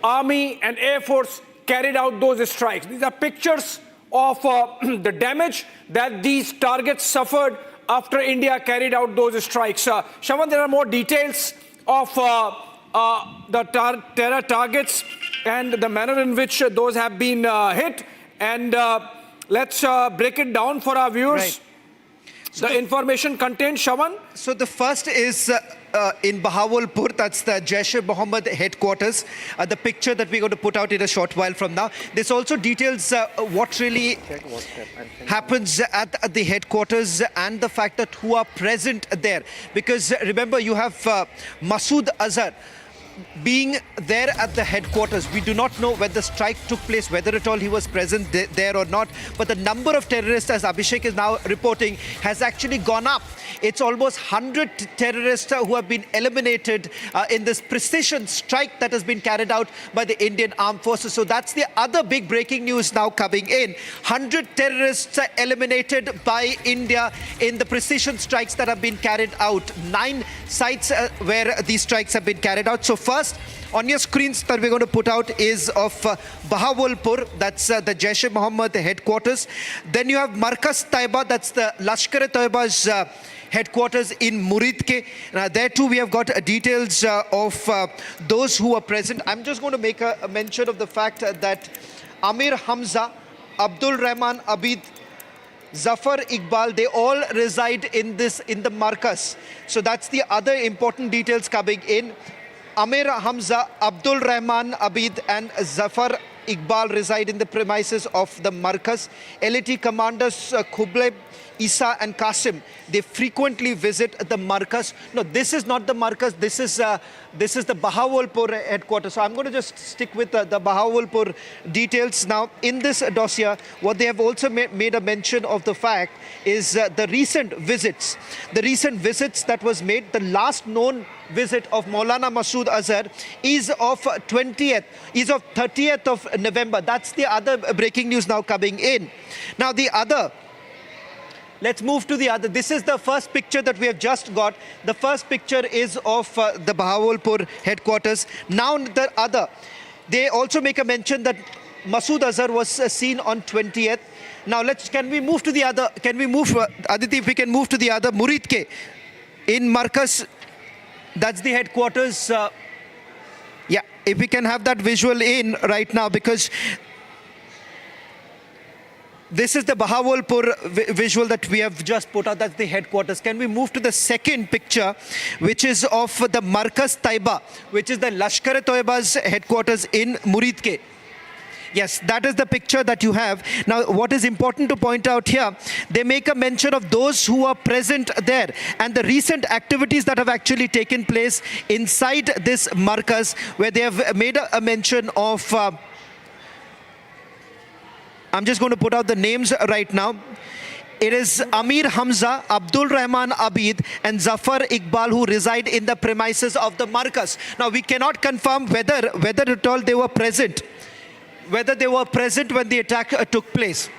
Army and Air Force carried out those strikes. These are pictures of the damage that these targets suffered after India carried out those strikes. Shawan, there are more details of the terror targets and the manner in which those have been hit. And let's break it down for our viewers. Right. So the information contained, Shawan? So the first is in Bahawalpur, that's the Jaish-e-Mohammed headquarters. The picture that we're going to put out in a short while from now. This also details what really happens at the headquarters and the fact that who are present there. Because remember, you have Masood Azhar being there at the headquarters. We do not know when the strike took place, whether at all he was present there or not. But the number of terrorists, as Abhishek is now reporting, has actually gone up. It's almost 100 terrorists who have been eliminated in this precision strike that has been carried out by the Indian Armed Forces. So that's the other big breaking news now coming in. 100 terrorists eliminated by India in the precision strikes that have been carried out. 9 sites where these strikes have been carried out. So first, on your screens that we're going to put out is of Bahawalpur, that's the Jaish-e-Mohammed headquarters. Then you have Markaz Taiba, that's the Lashkar-e-Taiba's headquarters in Muridke. There too we have got details of those who are present. I'm just going to make a mention of the fact that Amir Hamza, Abdul Rahman Abid, Zafar Iqbal, they all reside in the Markaz. So that's the other important details coming in. Amir Hamza, Abdul Rahman Abid and Zafar Iqbal reside in the premises of the Markaz. LAT commanders Kublai, Isa and Qasim, they frequently visit the Markaz. No, this is not the Markaz. This is the Bahawalpur headquarters. So I'm going to just stick with the Bahawalpur details. Now, in this dossier, what they have also made a mention of the fact is the recent visits. The recent visits that was made, the last known visit of Maulana Masood Azhar is of 30th of November. That's the other breaking news now coming in. Now, the other, let's move to the other. This is the first picture that we have just got. The first picture is of the Bahawalpur headquarters. Now the other, they also make a mention that Masood Azhar was seen on 20th. Now can we move to the other? Can we move, Aditi, if we can move to the other, Muridke in Markaz, that's the headquarters. Yeah, if we can have that visual in right now, because this is the Bahawalpur visual that we have just put out. That's the headquarters. Can we move to the second picture, which is of the Markaz Taiba, which is the Lashkar-e-Taiba's headquarters in Muridke. Yes, that is the picture that you have. Now, what is important to point out here, they make a mention of those who are present there and the recent activities that have actually taken place inside this Markaz, where they have made a mention of I'm just going to put out the names right now. It is Amir Hamza, Abdul Rahman Abid and Zafar Iqbal who reside in the premises of the Markaz. Now, we cannot confirm whether at all they were present, whether they were present when the attack took place.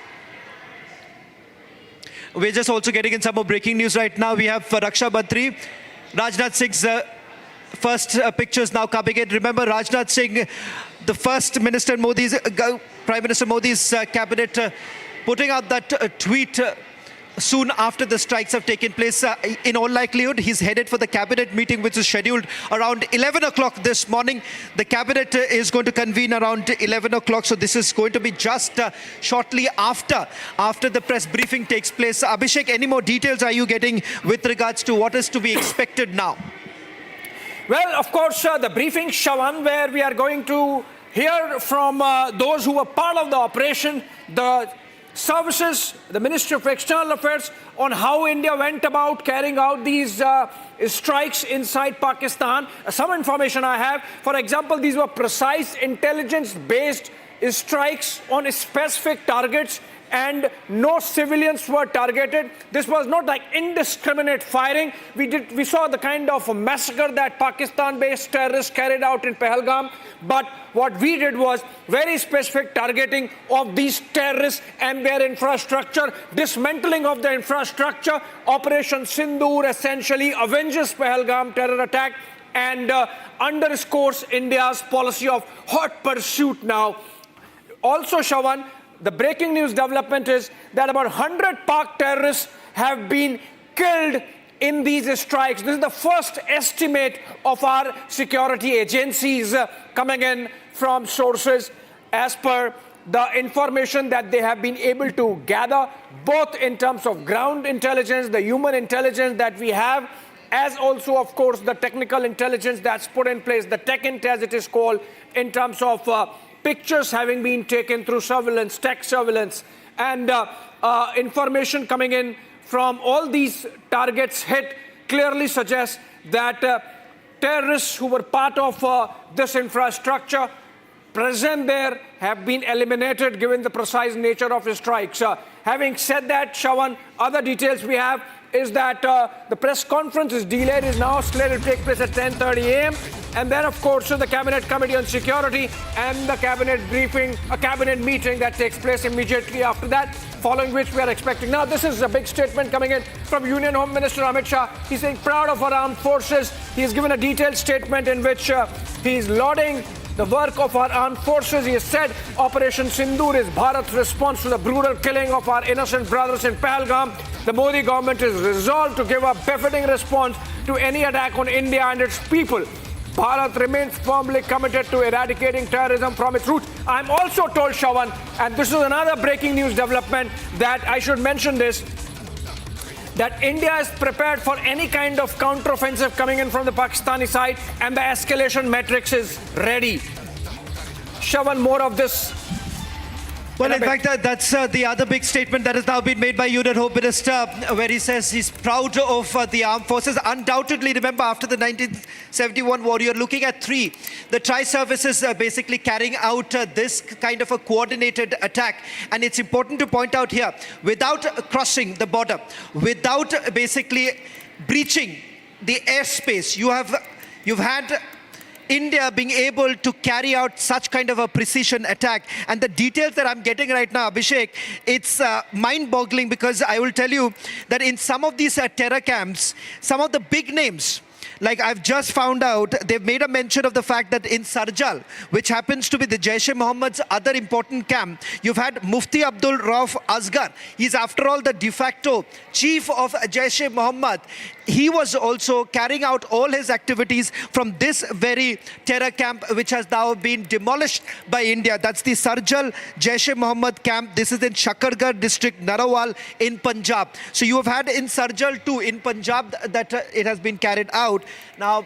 We're just also getting in some more breaking news right now. We have Raksha Mantri, Rajnath Singh's first pictures now coming in. Remember, Rajnath Singh, the first Minister Modi's, Prime Minister Modi's cabinet putting out that tweet soon after the strikes have taken place. In all likelihood, he's headed for the cabinet meeting, which is scheduled around 11 o'clock this morning. The cabinet is going to convene around 11 o'clock. So this is going to be just shortly after the press briefing takes place. Abhishek, any more details are you getting with regards to what is to be expected now? Well, of course, the briefing, Shawan, where we are going to hear from those who were part of the operation, the services, the Ministry of External Affairs, on how India went about carrying out these strikes inside Pakistan. Some information I have, for example, these were precise intelligence-based strikes on specific targets, and no civilians were targeted. This was not like indiscriminate firing. We saw the kind of massacre that Pakistan-based terrorists carried out in Pahalgam. But what we did was very specific targeting of these terrorists and their infrastructure, dismantling of the infrastructure. Operation Sindoor essentially avenges Pahalgam terror attack and underscores India's policy of hot pursuit now. Also, Shawan, the breaking news development is that about 100 PoK terrorists have been killed in these strikes. This is the first estimate of our security agencies coming in from sources as per the information that they have been able to gather, both in terms of ground intelligence, the human intelligence that we have, as also, of course, the technical intelligence that's put in place, the tech int as it is called, in terms of pictures having been taken through surveillance, tech surveillance, and information coming in from all these targets hit clearly suggests that terrorists who were part of this infrastructure present there have been eliminated given the precise nature of the strikes. Having said that, Shawan, other details we have is that the press conference is delayed, is now slated to take place at 10:30 a.m. And then, of course, the Cabinet Committee on Security and the Cabinet briefing, a Cabinet meeting that takes place immediately after that, following which we are expecting. Now, this is a big statement coming in from Union Home Minister Amit Shah. He's saying proud of our armed forces. He has given a detailed statement in which he is lauding the work of our armed forces. He has said Operation Sindoor is Bharat's response to the brutal killing of our innocent brothers in Pahalgam. The Modi government is resolved to give a befitting response to any attack on India and its people. Bharat remains firmly committed to eradicating terrorism from its roots. I'm also told, Shawan, and this is another breaking news development, that I should mention this, that India is prepared for any kind of counteroffensive coming in from the Pakistani side, and the escalation matrix is ready. Shawan, more of this. Well, in fact, that's the other big statement that has now been made by Union Home Minister, where he says he's proud of the armed forces. Undoubtedly, remember, after the 1971 war, you're looking at three. The tri-services basically carrying out this kind of a coordinated attack. And it's important to point out here, without crossing the border, without basically breaching the airspace, you've had India being able to carry out such kind of a precision attack. And the details that I'm getting right now, Abhishek, it's mind-boggling, because I will tell you that in some of these terror camps, some of the big names, like I've just found out, they've made a mention of the fact that in Sarjal, which happens to be the Jaish-e-Mohammed's other important camp, you've had Mufti Abdul Rauf Asghar. He's, after all, the de facto chief of Jaish-e-Mohammed. He was also carrying out all his activities from this very terror camp, which has now been demolished by India. That's the Sarjal Jaish-e-Mohammed camp. This is in Shakargarh district, Narawal in Punjab. So you have had in Sarjal too, in Punjab, that it has been carried out. Now,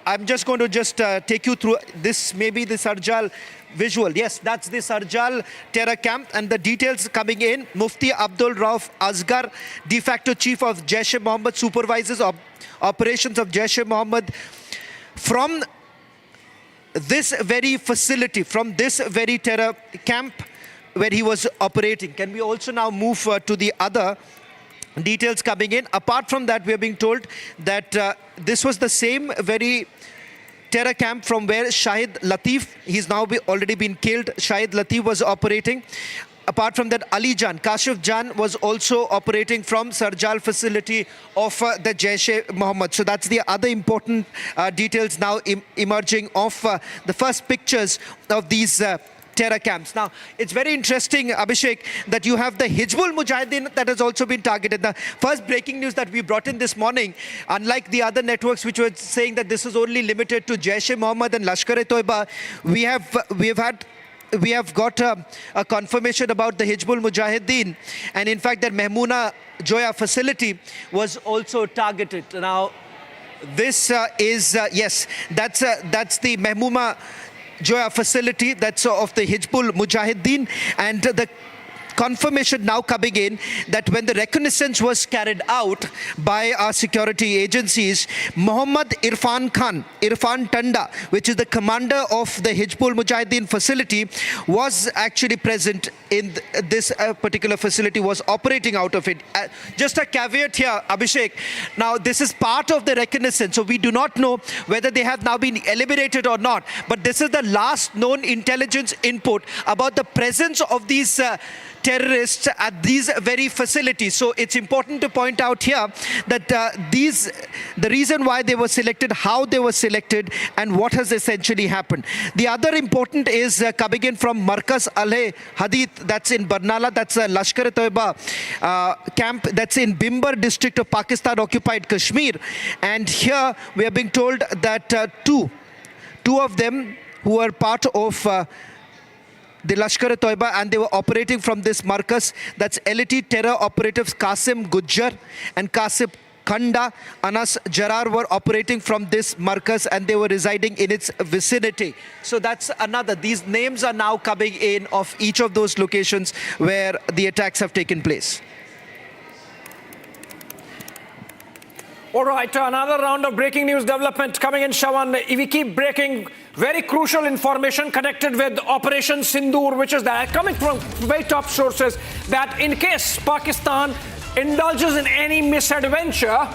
I'm just going to take you through this, maybe the Sarjal visual. Yes, that's the Sarjal terror camp, and the details coming in. Mufti Abdul Rauf Asghar, de facto chief of Jaish-e-Mohammed, supervises operations of Jaish-e-Mohammed from this very facility, from this very terror camp where he was operating. Can we also now move to the other details coming in? Apart from that, we are being told that this was the same very terror camp from where Shahid Latif, he's now already been killed, Shahid Latif was operating. Apart from that, Ali Jan, Kashif Jan was also operating from Sarjal facility of the Jaish-e-Mohammed. So that's the other important details now emerging of the first pictures of these terror camps. Now, it's very interesting, Abhishek, that you have the Hizbul Mujahideen that has also been targeted. The first breaking news that we brought in this morning, unlike the other networks which were saying that this is only limited to Jaish-e-Mohammed and Lashkar-e-Toiba, we have got a confirmation about the Hizbul Mujahideen, and in fact, their Mehmoona Joya facility was also targeted. Now, this is yes, that's the Mehmoona Joya facility, that's of the Hizbul Mujahideen, and the confirmation now coming in that when the reconnaissance was carried out by our security agencies, Muhammad Irfan Tanda, which is the commander of the Hizbul Mujahideen facility, was actually present in this particular facility, was operating out of it. Just a caveat here, Abhishek. Now, this is part of the reconnaissance, so we do not know whether they have now been eliminated or not. But this is the last known intelligence input about the presence of these terrorists at these very facilities. So it's important to point out here that the reason why they were selected, how they were selected, and what has essentially happened. The other important is coming in from Markaz Al-Hadith, that's in Barnala, that's a Lashkar-e-Toiba camp, that's in Bimbar district of Pakistan occupied Kashmir. And here we are being told that two of them who are part of the Lashkar-e-Toiba, and they were operating from this Markaz. That's LET terror operatives Qasim Gujjar and Qasim Khanda. Anas Jarar were operating from this Markaz, and they were residing in its vicinity. So that's another. These names are now coming in of each of those locations where the attacks have taken place. All right, another round of breaking news development coming in, Shawan. We keep breaking very crucial information connected with Operation Sindoor, which is that coming from very top sources, that in case Pakistan indulges in any misadventure,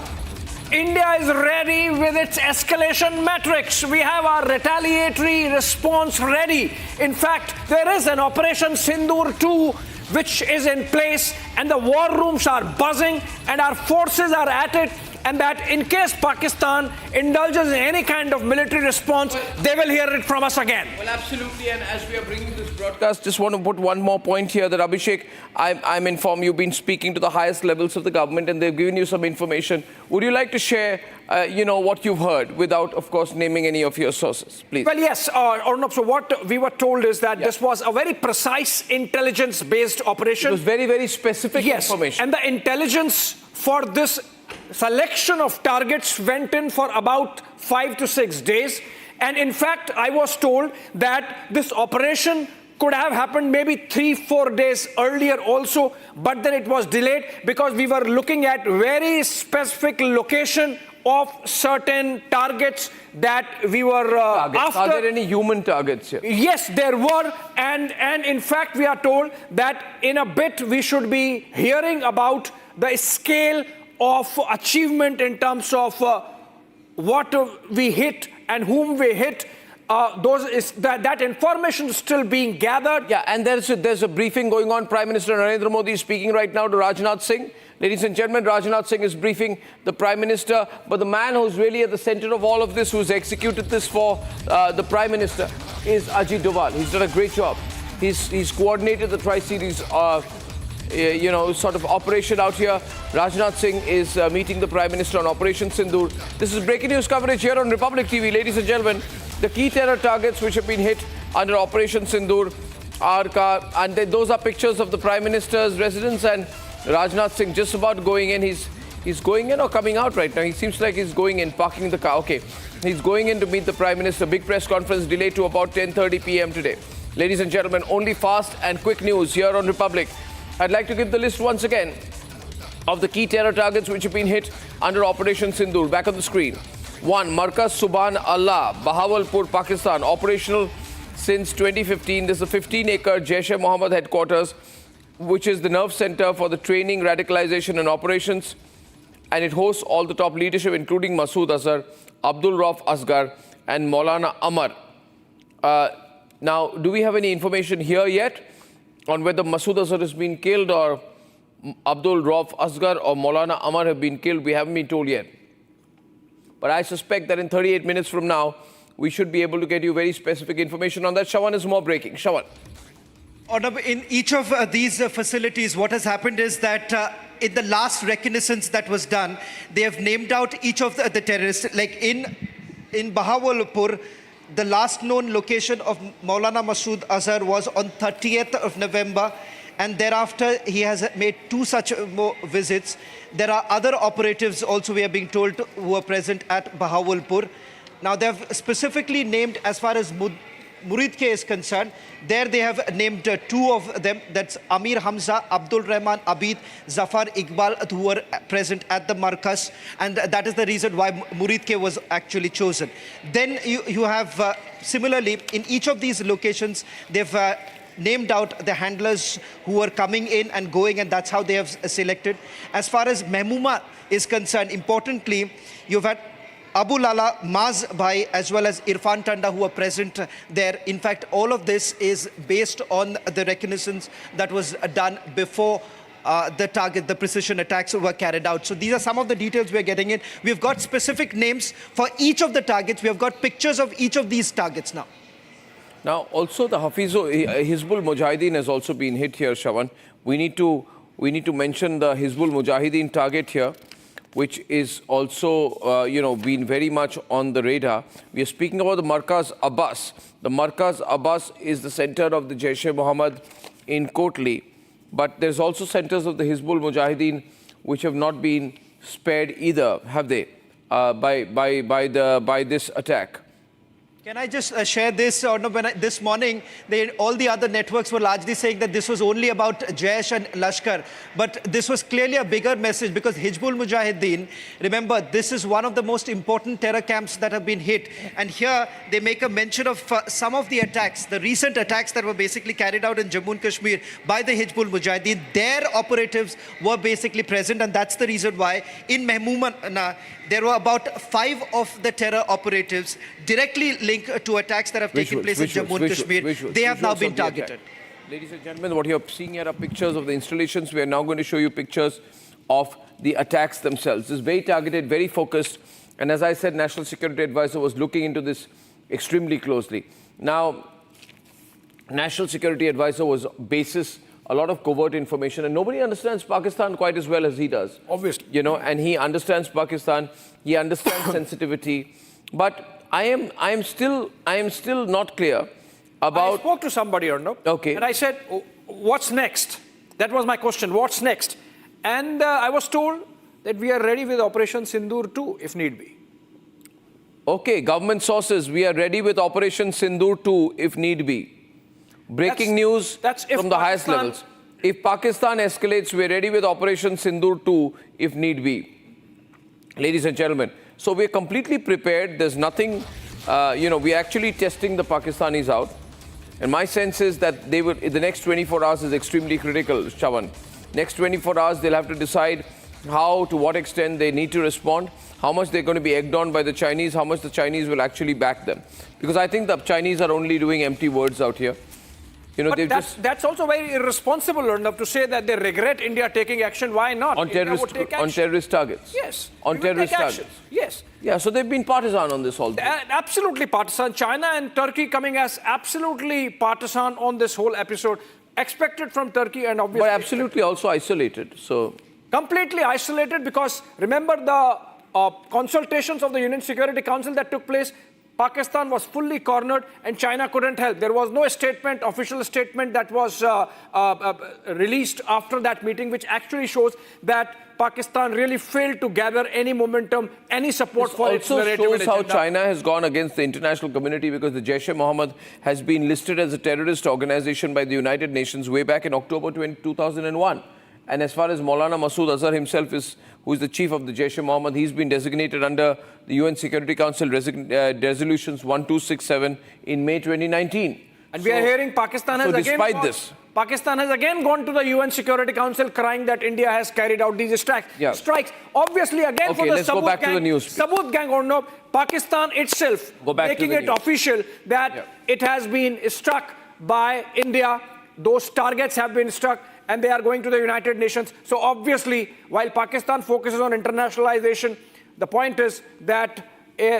India is ready with its escalation metrics. We have our retaliatory response ready. In fact, there is an Operation Sindoor 2 which is in place, and the war rooms are buzzing and our forces are at it, and that in case Pakistan indulges in any kind of military response, they will hear it from us again. Well, absolutely. And as we are bringing this broadcast, just want to put one more point here that Abhishek, I'm informed you've been speaking to the highest levels of the government and they've given you some information. Would you like to share, what you've heard without, of course, naming any of your sources, please? Well, yes, Arnab, so what we were told is that this was a very precise intelligence-based operation. It was very, very specific information. And the intelligence for this selection of targets went in for about 5 to 6 days. And in fact, I was told that this operation could have happened maybe 3-4 days earlier also, but then it was delayed because we were looking at very specific location of certain targets that we were after. Are there any human targets here? Yes, there were, and in fact we are told that in a bit we should be hearing about the scale of achievement in terms of what we hit and whom we hit. That information is still being gathered. Yeah, and there's a briefing going on. Prime Minister Narendra Modi is speaking right now to Rajnath Singh. Ladies and gentlemen, Rajnath Singh is briefing the Prime Minister, but the man who's really at the center of all of this, who's executed this for the Prime Minister, is Ajit Doval. He's done a great job. He's coordinated the Tri-Series sort of operation out here. Rajnath Singh is meeting the Prime Minister on Operation Sindoor. This is breaking news coverage here on Republic TV. Ladies and gentlemen, the key terror targets which have been hit under Operation Sindoor are, and those are pictures of the Prime Minister's residence and Rajnath Singh just about going in. He's going in or coming out right now? He seems like he's going in, parking the car. Okay, he's going in to meet the Prime Minister. Big press conference delayed to about 10:30 p.m. today. Ladies and gentlemen, only fast and quick news here on Republic. I'd like to give the list once again of the key terror targets which have been hit under Operation Sindoor. Back on the screen. 1. Markaz Subhan Allah, Bahawalpur, Pakistan. Operational since 2015. This is a 15-acre Jaish-e-Mohammed headquarters, which is the nerve center for the training, radicalization and operations. And it hosts all the top leadership, including Masood Azhar, Abdul Rauf Asghar and Maulana Amar. Now, do we have any information here yet on whether Masood Azhar has been killed or Abdul Rauf Asghar or Maulana Amar have been killed? We haven't been told yet. But I suspect that in 38 minutes from now, we should be able to get you very specific information on that. Shawan is more breaking. Shawan. In each of these facilities, what has happened is that in the last reconnaissance that was done, they have named out each of the terrorists. Like in Bahawalpur, the last known location of Maulana Masood Azhar was on 30th of November, and thereafter he has made 2 such more visits. There are other operatives also, we are being told, who are present at Bahawalpur. Now they have specifically named, as far as Murid is concerned, there they have named 2 of them. That's Amir Hamza, Abdul Rahman Abid, Zafar Iqbal, who were present at the Markaz, and that is the reason why Murid was actually chosen. Then you have, similarly, in each of these locations, they've named out the handlers who were coming in and going, and that's how they have selected. As far as Mehmooma is concerned, importantly, you've had Abu Lala, Maz Bhai, as well as Irfan Tanda, who are present there. In fact, all of this is based on the reconnaissance that was done before the precision attacks were carried out. So these are some of the details we're getting in. We've got specific names for each of the targets. We have got pictures of each of these targets now. Now, also the Hizbul Mujahideen has also been hit here, Shawan. We need to mention the Hizbul Mujahideen target here, which is also, been very much on the radar. We are speaking about the Markaz Abbas. The Markaz Abbas is the center of the Jaish-e-Mohammed in Kotli. But there's also centers of the Hizbul Mujahideen which have not been spared either, have they, by this attack? Can I just share this? This morning, all the other networks were largely saying that this was only about Jaish and Lashkar. But this was clearly a bigger message because Hizbul Mujahideen, remember, this is one of the most important terror camps that have been hit. And here they make a mention of some of the attacks, the recent attacks that were basically carried out in Jammu and Kashmir by the Hizbul Mujahideen. Their operatives were basically present, and that's the reason why in Mehmoona, there were about 5 of the terror operatives directly linked to attacks that have taken place in Jammu and Kashmir. They have now been targeted. Ladies and gentlemen, what you're seeing here are pictures of the installations. We are now going to show you pictures of the attacks themselves. This is very targeted, very focused. And as I said, National Security Advisor was looking into this extremely closely. Now, National Security Advisor was basis a lot of covert information, and nobody understands Pakistan quite as well as he does. Obviously. You know, and he understands Pakistan, he understands sensitivity. But I am still not clear about... I spoke to somebody, Arnab. Okay. And I said, what's next? That was my question, what's next? And I was told that we are ready with Operation Sindoor 2, if need be. Okay, government sources, we are ready with Operation Sindoor 2, if need be. Breaking news from the highest levels. If Pakistan escalates, we're ready with Operation Sindoor 2 if need be. Ladies and gentlemen, so we're completely prepared. There's nothing, we're actually testing the Pakistanis out. And my sense is that they will, the next 24 hours is extremely critical, Chavan. Next 24 hours, they'll have to decide how, to what extent they need to respond, how much they're going to be egged on by the Chinese, how much the Chinese will actually back them. Because I think the Chinese are only doing empty words out here. You know, but that's also very irresponsible enough to say that they regret India taking action. Why not? On terrorist targets. Yes. On terrorist targets. Yes. Yeah, so they've been partisan on this all. Absolutely partisan. China and Turkey coming as absolutely partisan on this whole episode. Expected from Turkey and obviously... But absolutely also isolated. So completely isolated because remember the consultations of the Union Security Council that took place. Pakistan was fully cornered and China couldn't help. There was no statement, official statement that was released after that meeting, which actually shows that Pakistan really failed to gather any momentum, any support for its narrative. Also shows how China has gone against the international community because the Jaish-e-Mohammed has been listed as a terrorist organization by the United Nations way back in October 2001. And as far as Maulana Masood Azhar himself is, who is the chief of the Jaish-e-Mohammed, he's been designated under the UN Security Council resolutions 1267 in May 2019. And we are hearing Pakistan has Pakistan has again gone to the UN Security Council crying that India has carried out these strikes. Obviously, again for the Sabut gang or no, Pakistan itself making it official that it has been struck by India. Those targets have been struck and they are going to the United Nations. So obviously, while Pakistan focuses on internationalization, the point is that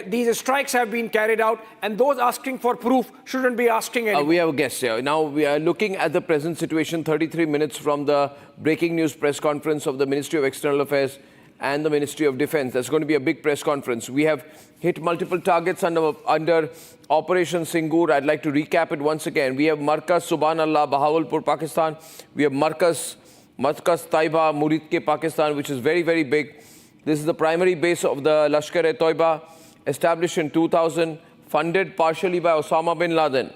these strikes have been carried out and those asking for proof shouldn't be asking anymore. We have a guest here. Now we are looking at the present situation 33 minutes from the breaking news press conference of the Ministry of External Affairs and the Ministry of Defense. That's going to be a big press conference. We have hit multiple targets under Operation Sindoor. I'd like to recap it once again. We have Markaz Subhanallah, Bahawalpur, Pakistan. We have Markaz Taiba, Muridke, Pakistan, which is very, very big. This is the primary base of the Lashkar-e-Toiba, established in 2000, funded partially by Osama bin Laden.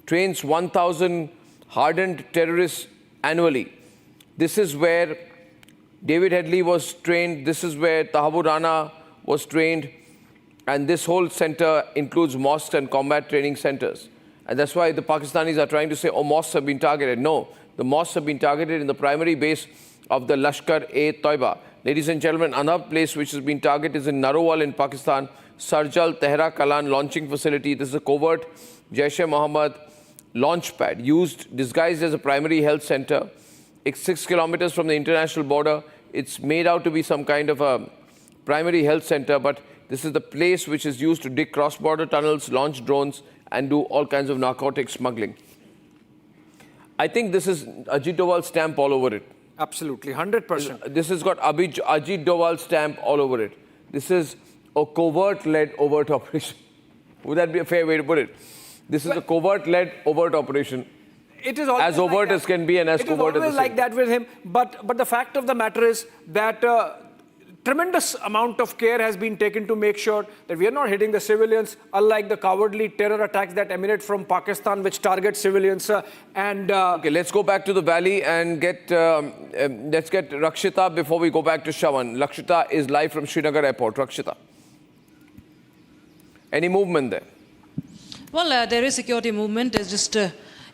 Trains 1,000 hardened terrorists annually. This is where David Headley was trained. This is where Tahabur Rana was trained. And this whole center includes mosques and combat training centers. And that's why the Pakistanis are trying to say, oh, mosques have been targeted. No, the mosques have been targeted in the primary base of the Lashkar-e-Toiba. Ladies and gentlemen, another place which has been targeted is in Narowal in Pakistan, Sarjal Tehra Kalan launching facility. This is a covert Jaish-e-Mohammed launch pad disguised as a primary health center. It's 6 kilometers from the international border. It's made out to be some kind of a primary health center, but this is the place which is used to dig cross-border tunnels, launch drones, and do all kinds of narcotic smuggling. I think this is Ajit Doval's stamp all over it. Absolutely, 100%. This has got Ajit Doval's stamp all over it. This is a covert-led overt operation. Would that be a fair way to put it? This is a covert-led overt operation. It is as overt as can be and as covert as like that with him. But the fact of the matter is that tremendous amount of care has been taken to make sure that we are not hitting the civilians, unlike the cowardly terror attacks that emanate from Pakistan, which target civilians. Okay, let's go back to the valley and let's get Rakshita before we go back to Shawan. Rakshita is live from Srinagar Airport. Rakshita, any movement there? Well, there is security movement. It's just...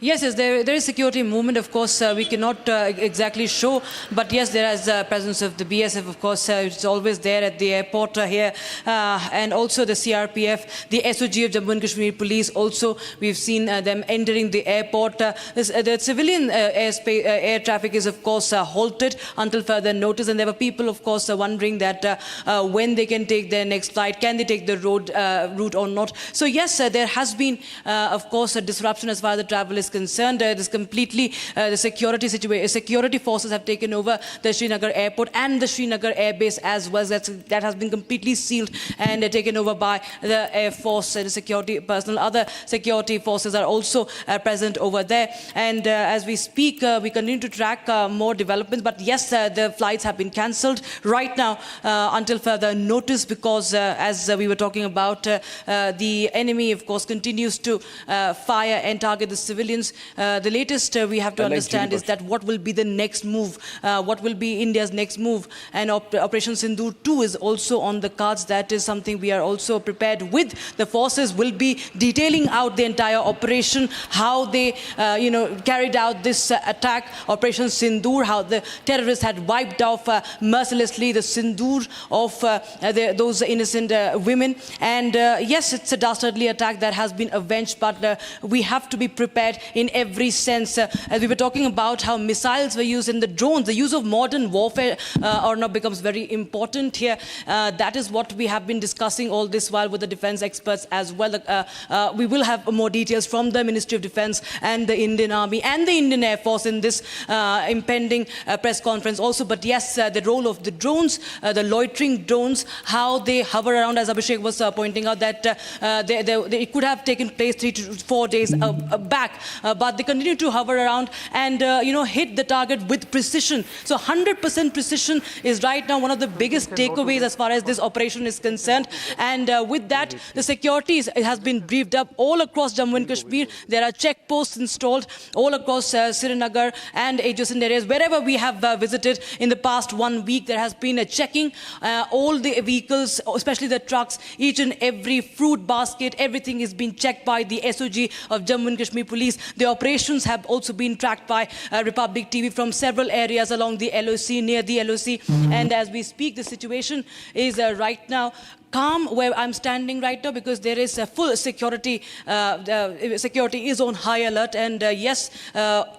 Yes, there is security movement, of course, we cannot exactly show, but yes, there is a presence of the BSF, of course, it's always there at the airport here, and also the CRPF, the SOG of Jammu and Kashmir Police, also we've seen them entering the airport. The civilian air traffic is, of course, halted until further notice, and there were people, of course, wondering that when they can take their next flight, can they take the route or not. So yes, there has been, of course, a disruption as far as the travel is concerned. It is completely the security forces have taken over the Srinagar airport and the Srinagar air base as well. That has been completely sealed and taken over by the Air Force and security personnel. Other security forces are also present over there. And as we speak, we continue to track more developments. But yes, the flights have been cancelled right now until further notice, because as we were talking about, the enemy, of course, continues to fire and target the civilians. The latest we have to understand is that what will be the next move, what will be India's next move, and Operation Sindoor 2 is also on the cards. That is something we are also prepared with. The forces will be detailing out the entire operation, how they carried out this attack, Operation Sindoor, how the terrorists had wiped off mercilessly the Sindoor of those innocent women. And yes, it's a dastardly attack that has been avenged, but we have to be prepared in every sense. As we were talking about how missiles were used in the drones, the use of modern warfare, Arnab, becomes very important here. That is what we have been discussing all this while with the defense experts as well. We will have more details from the Ministry of Defense and the Indian Army and the Indian Air Force in this impending press conference also. But yes, the role of the drones, the loitering drones, how they hover around, as Abhishek was pointing out, that it could have taken place 3 to 4 days back. But they continue to hover around and hit the target with precision. So 100% precision is right now one of the biggest takeaways as far as this operation is concerned. And with that, the security has been briefed up all across Jammu and Kashmir. There are checkposts installed all across Srinagar and adjacent areas. Wherever we have visited in the past 1 week, there has been a checking. All the vehicles, especially the trucks, each and every fruit basket, everything is being checked by the SOG of Jammu and Kashmir Police. The operations have also been tracked by Republic TV from several areas along the LOC, near the LOC. And as we speak, the situation is right now calm where I'm standing right now, because there is a full security. Security is on high alert, and yes,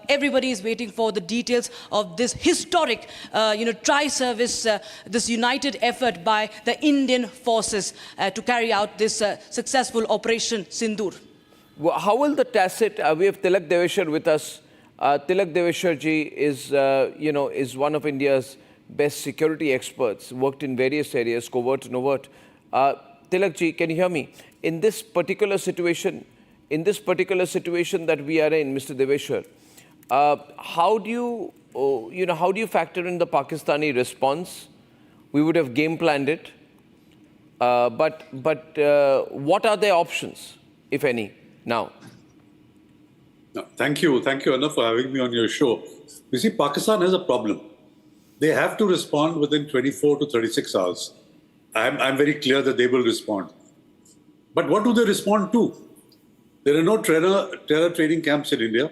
everybody is waiting for the details of this historic, tri-service, this united effort by the Indian forces to carry out this successful Operation Sindoor. Well, how will the tacit? We have Tilak Deveshwar with us. Tilak Deveshwar ji is one of India's best security experts. Worked in various areas, covert and overt. Tilak ji, can you hear me? In this particular situation that we are in, Mr. Deveshwar, how do you factor in the Pakistani response? We would have game planned it, but what are their options, if any, now? No, thank you, Arnab, for having me on your show. You see, Pakistan has a problem. They have to respond within 24 to 36 hours. I'm very clear that they will respond. But what do they respond to? There are no terror training camps in India.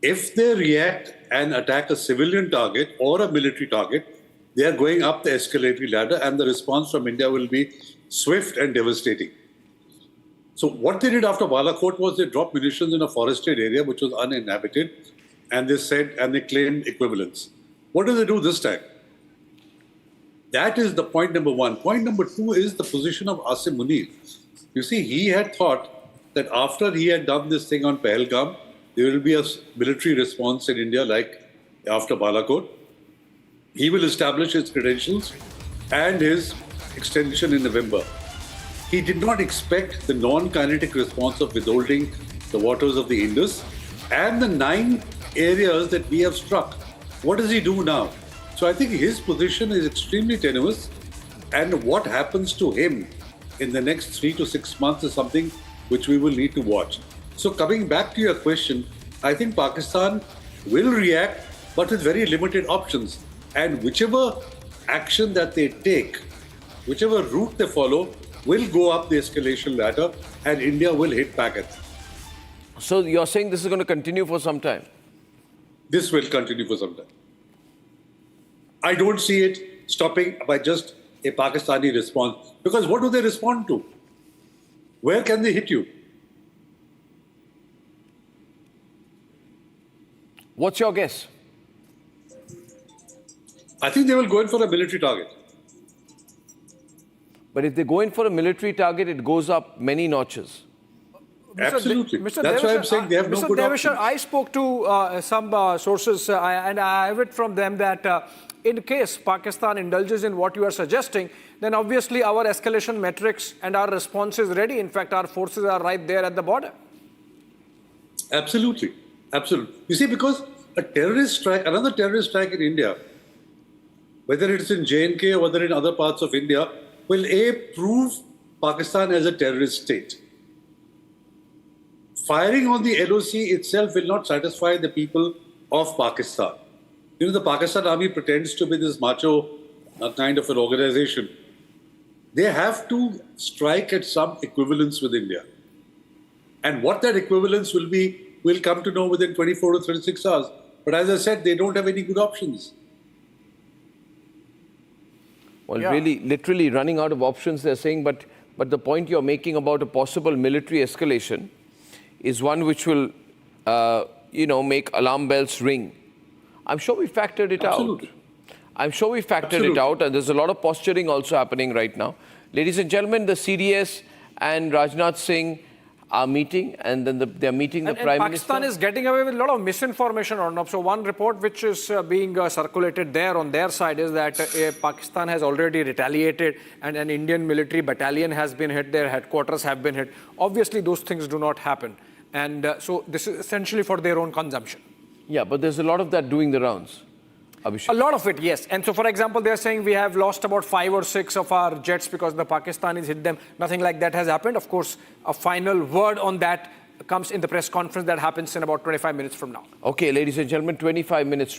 If they react and attack a civilian target or a military target, they are going up the escalatory ladder, and the response from India will be swift and devastating. So what they did after Balakot was they dropped munitions in a forested area which was uninhabited, and they claimed equivalence. What do they do this time? That is the point number one. Point number two is the position of Asim Munir. You see, he had thought that after he had done this thing on Pahalgam, there will be a military response in India like after Balakot. He will establish his credentials and his extension in November. He did not expect the non-kinetic response of withholding the waters of the Indus and the 9 areas that we have struck. What does he do now? So I think his position is extremely tenuous, and what happens to him in the next 3 to 6 months is something which we will need to watch. So coming back to your question, I think Pakistan will react, but with very limited options. And whichever action that they take, whichever route they follow, will go up the escalation ladder, and India will hit back at them. So you're saying this is going to continue for some time? This will continue for some time. I don't see it stopping by just a Pakistani response. Because what do they respond to? Where can they hit you? What's your guess? I think they will go in for a military target. But if they go in for a military target, it goes up many notches. Absolutely. Mr. That's why I'm saying they have no good options. I spoke to some sources and I have it from them that in case Pakistan indulges in what you are suggesting, then obviously our escalation metrics and our response is ready. In fact, our forces are right there at the border. Absolutely. Absolutely. You see, because a terrorist strike, another terrorist strike in India, whether it's in J&K or whether in other parts of India, will prove Pakistan as a terrorist state. Firing on the LOC itself will not satisfy the people of Pakistan. You know, the Pakistan army pretends to be this macho kind of an organization. They have to strike at some equivalence with India. And what that equivalence will be, we'll come to know within 24 to 36 hours. But as I said, they don't have any good options. Well, really, literally running out of options, they're saying, but the point you're making about a possible military escalation is one which will, make alarm bells ring. I'm sure we factored it out. I'm sure we factored it out, and there's a lot of posturing also happening right now. Ladies and gentlemen, the CDS and Rajnath Singh are meeting, and then they're meeting the Prime Minister. Pakistan is getting away with a lot of misinformation, Arnab. So one report which is being circulated there on their side is that Pakistan has already retaliated and an Indian military battalion has been hit, their headquarters have been hit. Obviously, those things do not happen. And so this is essentially for their own consumption. Yeah, but there's a lot of that doing the rounds, Abhishek. A lot of it, yes. And so, for example, they're saying we have lost about 5 or 6 of our jets because the Pakistanis hit them. Nothing like that has happened. Of course, a final word on that comes in the press conference that happens in about 25 minutes from now. Okay, ladies and gentlemen, 24 minutes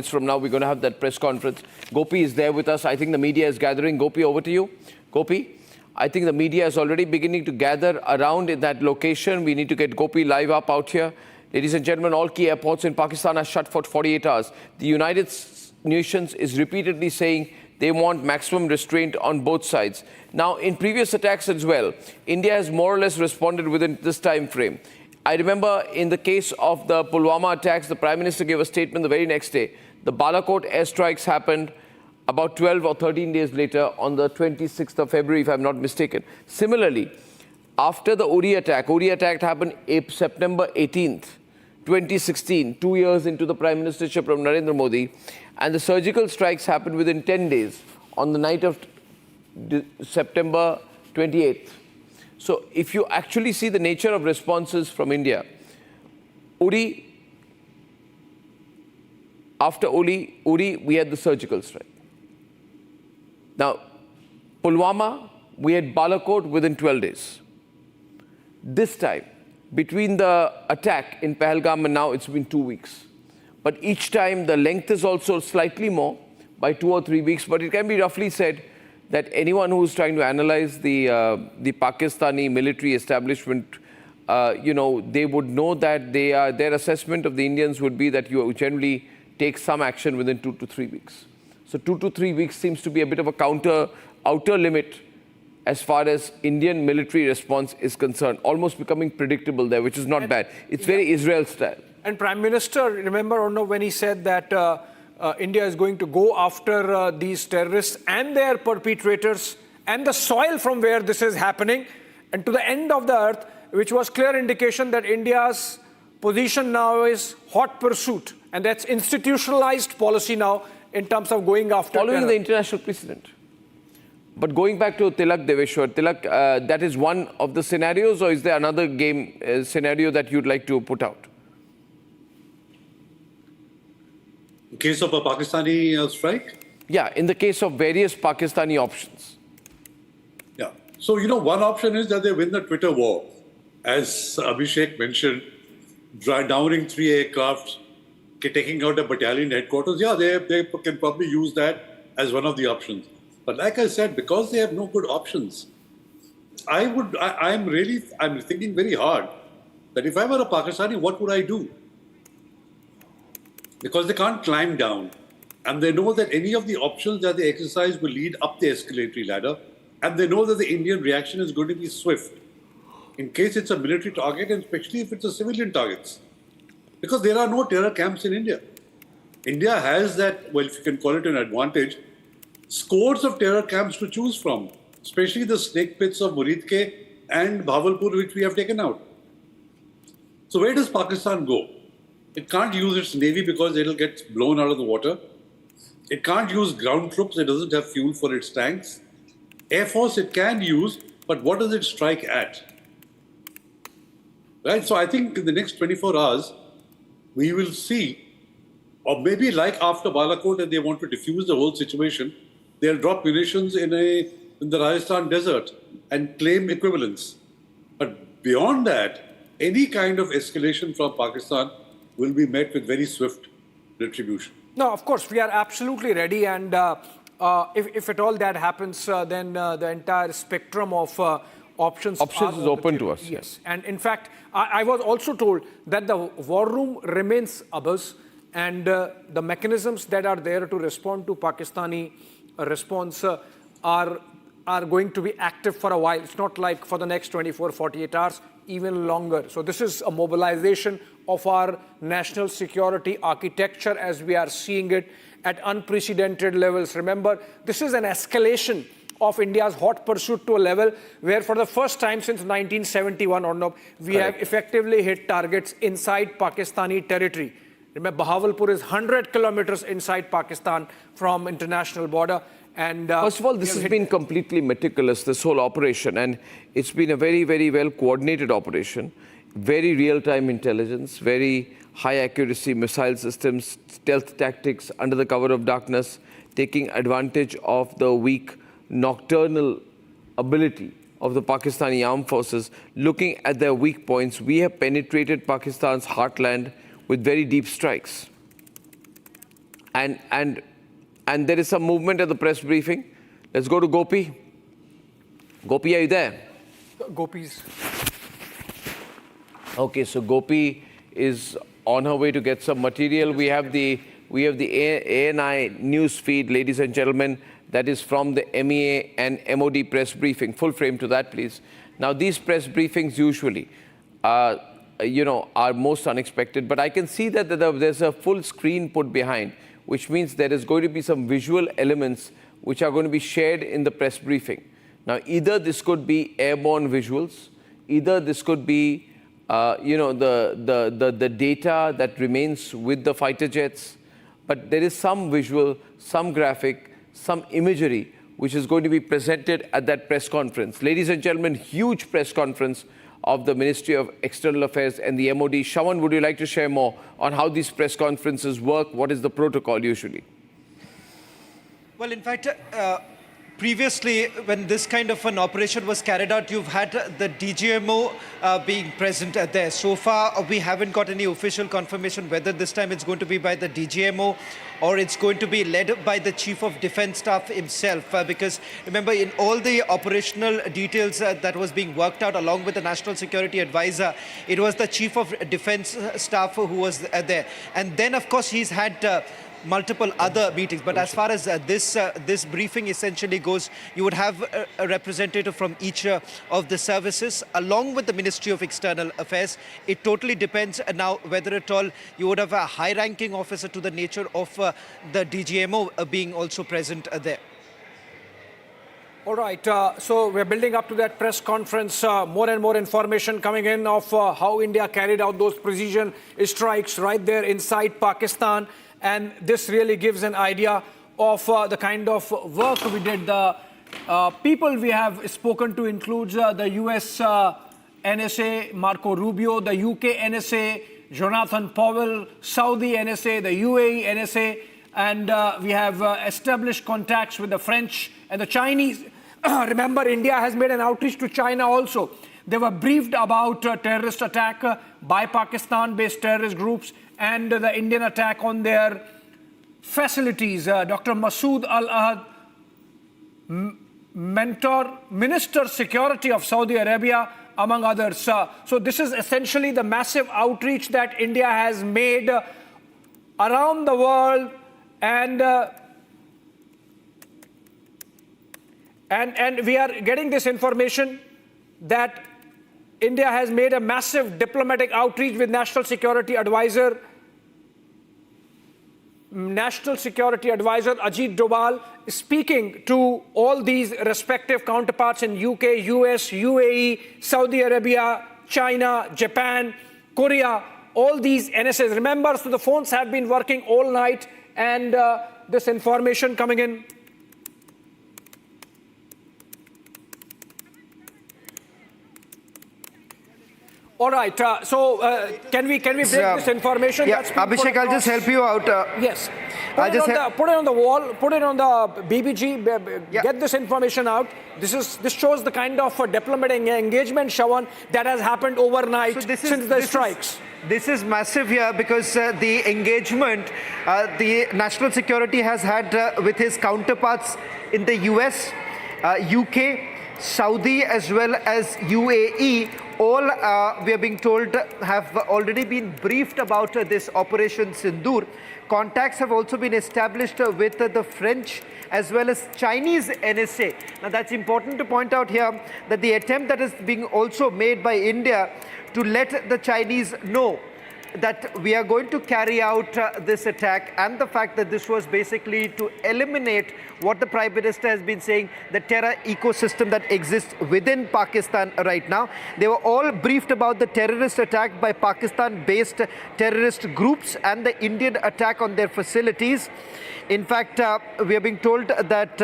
from now, we're going to have that press conference. Gopi is there with us. I think the media is gathering. Gopi, over to you. Gopi, I think the media is already beginning to gather around in that location. We need to get Gopi live up out here. Ladies and gentlemen, all key airports in Pakistan are shut for 48 hours. The United Nations is repeatedly saying they want maximum restraint on both sides. Now, in previous attacks as well, India has more or less responded within this time frame. I remember in the case of the Pulwama attacks, the Prime Minister gave a statement the very next day. The Balakot airstrikes happened about 12 or 13 days later on the 26th of February, if I'm not mistaken. Similarly, after the Uri attack happened September 18th, 2016, 2 years into the Prime Ministership of Narendra Modi, and the surgical strikes happened within 10 days on the night of September 28th. So if you actually see the nature of responses from India, after Uri, we had the surgical strike. Now, Pulwama, we had Balakot within 12 days. This time, between the attack in Pahalgam and now, it's been 2 weeks. But each time, the length is also slightly more, by 2 or 3 weeks. But it can be roughly said that anyone who's trying to analyze the Pakistani military establishment, they would know that their assessment of the Indians would be that you generally take some action within 2 to 3 weeks. So 2 to 3 weeks seems to be a bit of a outer limit as far as Indian military response is concerned, almost becoming predictable there, which is not bad. It's very Israel style. And Prime Minister, remember, Arnab, when he said that India is going to go after these terrorists and their perpetrators and the soil from where this is happening and to the end of the earth, which was clear indication that India's position now is hot pursuit. And that's institutionalized policy now in terms of going after following terror. The international precedent. But going back to Tilak Deveshwar, Tilak, that is one of the scenarios, or is there another scenario that you'd like to put out? In case of a Pakistani strike? Yeah, in the case of various Pakistani options. Yeah. So, one option is that they win the Twitter war. As Abhishek mentioned, downing 3 aircraft, taking out a battalion headquarters. Yeah, they can probably use that as one of the options. But like I said, because they have no good options, I'm thinking very hard that if I were a Pakistani, what would I do? Because they can't climb down. And they know that any of the options that they exercise will lead up the escalatory ladder. And they know that the Indian reaction is going to be swift. In case it's a military target, and especially if it's a civilian target. Because there are no terror camps in India. India has that, well, if you can call it an advantage, scores of terror camps to choose from, especially the snake pits of Muridke and Bhavalpur, which we have taken out. So where does Pakistan go? It can't use its navy because it'll get blown out of the water. It can't use ground troops. It doesn't have fuel for its tanks. Air Force it can use, but what does it strike at? Right? So I think in the next 24 hours, we will see, or maybe like after Balakot and they want to diffuse the whole situation, they'll drop munitions in the Rajasthan desert and claim equivalence. But beyond that, any kind of escalation from Pakistan will be met with very swift retribution. No, of course, we are absolutely ready. And if at all that happens, then the entire spectrum of options is open to us. Yes. And in fact, I was also told that the war room remains abuzz, and the mechanisms that are there to respond to Pakistani response are going to be active for a while. It's not like for the next 24, 48 hours, even longer. So this is a mobilization of our national security architecture as we are seeing it at unprecedented levels. Remember, this is an escalation of India's hot pursuit to a level where for the first time since 1971, Arnab, we have effectively hit targets inside Pakistani territory. Remember, Bahawalpur is 100 kilometers inside Pakistan from international border. And first of all, this has been completely meticulous, this whole operation, and it's been a very, very well coordinated operation. Very real-time intelligence, very high accuracy missile systems, stealth tactics under the cover of darkness, taking advantage of the weak nocturnal ability of the Pakistani armed forces. Looking at their weak points, we have penetrated Pakistan's heartland with very deep strikes. And there is some movement at the press briefing. Let's go to Gopi. Gopi, are you there? Gopi's. Okay, so Gopi is on her way to get some material. We have the ANI news feed, ladies and gentlemen, that is from the MEA and MOD press briefing. Full frame to that, please. Now, these press briefings usually, are most unexpected, but I can see that there's a full screen put behind, which means there is going to be some visual elements which are going to be shared in the press briefing. Now, either this could be airborne visuals, either this could be the data that remains with the fighter jets, but there is some visual, some graphic, some imagery which is going to be presented at that press conference. Ladies and gentlemen, huge press conference of the Ministry of External Affairs and the MOD. Shawan, would you like to share more on how these press conferences work? What is the protocol usually? Well, in fact, previously, when this kind of an operation was carried out, you've had the DGMO being present there. So far, we haven't got any official confirmation whether this time it's going to be by the DGMO or it's going to be led by the Chief of Defence Staff himself. Because remember, in all the operational details that was being worked out along with the National Security Advisor, it was the Chief of Defence Staff who was there. And then, of course, he's had multiple other meetings, but as far as this briefing essentially goes, you would have a representative from each of the services along with the Ministry of External Affairs. It totally depends now whether at all you would have a high-ranking officer to the nature of the DGMO being also present there. All right, so we're building up to that press conference. More and more information coming in of how India carried out those precision strikes right there inside Pakistan. And this really gives an idea of the kind of work we did. The people we have spoken to includes the US NSA, Marco Rubio, the UK NSA, Jonathan Powell, Saudi NSA, the UAE NSA, and we have established contacts with the French and the Chinese. Remember, India has made an outreach to China also. They were briefed about terrorist attack by Pakistan-based terrorist groups and the Indian attack on their facilities. Dr. Masood Al-Ahad, Minister Security of Saudi Arabia, among others. So this is essentially the massive outreach that India has made around the world, and we are getting this information that India has made a massive diplomatic outreach with National Security Advisor Ajit Doval, speaking to all these respective counterparts in UK, US, UAE, Saudi Arabia, China, Japan, Korea, all these NSAs. Remember, so the phones have been working all night, and this information coming in. All right, so can we break this information? Yeah, Abhishek, I'll just help you out. Yes. Put it on the wall, put it on the BBG, get this information out. This shows the kind of diplomatic engagement, Shawan, that has happened overnight since the strikes. This is massive here because the engagement the national security has had with his counterparts in the US, UK, Saudi as well as UAE, all we are being told have already been briefed about this Operation Sindoor. Contacts have also been established with the French as well as Chinese NSA. Now that's important to point out here that the attempt that is being also made by India to let the Chinese know that we are going to carry out this attack, and the fact that this was basically to eliminate what the Prime Minister has been saying, the terror ecosystem that exists within Pakistan right now. They were all briefed about the terrorist attack by Pakistan-based terrorist groups and the Indian attack on their facilities. In fact, we are being told that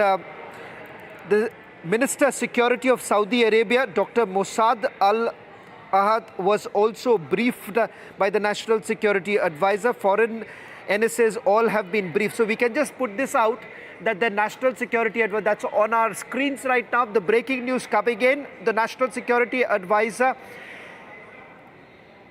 the Minister of Security of Saudi Arabia, Dr. Masood Al-Ahad, was also briefed by the National Security Advisor. Foreign NSAs all have been briefed. So we can just put this out that the National Security Advisor, that's on our screens right now, the breaking news coming in, the National Security Advisor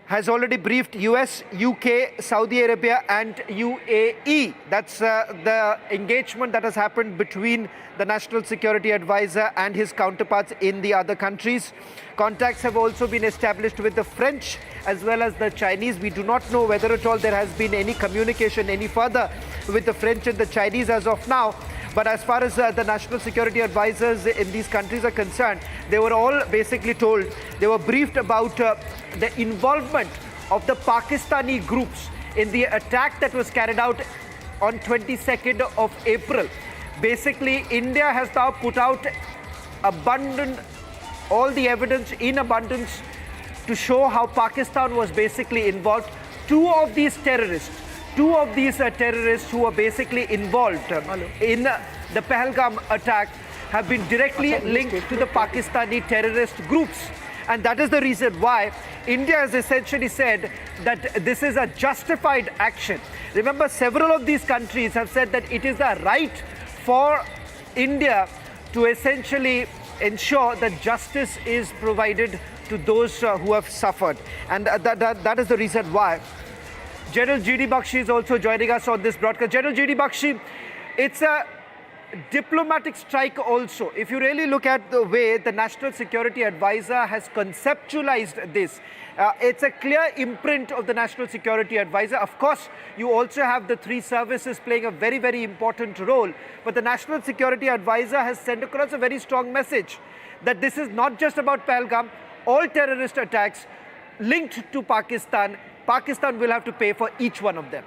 has already briefed US, UK, Saudi Arabia and UAE. That's the engagement that has happened between the National Security Advisor and his counterparts in the other countries. Contacts have also been established with the French as well as the Chinese. We do not know whether at all there has been any communication any further with the French and the Chinese as of now. But as far as the national security advisors in these countries are concerned, they were all basically told, they were briefed about the involvement of the Pakistani groups in the attack that was carried out on 22nd of April. Basically, India has now put out all the evidence in abundance to show how Pakistan was basically involved. Two of these terrorists who were basically involved in the Pahalgam attack have been directly linked to the Pakistani terrorist groups. And that is the reason why India has essentially said that this is a justified action. Remember, several of these countries have said that it is a right for India to essentially ensure that justice is provided to those who have suffered. And that is the reason why. General G.D. Bakshi is also joining us on this broadcast. General G.D. Bakshi, it's a diplomatic strike also. If you really look at the way the National Security Advisor has conceptualized this, it's a clear imprint of the National Security Advisor. Of course, you also have the three services playing a very, very important role. But the National Security Advisor has sent across a very strong message that this is not just about Pahalgam. All terrorist attacks linked to Pakistan will have to pay for each one of them.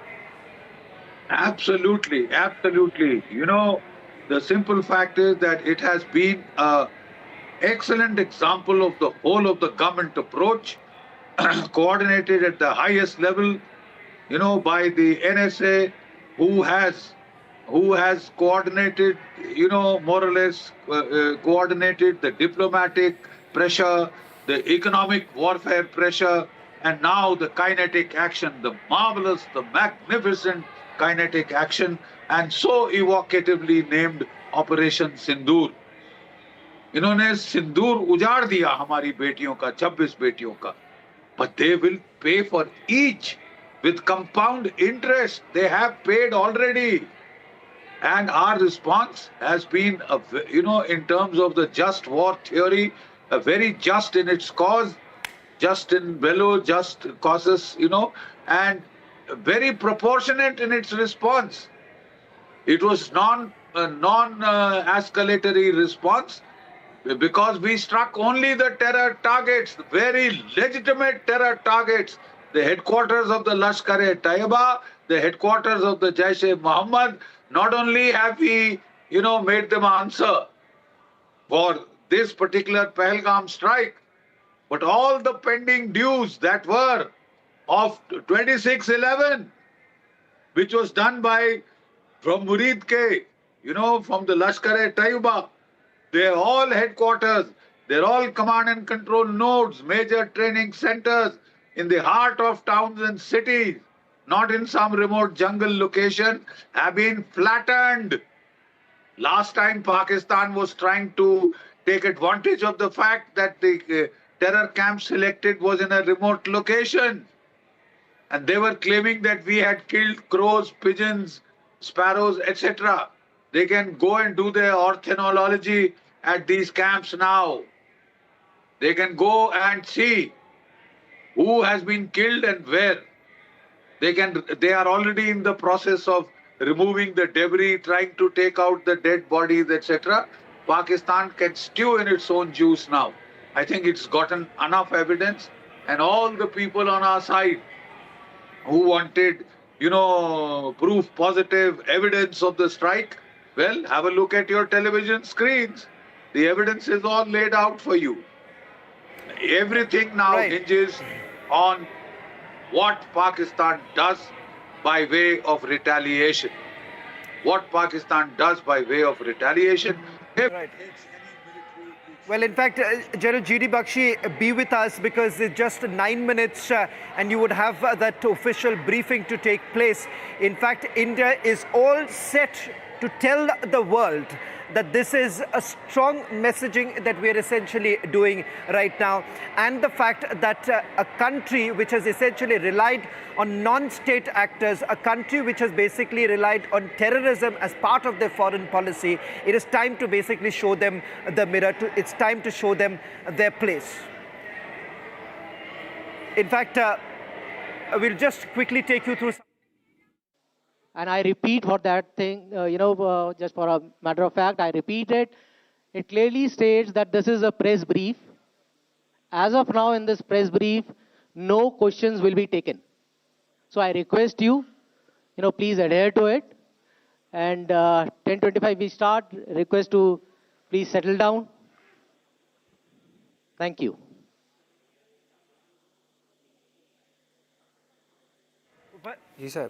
Absolutely, absolutely. You know, the simple fact is that it has been an excellent example of the whole of the government approach, coordinated at the highest level, you know, by the NSA, who has coordinated, you know, more or less coordinated the diplomatic pressure, the economic warfare pressure, and now the kinetic action, the marvelous, the magnificent kinetic action, and so evocatively named Operation Sindoor. इन्होंने सिंदूर उजाड़ दिया हमारी बेटियों का, 26 बेटियों का. But they will pay for each with compound interest. They have paid already. And our response has been, in terms of the just war theory, very just in its cause, just in bello, just causes, and very proportionate in its response. It was non-escalatory response because we struck only the terror targets, very legitimate terror targets, the headquarters of the Lashkar-e-Taiba, the headquarters of the Jaish-e-Mohammed. Not only have we, made them answer for this particular Pahalgam strike, but all the pending dues that were of 2611, which was done from Murid K, from the Lashkar-e-Taiba, they're all headquarters, they're all command and control nodes, major training centers in the heart of towns and cities, not in some remote jungle location, have been flattened. Last time Pakistan was trying to take advantage of the fact that the terror camp selected was in a remote location. And they were claiming that we had killed crows, pigeons, sparrows, etc. They can go and do their ornithology at these camps now. They can go and see who has been killed and where. They are already in the process of removing the debris, trying to take out the dead bodies, etc. Pakistan can stew in its own juice now. I think it's gotten enough evidence, and all the people on our side who wanted, proof positive evidence of the strike, well, have a look at your television screens. The evidence is all laid out for you. Everything now hinges on what Pakistan does by way of retaliation. What Pakistan does by way of retaliation. Well, in fact, General G.D. Bakshi, be with us because it's just 9 minutes and you would have that official briefing to take place. In fact, India is all set to tell the world that this is a strong messaging that we are essentially doing right now, and the fact that a country which has essentially relied on non-state actors, a country which has basically relied on terrorism as part of their foreign policy, it is time to basically show them the mirror, it's time to show them their place. In fact, we'll just quickly take you through some. And I repeat for that thing, just for a matter of fact, I repeat it. It clearly states that this is a press brief. As of now, in this press brief, no questions will be taken. So I request you, please adhere to it. And 10:25 we start. Request to please settle down. Thank you.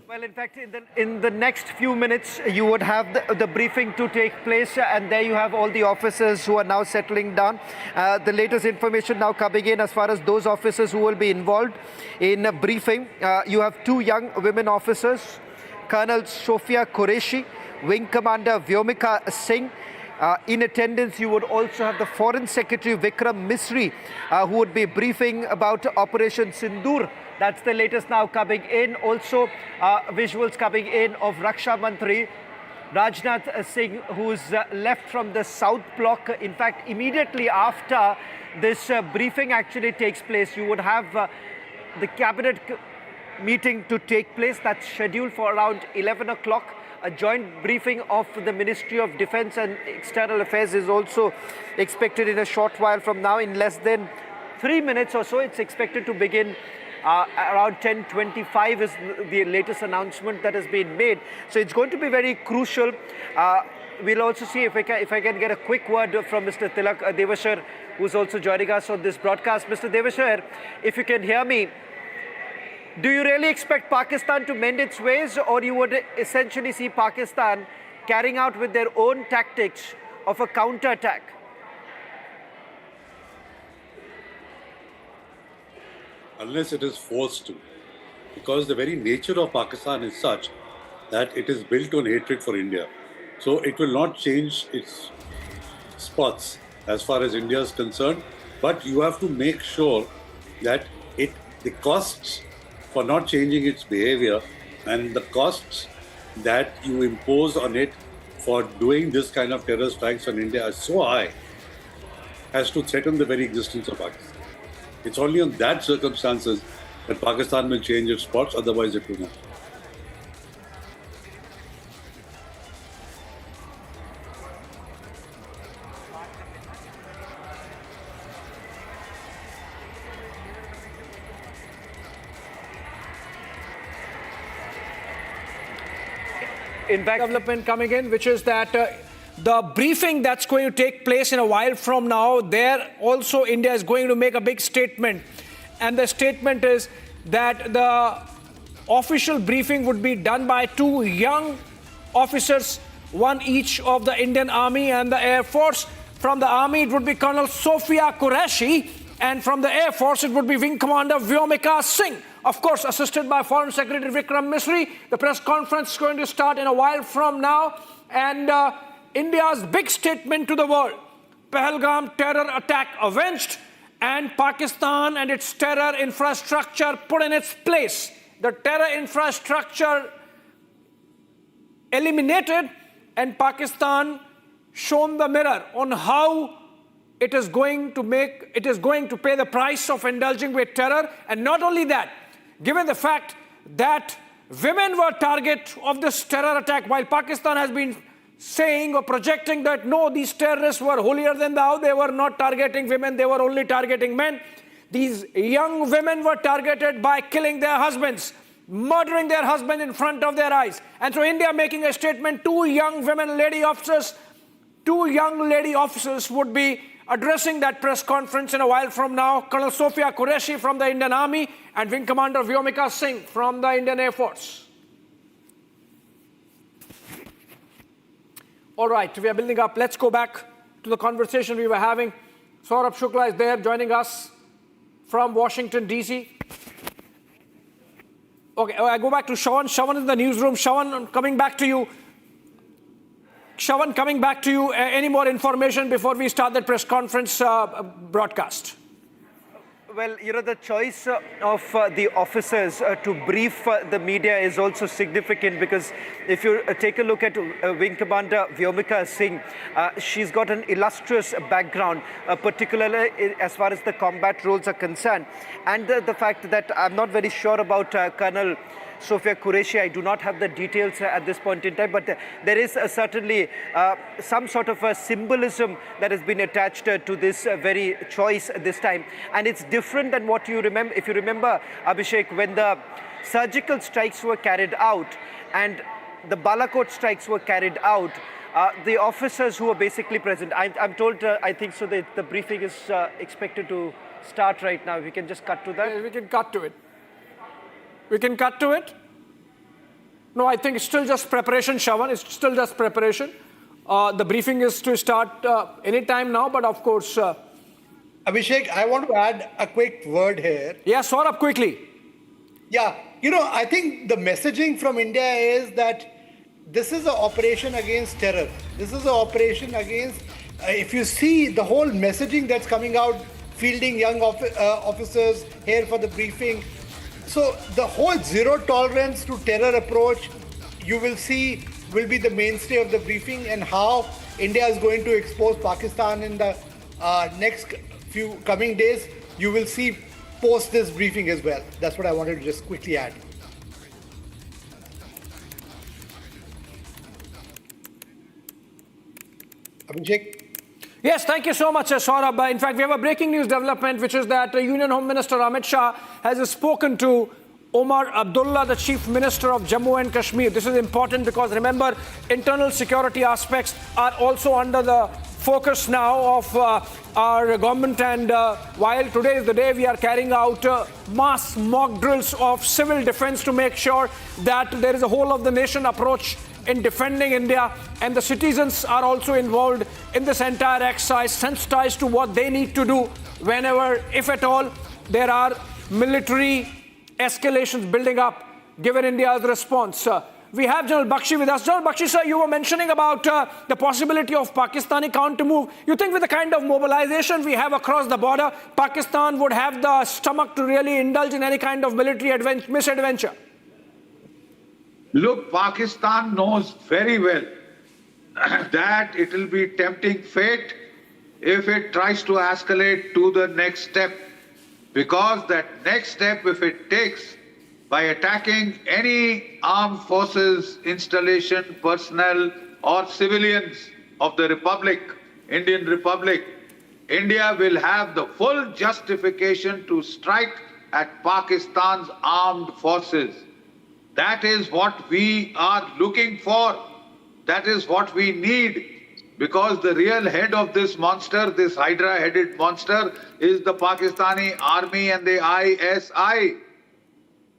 Well, in fact, in the next few minutes, you would have the briefing to take place, and there you have all the officers who are now settling down. The latest information now coming in as far as those officers who will be involved in a briefing. You have 2 young women officers, Colonel Sophia Qureshi, Wing Commander Vyomika Singh. In attendance, you would also have the Foreign Secretary Vikram Misri, who would be briefing about Operation Sindoor. That's the latest now coming in. Also, visuals coming in of Raksha Mantri Rajnath Singh, who's left from the South Block. In fact, immediately after this briefing actually takes place, you would have the cabinet meeting to take place. That's scheduled for around 11 o'clock. A joint briefing of the Ministry of Defence and External Affairs is also expected in a short while from now. In less than 3 minutes or so, it's expected to begin. Around 10:25 is the latest announcement that has been made. So it's going to be very crucial. We'll also see if I can get a quick word from Mr. Tilak Devashar, who's also joining us on this broadcast. Mr. Devashar, if you can hear me, do you really expect Pakistan to mend its ways, or you would essentially see Pakistan carrying out with their own tactics of a counter-attack? unless it is forced to. Because the very nature of Pakistan is such that it is built on hatred for India. So it will not change its spots as far as India is concerned. But you have to make sure that the costs for not changing its behavior and the costs that you impose on it for doing this kind of terror strikes on India are so high as to threaten the very existence of Pakistan. It's only on that circumstances that Pakistan will change its spots, otherwise it will not. In fact, development coming in, which is that the briefing that's going to take place in a while from now, there also India is going to make a big statement. And the statement is that the official briefing would be done by two young officers, one each of the Indian Army and the Air Force. From the Army, it would be Colonel Sophia Qureshi, and from the Air Force, it would be Wing Commander Vyomika Singh. Of course, assisted by Foreign Secretary Vikram Misri. The press conference is going to start in a while from now. And India's big statement to the world. Pahalgam terror attack avenged, and Pakistan and its terror infrastructure put in its place. The terror infrastructure eliminated, and Pakistan shown the mirror on how it is going to pay the price of indulging with terror. And not only that, given the fact that women were target of this terror attack, while Pakistan has been saying or projecting that no, these terrorists were holier than thou, they were not targeting women, they were only targeting men. These young women were targeted by killing their husbands, murdering their husband in front of their eyes. And so India making a statement, two young lady officers would be addressing that press conference in a while from now. Colonel Sophia Qureshi from the Indian Army and Wing Commander Vyomika Singh from the Indian Air Force. All right, we are building up. Let's go back to the conversation we were having. Saurabh Shukla is there joining us from Washington, D.C. Okay, I go back to Shawan. Shawan is in the newsroom. Shawan, coming back to you. Any more information before we start the press conference broadcast? Well, the choice of the officers to brief the media is also significant, because if you take a look at Wing Commander Vyomika Singh, she's got an illustrious background, particularly as far as the combat roles are concerned. And the fact that I'm not very sure about Colonel Sophia Qureshi, I do not have the details at this point in time, but there is certainly some sort of a symbolism that has been attached to this very choice this time. And it's different than what you remember. If you remember, Abhishek, when the surgical strikes were carried out and the Balakot strikes were carried out, the officers who were basically present, I'm told, I think so, that the briefing is expected to start right now. We can just cut to that. Yeah, we can cut to it. No, I think it's still just preparation, Shawan. It's still just preparation. The briefing is to start any time now, but of course... Abhishek, I want to add a quick word here. Yeah, Saurabh, quickly. Yeah, I think the messaging from India is that this is an operation against terror. This is an operation against... if you see the whole messaging that's coming out, fielding young officers here for the briefing, so the whole zero tolerance to terror approach, you will see, will be the mainstay of the briefing, and how India is going to expose Pakistan in the next few coming days. You will see post this briefing as well. That's what I wanted to just quickly add. Abhishek? Yes, thank you so much, Saurabh. In fact, we have a breaking news development, which is that Union Home Minister Amit Shah has spoken to Omar Abdullah, the Chief Minister of Jammu and Kashmir. This is important because, remember, internal security aspects are also under the focus now of our government. And while today is the day we are carrying out mass mock drills of civil defense to make sure that there is a whole of the nation approach in defending India, and the citizens are also involved in this entire exercise, sensitized to what they need to do whenever, if at all, there are military escalations building up, given India's response. We have General Bakshi with us. General Bakshi, sir, you were mentioning about the possibility of Pakistani counter-move. You think with the kind of mobilization we have across the border, Pakistan would have the stomach to really indulge in any kind of military misadventure? Look, Pakistan knows very well that it will be tempting fate if it tries to escalate to the next step. Because that next step, if it takes, by attacking any armed forces, installation, personnel, or civilians of the Republic, Indian Republic, India will have the full justification to strike at Pakistan's armed forces. That is what we are looking for. That is what we need. Because the real head of this monster, this Hydra-headed monster, is the Pakistani army and the ISI.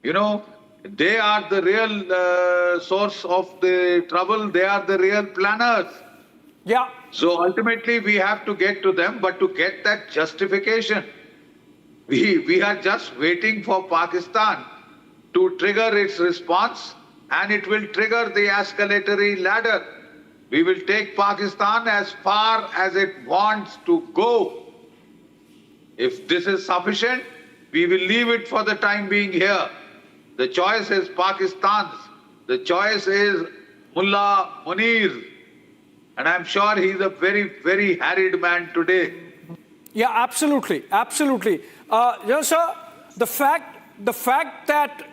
You know, they are the real source of the trouble. They are the real planners. Yeah. So ultimately, we have to get to them. But to get that justification, we are just waiting for Pakistan to trigger its response, and it will trigger the escalatory ladder. We will take Pakistan as far as it wants to go. If this is sufficient, we will leave it for the time being here. The choice is Pakistan's. The choice is Mullah Munir. And I'm sure he's a very, very harried man today. Yeah, absolutely. Absolutely. Sir, the fact that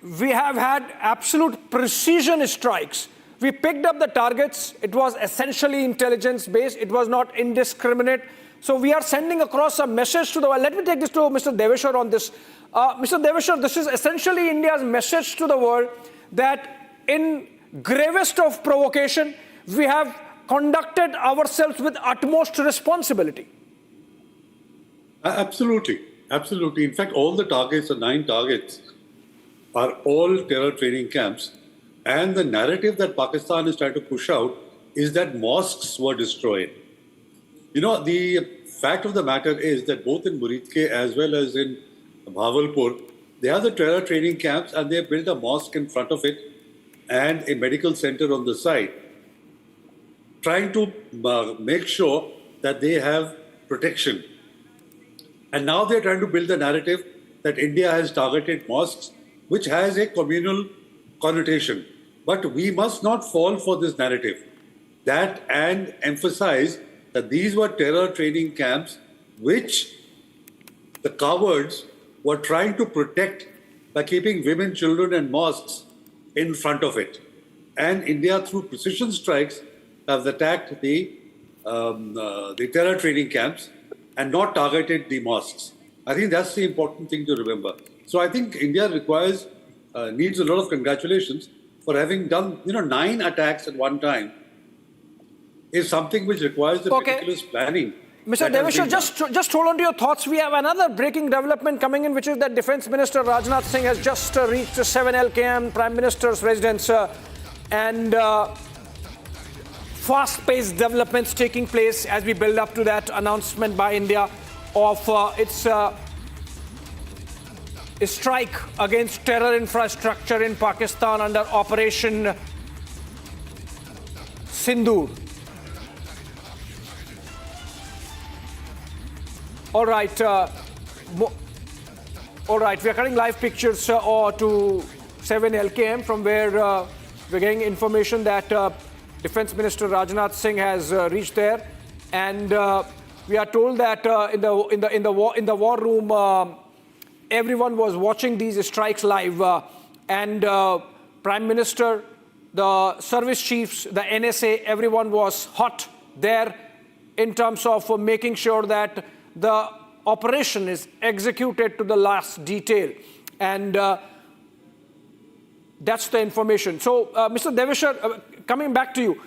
we have had absolute precision strikes. We picked up the targets. It was essentially intelligence-based. It was not indiscriminate. So we are sending across a message to the world. Let me take this to Mr. Deveshwar on this. Mr. Deveshwar, this is essentially India's message to the world that in gravest of provocation, we have conducted ourselves with utmost responsibility. Absolutely. Absolutely. In fact, all the targets, the 9 targets, are all terror training camps. And the narrative that Pakistan is trying to push out is that mosques were destroyed. You know, the fact of the matter is that both in Muridke as well as in Bhavalpur, they have the terror training camps and they built a mosque in front of it and a medical center on the side, trying to make sure that they have protection. And now they're trying to build the narrative that India has targeted mosques, which has a communal connotation. But we must not fall for this narrative and emphasize that these were terror training camps which the cowards were trying to protect by keeping women, children and mosques in front of it. And India, through precision strikes, has attacked the terror training camps and not targeted the mosques. I think that's the important thing to remember. So I think India needs a lot of congratulations for having done, 9 attacks at one time is something which requires the meticulous planning. Mr. Deveshwar, just hold on to your thoughts. We have another breaking development coming in, which is that Defence Minister Rajnath Singh has just reached the 7 LKM Prime Minister's residence and fast-paced developments taking place as we build up to that announcement by India of its strike against terror infrastructure in Pakistan under Operation Sindoor. All right, we are cutting live pictures to 7 LKM from where we're getting information that Defence Minister Rajnath Singh has reached there, and we are told that in the war room, everyone was watching these strikes live, and Prime Minister, the service chiefs, the NSA, everyone was hot there in terms of making sure that the operation is executed to the last detail. And that's the information. So, Mr. Deveshwar, coming back to you,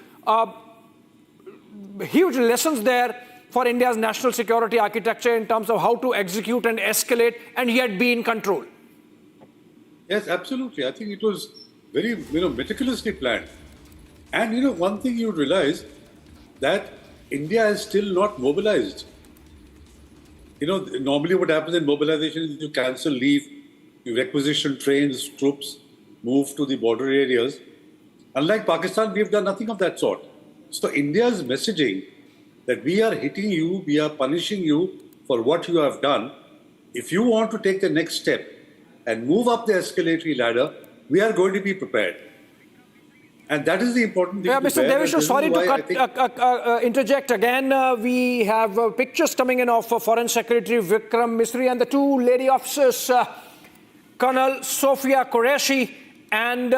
huge lessons there for India's national security architecture in terms of how to execute and escalate and yet be in control. Yes, absolutely. I think it was very, meticulously planned. And, one thing you realize that India is still not mobilized. Normally what happens in mobilization is you cancel leave, you requisition trains, troops, move to the border areas. Unlike Pakistan, we've done nothing of that sort. So India's messaging that we are hitting you, we are punishing you for what you have done. If you want to take the next step and move up the escalatory ladder, we are going to be prepared. And that is the important thing. Yeah, Mr. Devishnu, sorry to interject again. We have pictures coming in of Foreign Secretary Vikram Misri and the two lady officers, Colonel Sophia Qureshi and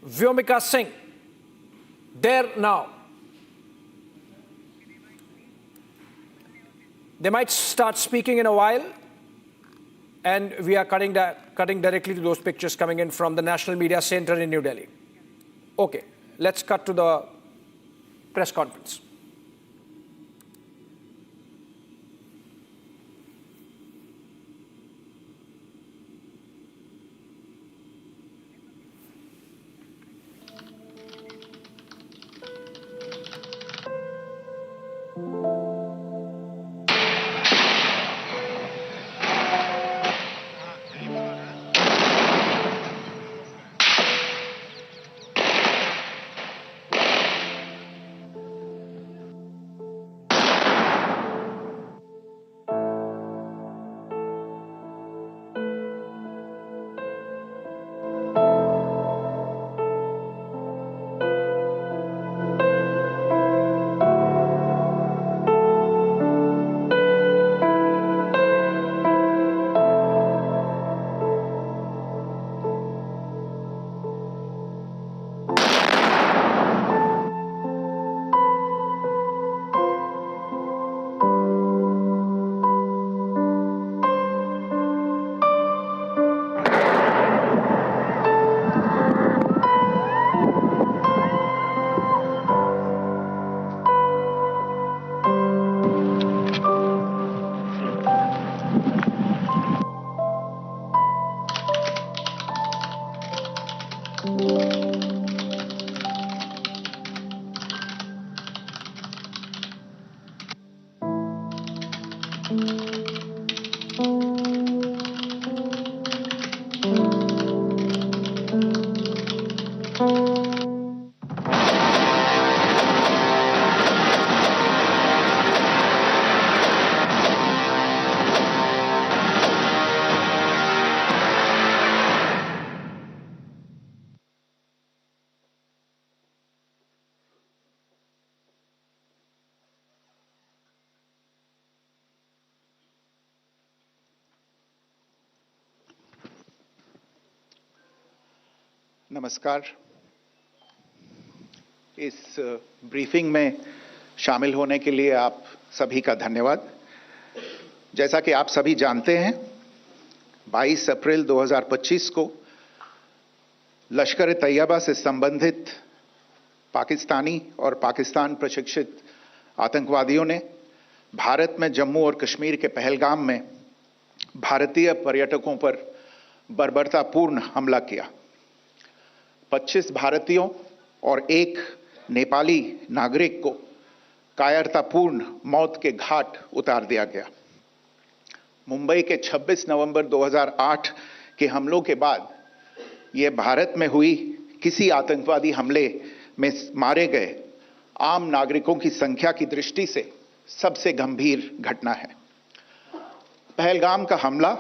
Vyomika Singh. There now. They might start speaking in a while, and we are cutting directly to those pictures coming in from the National Media Center in New Delhi. Okay, let's cut to the press conference. नमस्कार। इस briefing में शामिल होने के लिए आप सभी का धन्यवाद। जैसा कि आप सभी जानते हैं, 22 अप्रैल 2025 को लश्कर तैयबा से संबंधित पाकिस्तानी और पाकिस्तान प्रशिक्षित आतंकवादियों ने भारत में जम्मू और कश्मीर के पहलगाम में भारतीय पर्यटकों पर बर्बरतापूर्ण हमला किया। 25 भारतीयों और एक नेपाली नागरिक को कायरतापूर्ण मौत के घाट उतार दिया गया। मुंबई के 26 नवंबर 2008 के हमलों के बाद यह भारत में हुई किसी आतंकवादी हमले में मारे गए आम नागरिकों की संख्या की दृष्टि से सबसे गंभीर घटना है। पहलगाम का हमला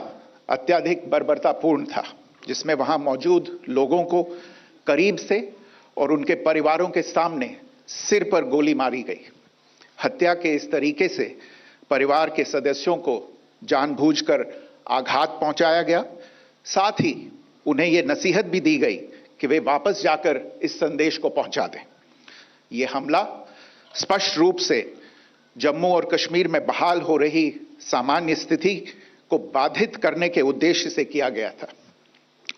अत्यधिक बर्बरतापूर्ण था, जिसमें वहां मौजूद लोगों को करीब से और उनके परिवारों के सामने सिर पर गोली मारी गई। हत्या के इस तरीके से परिवार के सदस्यों को जानबूझकर आघात पहुंचाया गया। साथ ही उन्हें यह नसीहत भी दी गई कि वे वापस जाकर इस संदेश को पहुंचा दें। यह हमला स्पष्ट रूप से जम्मू और कश्मीर में बहाल हो रही सामान्य स्थिति को बाधित करने के उद्देश्य से किया गया था।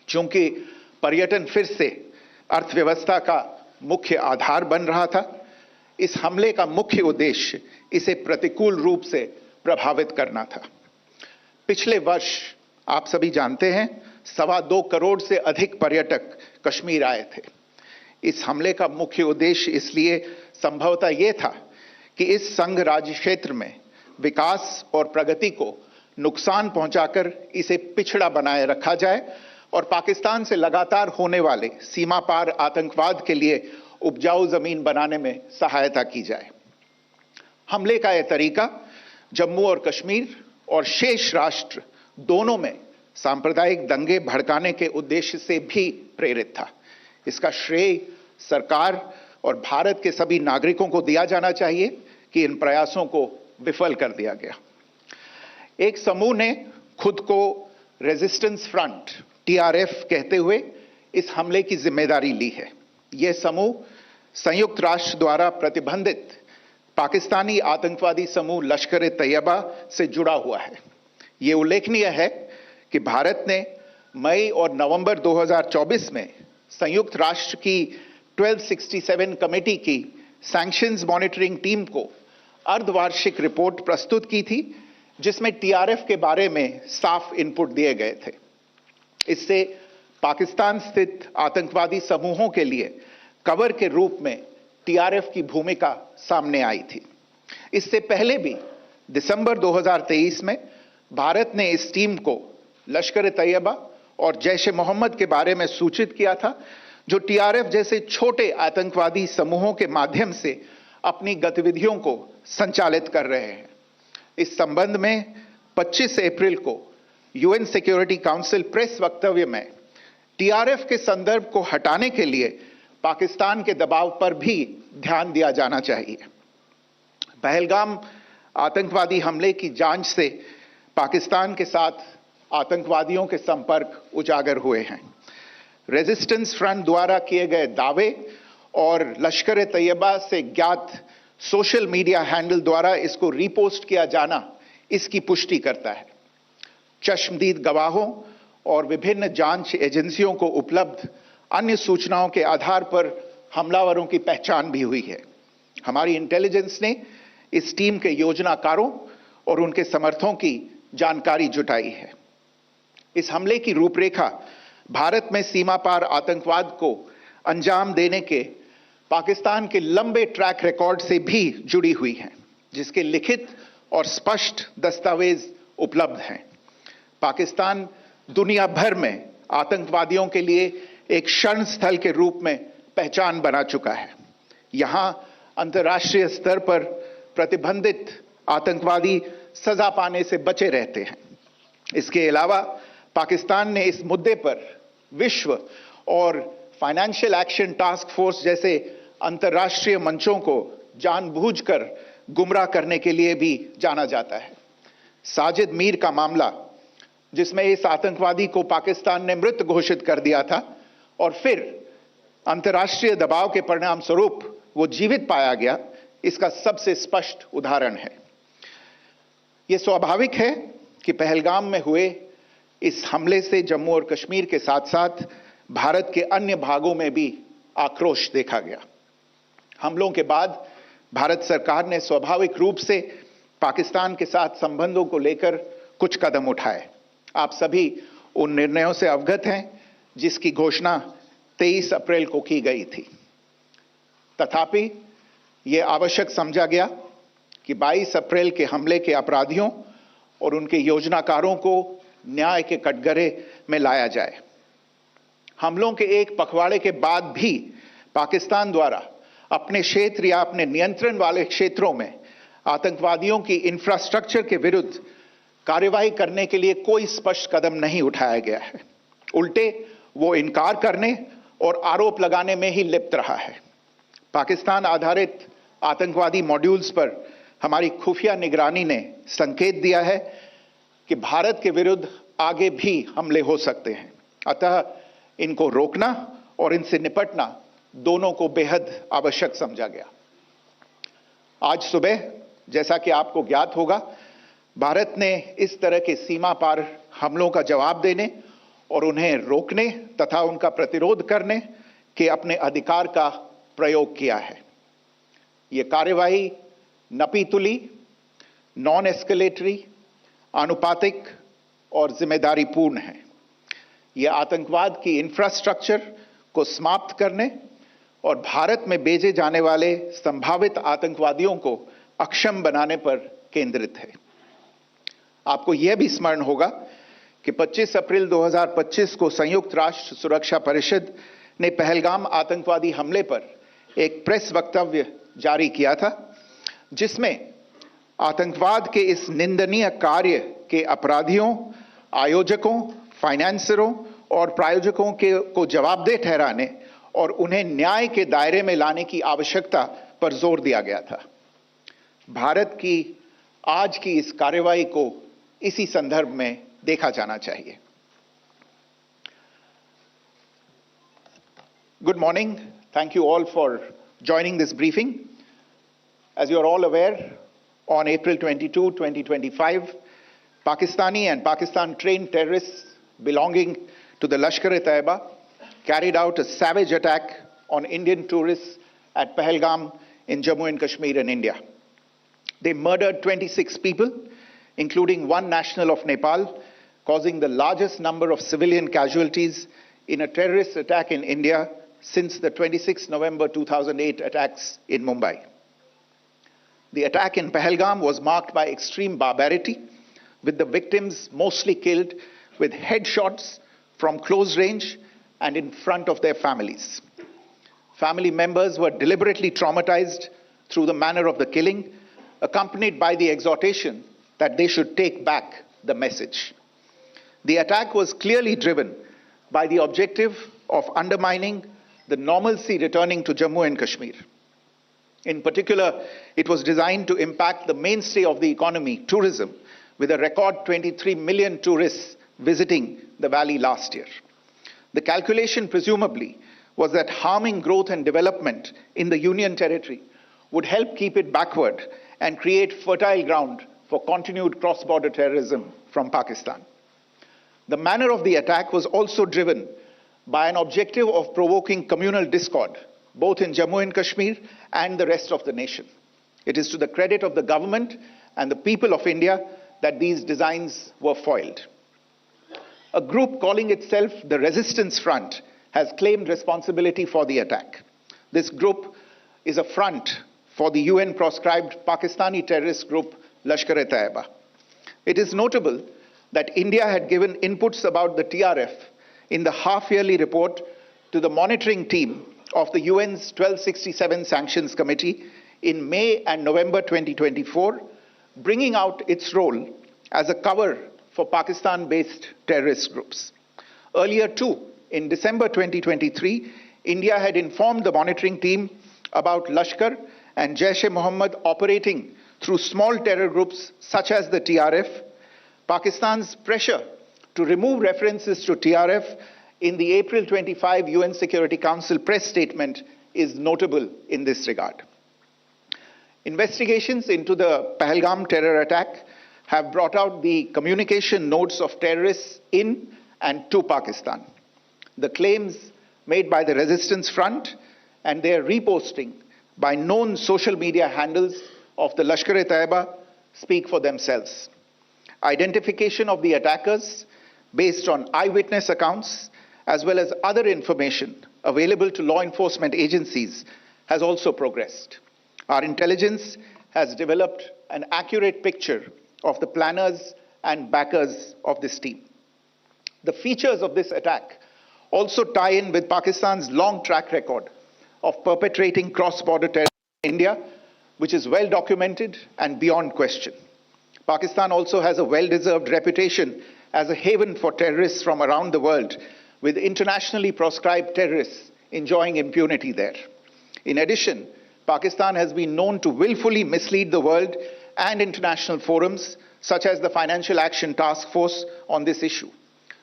चूंकि पर्यटन फिर से अर्थव्यवस्था का मुख्य आधार बन रहा था, इस हमले का मुख्य उद्देश्य इसे प्रतिकूल रूप से प्रभावित करना था। पिछले वर्ष आप सभी जानते हैं 2.25 करोड़ से अधिक पर्यटक कश्मीर आए थे। इस हमले का मुख्य उद्देश्य इसलिए संभवतः यह था कि इस संघ राज्य क्षेत्र में विकास और प्रगति को नुकसान पहुंचाकर इसे पिछड़ा बनाए रखा जाए और पाकिस्तान से लगातार होने वाले सीमा पार आतंकवाद के लिए उपजाऊ जमीन बनाने में सहायता की जाए। हमले का यह तरीका जम्मू और कश्मीर और शेष राष्ट्र दोनों में सांप्रदायिक दंगे भड़काने के उद्देश्य से भी प्रेरित था। इसका श्रेय सरकार और भारत के सभी नागरिकों को दिया जाना चाहिए कि इन प्रयासों को विफल कर दिया गया। एक समूह ने खुद को रेजिस्टेंस फ्रंट टीआरएफ कहते हुए इस हमले की जिम्मेदारी ली है। यह समूह संयुक्त राष्ट्र द्वारा प्रतिबंधित पाकिस्तानी आतंकवादी समूह लश्कर ए तैयबा से जुड़ा हुआ है। यह उल्लेखनीय है कि भारत ने मई और नवंबर 2024 में संयुक्त राष्ट्र की 1267 कमेटी की सैंक्शंस मॉनिटरिंग टीम को अर्धवार्षिक रिपोर्ट प्रस्तुत की थी, जिसमें टीआरएफ के बारे में साफ इनपुट दिए गए थे। इससे पाकिस्तान स्थित आतंकवादी समूहों के लिए कवर के रूप में टीआरएफ की भूमिका सामने आई थी। इससे पहले भी दिसंबर 2023 में भारत ने इस टीम को लश्कर ए तैयबा और जैश ए मोहम्मद के बारे में सूचित किया था, जो टीआरएफ जैसे छोटे आतंकवादी समूहों के माध्यम से अपनी गतिविधियों को संचालित कर रहे हैं। इस संबंध में 25 अप्रैल को यूएन सिक्योरिटी काउंसिल प्रेस वक्तव्य में टीआरएफ के संदर्भ को हटाने के लिए पाकिस्तान के दबाव पर भी ध्यान दिया जाना चाहिए। पहलगाम आतंकवादी हमले की जांच से पाकिस्तान के साथ आतंकवादियों के संपर्क उजागर हुए हैं। रेजिस्टेंस फ्रंट द्वारा किए गए दावे और लश्कर ए तैयबा से ज्ञात सोशल मीडिया हैंडल द्वारा इसको रीपोस्ट किया जाना इसकी पुष्टि करता है। चश्मदीद गवाहों और विभिन्न जांच एजेंसियों को उपलब्ध अन्य सूचनाओं के आधार पर हमलावरों की पहचान भी हुई है। हमारी इंटेलिजेंस ने इस टीम के योजनाकारों और उनके समर्थकों की जानकारी जुटाई है। इस हमले की रूपरेखा भारत में सीमा पार आतंकवाद को अंजाम देने के पाकिस्तान के लंबे ट्रैक रिकॉर्ड से भी जुड़ी हुई है, जिसके लिखित और स्पष्ट दस्तावेज उपलब्ध हैं। पाकिस्तान दुनिया भर में आतंकवादियों के लिए एक शरण स्थल के रूप में पहचान बना चुका है। यहां अंतर्राष्ट्रीय स्तर पर प्रतिबंधित आतंकवादी सजा पाने से बचे रहते हैं। इसके अलावा पाकिस्तान ने इस मुद्दे पर विश्व और फाइनेंशियल एक्शन टास्क फोर्स जैसे अंतर्राष्ट्रीय मंचों को जानबूझकर गुमराह करने के लिए भी जाना जाता है। साजिद मीर का मामला, जिसमें इस आतंकवादी को पाकिस्तान ने मृत घोषित कर दिया था और फिर अंतर्राष्ट्रीय दबाव के परिणाम स्वरूप वो जीवित पाया गया, इसका सबसे स्पष्ट उदाहरण है। यह स्वाभाविक है कि पहलगाम में हुए इस हमले से जम्मू और कश्मीर के साथ साथ भारत के अन्य भागों में भी आक्रोश देखा गया। हमलों के बाद भारत सरकार ने स्वाभाविक रूप से पाकिस्तान के साथ संबंधों को लेकर कुछ कदम उठाए। आप सभी उन निर्णयों से अवगत हैं जिसकी घोषणा 23 अप्रैल को की गई थी। तथापि यह आवश्यक समझा गया कि 22 अप्रैल के हमले के अपराधियों और उनके योजनाकारों को न्याय के कटघरे में लाया जाए। हमलों के एक पखवाड़े के बाद भी पाकिस्तान द्वारा अपने क्षेत्र या अपने नियंत्रण वाले क्षेत्रों में आतंकवादियों की इंफ्रास्ट्रक्चर के विरुद्ध कार्रवाई करने के लिए कोई स्पष्ट कदम नहीं उठाया गया है। उल्टे वो इनकार करने और आरोप लगाने में ही लिप्त रहा है। पाकिस्तान आधारित आतंकवादी मॉड्यूल्स पर हमारी खुफिया निगरानी ने संकेत दिया है कि भारत के विरुद्ध आगे भी हमले हो सकते हैं। अतः इनको रोकना और इनसे निपटना दोनों को बेहद आवश्यक समझा गया। आज सुबह, जैसा कि आपको ज्ञात होगा, भारत ने इस तरह के सीमा पार हमलों का जवाब देने और उन्हें रोकने तथा उनका प्रतिरोध करने के अपने अधिकार का प्रयोग किया है। ये कार्यवाही नपीतुली, नॉन एस्केलेटरी, आनुपातिक और जिम्मेदारीपूर्ण है। यह आतंकवाद की इंफ्रास्ट्रक्चर को समाप्त करने और भारत में भेजे जाने वाले संभावित आतंकवादियों को अक्षम बनाने पर केंद्रित है। आपको यह भी स्मरण होगा कि 25 अप्रैल 2025 को संयुक्त राष्ट्र सुरक्षा परिषद ने पहलगाम आतंकवादी हमले पर एक प्रेस वक्तव्य जारी किया था, जिसमें आतंकवाद के इस निंदनीय कार्य के अपराधियों, आयोजकों, फाइनेंसरों और प्रायोजकों को जवाबदेह ठहराने और उन्हें न्याय के दायरे में लाने की आवश्यकता पर जोर दिया गया था। भारत की आज की इस कार्रवाई को इसी संदर्भ में देखा जाना चाहिए। Good morning. Thank you all for joining this briefing. As you are all aware, on April 22, 2025, Pakistani and Pakistan-trained terrorists belonging to the Lashkar-e-Taiba carried out a savage attack on Indian tourists at Pahalgam in Jammu and Kashmir in India. They murdered 26 people, including one national of Nepal, causing the largest number of civilian casualties in a terrorist attack in India since the 26 November 2008 attacks in Mumbai. The attack in Pahalgam was marked by extreme barbarity, with the victims mostly killed with headshots from close range and in front of their families. Family members were deliberately traumatized through the manner of the killing, accompanied by the exhortation that they should take back the message. The attack was clearly driven by the objective of undermining the normalcy returning to Jammu and Kashmir. In particular, it was designed to impact the mainstay of the economy, tourism, with a record 23 million tourists visiting the valley last year. The calculation, presumably, was that harming growth and development in the Union territory would help keep it backward and create fertile ground for continued cross-border terrorism from Pakistan. The manner of the attack was also driven by an objective of provoking communal discord, both in Jammu and Kashmir and the rest of the nation. It is to the credit of the government and the people of India that these designs were foiled. A group calling itself the Resistance Front has claimed responsibility for the attack. This group is a front for the UN-proscribed Pakistani terrorist group Lashkar-e-Taiba. It is notable that India had given inputs about the TRF in the half-yearly report to the monitoring team of the UN's 1267 Sanctions Committee in May and November 2024, bringing out its role as a cover for Pakistan-based terrorist groups. Earlier too, in December 2023, India had informed the monitoring team about Lashkar and Jaish-e-Mohammed operating through small terror groups such as the TRF. Pakistan's pressure to remove references to TRF in the April 25 UN Security Council press statement is notable in this regard. Investigations into the Pahalgam terror attack have brought out the communication notes of terrorists in and to Pakistan. The claims made by the Resistance Front and their reposting by known social media handles of the Lashkar-e-Taiba speak for themselves. Identification of the attackers based on eyewitness accounts as well as other information available to law enforcement agencies has also progressed. Our intelligence has developed an accurate picture of the planners and backers of this team. The features of this attack also tie in with Pakistan's long track record of perpetrating cross-border terror in India, which is well documented and beyond question. Pakistan also has a well-deserved reputation as a haven for terrorists from around the world, with internationally proscribed terrorists enjoying impunity there. In addition, Pakistan has been known to willfully mislead the world and international forums, such as the Financial Action Task Force, on this issue.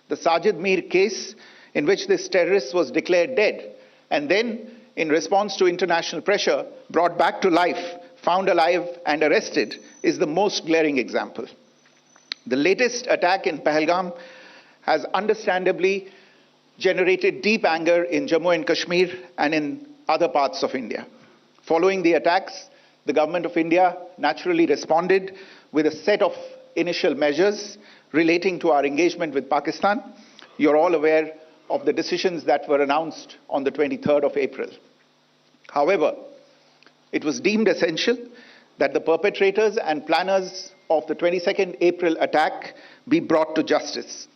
The Sajid Mir case, in which this terrorist was declared dead and then, in response to international pressure, brought back to life, found alive and arrested, is the most glaring example. The latest attack in Pahalgam has understandably generated deep anger in Jammu and Kashmir and in other parts of India. Following the attacks, the government of India naturally responded with a set of initial measures relating to our engagement with Pakistan. You're all aware of the decisions that were announced on the 23rd of April. However, it was deemed essential that the perpetrators and planners of the 22nd April attack be brought to justice.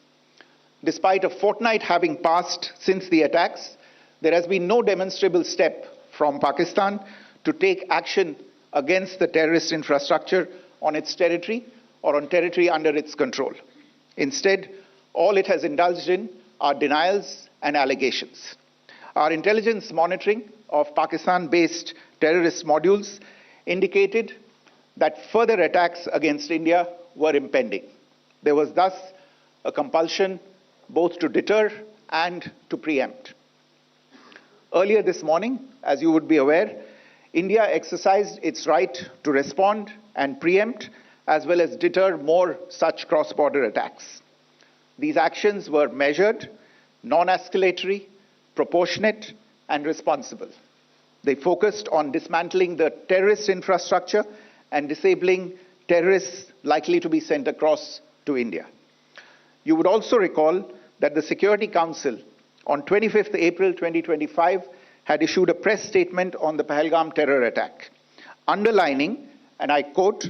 Despite a fortnight having passed since the attacks, there has been no demonstrable step from Pakistan to take action against the terrorist infrastructure on its territory or on territory under its control. Instead, all it has indulged in are denials and allegations. Our intelligence monitoring of Pakistan-based terrorist modules indicated that further attacks against India were impending. There was thus a compulsion both to deter and to preempt. Earlier this morning, as you would be aware, India exercised its right to respond and preempt as well as deter more such cross-border attacks. These actions were measured, non-escalatory, proportionate, and responsible. They focused on dismantling the terrorist infrastructure and disabling terrorists likely to be sent across to India. You would also recall that the Security Council on 25th April 2025 had issued a press statement on the Pahalgam terror attack, underlining, and I quote,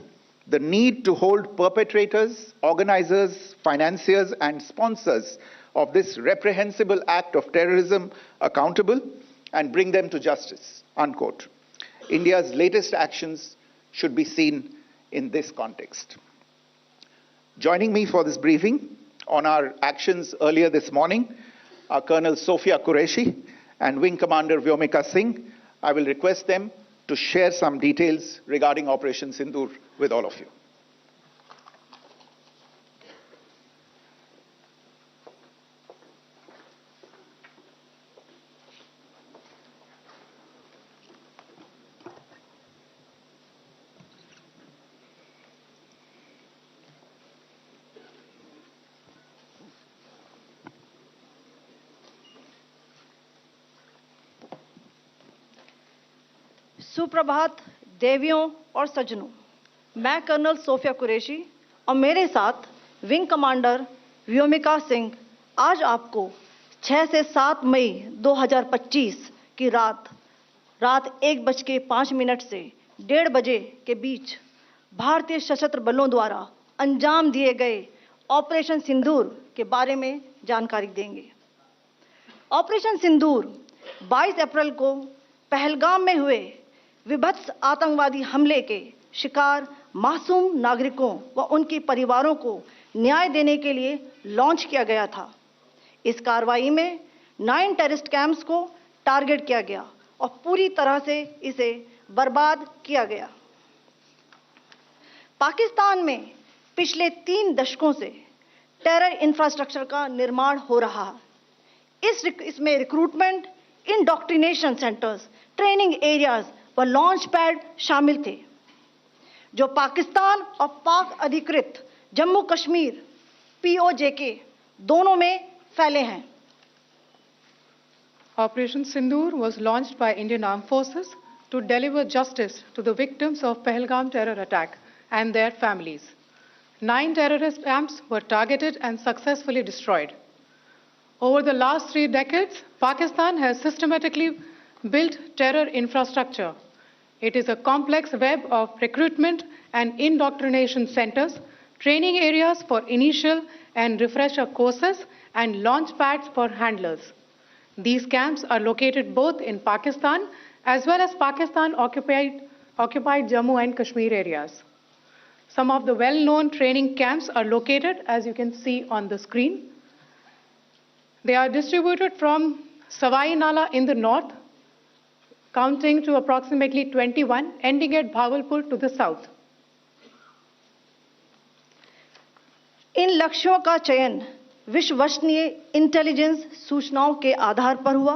the need to hold perpetrators, organizers, financiers, and sponsors of this reprehensible act of terrorism accountable and bring them to justice, unquote. India's latest actions should be seen in this context. Joining me for this briefing on our actions earlier this morning are Colonel Sophia Qureshi and Wing Commander Vyomika Singh. I will request them to share some details regarding Operation Sindoor with all of you. सुप्रभात देवियों और सज्जनों, मैं colonel Sophia Qureshi और मेरे साथ wing commander Vyomika Singh आज आपको 6 से 7 मई 2025 की रात 1:05 से 1:30 बजे के बीच भारतीय सशस्त्र बलों द्वारा अंजाम दिए गए ऑपरेशन सिंदूर के बारे में जानकारी देंगे। ऑपरेशन सिंदूर 22 अप्रैल को पहलगाम में हुए विभत्स आतंकवादी हमले के शिकार मासूम नागरिकों व उनके परिवारों को न्याय देने के लिए लॉन्च किया गया था। इस कार्रवाई में 9 टेररिस्ट कैंप्स को टारगेट किया गया और पूरी तरह से इसे बर्बाद किया गया। पाकिस्तान में पिछले 3 दशकों से टेरर इंफ्रास्ट्रक्चर का निर्माण हो रहा है। इसमें recruitment, indoctrination centres, training areas व लॉन्च पैड शामिल थे, जो पाकिस्तान और पाक अधिकृत जम्मू कश्मीर PoJK दोनों में फैले हैं। Operation Sindoor was launched by Indian Armed Forces to deliver justice to the victims of Pahalgam terror attack and their families. 9 terrorist camps were targeted and successfully destroyed. Over the last 3 decades, Pakistan has systematically built terror infrastructure. It is a complex web of recruitment and indoctrination centers, training areas for initial and refresher courses, and launch pads for handlers. These camps are located both in Pakistan as well as Pakistan-occupied Jammu and Kashmir areas. Some of the well-known training camps are located, as you can see on the screen. They are distributed from Savai Nala in the north, counting to approximately 21, ending at Bhagalpur to the south. इन लक्ष्यों का चयन विश्वसनीय intelligence सूचनाओं के आधार पर हुआ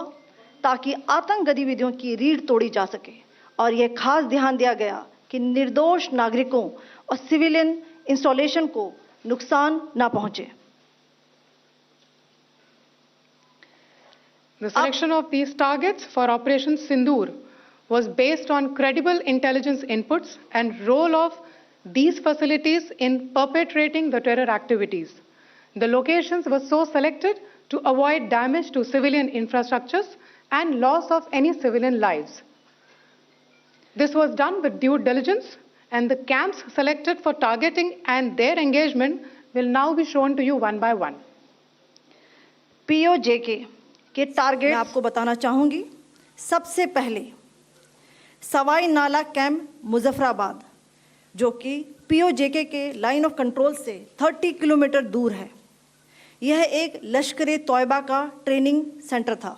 ताकि आतंक गतिविधियों की रीढ़ तोड़ी जा सके, और यह खास ध्यान दिया गया कि निर्दोष नागरिकों और सिविलियन इंस्टॉलेशन को नुकसान न पहुंचे। The selection of these targets for Operation Sindoor was based on credible intelligence inputs and role of these facilities in perpetrating the terror activities. The locations were so selected to avoid damage to civilian infrastructures and loss of any civilian lives. This was done with due diligence And the camps selected for targeting and their engagement will now be shown to you one by one. PoJK के target मैं आपको बताना चाहूंगी। सबसे पहले सवाई नाला camp Muzaffarabad, जो कि PoJK के लाइन ऑफ कंट्रोल से 30 किलोमीटर दूर है। यह एक लश्कर तौयबा का ट्रेनिंग सेंटर था।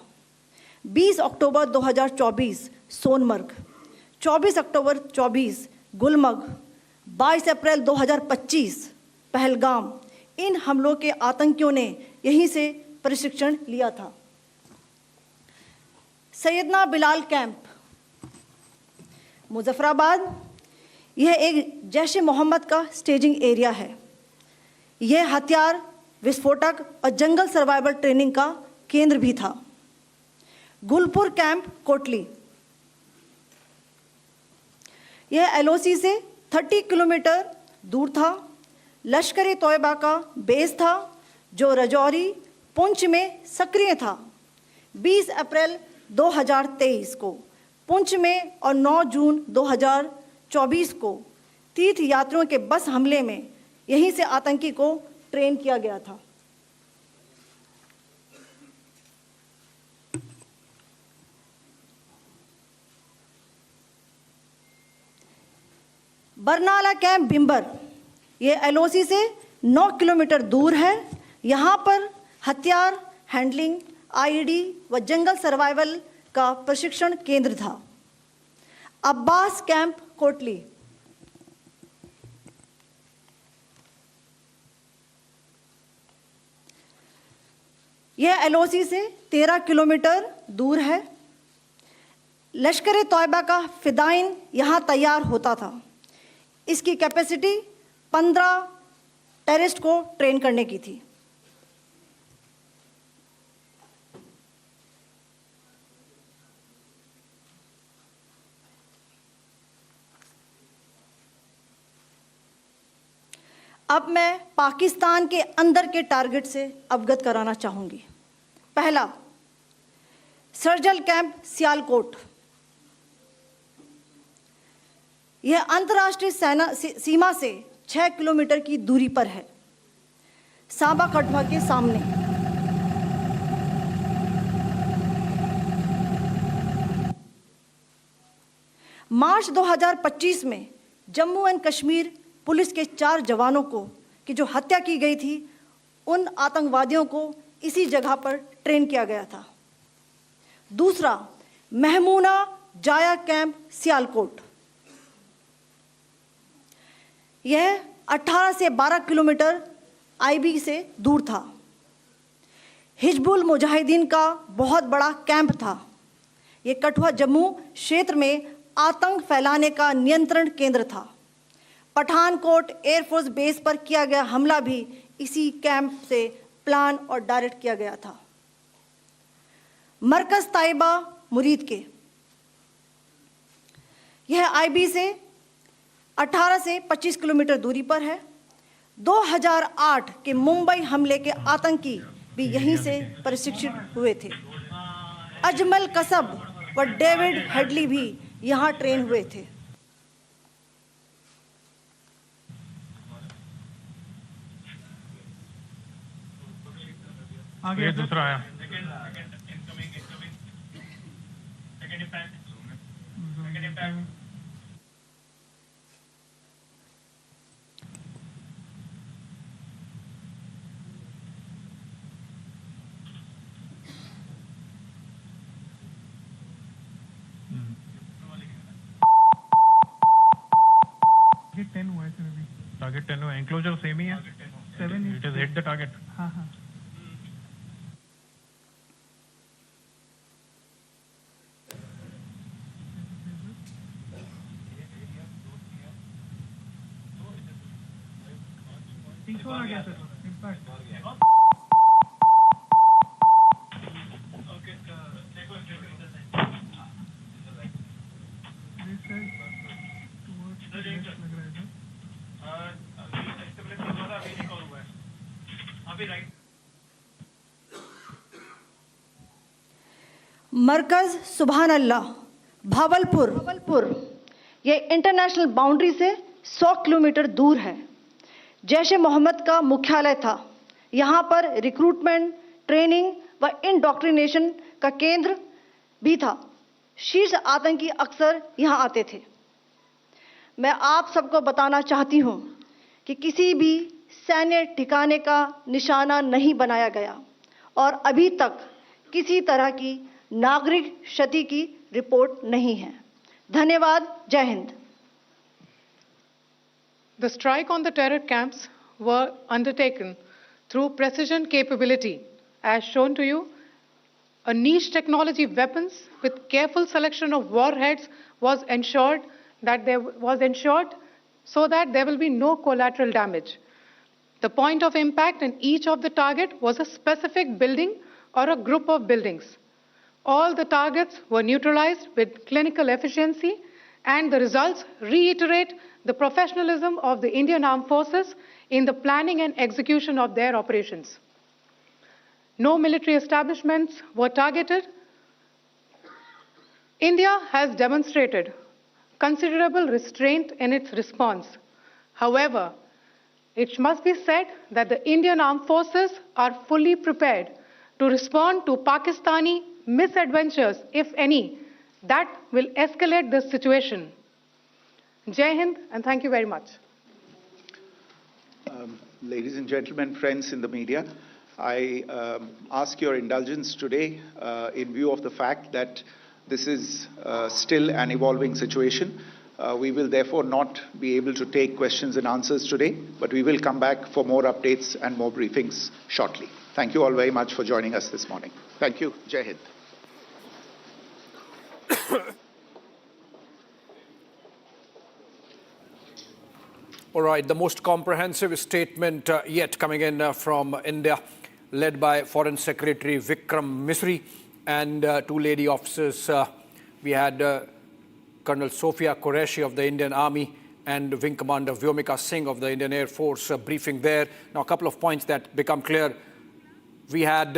20 अक्टूबर 2024 सोनमर्ग, 24 अक्टूबर 24 गुलमर्ग, 22 अप्रैल 2025 पहलगाम, इन हमलों के आतंकियों ने यहीं से प्रशिक्षण लिया था। सैयदना बिलाल कैंप मुजफ्फराबाद, यह एक जैश ए मोहम्मद का स्टेजिंग एरिया है। यह हथियार, विस्फोटक और जंगल सर्वाइवल ट्रेनिंग का केंद्र भी था। गुलपुर कैंप कोटली, यह LOC से 30 किलोमीटर दूर था। लश्कर तौयबा का बेस था जो रजौरी, पुंछ में सक्रिय था। 20 अप्रैल 2023 को पुंछ में और 9 जून 2024 को तीर्थ यात्रियों के बस हमले में यहीं से आतंकी को ट्रेन किया गया था। बरनाला कैंप बिम्बर, ये LOC से 9 किलोमीटर दूर है। यहाँ पर हथियार, हैंडलिंग, IED व जंगल सर्वाइवल का प्रशिक्षण केंद्र था। अब्बास कैंप कोटली, यह LOC से 13 किलोमीटर दूर है। लश्कर तौयबा का फिदाइन यहाँ तैयार होता था। इसकी कैपेसिटी 15 टेररिस्ट को ट्रेन करने की थी। अब मैं पाकिस्तान के अंदर के टारगेट से अवगत कराना चाहूंगी। पहला, सर्जल कैंप सियालकोट, यह अंतर्राष्ट्रीय सीमा से 6 किलोमीटर की दूरी पर है, सांबा कठवा के सामने। मार्च 2025 में जम्मू एंड कश्मीर पुलिस के 4 जवानों को की जो हत्या की गई थी, उन आतंकवादियों को इसी जगह पर ट्रेन किया गया था। दूसरा, महमूना जाया कैंप सियालकोट, यह 18 से 12 किलोमीटर IB से दूर था। हिजबुल मुजाहिदीन का बहुत बड़ा कैंप था। यह कठुआ जम्मू क्षेत्र में आतंक फैलाने का नियंत्रण केंद्र था। पठानकोट एयरफोर्स बेस पर किया गया हमला भी इसी कैंप से प्लान और डायरेक्ट किया गया था। मरकज ताइबा मुरीद के, यह IB से 18 से 25 किलोमीटर दूरी पर है। 2008 के मुंबई हमले के आतंकी भी यहीं से प्रशिक्षित हुए थे। अजमल कसब व डेविड हेडली भी यहाँ ट्रेन हुए थे। आगे दूसरा आया। टारगेट 10 हुआ है सर अभी। टारगेट 10 हुआ, एंक्लोजर सेम ही है। 7 it has hit the target. हाँ हाँ। आ गया सर, इम्पैक्ट। मरकज सुभान अल्लाह भावलपुर, ये इंटरनेशनल बाउंड्री से 100 किलोमीटर दूर है। जैश ए मोहम्मद का मुख्यालय था। यहाँ पर रिक्रूटमेंट, ट्रेनिंग व इंडॉक्ट्रिनेशन का केंद्र भी था। शीर्ष आतंकी अक्सर यहाँ आते थे। मैं आप सबको बताना चाहती हूँ कि किसी भी सैन्य ठिकाने का निशाना नहीं बनाया गया और अभी तक किसी तरह की नागरिक क्षति की रिपोर्ट नहीं है। धन्यवाद। जय Hind. The strike on the terror camps were undertaken through precision capability, as shown to you. A niche technology weapons with careful selection of warheads was ensured so that there will be no collateral damage. The point of impact in each of the target was a specific building or a group of buildings. All the targets were neutralized with clinical efficiency, and the results reiterate the professionalism of the Indian Armed Forces in the planning and execution of their operations. No military establishments were targeted. India has demonstrated considerable restraint in its response. However, it must be said that the Indian Armed Forces are fully prepared to respond to Pakistani misadventures, if any, that will escalate the situation. Jai Hind, and thank you very much. Ladies and gentlemen, friends in the media, I ask your indulgence today in view of the fact that this is still an evolving situation. We will therefore not be able to take questions and answers today, but we will come back for more updates and more briefings shortly. Thank you all very much for joining us this morning. Thank you. Jai Hind. All right, the most comprehensive statement yet coming in from India, led by Foreign Secretary Vikram Misri and two lady officers. We had Colonel Sophia Qureshi of the Indian Army and Wing Commander Vyomika Singh of the Indian Air Force briefing there. Now, a couple of points that become clear. We had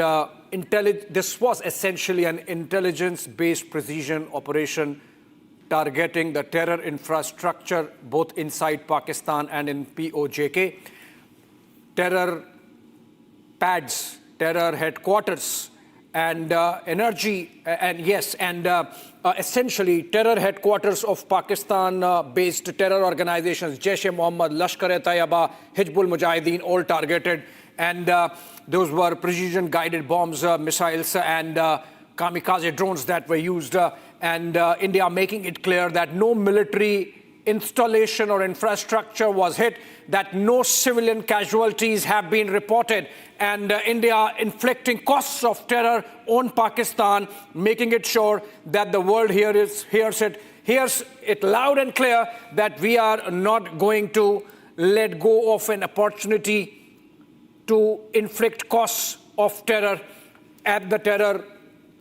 this was essentially an intelligence-based precision operation targeting the terror infrastructure both inside Pakistan and in PoJK. Terror pads, terror headquarters, and essentially terror headquarters of Pakistan-based terror organizations, Jaish-e-Mohammed, Lashkar-e-Taiba, Hizbul Mujahideen, all targeted. And those were precision-guided bombs, missiles, and kamikaze drones that were used. And India making it clear that no military installation or infrastructure was hit, that no civilian casualties have been reported, and India inflicting costs of terror on Pakistan, making it sure that the world hears it loud and clear that we are not going to let go of an opportunity to inflict costs of terror at the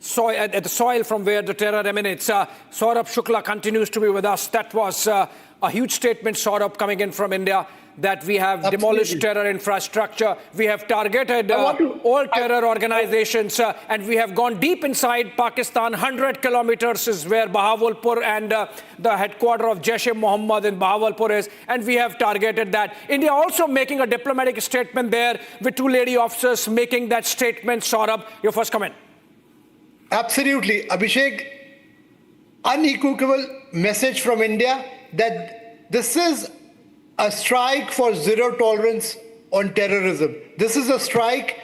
soil from where the terror emanates. Saurabh Shukla continues to be with us. That was a huge statement, Saurabh, coming in from India, that we have demolished terror infrastructure, we have targeted all terror organizations, and we have gone deep inside Pakistan. 100 kilometers is where Bahawalpur and the headquarters of Jaish-e-Mohammed in Bahawalpur is, and we have targeted that. India also making a diplomatic statement there with two lady officers making that statement. Saurabh, your first comment. Absolutely. Abhishek, unequivocal message from India that this is a strike for zero tolerance on terrorism. This is a strike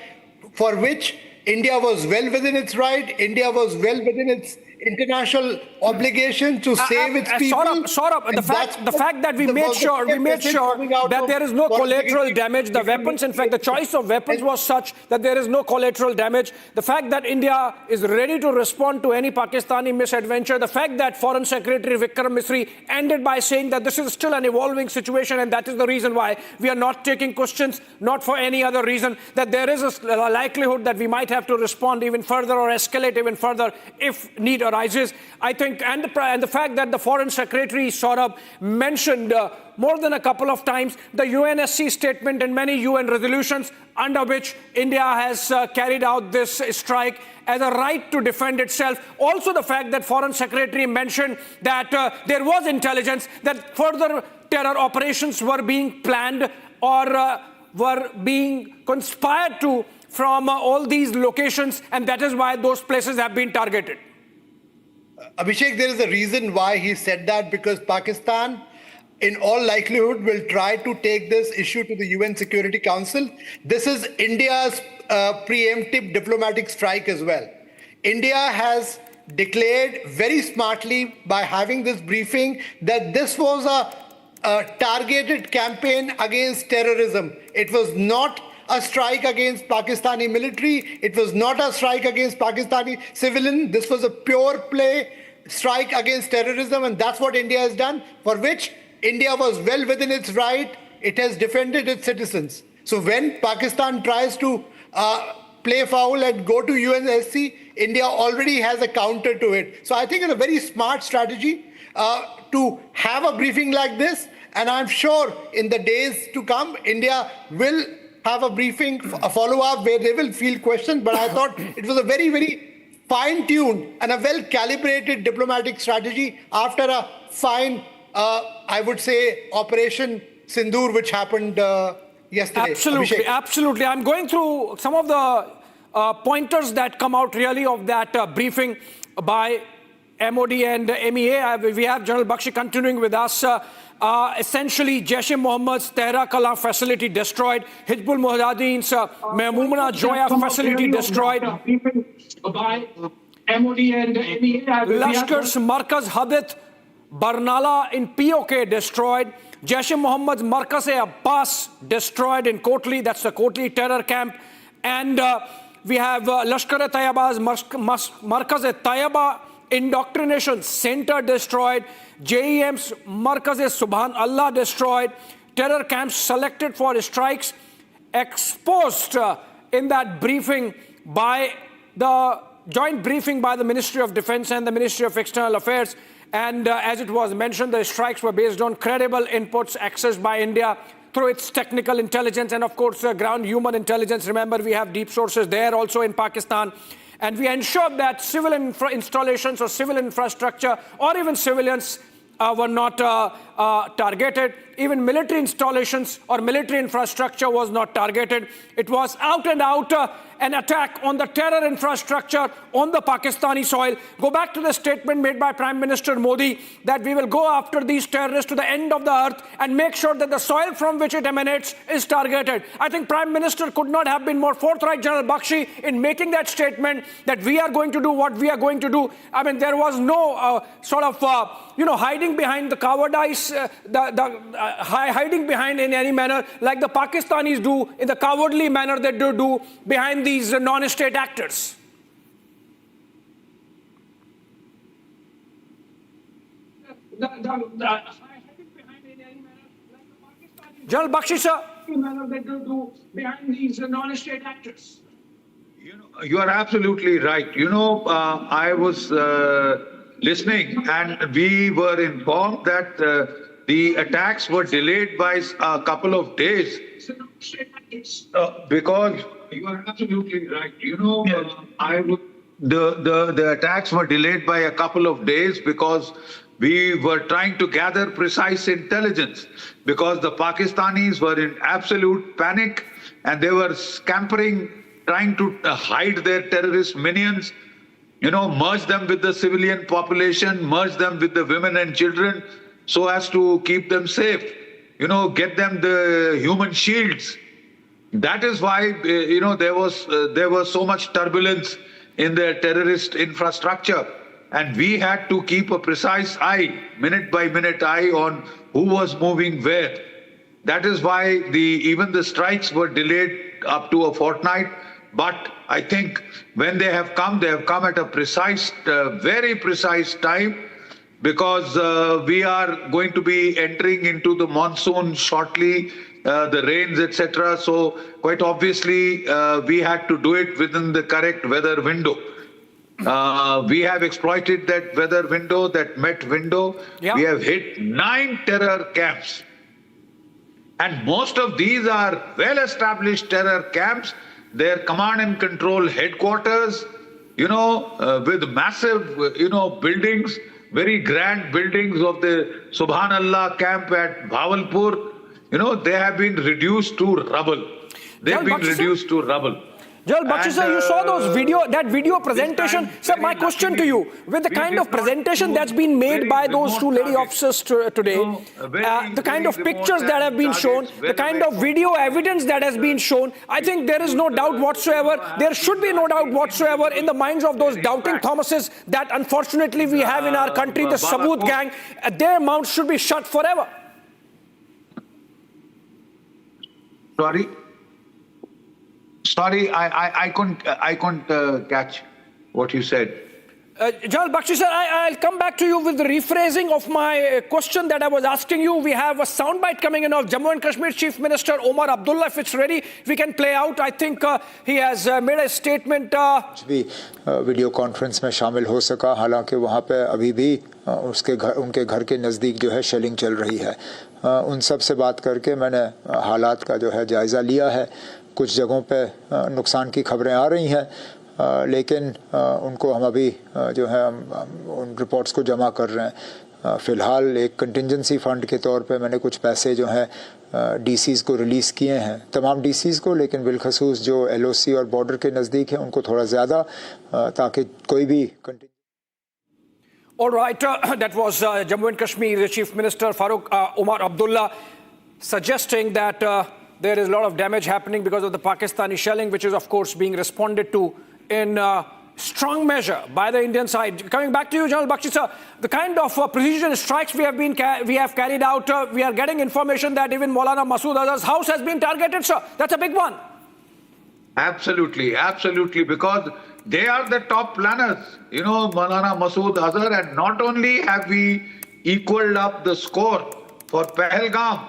for which India was well within its right. India was well within its international obligation to save its people. Saurabh, the fact that we made sure that there is no collateral damage. The weapons, in fact, the choice of weapons was such that there is no collateral damage. The fact that India is ready to respond to any Pakistani misadventure. The fact that Foreign Secretary Vikram Misri ended by saying that this is still an evolving situation, and that is the reason why we are not taking questions, not for any other reason, that there is a likelihood that we might have to respond even further or escalate even further if need arises. I think, and the fact that the Foreign Secretary sort of mentioned more than a couple of times the UNSC statement and many UN resolutions under which India has carried out this strike as a right to defend itself. Also the fact that Foreign Secretary mentioned that there was intelligence that further terror operations were being planned or were being conspired to from all these locations, and that is why those places have been targeted. Abhishek, there is a reason why he said that, because Pakistan, in all likelihood, will try to take this issue to the UN Security Council. This is India's preemptive diplomatic strike as well. India has declared very smartly by having this briefing that this was a targeted campaign against terrorism. It was not a strike against Pakistani military. It was not a strike against Pakistani civilian. This was a pure play strike against terrorism, and that's what India has done, for which India was well within its right. It has defended its citizens. So when Pakistan tries to play foul and go to UNSC, India already has a counter to it. So I think it's a very smart strategy to have a briefing like this, and I'm sure in the days to come, India will have a briefing, a follow-up where they will field questions. But I thought it was a very, very fine-tuned and a well-calibrated diplomatic strategy after a fine, I would say, Operation Sindoor, which happened yesterday. Absolutely, Abhishek. absolutely. I'm going through some of the pointers that come out really of that briefing by MOD and MEA. We have General Bakshi continuing with us. Essentially, Jaish-e-Mohammed's Tehra Kala facility destroyed, Hizbul Mujahideen's Mehmoona Joya facility destroyed, by MOD and MEA. Lashkar's Markaz Hadith Barnala in PoK destroyed, Jaish-e-Mohammed's Markaz-e-Abbas destroyed in Kotli, that's the Kotli terror camp, and we have Lashkar-e-Tayyiba's Markaz-e-Tayyiba Indoctrination Center destroyed, JEM's Markaz-e-Subhan Allah destroyed, terror camps selected for strikes exposed in that briefing by the joint briefing by the Ministry of Defense and the Ministry of External Affairs. And as it was mentioned, the strikes were based on credible inputs accessed by India through its technical intelligence and, of course, ground human intelligence. Remember, we have deep sources there also in Pakistan. And we ensured that civil installations or civil infrastructure or even civilians were not targeted. Even military installations or military infrastructure was not targeted. It was out and out an attack on the terror infrastructure on the Pakistani soil. Go back to the statement made by Prime Minister Modi that we will go after these terrorists to the end of the earth and make sure that the soil from which it emanates is targeted. I think Prime Minister could not have been more forthright, General Bakshi, in making that statement that we are going to do what we are going to do. I mean, there was no sort of, hiding behind the cowardice, hiding behind in any manner like the Pakistanis do, in the cowardly manner that they do behind these non-state actors. General Bakshi, sir. Behind these non-state actors. You are absolutely right. I was listening and we were informed that the attacks were delayed by a couple of days because you are absolutely right. The attacks were delayed by a couple of days because we were trying to gather precise intelligence, because the Pakistanis were in absolute panic and they were scampering, trying to hide their terrorist minions, merge them with the civilian population, merge them with the women and children so as to keep them safe, get them the human shields. That is why, there was so much turbulence in the terrorist infrastructure. And we had to keep a precise eye, minute by minute eye on who was moving where. That is why even the strikes were delayed up to a fortnight. But I think when they have come at a precise, very precise time, because we are going to be entering into the monsoon shortly, the rains, etc. So quite obviously, we had to do it within the correct weather window. We have exploited that weather window, that Met window. Yeah. We have hit 9 terror camps. And most of these are well-established terror camps. Their command and control headquarters, with massive, buildings, very grand buildings of the Subhanallah camp at Bhavalpur. They have been reduced to rubble. They've been reduced to rubble. Joel Bakshi sir, you saw that video presentation. Sir, my question to you, with the kind of presentation that's been made by those two lady officers today, the kind of pictures that have been shown, the kind of video evidence that has been shown, I think there is no doubt whatsoever, there should be no doubt whatsoever in the minds of those doubting Thomases that unfortunately we have in our country, the Saboot gang, their mouths should be shut forever. Sorry, I couldn't catch what you said. Joel Bakshi sir, I'll come back to you with the rephrasing of my question that I was asking you. We have a soundbite coming in of Jammu and Kashmir Chief Minister Omar Abdullah. If it's ready, we can play out. I think he has made a statement. भी video conference में शामिल हो सका, हालांकि वहाँ पे अभी भी उनके घर के नज़दीक जो है शेलिंग चल रही है। उन सब से बात करके मैंने हालात का जो है जायज़ा लिया है। कुछ जगहों पे नुकसान की खबरें आ रही हैं, लेकिन उनको हम अभी जो है उन रिपोर्ट्स को जमा कर रहे हैं। फ़िलहाल एक कंटिजेंसी फ़ंड के तौर पे मैंने कुछ पैसे जो हैं डीसीज़ को रिलीज़ किए हैं, तमाम डीसीज़ को, लेकिन बिलखसूस जो एलओसी और बॉर्डर के नज़दीक है उनको थोड़ा ज़्यादा, ताकि कोई भी All right, that was Jammu and Kashmir Chief Minister Omar Abdullah suggesting that there is a lot of damage happening because of the Pakistani shelling, which is of course being responded to in strong measure by the Indian side. Coming back to you, General Bakshi sir, the kind of precision strikes we have carried out, we are getting information that even Maulana Masood Azhar's house has been targeted, sir. That's a big one. Absolutely, absolutely, because they are the top planners, Maulana Masood Azhar, and not only have we equaled up the score for Pahalgam,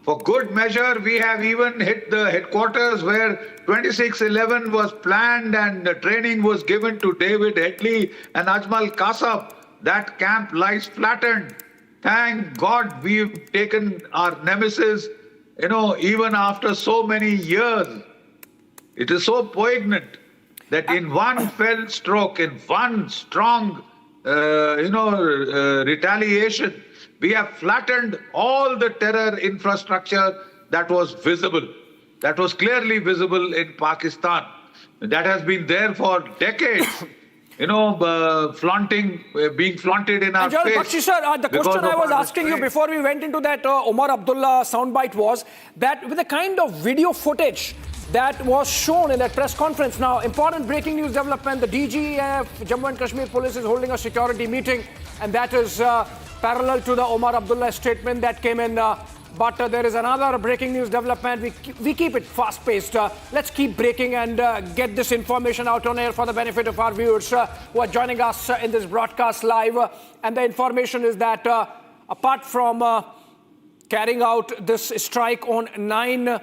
for good measure, we have even hit the headquarters where 2611 was planned and the training was given to David Headley and Ajmal Kasab. That camp lies flattened. Thank God we've taken our nemesis, even after so many years. It is so poignant that in one fell stroke, in one strong, retaliation, we have flattened all the terror infrastructure that was visible, that was clearly visible in Pakistan. That has been there for decades, being flaunted in our face. Bakshi sir, the question I was asking you before we went into that Omar Abdullah soundbite was that with the kind of video footage that was shown in that press conference. Now, important breaking news development. The DGF, Jammu and Kashmir Police, is holding a security meeting, and that is parallel to the Omar Abdullah statement that came in. But there is another breaking news development. We keep it fast-paced. Let's keep breaking and get this information out on air for the benefit of our viewers who are joining us in this broadcast live. And the information is that apart from carrying out this strike on 9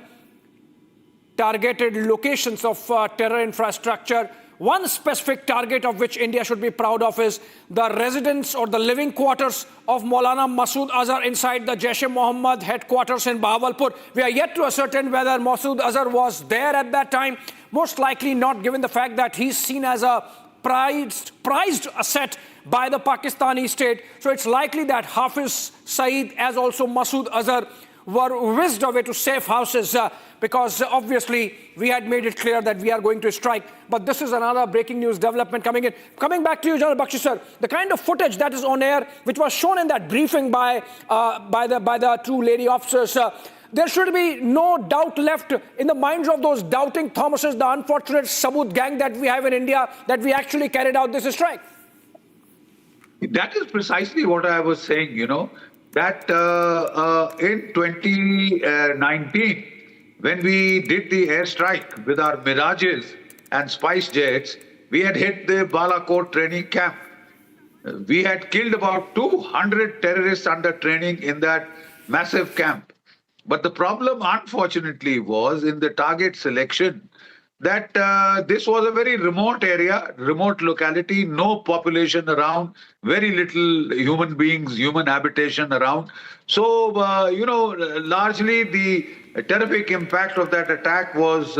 targeted locations of terror infrastructure, one specific target of which India should be proud of is the residence or the living quarters of Maulana Masood Azhar inside the Jaish-e-Mohammed headquarters in Bahawalpur. We are yet to ascertain whether Masood Azhar was there at that time. Most likely not, given the fact that he's seen as a prized asset by the Pakistani state. So it's likely that Hafiz Saeed, as also Masood Azhar, were whisked away to safe houses because obviously we had made it clear that we are going to strike. But this is another breaking news development coming in. Coming back to you, General Bakshi sir, the kind of footage that is on air, which was shown in that briefing by the two lady officers, there should be no doubt left in the minds of those doubting Thomases, the unfortunate Saboot gang that we have in India, that we actually carried out this strike. That is precisely what I was saying, that in 2019, when we did the airstrike with our Mirages and Spice Jets, we had hit the Balakot training camp. We had killed about 200 terrorists under training in that massive camp. But the problem, unfortunately, was in the target selection. that this was a very remote area, remote locality, no population around, very little human beings, human habitation around. So, largely the terrific impact of that attack was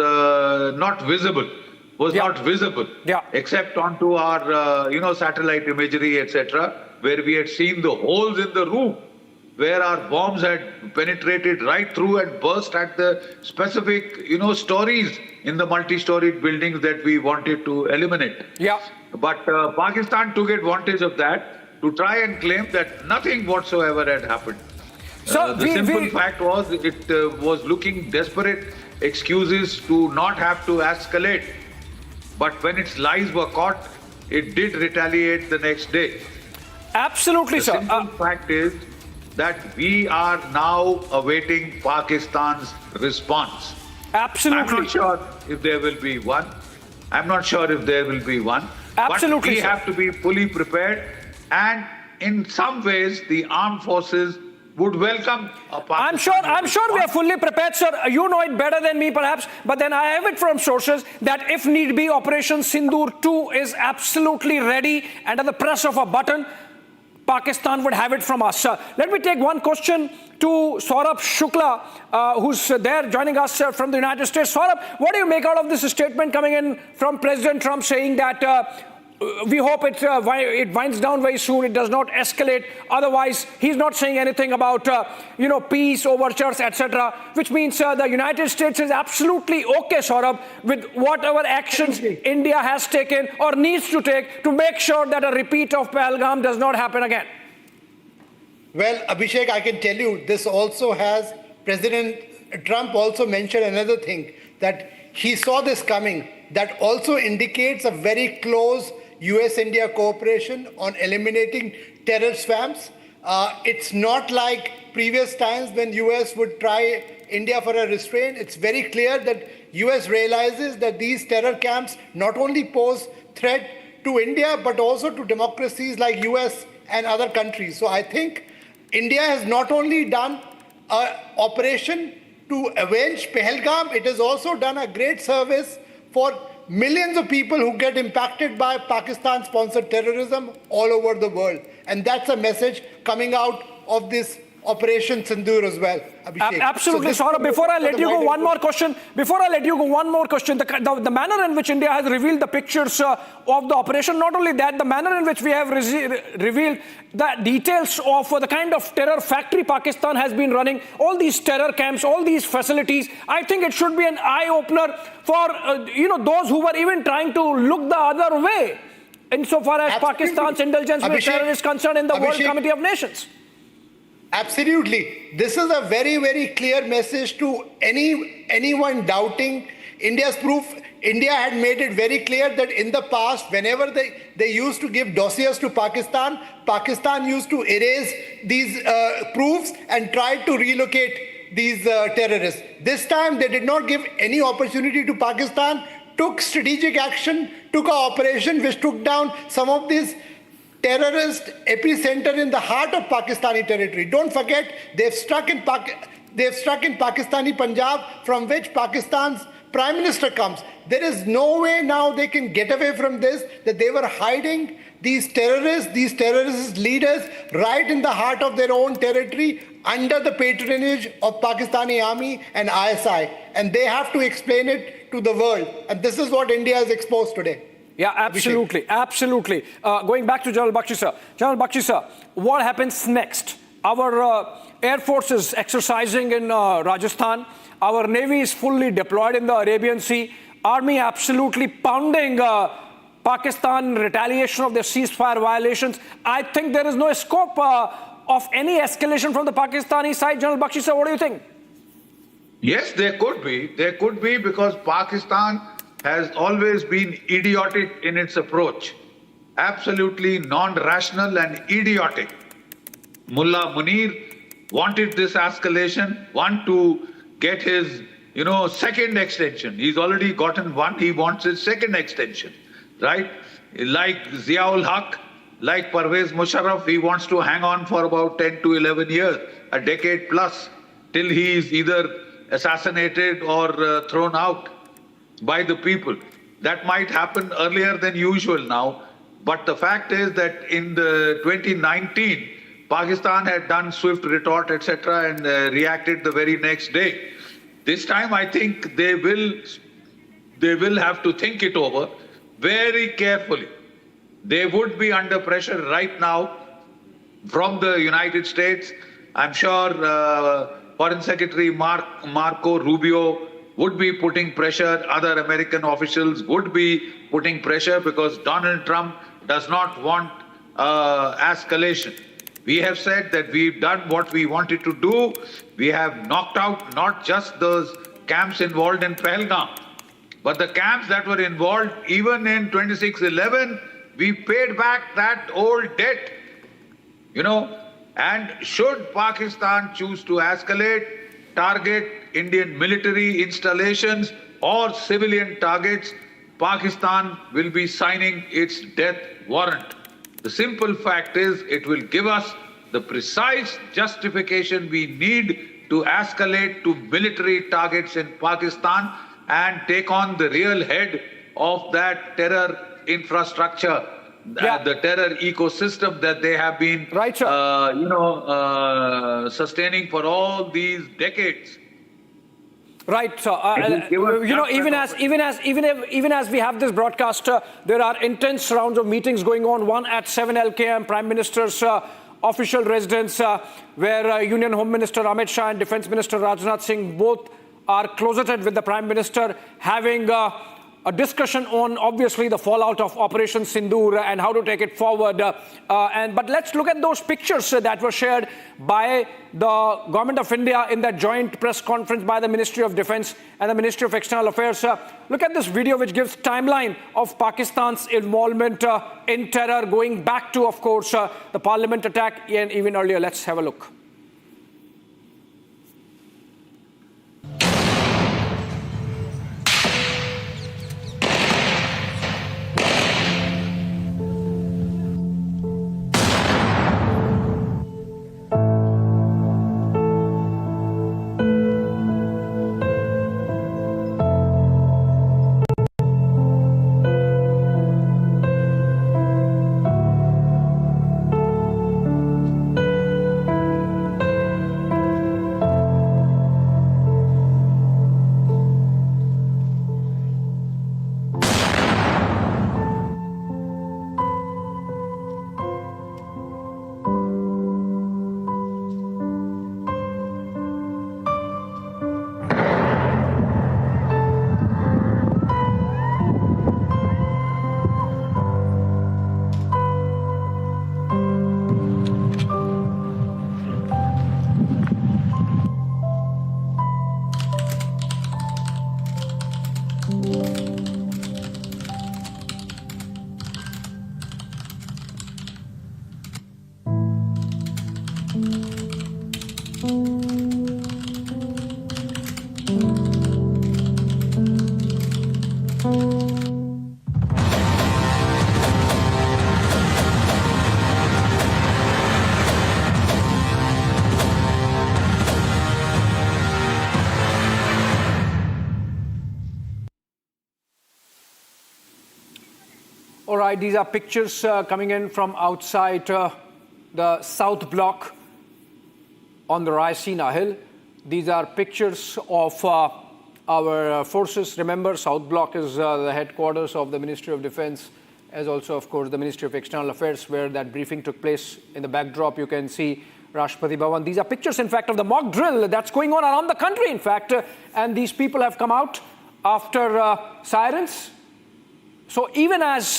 not visible. Except onto our, satellite imagery, etc., where we had seen the holes in the roof, where our bombs had penetrated right through and burst at the specific, stories in the multi-storied buildings that we wanted to eliminate. Yeah. But Pakistan took advantage of that to try and claim that nothing whatsoever had happened. So the simple fact was it was looking desperate excuses to not have to escalate. But when its lies were caught, it did retaliate the next day. Absolutely, sir. The simple fact is that we are now awaiting Pakistan's response. Absolutely. I'm not sure if there will be one. Absolutely, But we have to be fully prepared. And in some ways, the armed forces would welcome a Pakistan. I'm sure we are fully prepared, sir. You know it better than me, perhaps. But then I have it from sources that if need be, Operation Sindoor 2 is absolutely ready. And at the press of a button, Pakistan would have it from us. Let me take one question to Saurabh Shukla, who's there joining us from the United States. Saurabh, what do you make out of this statement coming in from President Trump saying that we hope it winds down very soon, it does not escalate. Otherwise, he's not saying anything about, peace, overtures, etc., which means the United States is absolutely okay, Saurabh, with whatever actions India has taken or needs to take to make sure that a repeat of Pahalgam does not happen again. Well, Abhishek, I can tell you, this also has, President Trump also mentioned another thing, that he saw this coming. That also indicates a very close US-India cooperation on eliminating terror swamps. It's not like previous times when US would try India for a restraint. It's very clear that US realizes that these terror camps not only pose threat to India, but also to democracies like US and other countries. So I think India has not only done an operation to avenge Pahalgam, it has also done a great service for millions of people who get impacted by Pakistan-sponsored terrorism all over the world. And that's a message coming out of this Operation Sindoor as well, Abhishek. Absolutely, Saurabh. Before I let you go, one more question. The manner in which India has revealed the pictures of the operation, not only that, the manner in which we have revealed the details of the kind of terror factory Pakistan has been running, all these terror camps, all these facilities, I think it should be an eye-opener for, those who were even trying to look the other way, insofar as Pakistan's indulgence with terror is concerned in the World Committee of Nations. Absolutely. This is a very, very clear message to anyone doubting India's proof. India had made it very clear that in the past, whenever they used to give dossiers to Pakistan, Pakistan used to erase these proofs and tried to relocate these terrorists. This time, they did not give any opportunity to Pakistan, took strategic action, took an operation which took down some of these terrorist epicenter in the heart of Pakistani territory. Don't forget, they've struck in Pakistani Punjab, from which Pakistan's Prime Minister comes. There is no way now they can get away from this, that they were hiding these terrorist leaders right in the heart of their own territory under the patronage of Pakistani army and ISI. And they have to explain it to the world. And this is what India has exposed today. Yeah, absolutely, absolutely. Going back to General Bakshi sir. General Bakshi sir, what happens next? Our Air Force is exercising in Rajasthan. Our Navy is fully deployed in the Arabian Sea. Army absolutely pounding Pakistan in retaliation of their ceasefire violations. I think there is no scope of any escalation from the Pakistani side. General Bakshi sir, what do you think? Yes, there could be. There could be, because Pakistan has always been idiotic in its approach. Absolutely non-rational and idiotic. Mullah Munir wanted this escalation, to get his, second extension. He's already gotten one, he wants his second extension, right? Like Ziaul Haq, like Parvez Musharraf, he wants to hang on for about 10 to 11 years, a decade plus, till he is either assassinated or thrown out. by the people. That might happen earlier than usual now, but the fact is that in the 2019, Pakistan had done swift retort, etc., and reacted the very next day. This time, I think they will have to think it over very carefully. They would be under pressure right now from the United States. I'm sure Foreign Secretary Marco Rubio would be putting pressure. Other American officials would be putting pressure because Donald Trump does not want escalation. We have said that we've done what we wanted to do. We have knocked out not just those camps involved in Pahalgam, but the camps that were involved even in 26/11. We paid back that old debt, and should Pakistan choose to escalate, target Indian military installations or civilian targets, Pakistan will be signing its death warrant. The simple fact is it will give us the precise justification we need to escalate to military targets in Pakistan and take on the real head of that terror infrastructure, the terror ecosystem that they have been, sustaining for all these decades. Right. So, even as we have this broadcast, there are intense rounds of meetings going on. One at 7 LKM, Prime Minister's official residence, where Union Home Minister Amit Shah and Defence Minister Rajnath Singh both are closeted with the Prime Minister, having a discussion on, obviously, the fallout of Operation Sindoor and how to take it forward. But let's look at those pictures that were shared by the Government of India in that joint press conference by the Ministry of Defence and the Ministry of External Affairs. Look at this video, which gives timeline of Pakistan's involvement in terror, going back to, of course, the Parliament attack and even earlier. Let's have a look. All right, these are pictures coming in from outside the South Block on the Raisina Hill. These are pictures of our forces. Remember, South Block is the headquarters of the Ministry of Defence, as also, of course, the Ministry of External Affairs, where that briefing took place. In the backdrop, you can see Rashtrapati Bhavan. These are pictures, in fact, of the mock drill that's going on around the country, in fact. And these people have come out after sirens. So even as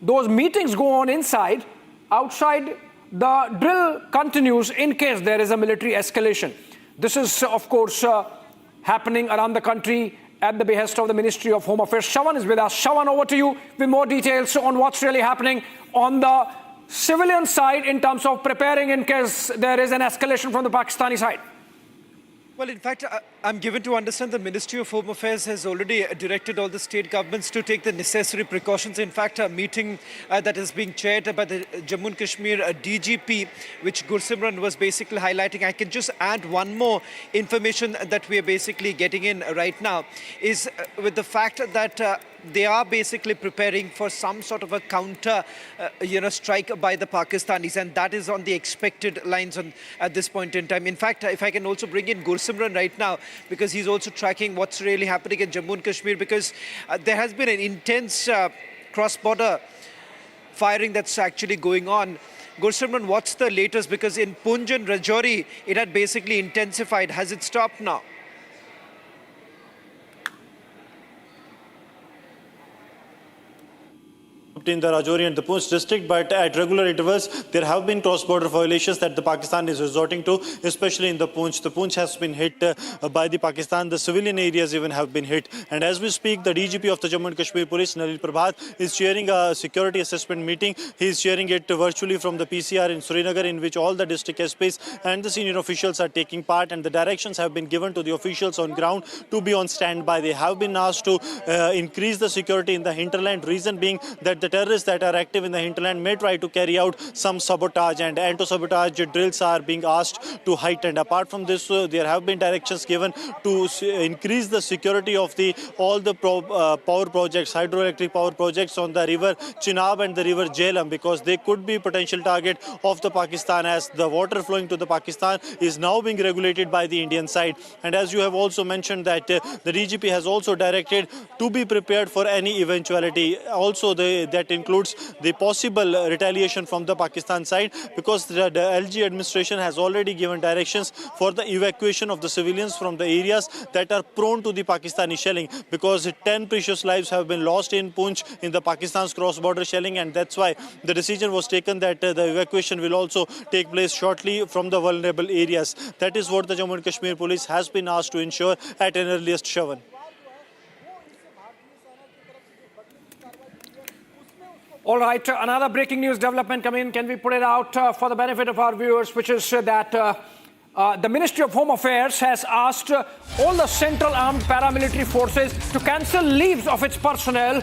those meetings go on inside, outside, the drill continues in case there is a military escalation. This is, of course, happening around the country at the behest of the Ministry of Home Affairs. Shawan is with us. Shawan, over to you with more details on what's really happening on the civilian side in terms of preparing in case there is an escalation from the Pakistani side. Well, in fact, I'm given to understand the Ministry of Home Affairs has already directed all the state governments to take the necessary precautions. In fact, a meeting that is being chaired by the Jammu and Kashmir DGP, which Gursimran was basically highlighting. I can just add one more information that we are basically getting in right now is with the fact that they are basically preparing for some sort of a counter, strike by the Pakistanis, and that is on the expected lines at this point in time. In fact, if I can also bring in Gursimran right now, because he's also tracking what's really happening in Jammu and Kashmir, because there has been an intense cross-border firing that's actually going on. Gursimran, what's the latest? Because in Poonch and Rajouri, it had basically intensified. Has it stopped now? In the Rajouri and the Poonch district, but at regular intervals there have been cross-border violations that the Pakistan is resorting to, especially in the Poonch. The Poonch has been hit by the Pakistan. The civilian areas even have been hit. And as we speak, the DGP of the Jammu and Kashmir Police, Nalin Prabhat, is chairing a security assessment meeting. He is chairing it virtually from the PCR in Srinagar, in which all the district SPs and the senior officials are taking part, and the directions have been given to the officials on ground to be on standby. They have been asked to increase the security in the hinterland, reason being that the terrorists that are active in the hinterland may try to carry out some sabotage, and anti-sabotage drills are being asked to heighten. Apart from this, there have been directions given to increase the security of all the power projects, hydroelectric power projects on the river Chenab and the river Jhelum, because they could be potential target of the Pakistan, as the water flowing to the Pakistan is now being regulated by the Indian side. And as you have also mentioned that the DGP has also directed to be prepared for any eventuality. Also, that includes the possible retaliation from the Pakistan side, because the LG administration has already given directions for the evacuation of the civilians from the areas that are prone to the Pakistani shelling, because 10 precious lives have been lost in Poonch in the Pakistan's cross-border shelling, and that's why the decision was taken that the evacuation will also take place shortly from the vulnerable areas. That is what the Jammu and Kashmir Police has been asked to ensure at an earliest, Shravan. All right, another breaking news development coming in. Can we put it out for the benefit of our viewers, which is that the Ministry of Home Affairs has asked all the Central Armed Paramilitary Forces to cancel leaves of its personnel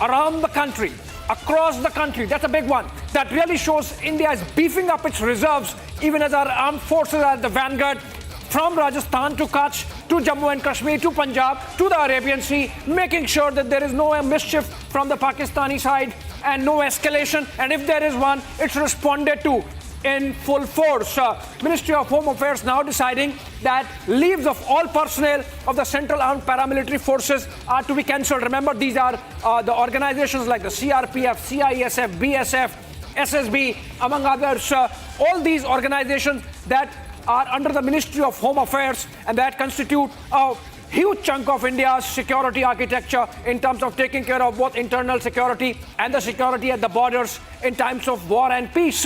around the country, across the country. That's a big one. That really shows India is beefing up its reserves, even as our armed forces are at the vanguard, from Rajasthan to Kutch, to Jammu and Kashmir, to Punjab, to the Arabian Sea, making sure that there is no mischief from the Pakistani side and no escalation. And if there is one, it's responded to in full force. Ministry of Home Affairs now deciding that leaves of all personnel of the Central Armed Paramilitary Forces are to be cancelled. Remember, these are the organizations like the CRPF, CISF, BSF, SSB, among others. All these organizations that are under the Ministry of Home Affairs, and that constitute a huge chunk of India's security architecture in terms of taking care of both internal security and the security at the borders in times of war and peace.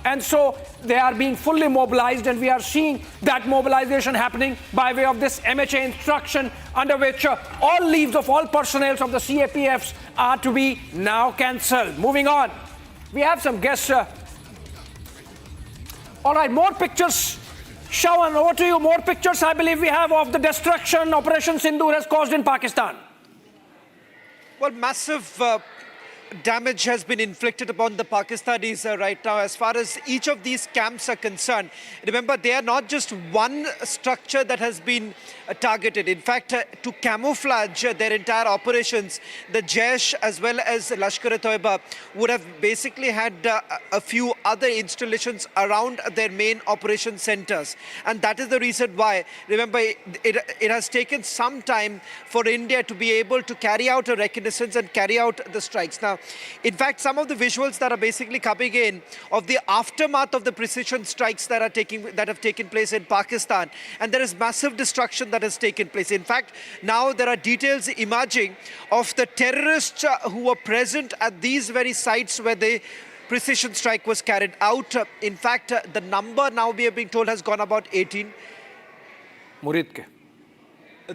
And so they are being fully mobilized, and we are seeing that mobilization happening by way of this MHA instruction, under which all leaves of all personnel of the CAPFs are to be now cancelled. Moving on, we have some guests. All right, more pictures. Shawan, over to you. More pictures, I believe, we have of the destruction Operation Sindoor has caused in Pakistan. Well, massive damage has been inflicted upon the Pakistanis right now as far as each of these camps are concerned. Remember, they are not just one structure that has been targeted. In fact, to camouflage their entire operations, the Jaish as well as Lashkar-e-Toiba would have basically had a few other installations around their main operation centers. And that is the reason why, remember, it has taken some time for India to be able to carry out a reconnaissance and carry out the strikes. Now, in fact, some of the visuals that are basically coming in of the aftermath of the precision strikes that have taken place in Pakistan, and there is massive destruction that has taken place. In fact, now there are details emerging of the terrorists who were present at these very sites where the precision strike was carried out. In fact, the number now we are being told has gone about 18. Murid ke.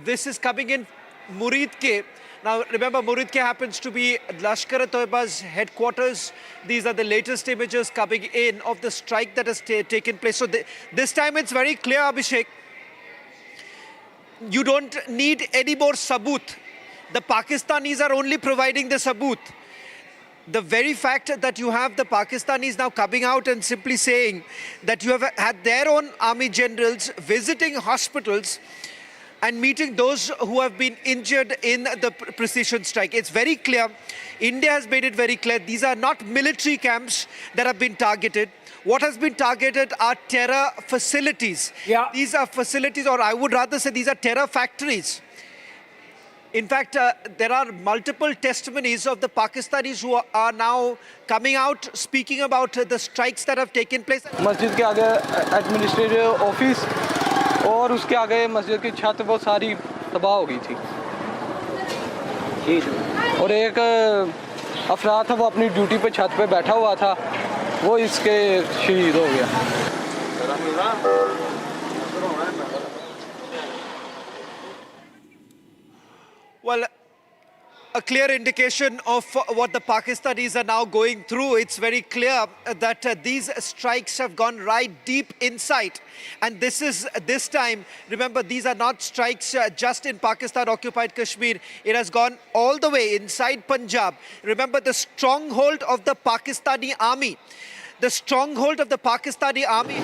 This is coming in Murid ke. Now, remember, Murid ke happens to be Lashkar-e-Toiba's headquarters. These are the latest images coming in of the strike that has taken place. So this time it's very clear, Abhishek, you don't need any more sabut. The Pakistanis are only providing the sabut. The very fact that you have the Pakistanis now coming out and simply saying that you have had their own army generals visiting hospitals and meeting those who have been injured in the precision strike. It's very clear. India has made it very clear. These are not military camps that have been targeted. What has been targeted are terror facilities. Yeah. These are facilities, or I would rather say these are terror factories. In fact, there are multiple testimonies of the Pakistanis who are now coming out speaking about the strikes that have taken place. मस्जिद के आगे administrative office और उसके आगे मस्जिद की छत वो सारी तबाह हो गई थी और एक अफराद था वो अपनी ड्यूटी पे छत पे बैठा हुआ था वो इसके शहीद हो गया Well, a clear indication of what the Pakistanis are now going through. It's very clear that these strikes have gone right deep inside. And this time, remember, these are not strikes just in Pakistan-occupied Kashmir. It has gone all the way inside Punjab. Remember, the stronghold of the Pakistani army. The stronghold of the Pakistani army.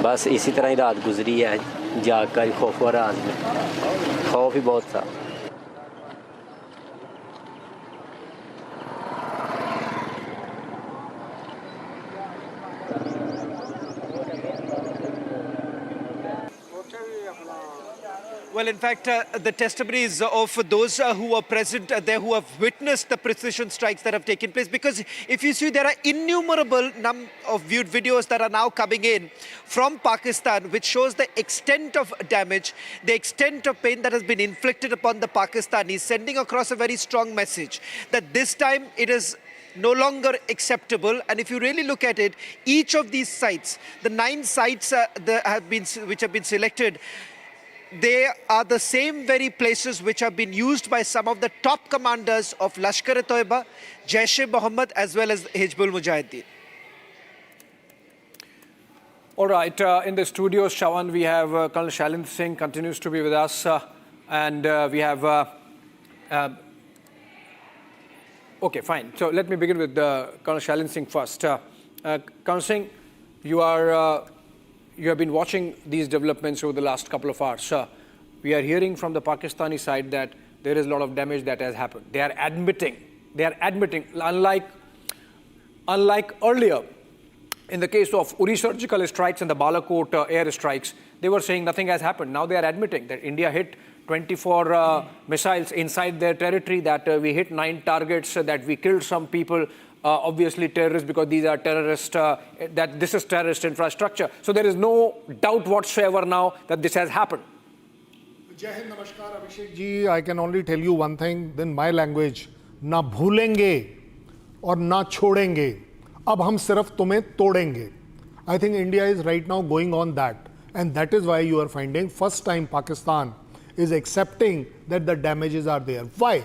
बस इसी तरह ही रात गुजरी है जाकर खौफ और रात में खौफ ही बहुत था Well, in fact, the testimonies of those who were present there, who have witnessed the precision strikes that have taken place, because if you see, there are innumerable number of viewed videos that are now coming in from Pakistan, which shows the extent of damage, the extent of pain that has been inflicted upon the Pakistanis, sending across a very strong message that this time it is no longer acceptable. And if you really look at it, each of these sites, the 9 sites which have been selected, they are the same very places which have been used by some of the top commanders of Lashkar-e-Toiba, Jaish-e-Mohammed, as well as Hizbul Mujahideen. All right, in the studios, Shawan, we have Colonel Shailendra Singh continues to be with us, and we have. Okay, fine. So let me begin with Colonel Shailendra Singh first. Colonel Singh, you have been watching these developments over the last couple of hours. We are hearing from the Pakistani side that there is a lot of damage that has happened. They are admitting, unlike earlier, in the case of Uri surgical strikes and the Balakot air strikes, they were saying nothing has happened. Now they are admitting that India hit 24 missiles inside their territory, that we hit 9 targets, that we killed some people. Obviously terrorists, because these are terrorists, that this is terrorist infrastructure. So there is no doubt whatsoever now that this has happened. Jai Hind, Namaskar, Abhishek ji. I can only tell you one thing in my language. Na bhulenge aur na chodenge. Ab hum sirf tumhe todenge. I think India is right now going on that. And that is why you are finding first time Pakistan is accepting that the damages are there. Why?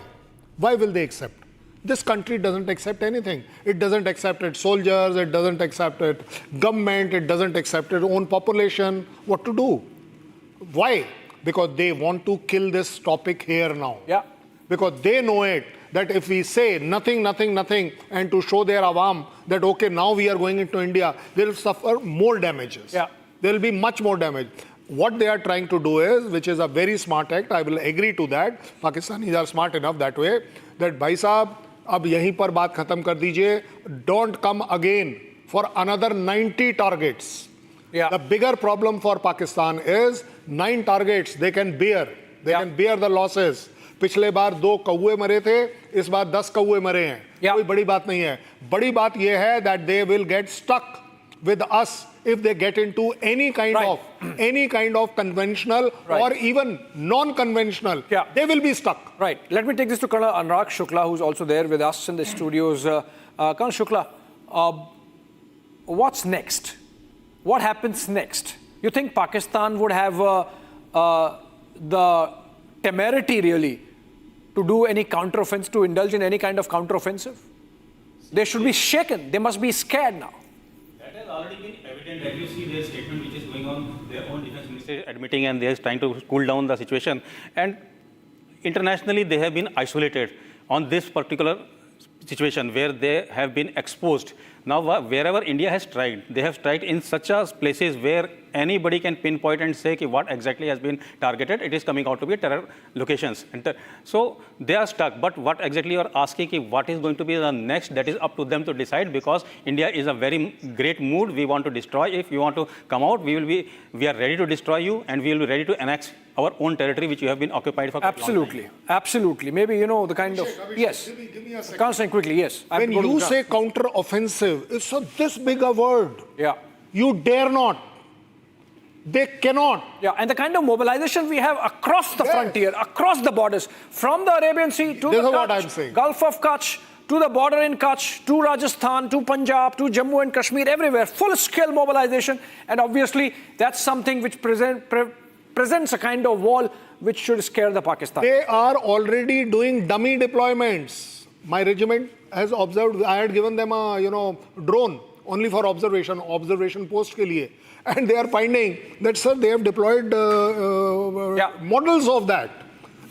Why will they accept? This country doesn't accept anything. It doesn't accept its soldiers, it doesn't accept its government, it doesn't accept its own population. What to do? Why? Because they want to kill this topic here now. Yeah. Because they know it, that if we say nothing, and to show their awam that, okay, now we are going into India, they will suffer more damages. Yeah. There will be much more damage. What they are trying to do is, which is a very smart act, I will agree to that. Pakistanis are smart enough that way, that bhai sahab, अब यहीं पर बात खत्म कर दीजिए. Don't come again for another 90 targets. Yeah. The bigger problem for Pakistan is 9 targets they can bear. They can bear the losses. पिछले बार 2 कौवे मरे थे, इस बार 10 कौवे मरे हैं. कोई बड़ी बात नहीं है. बड़ी बात यह है that they will get stuck with us if they get into any kind of conventional or even non-conventional. They will be stuck. Right. Let me take this to Colonel Anurag Shukla, who's also there with us in the studios. Colonel Shukla, what's next? What happens next? You think Pakistan would have the temerity really to do any counteroffensive, to indulge in any kind of counteroffensive? They should be shaken. They must be scared now. That has already been evident. That you see their statement which is going going on. Their own defense ministry admitting, and they are trying to cool down the situation. And internationally, they have been isolated on this particular situation where they have been exposed. Now, wherever India has tried, they have tried in such a places where anybody can pinpoint and say what exactly has been targeted. It is coming out to be terror locations. So they are stuck. But what exactly you are asking, what is going to be the next, that is up to them to decide, because India is a very great mood. We want to destroy. If you want to come out, we are ready to destroy you, and we will be ready to annex our own territory, which you have been occupied for quite a long time. Absolutely. Maybe, the kind of... Yes. Give me a second. Constant, quickly, yes. When you say counter-offensive, it's this big a word. Yeah. You dare not. They cannot. Yeah, and the kind of mobilization we have across the frontier, across the borders, from the Arabian Sea to the Gulf of Kutch, to the border in Kutch, to Rajasthan, to Punjab, to Jammu and Kashmir, everywhere, full-scale mobilization. And obviously, that's something which presents a kind of wall which should scare the Pakistanis. They are already doing dummy deployments. My regiment has observed, I had given them a, drone only for observation post ke liye. And they are finding that, sir, they have deployed models of that.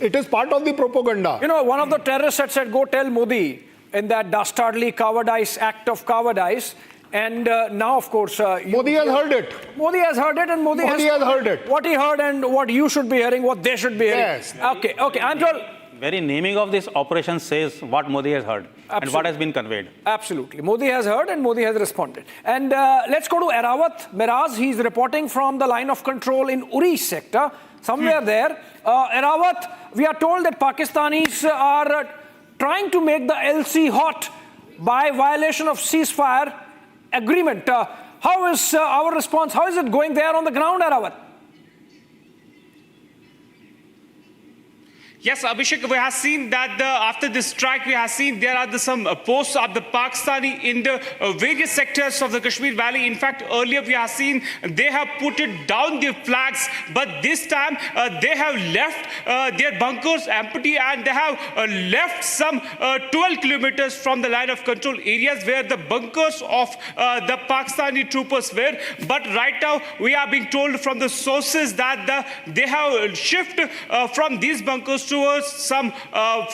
It is part of the propaganda. One of the terrorists had said, go tell Modi in that dastardly cowardice, act of cowardice. And now, of course... Modi has heard it. Modi has heard it, and Modi has heard it. What he heard and what you should be hearing, what they should be hearing. Yes. Okay, I'm told... Very naming of this operation says what Modi has heard and what has been conveyed. Absolutely. Modi has heard and Modi has responded. And let's go to Erawat Miraz. He's reporting from the line of control in Uri sector, somewhere there. Erawat, we are told that Pakistanis are trying to make the LC hot by violation of ceasefire agreement. How is our response? How is it going there on the ground, Erawat? Yes, Abhishek, we have seen that after this strike, we have seen there are some posts of the Pakistani in the various sectors of the Kashmir Valley. In fact, earlier we have seen they have put it down their flags, but this time they have left their bunkers empty, and they have left some 12 kilometers from the line of control areas where the bunkers of the Pakistani troopers were. But right now, we are being told from the sources that they have shifted from these bunkers towards some,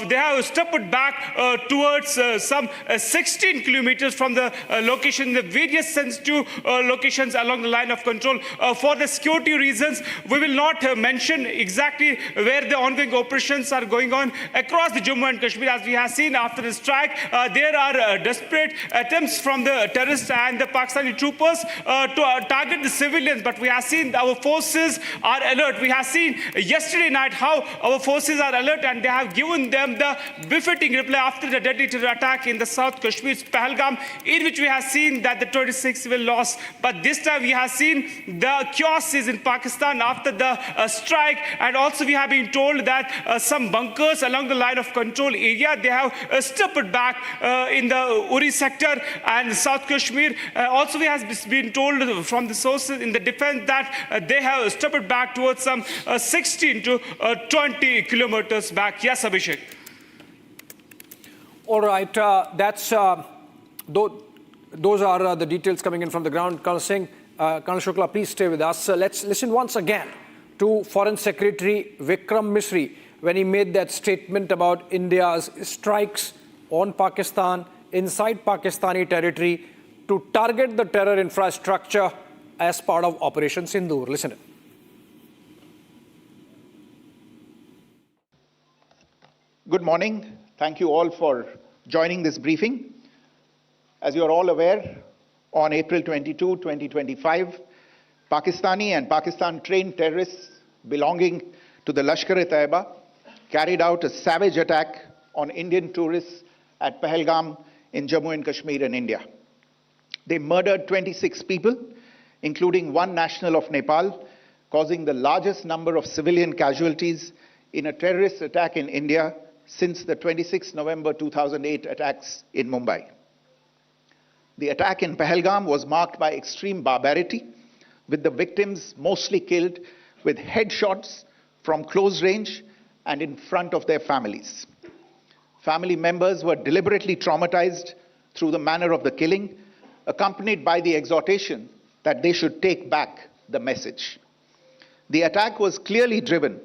they have stepped back towards some 16 kilometers from the location, the various sensitive locations along the line of control. For the security reasons, we will not mention exactly where the ongoing operations are going on across the Jammu and Kashmir. As we have seen after the strike, there are desperate attempts from the terrorists and the Pakistani troopers to target the civilians, but we have seen our forces are alert. We have seen yesterday night how our forces are alert, and they have given them the befitting reply after the deadly terror attack in the South Kashmir's Pahalgam, in which we have seen that the 26 civil lost. But this time we have seen the chaos is in Pakistan after the strike, and also we have been told that some bunkers along the line of control area, they have stepped back in the Uri sector and South Kashmir. Also we have been told from the sources in the defense that they have stepped back towards some 16 to 20 kilometers back. Yes, Abhishek. All right, those are the details coming in from the ground. Colonel Singh, Colonel Shukla, please stay with us. Let's listen once again to Foreign Secretary Vikram Misri when he made that statement about India's strikes on Pakistan, inside Pakistani territory, to target the terror infrastructure as part of Operation Sindoor. Listen. Good morning. Thank you all for joining this briefing. As you are all aware, on April 22, 2025, Pakistani and Pakistan-trained terrorists belonging to the Lashkar-e-Taiba carried out a savage attack on Indian tourists at Pahalgam in Jammu and Kashmir in India. They murdered 26 people, including one national of Nepal, causing the largest number of civilian casualties in a terrorist attack in India since the 26 November 2008 attacks in Mumbai. The attack in Pahalgam was marked by extreme barbarity, with the victims mostly killed with headshots from close range and in front of their families. Family members were deliberately traumatized through the manner of the killing, accompanied by the exhortation that they should take back the message. The attack was clearly driven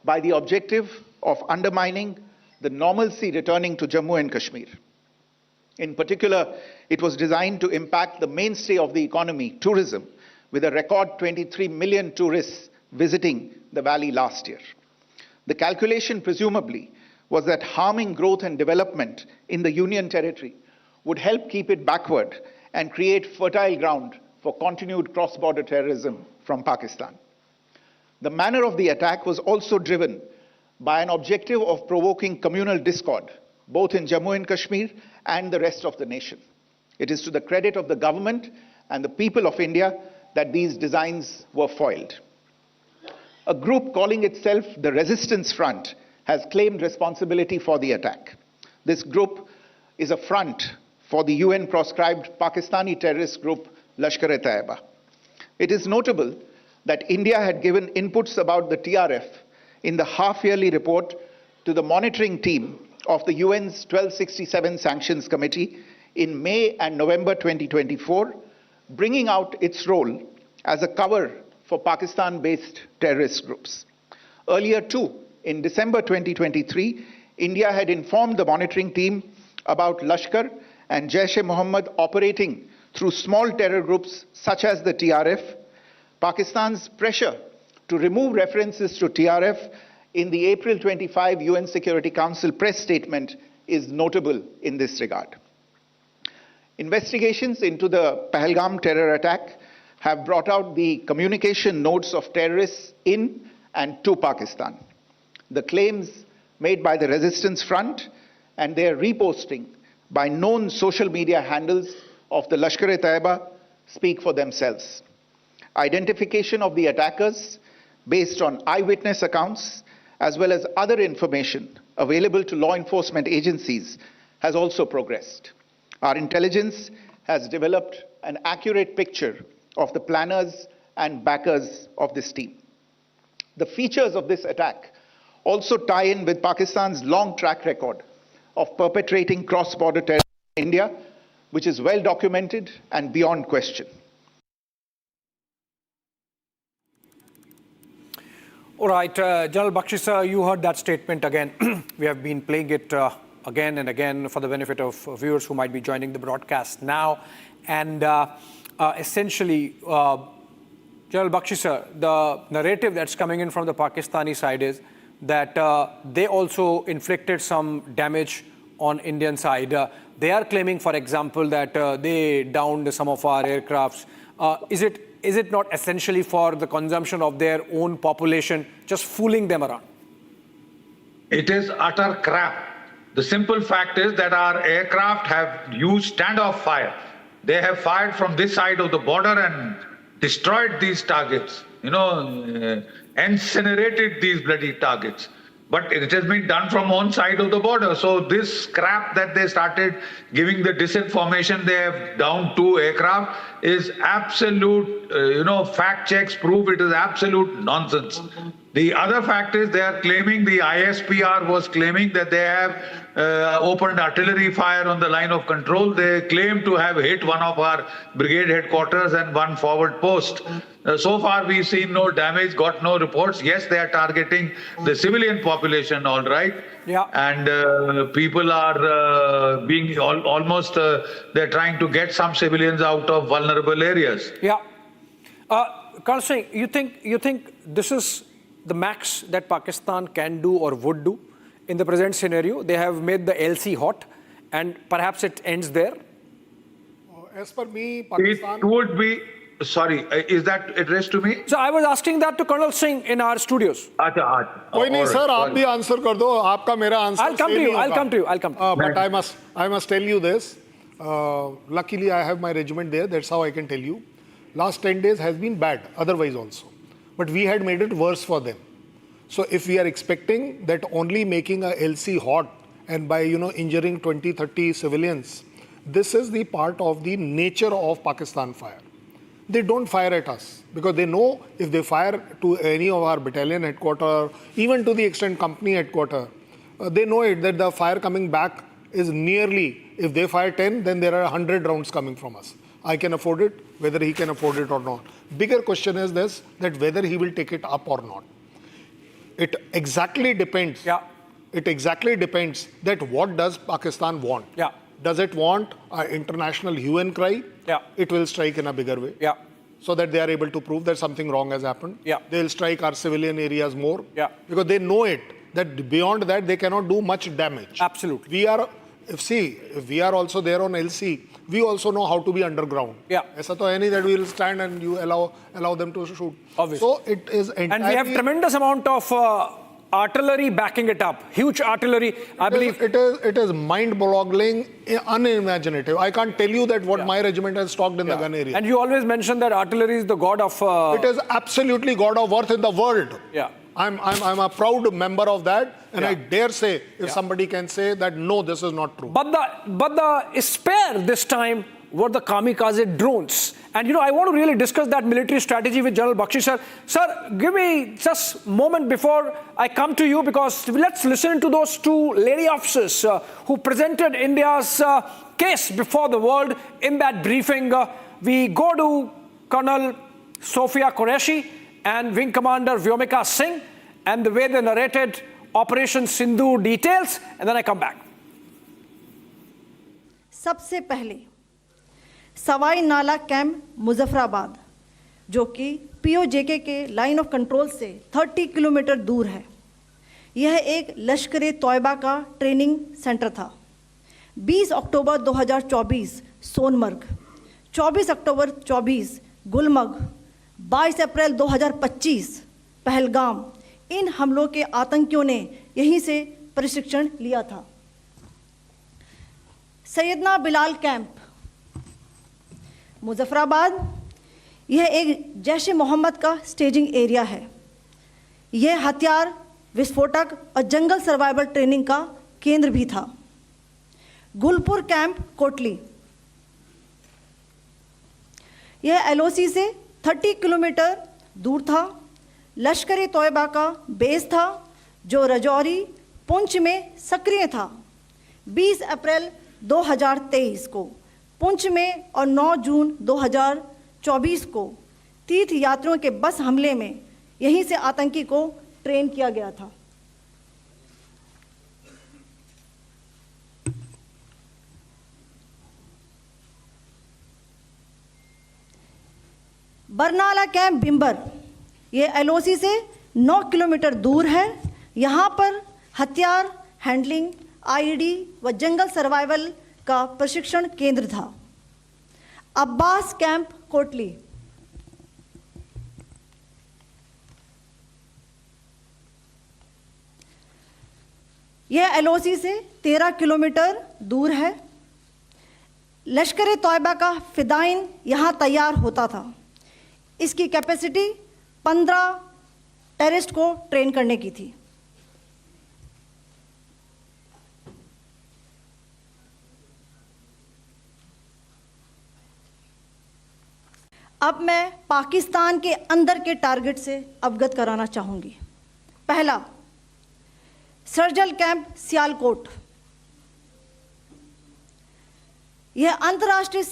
by the objective of undermining the normalcy returning to Jammu and Kashmir. In particular, it was designed to impact the mainstay of the economy, tourism, with a record 23 million tourists visiting the valley last year. The calculation, presumably, was that harming growth and development in the Union territory would help keep it backward and create fertile ground for continued cross-border terrorism from Pakistan. The manner of the attack was also driven by an objective of provoking communal discord, both in Jammu and Kashmir and the rest of the nation. It is to the credit of the government and the people of India that these designs were foiled. A group calling itself the Resistance Front has claimed responsibility for the attack. This group is a front for the UN-proscribed Pakistani terrorist group Lashkar-e-Taiba. It is notable that India had given inputs about the TRF in the half-yearly report to the monitoring team of the UN's 1267 Sanctions Committee in May and November 2024, bringing out its role as a cover for Pakistan-based terrorist groups. Earlier too, in December 2023, India had informed the monitoring team about Lashkar and Jaish-e-Mohammed operating through small terror groups such as the TRF. Pakistan's pressure to remove references to TRF in the April 25 UN Security Council press statement is notable in this regard. Investigations into the Pahalgam terror attack have brought out the communication notes of terrorists in and to Pakistan. The claims made by the Resistance Front and their reposting by known social media handles of the Lashkar-e-Taiba speak for themselves. Identification of the attackers based on eyewitness accounts as well as other information available to law enforcement agencies has also progressed. Our intelligence has developed an accurate picture of the planners and backers of this team. The features of this attack also tie in with Pakistan's long track record of perpetrating cross-border terror in India, which is well documented and beyond question. All right, General Bakshi sir, you heard that statement again. We have been playing it again and again for the benefit of viewers who might be joining the broadcast now. And essentially, General Bakshi sir, the narrative that's coming in from the Pakistani side is that they also inflicted some damage on Indian side. They are claiming, for example, that they downed some of our aircrafts. Is it not essentially for the consumption of their own population, just fooling them around? It is utter crap. The simple fact is that our aircraft have used standoff fire. They have fired from this side of the border and destroyed these targets, incinerated these bloody targets. But it has been done from one side of the border. So this crap that they started giving the disinformation, they have downed 2 aircraft, is absolute, fact checks prove it is absolute nonsense. The other fact is they are claiming, the ISPR was claiming that they have opened artillery fire on the line of control. They claim to have hit one of our brigade headquarters and one forward post. So far we've seen no damage, got no reports. Yes, they are targeting the civilian population, all right. Yeah. And people are being almost, they're trying to get some civilians out of vulnerable areas. Yeah. Colonel Singh, you think this is the max that Pakistan can do or would do in the present scenario? They have made the LC hot and perhaps it ends there? As per me, Pakistan... It would be... Sorry, is that addressed to me? So I was asking that to Colonel Singh in our studios. कोई नहीं sir, आप भी answer कर दो. आपका मेरा answer I'll come to you. I'll come to you. But I must tell you this. Luckily, I have my regiment there. That's how I can tell you. Last 10 days has been bad. Otherwise also, but we had made it worse for them. So if we are expecting that only making a LC hot and by injuring 20-30 civilians, this is the part of the nature of Pakistan fire. They don't fire at us because they know if they fire to any of our battalion headquarters, even to the extent company headquarters, they know it that the fire coming back is nearly, if they fire 10, then there are 100 rounds coming from us. I can afford it, whether he can afford it or not. Bigger question is this, that whether he will take it up or not. It exactly depends. Yeah. It exactly depends that what does Pakistan want. Yeah. Does it want an international hue and cry? Yeah. It will strike in a bigger way. Yeah. So that they are able to prove that something wrong has happened. Yeah. They'll strike our civilian areas more. Yeah. Because they know it, that beyond that they cannot do much damage. Absolutely. If we are also there on LC, we also know how to be underground. Yeah. ऐसा तो है नहीं that we will stand and you allow them to shoot. Obviously. So it is entirely... And we have tremendous amount of artillery backing it up. Huge artillery, I believe. It is mind-boggling, unimaginative. I can't tell you that what my regiment has stocked in the gun area. And you always mention that artillery is the god of... It is absolutely god of worth in the world. Yeah. I'm a proud member of that, and I dare say, if somebody can say that, no, this is not true. But the spare this time were the kamikaze drones. And, you know, I want to really discuss that military strategy with General Bakshi, sir. Sir, give me just a moment before I come to you, because let's listen to those two lady officers who presented India's case before the world in that briefing. We go to Colonel Sophia Qureshi and Wing Commander Vyomika Singh, and the way they narrated Operation Sindoor details, and then I come back. सबसे पहले सवाई नाला camp Muzaffarabad, जो कि PoJK के line of control से 30 kilometre दूर है, यह एक लश्कर तौयबा का ट्रेनिंग सेंटर था। 20 अक्टूबर 2024 सोनमर्ग, 24 अक्टूबर 24 गुलमर्ग, 22 अप्रैल 2025 पहलगाम, इन हमलों के आतंकियों ने यहीं से प्रशिक्षण लिया था। सैयदना बिलाल कैंप मुजफ्फराबाद, यह एक जैश मोहम्मद का स्टेजिंग एरिया है। यह हथियार, विस्फोटक और जंगल सर्वाइवल ट्रेनिंग का केंद्र भी था। गुलपुर कैंप कोटली, यह LOC से 30 किलोमीटर दूर था। लश्कर तौयबा का बेस था, जो रजौरी पुंछ में सक्रिय था। 20 अप्रैल 2023 को पुंछ में और 9 जून 2024 को तीर्थ यात्रियों के बस हमले में यहीं से आतंकी को ट्रेन किया गया था। बरनाला कैंप बिम्बर, ये LOC से 9 किलोमीटर दूर है। यहाँ पर हथियार, हैंडलिंग, IED व जंगल सर्वाइवल का प्रशिक्षण केंद्र था। अब्बास कैंप कोटली, यह LOC से 13 किलोमीटर दूर है। लश्कर तौयबा का फिदाइन यहाँ तैयार होता था। इसकी कैपेसिटी 15 टेररिस्ट को ट्रेन करने की थी। अब मैं पाकिस्तान के अंदर के टारगेट से अवगत कराना चाहूंगी। पहला, सर्जल कैंप सियालकोट, यह अंतर्राष्ट्रीय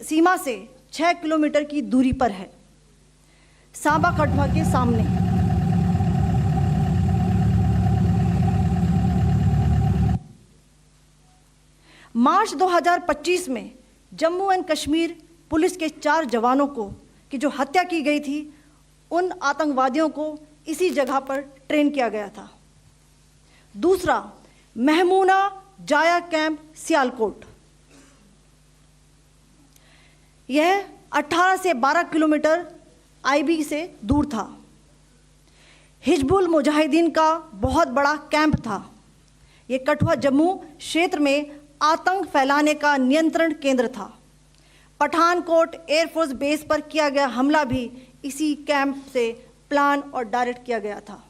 सीमा से 6 किलोमीटर की दूरी पर है, सांबा कठवा के सामने। मार्च 2025 में जम्मू एंड कश्मीर पुलिस के 4 जवानों को की जो हत्या की गई थी, उन आतंकवादियों को इसी जगह पर ट्रेन किया गया था। दूसरा, महमूना जाया कैंप सियालकोट, यह 18 से 12 किलोमीटर IB से दूर था। हिजबुल मुजाहिदीन का बहुत बड़ा कैंप था। यह कठुआ जम्मू क्षेत्र में आतंक फैलाने का नियंत्रण केंद्र था। पठानकोट एयरफोर्स बेस पर किया गया हमला भी इसी कैंप से प्लान और डायरेक्ट किया गया था।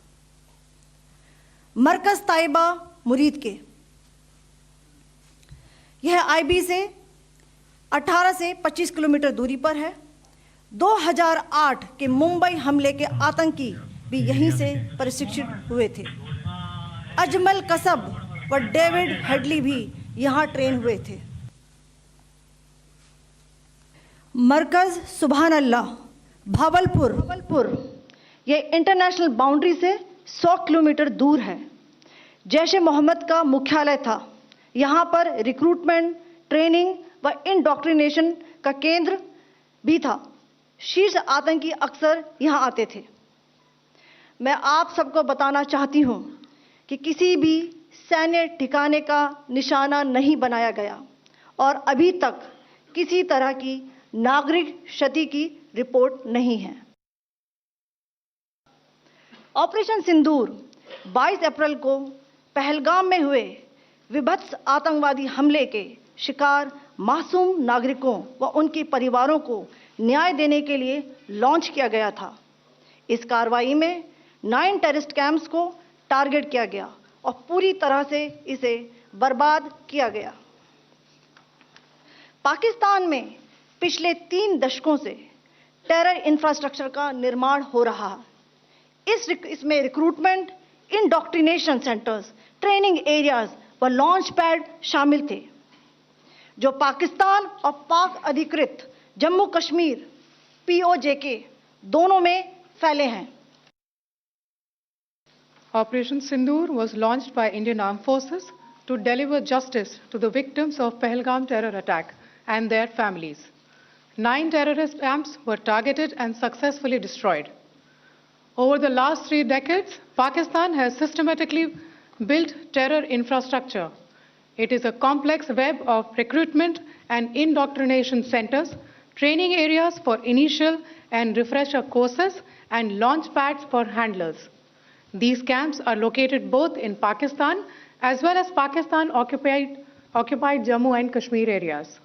मरकज ताइबा मुरीद के, यह IB से 18 से 25 किलोमीटर दूरी पर है। 2008 के मुंबई हमले के आतंकी भी यहीं से प्रशिक्षित हुए थे। अजमल कसब व डेविड हेडली भी यहाँ ट्रेन हुए थे। मरकज़ सुभान अल्लाह भावलपुर ये इंटरनेशनल बाउंड्री से 100 किलोमीटर दूर है। जैश ए मोहम्मद का मुख्यालय था। यहाँ पर रिक्रूटमेंट, ट्रेनिंग व इंडॉक्ट्रिनेशन का केंद्र भी था। शीर्ष आतंकी अक्सर यहाँ आते थे। मैं आप सबको बताना चाहती हूँ कि किसी भी सैन्य ठिकाने का निशाना नहीं बनाया गया और अभी तक किसी तरह की नागरिक क्षति की रिपोर्ट नहीं है। ऑपरेशन सिंदूर 22 अप्रैल को पहलगाम में हुए विभत्स आतंकवादी हमले के शिकार मासूम नागरिकों व उनके परिवारों को न्याय देने के लिए लॉन्च किया गया था। इस कार्रवाई में 9 टेररिस्ट कैंप्स को टारगेट किया गया और पूरी तरह से इसे बर्बाद किया गया। पाकिस्तान में पिछले 3 दशकों से टेरर इंफ्रास्ट्रक्चर का निर्माण हो रहा है। इसमें recruitment, indoctrination centres, training areas व लॉन्च पैड शामिल थे, जो पाकिस्तान और पाक अधिकृत जम्मू कश्मीर PoJK दोनों में फैले हैं। Operation Sindoor was launched by Indian Armed Forces to deliver justice to the victims of Pahalgam terror attack and their families. 9 terrorist camps were targeted and successfully destroyed. Over the last 3 decades, Pakistan has systematically built terror infrastructure. It is a complex web of recruitment and indoctrination centers, training areas for initial and refresher courses, and launch pads for handlers. These camps are located both in Pakistan as well as Pakistan-occupied Jammu and Kashmir areas.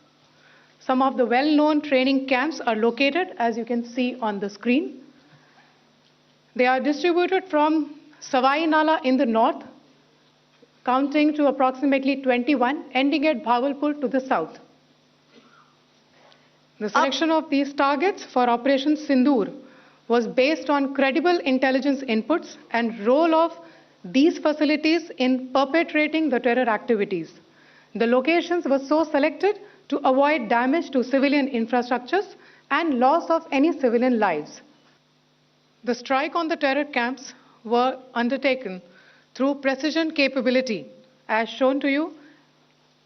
Some of the well-known training camps are located, as you can see on the screen. They are distributed from Savai Nala in the north, counting to approximately 21, ending at Bhagalpur to the south. The selection of these targets for Operation Sindoor was based on credible intelligence inputs and role of these facilities in perpetrating the terror activities. The locations were so selected to avoid damage to civilian infrastructures and loss of any civilian lives. The strike on the terror camps were undertaken through precision capability, as shown to you.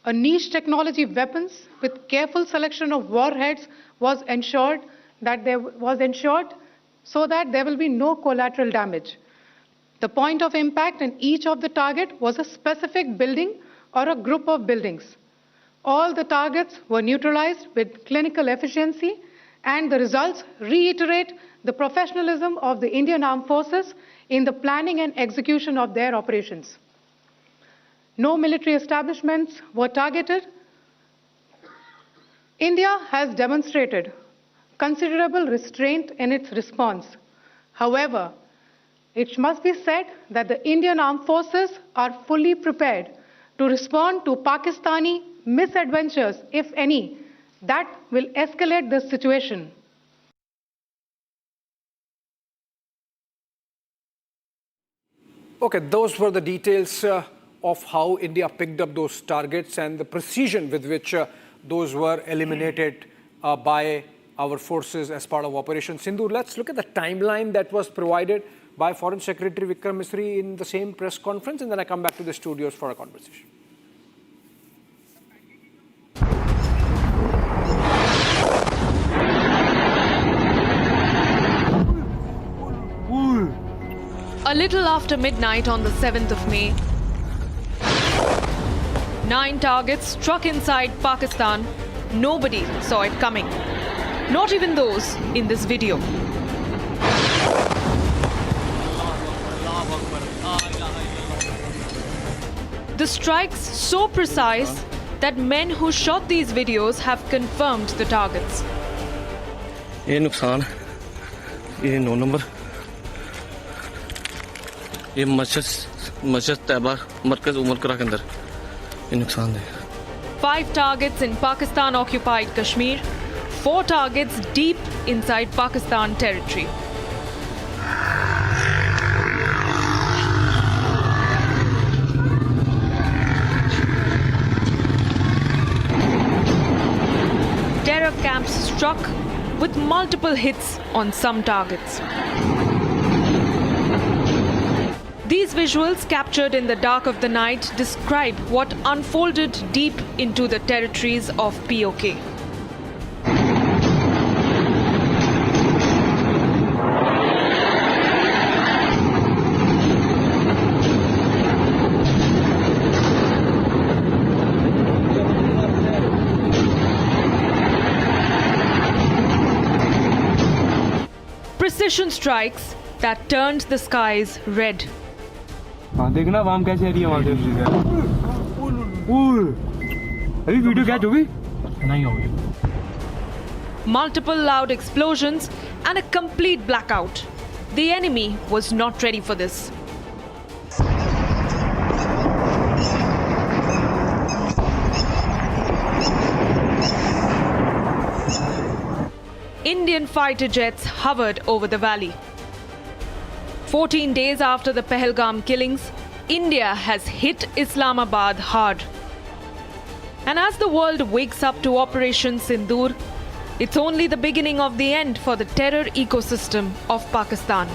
A niche technology weapons with careful selection of warheads was ensured so that there will be no collateral damage. The point of impact in each of the target was a specific building or a group of buildings. All the targets were neutralized with clinical efficiency, and the results reiterate the professionalism of the Indian Armed Forces in the planning and execution of their operations. No military establishments were targeted. India has demonstrated considerable restraint in its response. However, it must be said that the Indian Armed Forces are fully prepared to respond to Pakistani misadventures, if any, that will escalate the situation. Okay, those were the details of how India picked up those targets and the precision with which those were eliminated by our forces as part of Operation Sindoor. Let's look at the timeline that was provided by Foreign Secretary Vikram Misri in the same press conference, and then I come back to the studios for a conversation. A little after midnight on the 7th of May, 9 targets struck inside Pakistan. Nobody saw it coming. Not even those in this video. The strikes so precise that men who shot these videos have confirmed the targets. ये नुकसान ये 9 number ये मस्जिद तैयबा मरकज उमर करा के अंदर ये नुकसान है 5 targets in Pakistan-occupied Kashmir, 4 targets deep inside Pakistan territory. Terror camps struck with multiple hits on some targets. These visuals captured in the dark of the night describe what unfolded deep into the territories of PoK. Precision strikes that turned the skies red. देखना वाम कैसे आ रही है वहां से अभी video catch होगी नहीं होगी. Multiple loud explosions and a complete blackout. The enemy was not ready for this. Indian fighter jets hovered over the valley. 14 days after the Pahalgam killings, India has hit Islamabad hard. And as the world wakes up to Operation Sindoor, it's only the beginning of the end for the terror ecosystem of Pakistan.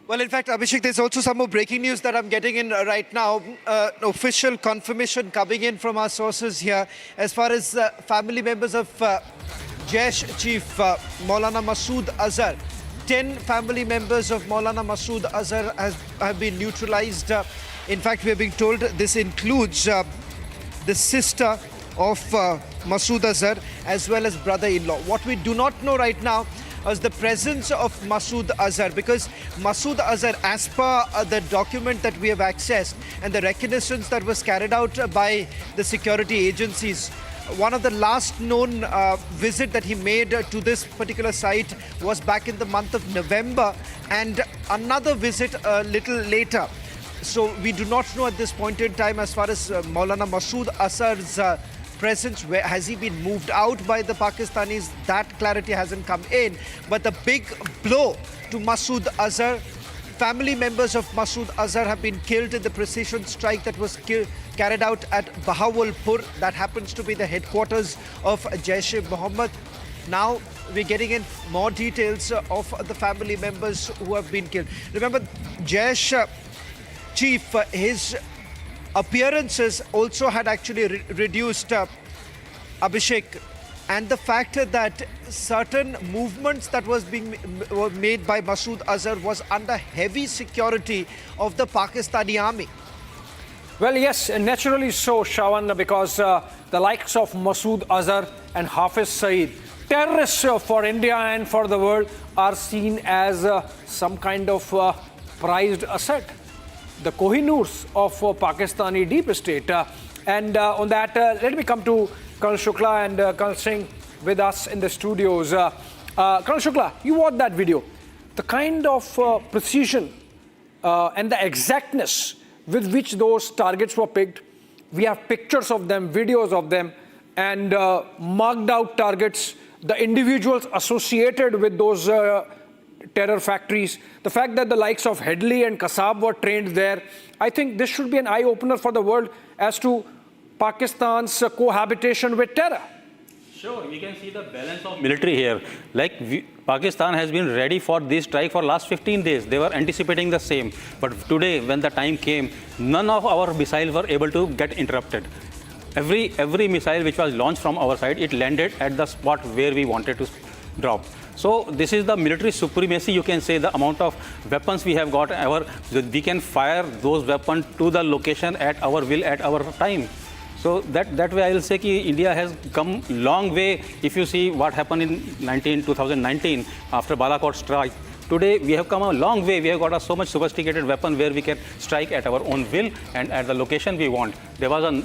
Well, in fact, Abhishek, there's also some more breaking news that I'm getting in right now. Official confirmation coming in from our sources here as far as family members of Jaish Chief Maulana Masood Azhar. 10 family members of Maulana Masood Azhar have been neutralized. In fact, we are being told this includes the sister of Masood Azhar as well as brother-in-law. What we do not know right now is the presence of Masood Azhar, because Masood Azhar, as per the document that we have accessed and the reconnaissance that was carried out by the security agencies, one of the last known visit that he made to this particular site was back in the month of November, and another visit a little later. So we do not know at this point in time as far as Maulana Masood Azhar's presence, where has he been moved out by the Pakistanis? That clarity hasn't come in. But the big blow to Masood Azhar, family members of Masood Azhar have been killed in the precision strike that was carried out at Bahawalpur. That happens to be the headquarters of Jaish-e-Mohammed. Now we're getting in more details of the family members who have been killed. Remember, Jaish Chief, his appearances also had actually reduced, Abhishek, and the fact that certain movements that were made by Masood Azhar was under heavy security of the Pakistani army. Well, yes, naturally so, Shawan, because the likes of Masood Azhar and Hafiz Saeed, terrorists for India and for the world, are seen as some kind of prized asset. The Kohinoors of Pakistani deep state. And on that, let me come to Colonel Shukla and Colonel Singh with us in the studios. Colonel Shukla, you watched that video. The kind of precision and the exactness with which those targets were picked. We have pictures of them, videos of them, and marked out targets, the individuals associated with those terror factories, the fact that the likes of Headley and Kasab were trained there. I think this should be an eye-opener for the world as to Pakistan's cohabitation with terror. Sure, we can see the balance of military here. Like Pakistan has been ready for this strike for last 15 days. They were anticipating the same. But today, when the time came, none of our missiles were able to get interrupted. Every missile which was launched from our side, it landed at the spot where we wanted to drop. So this is the military supremacy, you can say, the amount of weapons we have got. We can fire those weapons to the location at our will, at our time. So that way I will say that India has come long way. If you see what happened in 2019 after Balakot strike, today we have come a long way. We have got a so much sophisticated weapon where we can strike at our own will and at the location we want. There was a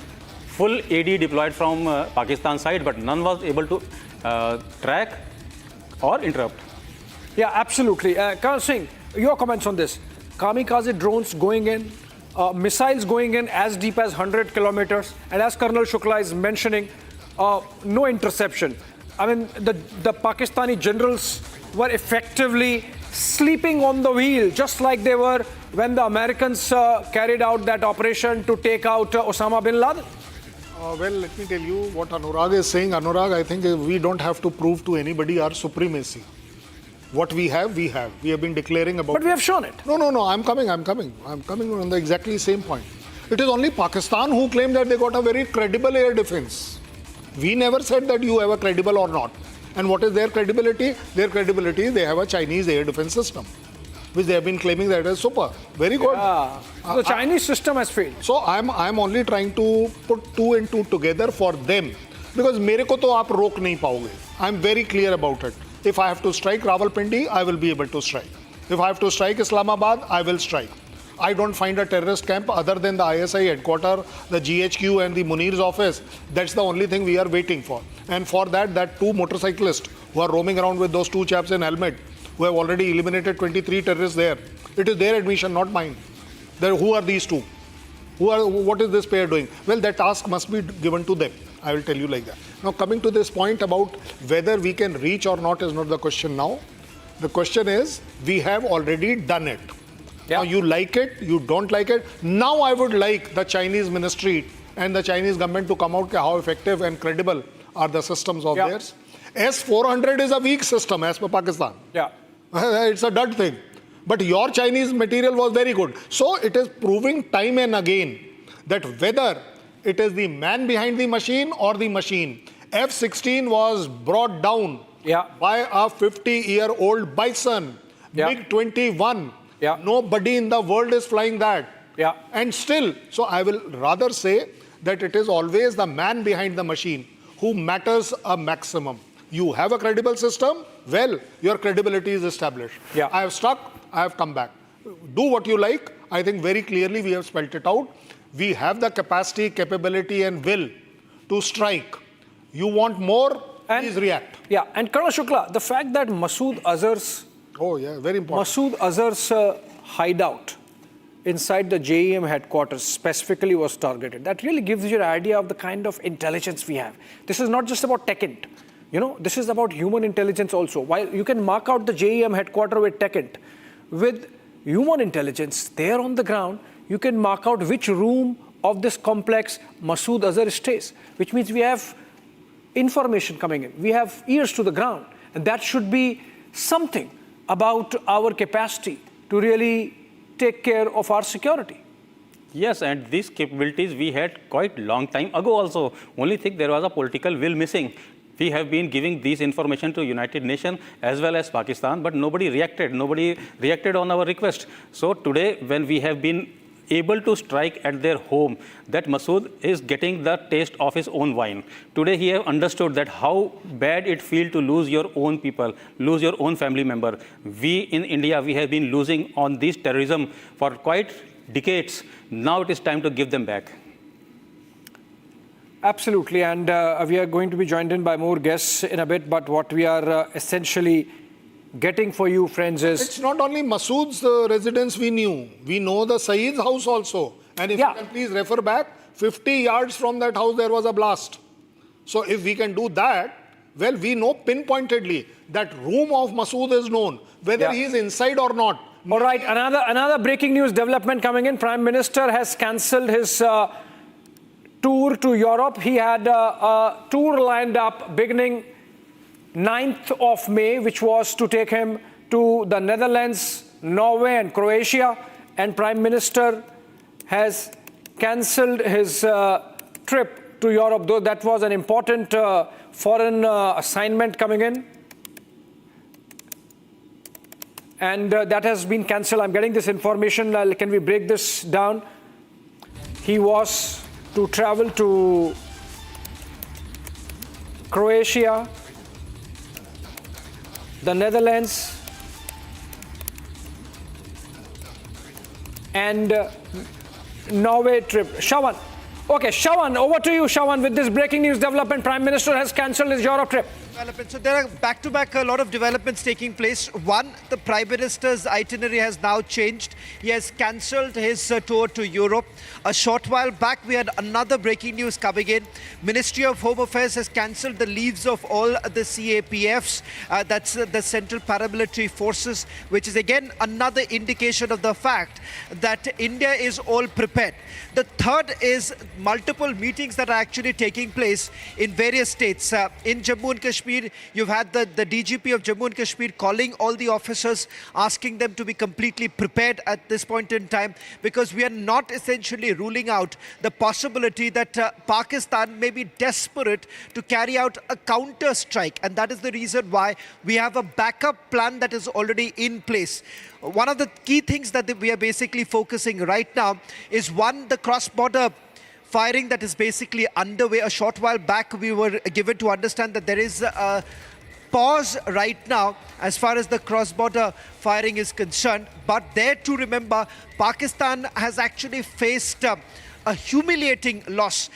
full AD deployed from Pakistan side, but none was able to track or interrupt. Yeah, absolutely. Colonel Singh, your comments on this. Kamikaze drones going in, missiles going in as deep as 100 kilometers, and as Colonel Shukla is mentioning, no interception. I mean, the Pakistani generals were effectively sleeping on the wheel, just like they were when the Americans carried out that operation to take out Osama bin Laden? Well, let me tell you what Anurag is saying. Anurag, I think we don't have to prove to anybody our supremacy. What we have, we have. We have been declaring about. But we have shown it. No. I'm coming on the exactly same point. It is only Pakistan who claimed that they got a very credible air defense. We never said that you have a credible or not. And what is their credibility? Their credibility, they have a Chinese air defense system, which they have been claiming that is super. Very good. Yeah. The Chinese system has failed. So I'm only trying to put two and two together for them. Because मेरे को तो आप रोक नहीं पाओगे. I'm very clear about it. If I have to strike Rawalpindi, I will be able to strike. If I have to strike Islamabad, I will strike. I don't find a terrorist camp other than the ISI headquarters, the GHQ and the Munir's office. That's the only thing we are waiting for. And for that two motorcyclists who are roaming around with those two chaps in helmet, who have already eliminated 23 terrorists there. It is their admission, not mine. Who are these two? What is this pair doing? Well, that task must be given to them. I will tell you like that. Now, coming to this point about whether we can reach or not is not the question now. The question is, we have already done it. Yeah. Now, you like it, you don't like it. Now, I would like the Chinese ministry and the Chinese government to come out how effective and credible are the systems of theirs. S-400 is a weak system as per Pakistan. Yeah. It's a dud thing. But your Chinese material was very good. So it is proving time and again that whether it is the man behind the machine or the machine, F-16 was brought down by a 50-year-old Bison, MiG-21. Nobody in the world is flying that. And still, so I will rather say that it is always the man behind the machine who matters a maximum. You have a credible system, well, your credibility is established. I have stuck, I have come back. Do what you like. I think very clearly we have spelled it out. We have the capacity, capability and will to strike. You want more, please react. Yeah, and Colonel Shukla, the fact that Masood Azhar's very important. Masood Azhar's hideout inside the JEM headquarters specifically was targeted. That really gives you an idea of the kind of intelligence we have. This is not just about TechInt. You know, this is about human intelligence also. While you can mark out the JEM headquarters with TechInt, with human intelligence there on the ground, you can mark out which room of this complex Masood Azhar stays, which means we have information coming in. We have ears to the ground, and that should be something about our capacity to really take care of our security. Yes, and these capabilities we had quite long time ago also. Only thing there was a political will missing. We have been giving these information to United Nations as well as Pakistan, but nobody reacted. Nobody reacted on our request. So today, when we have been able to strike at their home, that Masood is getting the taste of his own wine. Today, he have understood that how bad it feels to lose your own people, lose your own family member. We in India, we have been losing on this terrorism for quite decades. Now it is time to give them back. Absolutely, and we are going to be joined in by more guests in a bit, but what we are essentially getting for you, friends, is... It's not only Masood's residence we knew. We know the Saeed's house also. And if you can please refer back, 50 yards from that house there was a blast. So if we can do that, well, we know pinpointedly that room of Masood is known, whether he is inside or not. All right, another breaking news development coming in. Prime Minister has cancelled his tour to Europe. He had a tour lined up beginning 9th of May, which was to take him to the Netherlands, Norway and Croatia. And Prime Minister has cancelled his trip to Europe, though that was an important foreign assignment coming in. And that has been cancelled. I'm getting this information. Can we break this down? He was to travel to Croatia, the Netherlands, and Norway trip. Shawan. Okay, Shawan, over to you, Shawan, with this breaking news development. Prime Minister has cancelled his Europe trip. So there are back-to-back a lot of developments taking place. One, the Prime Minister's itinerary has now changed. He has cancelled his tour to Europe. A short while back, we had another breaking news coming in. Ministry of Home Affairs has cancelled the leaves of all the CAPFs. That's the Central Paramilitary Forces, which is again another indication of the fact that India is all prepared. The third is multiple meetings that are actually taking place in various states. In Jammu and Kashmir, you've had the DGP of Jammu and Kashmir calling all the officers, asking them to be completely prepared at this point in time, because we are not essentially ruling out the possibility that Pakistan may be desperate to carry out a counter strike. And that is the reason why we have a backup plan that is already in place. One of the key things that we are basically focusing right now is, one, the cross-border firing that is basically underway. A short while back, we were given to understand that there is a pause right now as far as the cross-border firing is concerned. But there to remember, Pakistan has actually faced a humiliating loss.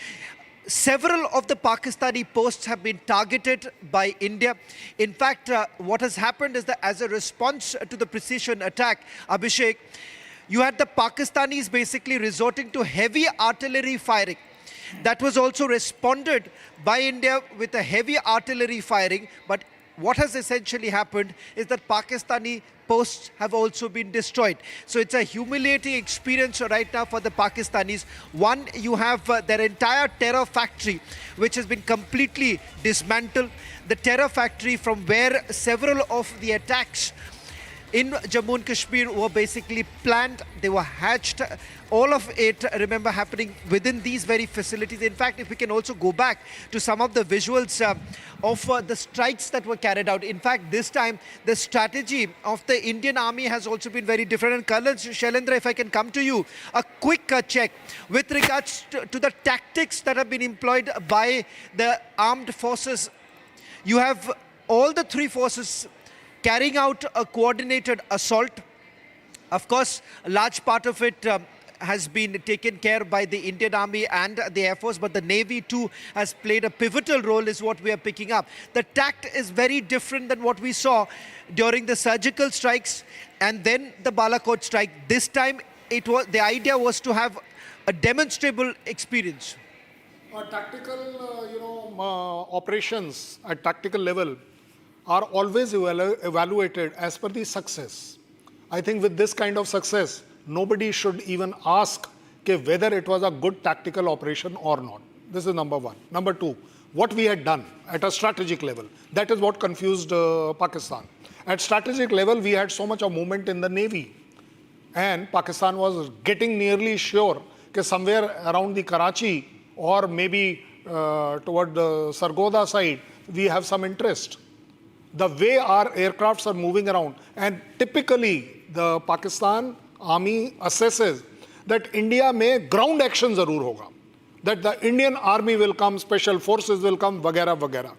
Several of the Pakistani posts have been targeted by India. In fact, what has happened is that as a response to the precision attack, Abhishek, you had the Pakistanis basically resorting to heavy artillery firing. That was also responded by India with a heavy artillery firing. But what has essentially happened is that Pakistani posts have also been destroyed. So it's a humiliating experience right now for the Pakistanis. One, you have their entire terror factory, which has been completely dismantled. The terror factory from where several of the attacks in Jammu and Kashmir were basically planned, they were hatched. All of it, remember, happening within these very facilities. In fact, if we can also go back to some of the visuals of the strikes that were carried out. In fact, this time, the strategy of the Indian Army has also been very different. And Colonel Shailendra, if I can come to you, a quick check with regards to the tactics that have been employed by the armed forces. You have all the three forces carrying out a coordinated assault. Of course, a large part of it has been taken care by the Indian Army and the Air Force, but the Navy too has played a pivotal role, is what we are picking up. The tact is very different than what we saw during the surgical strikes and then the Balakot strike. This time, the idea was to have a demonstrable experience. Tactical, operations at tactical level are always evaluated as per the success. I think with this kind of success, nobody should even ask whether it was a good tactical operation or not. This is number one. Number two, what we had done at a strategic level, that is what confused Pakistan. At strategic level, we had so much of movement in the Navy. And Pakistan was getting nearly sure that somewhere around the Karachi or maybe toward the Sargodha side, we have some interest. The way our aircrafts are moving around, and typically the Pakistan Army assesses that India may ground action zarur hoga, that the Indian Army will come, special forces will come, vagera vagera.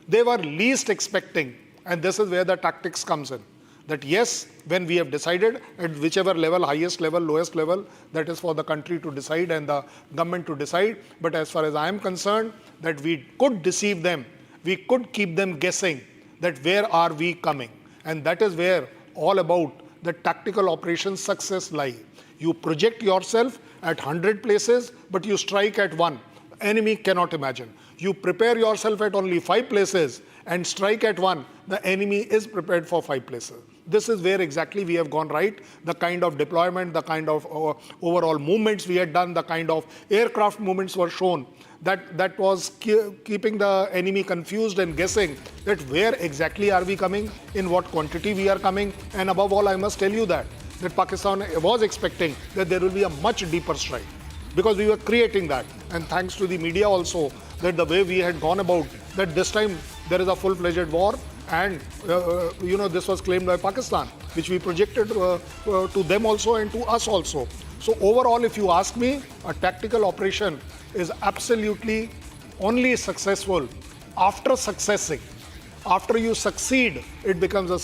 They were least expecting, and this is where the tactics comes in. That yes, when we have decided at whichever level, highest level, lowest level, that is for the country to decide and the government to decide. But as far as I am concerned, that we could deceive them, we could keep them guessing that where are we coming. And that is where all about the tactical operations success lie. You project yourself at 100 places, but you strike at one. Enemy cannot imagine. You prepare yourself at only 5 places and strike at one. The enemy is prepared for 5 places. This is where exactly we have gone right. The kind of deployment, the kind of overall movements we had done, the kind of aircraft movements were shown, that was keeping the enemy confused and guessing that where exactly are we coming, in what quantity we are coming. And above all, I must tell you that Pakistan was expecting that there will be a much deeper strike, because we were creating that. And thanks to the media also, that the way we had gone about, that this time there is a full-fledged war. And, this was claimed by Pakistan, which we projected to them also and to us also. So overall, if you ask me, a tactical operation is absolutely only successful after succeeding. After you succeed, it becomes a